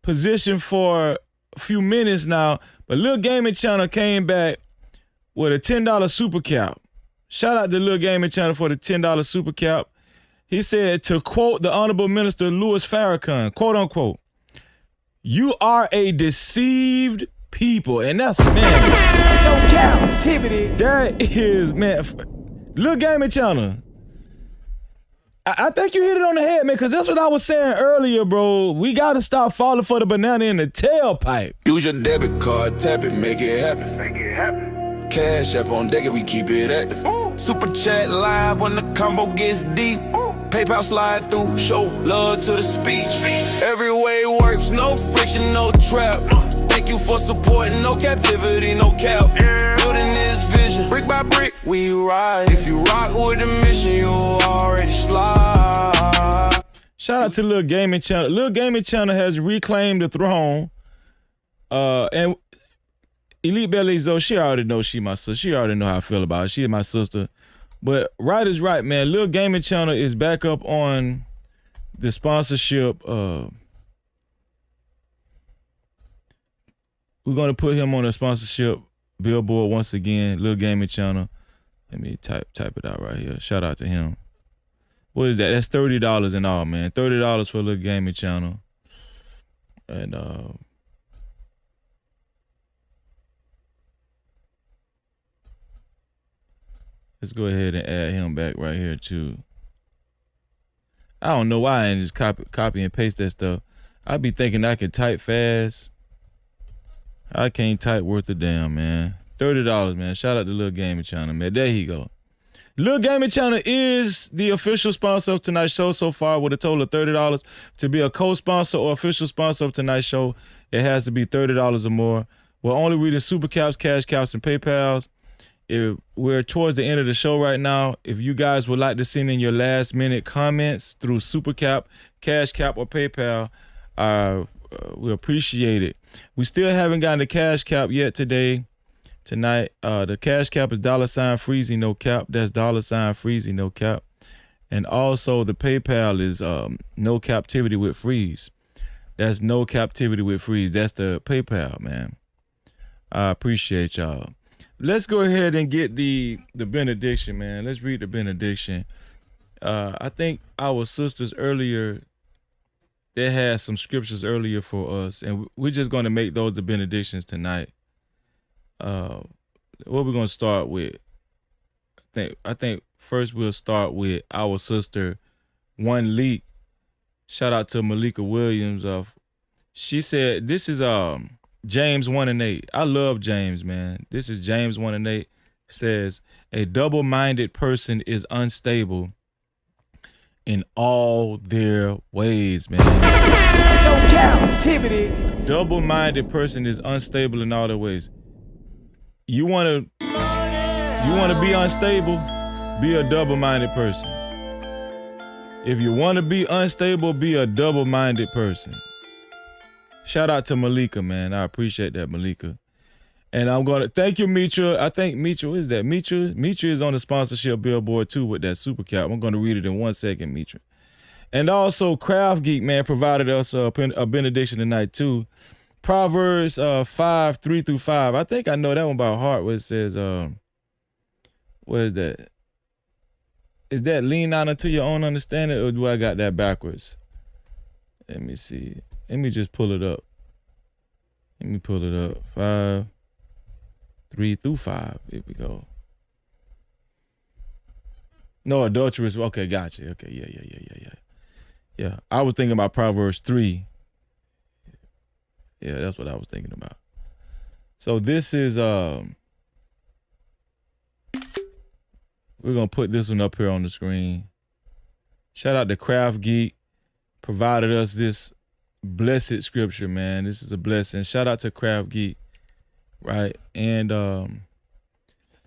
position for a few minutes now, but Lil Gaming Channel came back with a $10 super cap. Shout out to Lil Gaming Channel for the $10 super cap. He said, to quote the Honorable Minister Louis Farrakhan, quote unquote, "You are a deceived people." And that's, man. No Cap-tivity. That is, man. Lil Gaming Channel. I think you hit it on the head, man, because that's what I was saying earlier, bro. We got to stop falling for the banana in the tailpipe. Use your debit card, tap it, make it happen. Make it happen. Cash app on deck, we keep it active. Super chat live when the combo gets deep. PayPal slide through, show love to the speech. Every way works, no friction, no trap. Thank you for supporting, no captivity, no cap. Building this vision, brick by brick, we ride. If you rock with the mission, you already slide. Shout out to Lil Gaming Channel. Lil Gaming Channel has reclaimed the throne. And Elite Belezo, she already knows she my sister. She already know how I feel about her. She is my sister. But right is right, man. Lil Gaming Channel is back up on the sponsorship. We're gonna put him on a sponsorship billboard once again. Lil Gaming Channel. Let me type it out right here. Shout out to him. What is that? That's $30 in all, man. $30 for Lil Gaming Channel. And let's go ahead and add him back right here too. I don't know why I ain't just copy and paste that stuff. I be thinking I could type fast. I can't type worth a damn, man. $30, man. Shout out to Lil Gaming Channel, man. There he go. Lil Gaming Channel is the official sponsor of tonight's show so far with a total of $30. To be a co-sponsor or official sponsor of tonight's show, it has to be $30 or more. We're only reading Super Caps, Cash Caps, and PayPals. If we're towards the end of the show right now, if you guys would like to send in your last minute comments through Super Cap, Cash Cap, or PayPal, we appreciate it. We still haven't gotten the Cash Cap yet tonight. The Cash Cap is $Freezy no cap. That's $Freezy no cap. And also the PayPal is no captivity with freeze. That's no captivity with freeze. That's the PayPal, man. I appreciate y'all. Let's go ahead and get the benediction, man. Let's read the benediction. I think our sisters earlier, they had some scriptures earlier for us, and we're just going to make those the benedictions tonight. What we're going to start with, I think first we'll start with our sister, One Leak. Shout out to Malika Williams. She said, this is James 1:8. I love James, man. This is James 1:8. It says, a double-minded person is unstable in all their ways, man. No captivity. Double-minded person is unstable in all their ways. You wanna be unstable? Be a double-minded person. If you want to be unstable, be a double-minded person. Shout out to Malika, man. I appreciate that, Malika. And I'm going to thank you, Mitra. I think Mitra, what is that? Mitra is on the sponsorship billboard too with that super cap. I'm going to read it in 1 second, Mitra. And also Craft Geek, man, provided us a benediction tonight too. Proverbs 5:3-5. I think I know that one by heart where it says, What is that? Is that lean out unto your own understanding, or do I got that backwards? Let me see. Let me just pull it up. Let me pull it up. 5, 3 through 5. Here we go. No, adulterous. Okay, gotcha. Okay, yeah. I was thinking about Proverbs 3. Yeah, that's what I was thinking about. So this is we're gonna put this one up here on the screen. Shout out to Craft Geek, provided us this blessed scripture, man. This is a blessing. Shout out to Craft Geek, right? And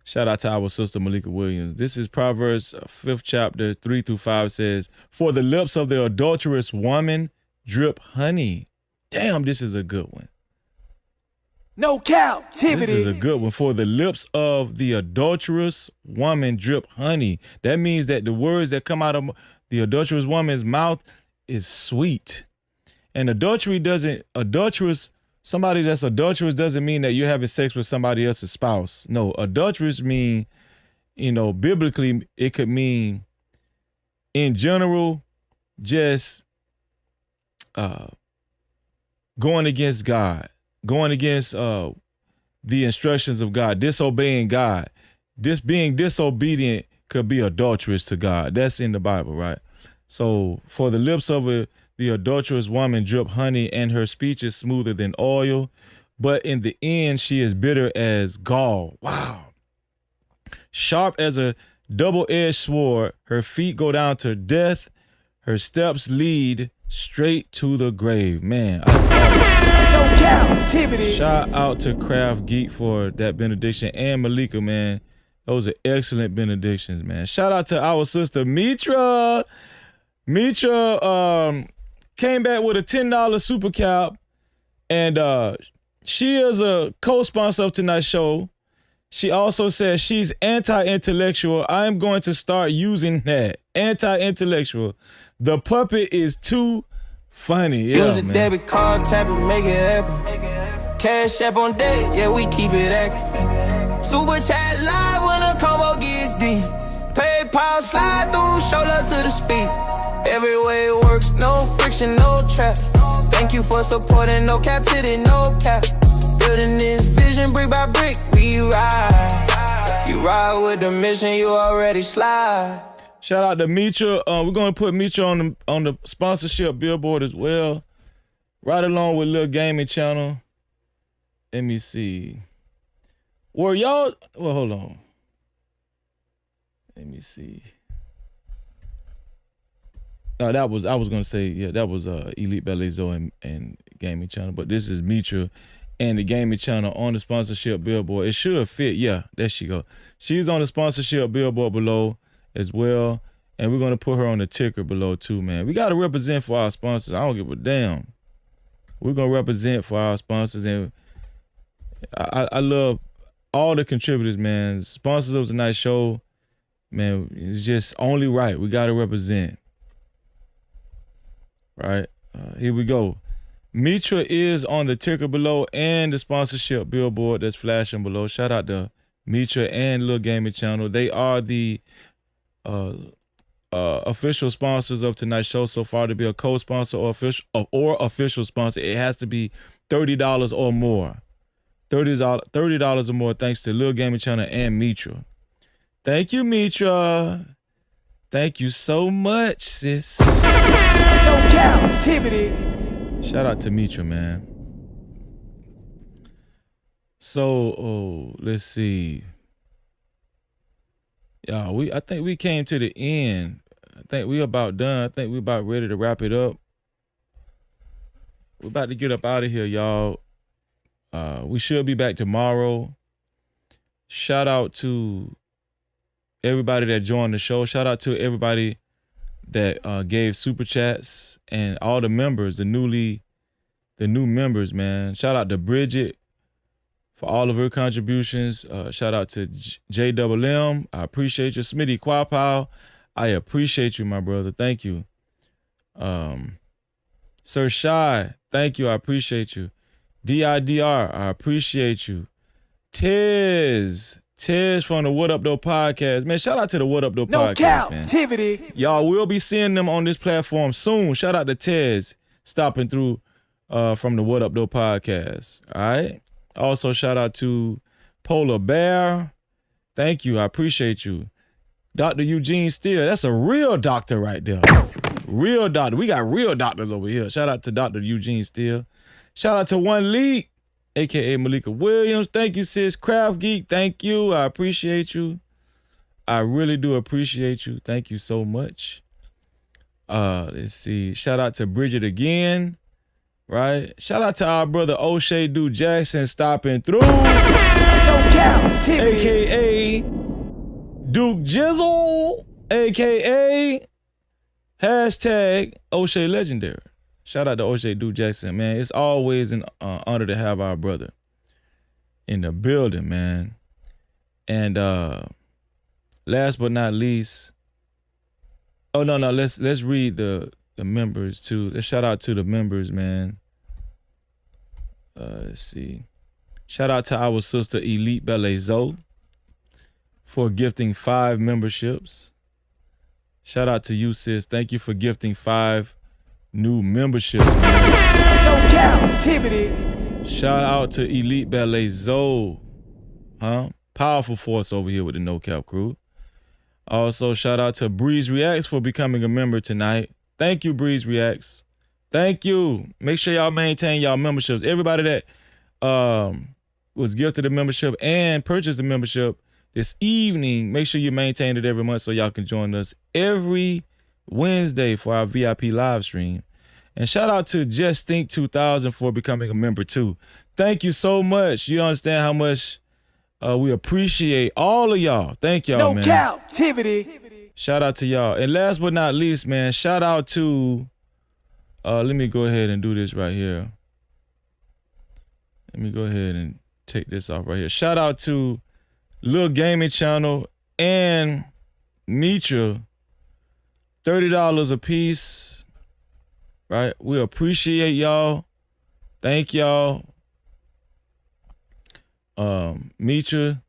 shout out to our sister Malika Williams. This is Proverbs 5th chapter 3 through 5 says, "For the lips of the adulterous woman drip honey." Damn, this is a good one. No captivity. This is a good one. For the lips of the adulterous woman drip honey. That means that the words that come out of the adulterous woman's mouth is sweet. And somebody that's adulterous doesn't mean that you're having sex with somebody else's spouse. No, adulterous mean, biblically, it could mean, in general, just going against God. Going against the instructions of God, disobeying God. Being disobedient could be adulterous to God. That's in the Bible, right? So for the lips of the adulterous woman drip honey, and her speech is smoother than oil, but in the end she is bitter as gall. Wow. Sharp as a double-edged sword, her feet go down to death, her steps lead straight to the grave. Man, that's awesome. No captivity. Shout out to Craft Geek for that benediction, and Malika, man. Those are excellent benedictions, man. Shout out to our sister Mitra. Mitra came back with a $10 super cap, and she is a co-sponsor of tonight's show. She also says she's anti-intellectual. I'm going to start using that. Anti-intellectual. The puppet is too funny. Yeah, use a debit card, tap it, make it happen. Cash app on deck, yeah, we keep it active. Super chat live when the combo gets deep. PayPal slide through, show love to the speed. Every way it works, no friction, no trap. Thank you for supporting, no captivity, no cap. Building this vision brick by brick, we ride. If you ride with the mission, you already slide. Shout out to Mitra. We're gonna put Mitra on the sponsorship billboard as well, right along with Lil Gaming Channel. Let me see. Well, hold on. Let me see. No, I was gonna say, yeah, that was Elite Belezo and Gaming Channel, but this is Mitra and the Gaming Channel on the sponsorship billboard. It should fit. Yeah, there she go. She's on the sponsorship billboard below as well, and we're gonna put her on the ticker below too, man. We gotta represent for our sponsors. I don't give a damn. We're gonna represent for our sponsors, and I love all the contributors, man. Sponsors of tonight's show, man. It's just only right. We gotta represent. Right, here we go. Mitra is on the ticker below and the sponsorship billboard that's flashing below. Shout out to Mitra and Lil Gaming Channel. They are the official sponsors of tonight's show so far. To be a co-sponsor or official sponsor, it has to be $30 or more. $30 or more, thanks to Lil Gaming Channel and Mitra. Thank you, Mitra. Thank you so much, sis. No captivity. Shout out to Mitra, man. So, let's see. Yeah, I think we came to the end. I think we about done. I think we about ready to wrap it up. We're about to get up out of here, y'all. We should be back tomorrow. Shout out to everybody that joined the show. Shout out to everybody that gave super chats, and all the members, the new members, man. Shout out to Bridget for all of her contributions. Shout out to JWM. I appreciate you. Smitty Quapow, I appreciate you, my brother. Thank you. Sir Shy, thank you. I appreciate you. DIDR, I appreciate you. Tiz, Tez from the What Up Though podcast. Man, shout out to the What Up Though No podcast, man. Cap-tivity. Y'all will be seeing them on this platform soon. Shout out to Tez stopping through from the What Up Though podcast. All right. Also, shout out to Polar Bear. Thank you. I appreciate you. Dr. Eugene Steele. That's a real doctor right there. Real doctor. We got real doctors over here. Shout out to Dr. Eugene Steele. Shout out to One League, a.k.a. Malika Williams. Thank you, sis. Craft Geek, thank you. I appreciate you. I really do appreciate you. Thank you so much. Let's see. Shout out to Bridget again. Right? Shout out to our brother O'Shea Duke Jackson stopping through. No Cap-tivity. A.k.a. Duke Jizzle. A.k.a. hashtag O'Shea Legendary. Shout out to O'Shea Duke Jackson, man. It's always an honor to have our brother in the building, man. And last but not least, let's read the members too. Let's shout out to the members, man. Let's see. Shout out to our sister Elite Ballet Zoe for gifting 5 memberships. Shout out to you, sis. Thank you for gifting 5 new memberships. No Cap-tivity. Shout out to Elite Ballet Zoe. Powerful force over here with the No Cap crew. Also, shout out to Breeze Reacts for becoming a member tonight. Thank you, Breeze Reacts. Thank you. Make sure y'all maintain y'all memberships. Everybody that was gifted a membership and purchased a membership this evening, make sure you maintain it every month so y'all can join us every Wednesday for our VIP live stream. And shout out to Just Think 2000 for becoming a member too. Thank you so much. You understand how much we appreciate all of y'all. Thank y'all, man. No Cap-tivity. Shout out to y'all. And last but not least, man, shout out to, let me go ahead and do this right here. Let me go ahead and take this off right here. Shout out to Lil Gaming Channel and Mitra, $30 a piece, right? We appreciate y'all. Thank y'all. Mitra,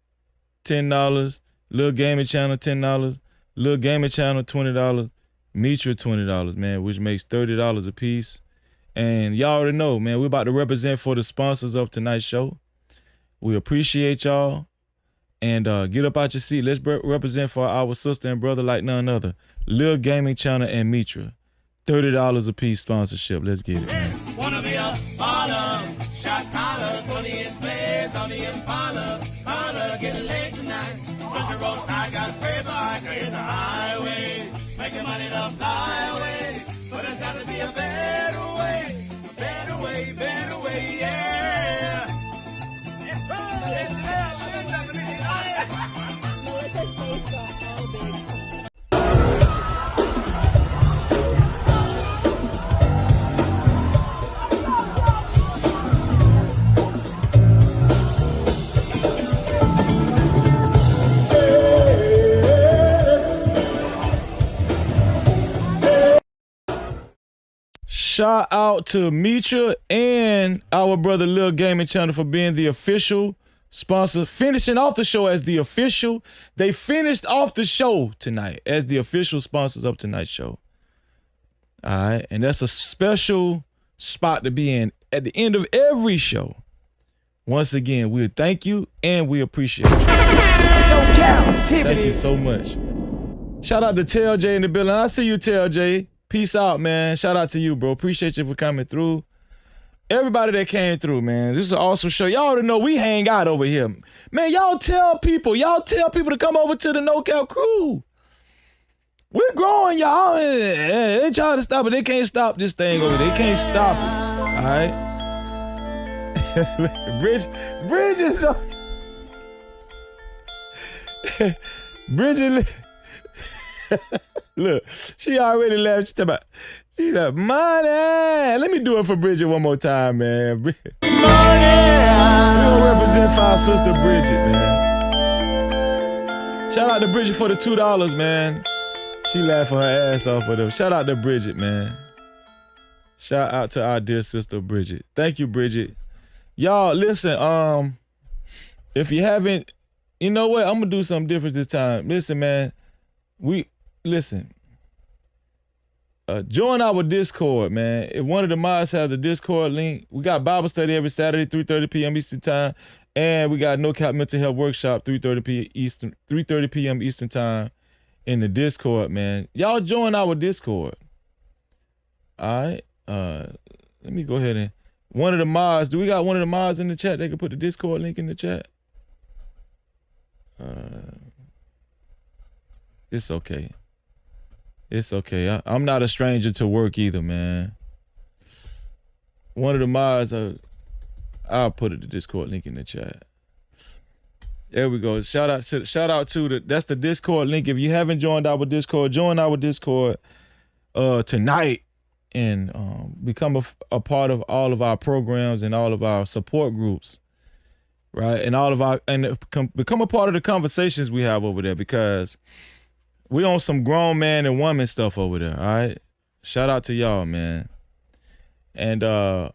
$10. Lil Gaming Channel, $10. Lil Gaming Channel, $20. Mitra, $20, man, which makes $30 a piece. And y'all already know, man, we're about to represent for the sponsors of tonight's show. We appreciate y'all. And get up out your seat. Let's represent for our sister and brother like none other. Lil Gaming Channel and Mitra. $30 a piece sponsorship. Let's get it, man. Wanna be a baller, shot collar, 20-inch blades on the Impala. Holla, get a leg tonight. Push your road, I got spray bike in the highway. Making money to fly away. But there's gotta be a better way. Better way, yeah. It's Shout out to Mitra and our brother Lil Gaming Channel for being the official sponsor, finishing off the show as the official. They finished off the show tonight as the official sponsors of tonight's show. All right, and that's a special spot to be in at the end of every show. Once again, we thank you and we appreciate you. No Cap-tivity. Thank you so much. Shout out to TLJ in the building. I see you, TLJ. Peace out, man. Shout out to you, bro. Appreciate you for coming through. Everybody that came through, man. This is an awesome show. Y'all already know we hang out over here. Man, y'all tell people to come over to the No Cap crew. We're growing, y'all. They trying to stop it. They can't stop this thing over there. They can't stop it. All right? Bridget. Bridget. Look, she already left. She's like, money. Let me do it for Bridget one more time, man. Money. We gonna represent for our sister Bridget, man. Shout out to Bridget for the $2, man. She laughing her ass off with them. Shout out to Bridget, man. Shout out to our dear sister Bridget. Thank you, Bridget. Y'all, listen, if you haven't You know what? I'm gonna do something different this time. Listen, man. Join our Discord, man. If one of the mods has a Discord link, we got Bible study every Saturday, 3:30 p.m. Eastern time, and we got No Cap Mental Health Workshop, 3:30 p.m. Eastern time in the Discord, man. Y'all join our Discord. All right. Let me go ahead and one of the mods. Do we got one of the mods in the chat? They can put the Discord link in the chat. It's okay. It's okay. I'm not a stranger to work either, man. One of the mods, I'll put the Discord link in the chat. There we go. Shout out to that's the Discord link. If you haven't joined our Discord, join our Discord tonight and become a part of all of our programs and all of our support groups, right? And become a part of the conversations we have over there, because we on some grown man and woman stuff over there, all right? Shout out to y'all, man. And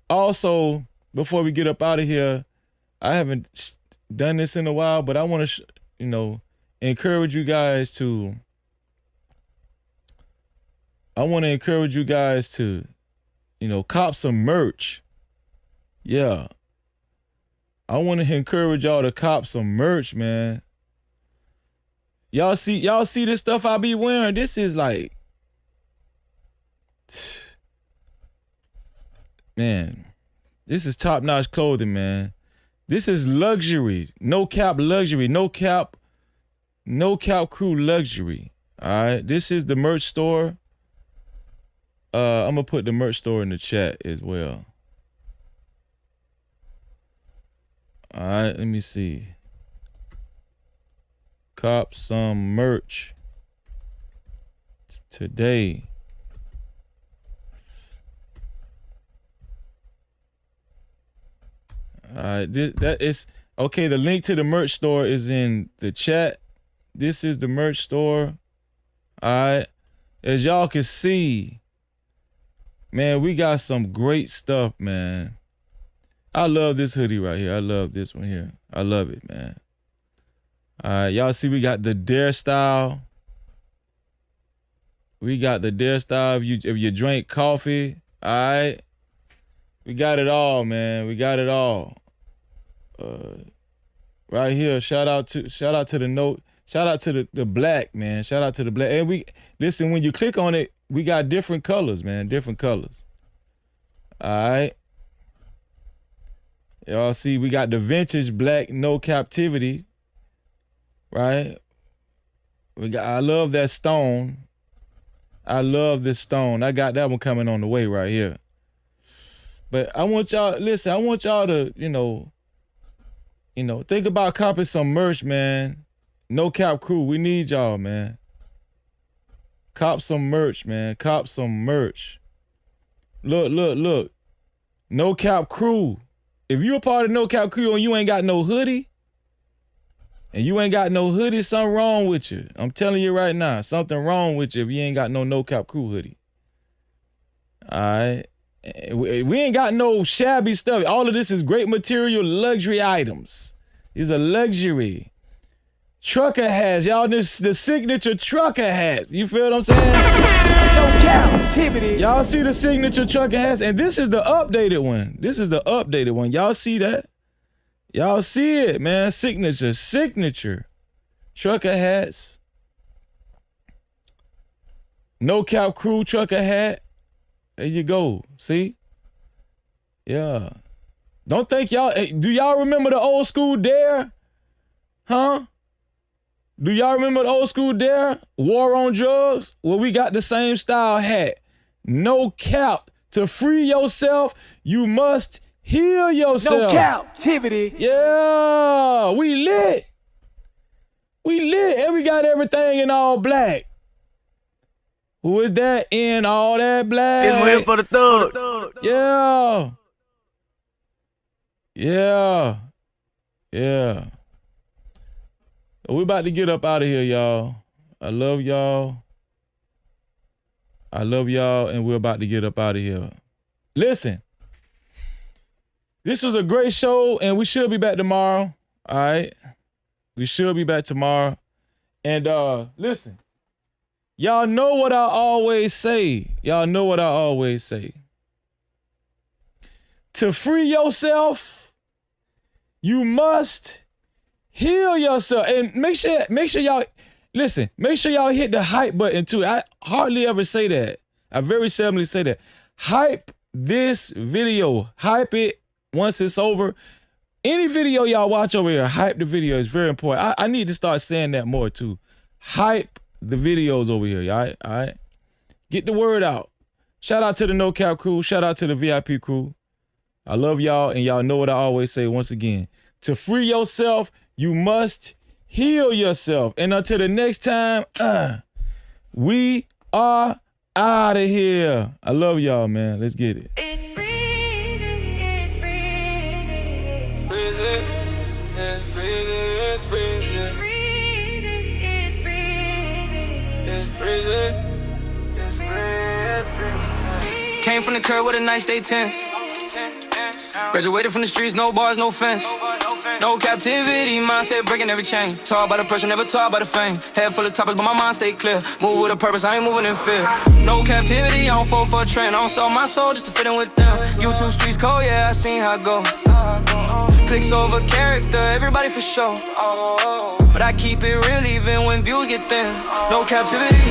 also, before we get up out of here, I haven't done this in a while, but I want to, encourage you guys to, cop some merch. Yeah. I want to encourage y'all to cop some merch, man. Y'all see this stuff I be wearing? This is like, man, this is top-notch clothing, man. This is luxury, no cap luxury, no cap crew luxury. All right, this is the merch store. I'm gonna put the merch store in the chat as well. All right, let me see. Cop some merch today. All right, that is okay. The link to the merch store is in the chat. This is the merch store. All right, as y'all can see, man, we got some great stuff, man. I love this hoodie right here. I love this one here. I love it, man. All right, y'all see we got the Dare style. We got the Dare style if you drink coffee. All right, we got it all, man. We got it all. Right here. Shout out to the note. Shout out to the black, man. Shout out to the black. And we listen, when you click on it, we got different colors, man. Different colors. All right. Y'all see we got the vintage black no Cap-tivity. Right? I love that stone. I love this stone. I got that one coming on the way right here. But I want y'all, listen, I want y'all to, think about copping some merch, man. No Cap crew, we need y'all, man. Cop some merch, man. Cop some merch. Look. No Cap crew. If you a part of No Cap crew and you ain't got no hoodie, something wrong with you. I'm telling you right now, something wrong with you if you ain't got no Cap crew hoodie. All right. We ain't got no shabby stuff. All of this is great material, luxury items. These are luxury. Trucker hats, y'all, this the signature trucker hats. You feel what I'm saying? No Cap-tivity. Y'all see the signature trucker hats? And this is the updated one. Y'all see that? Y'all see it, man. Signature. Trucker hats. No Cap crew trucker hat. There you go. See? Yeah. Don't think y'all, do y'all remember the old school Dare? Huh? Do y'all remember the old school Dare? War on Drugs? Well, we got the same style hat. No cap. To free yourself, you must heal yourself. No Cap-tivity. Yeah, we lit. And we got everything in all black. Who is that in all that black? It's waiting for the thug. Yeah. We about to get up out of here, y'all. I love y'all, and we're about to get up out of here. Listen, this was a great show, and we should be back tomorrow. All right. We should be back tomorrow. And listen, y'all know what I always say. Y'all know what I always say. To free yourself, you must heal yourself. And make sure y'all, listen, make sure y'all hit the hype button too. I hardly ever say that. I very seldomly say that. Hype this video. Hype it once it's over. Any video y'all watch over here, hype the video. It's very important. I need to start saying that more too. Hype the videos over here, all right? Get the word out. Shout out to the No Cap crew. Shout out to the VIP crew. I love y'all, and y'all know what I always say once again. To free yourself, you must heal yourself. And until the next time, we are out of here. I love y'all, man. Let's get it. Came from the curb with a nice day tent. Graduated from the streets, no bars, no fence. No captivity, mindset breaking every chain. Taught by the pressure, never taught by the fame. Head full of topics, but my mind stay clear. Move with a purpose, I ain't moving in fear. No captivity, I don't fall for a trend. I don't sell my soul just to fit in with them. YouTube streets cold, yeah, I seen how it go. Clicks over character, everybody for sure. But I keep it real even when views get thin. No captivity,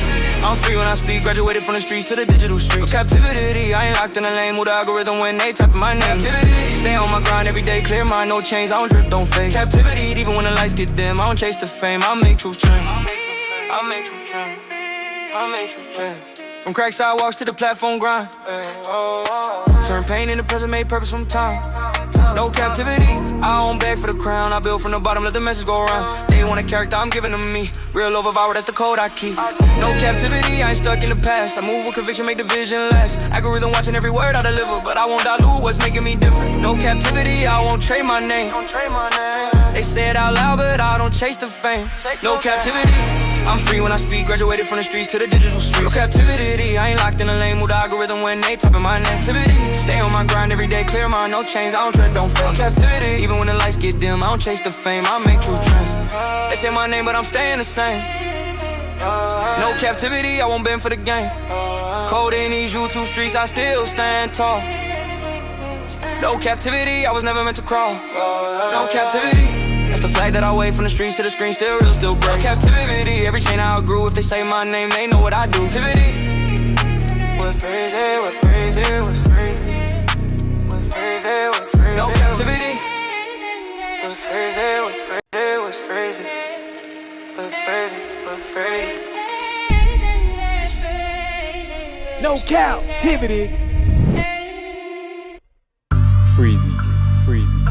I'm free when I speak. Graduated from the streets to the digital streets. No captivity, I ain't locked in a lane with the algorithm when they typing my name. Captivity, stay on my grind every day, clear mind, no chains. I don't drift, don't fade. Captivity, even when the lights get dim, I don't chase the fame. I make truth trend. I make truth trend. I make truth trend. From crack sidewalks to the platform grind. Turn pain into present, made purpose from time. No captivity, I don't beg for the crown. I build from the bottom, let the message go around. They want a character, I'm giving them me. Real over viral, that's the code I keep. No captivity, I ain't stuck in the past. I move with conviction, make the vision last. Algorithm watching every word I deliver, but I won't dilute what's making me different. No captivity, I won't trade my name. They say it out loud, but I don't chase the fame. No captivity, I'm free when I speak. Graduated from the streets to the digital streets. No captivity, I ain't locked in a lane with the algorithm when they typing my name. Captivity, stay on my grind every day, clear mind, no chains. I don't tread, don't fail. Captivity, even when the lights get dim, I don't chase the fame. I make true trend. They say my name, but I'm staying the same. No captivity, I won't bend for the game. Cold in these YouTube streets, I still stand tall. No captivity, I was never meant to crawl. No captivity, that's the flag that I wave from the streets to the screen. Still real, still brave. Captivity, every chain I outgrew. If they say my name, they know what I do. Captivity, what phrase it, what phrase it, what phrase it, what phrase it, what phrase it. No captivity, what phrase it, what phrase it, what phrase it, what phrase it, what phrase it. No captivity. Freezy, freezy.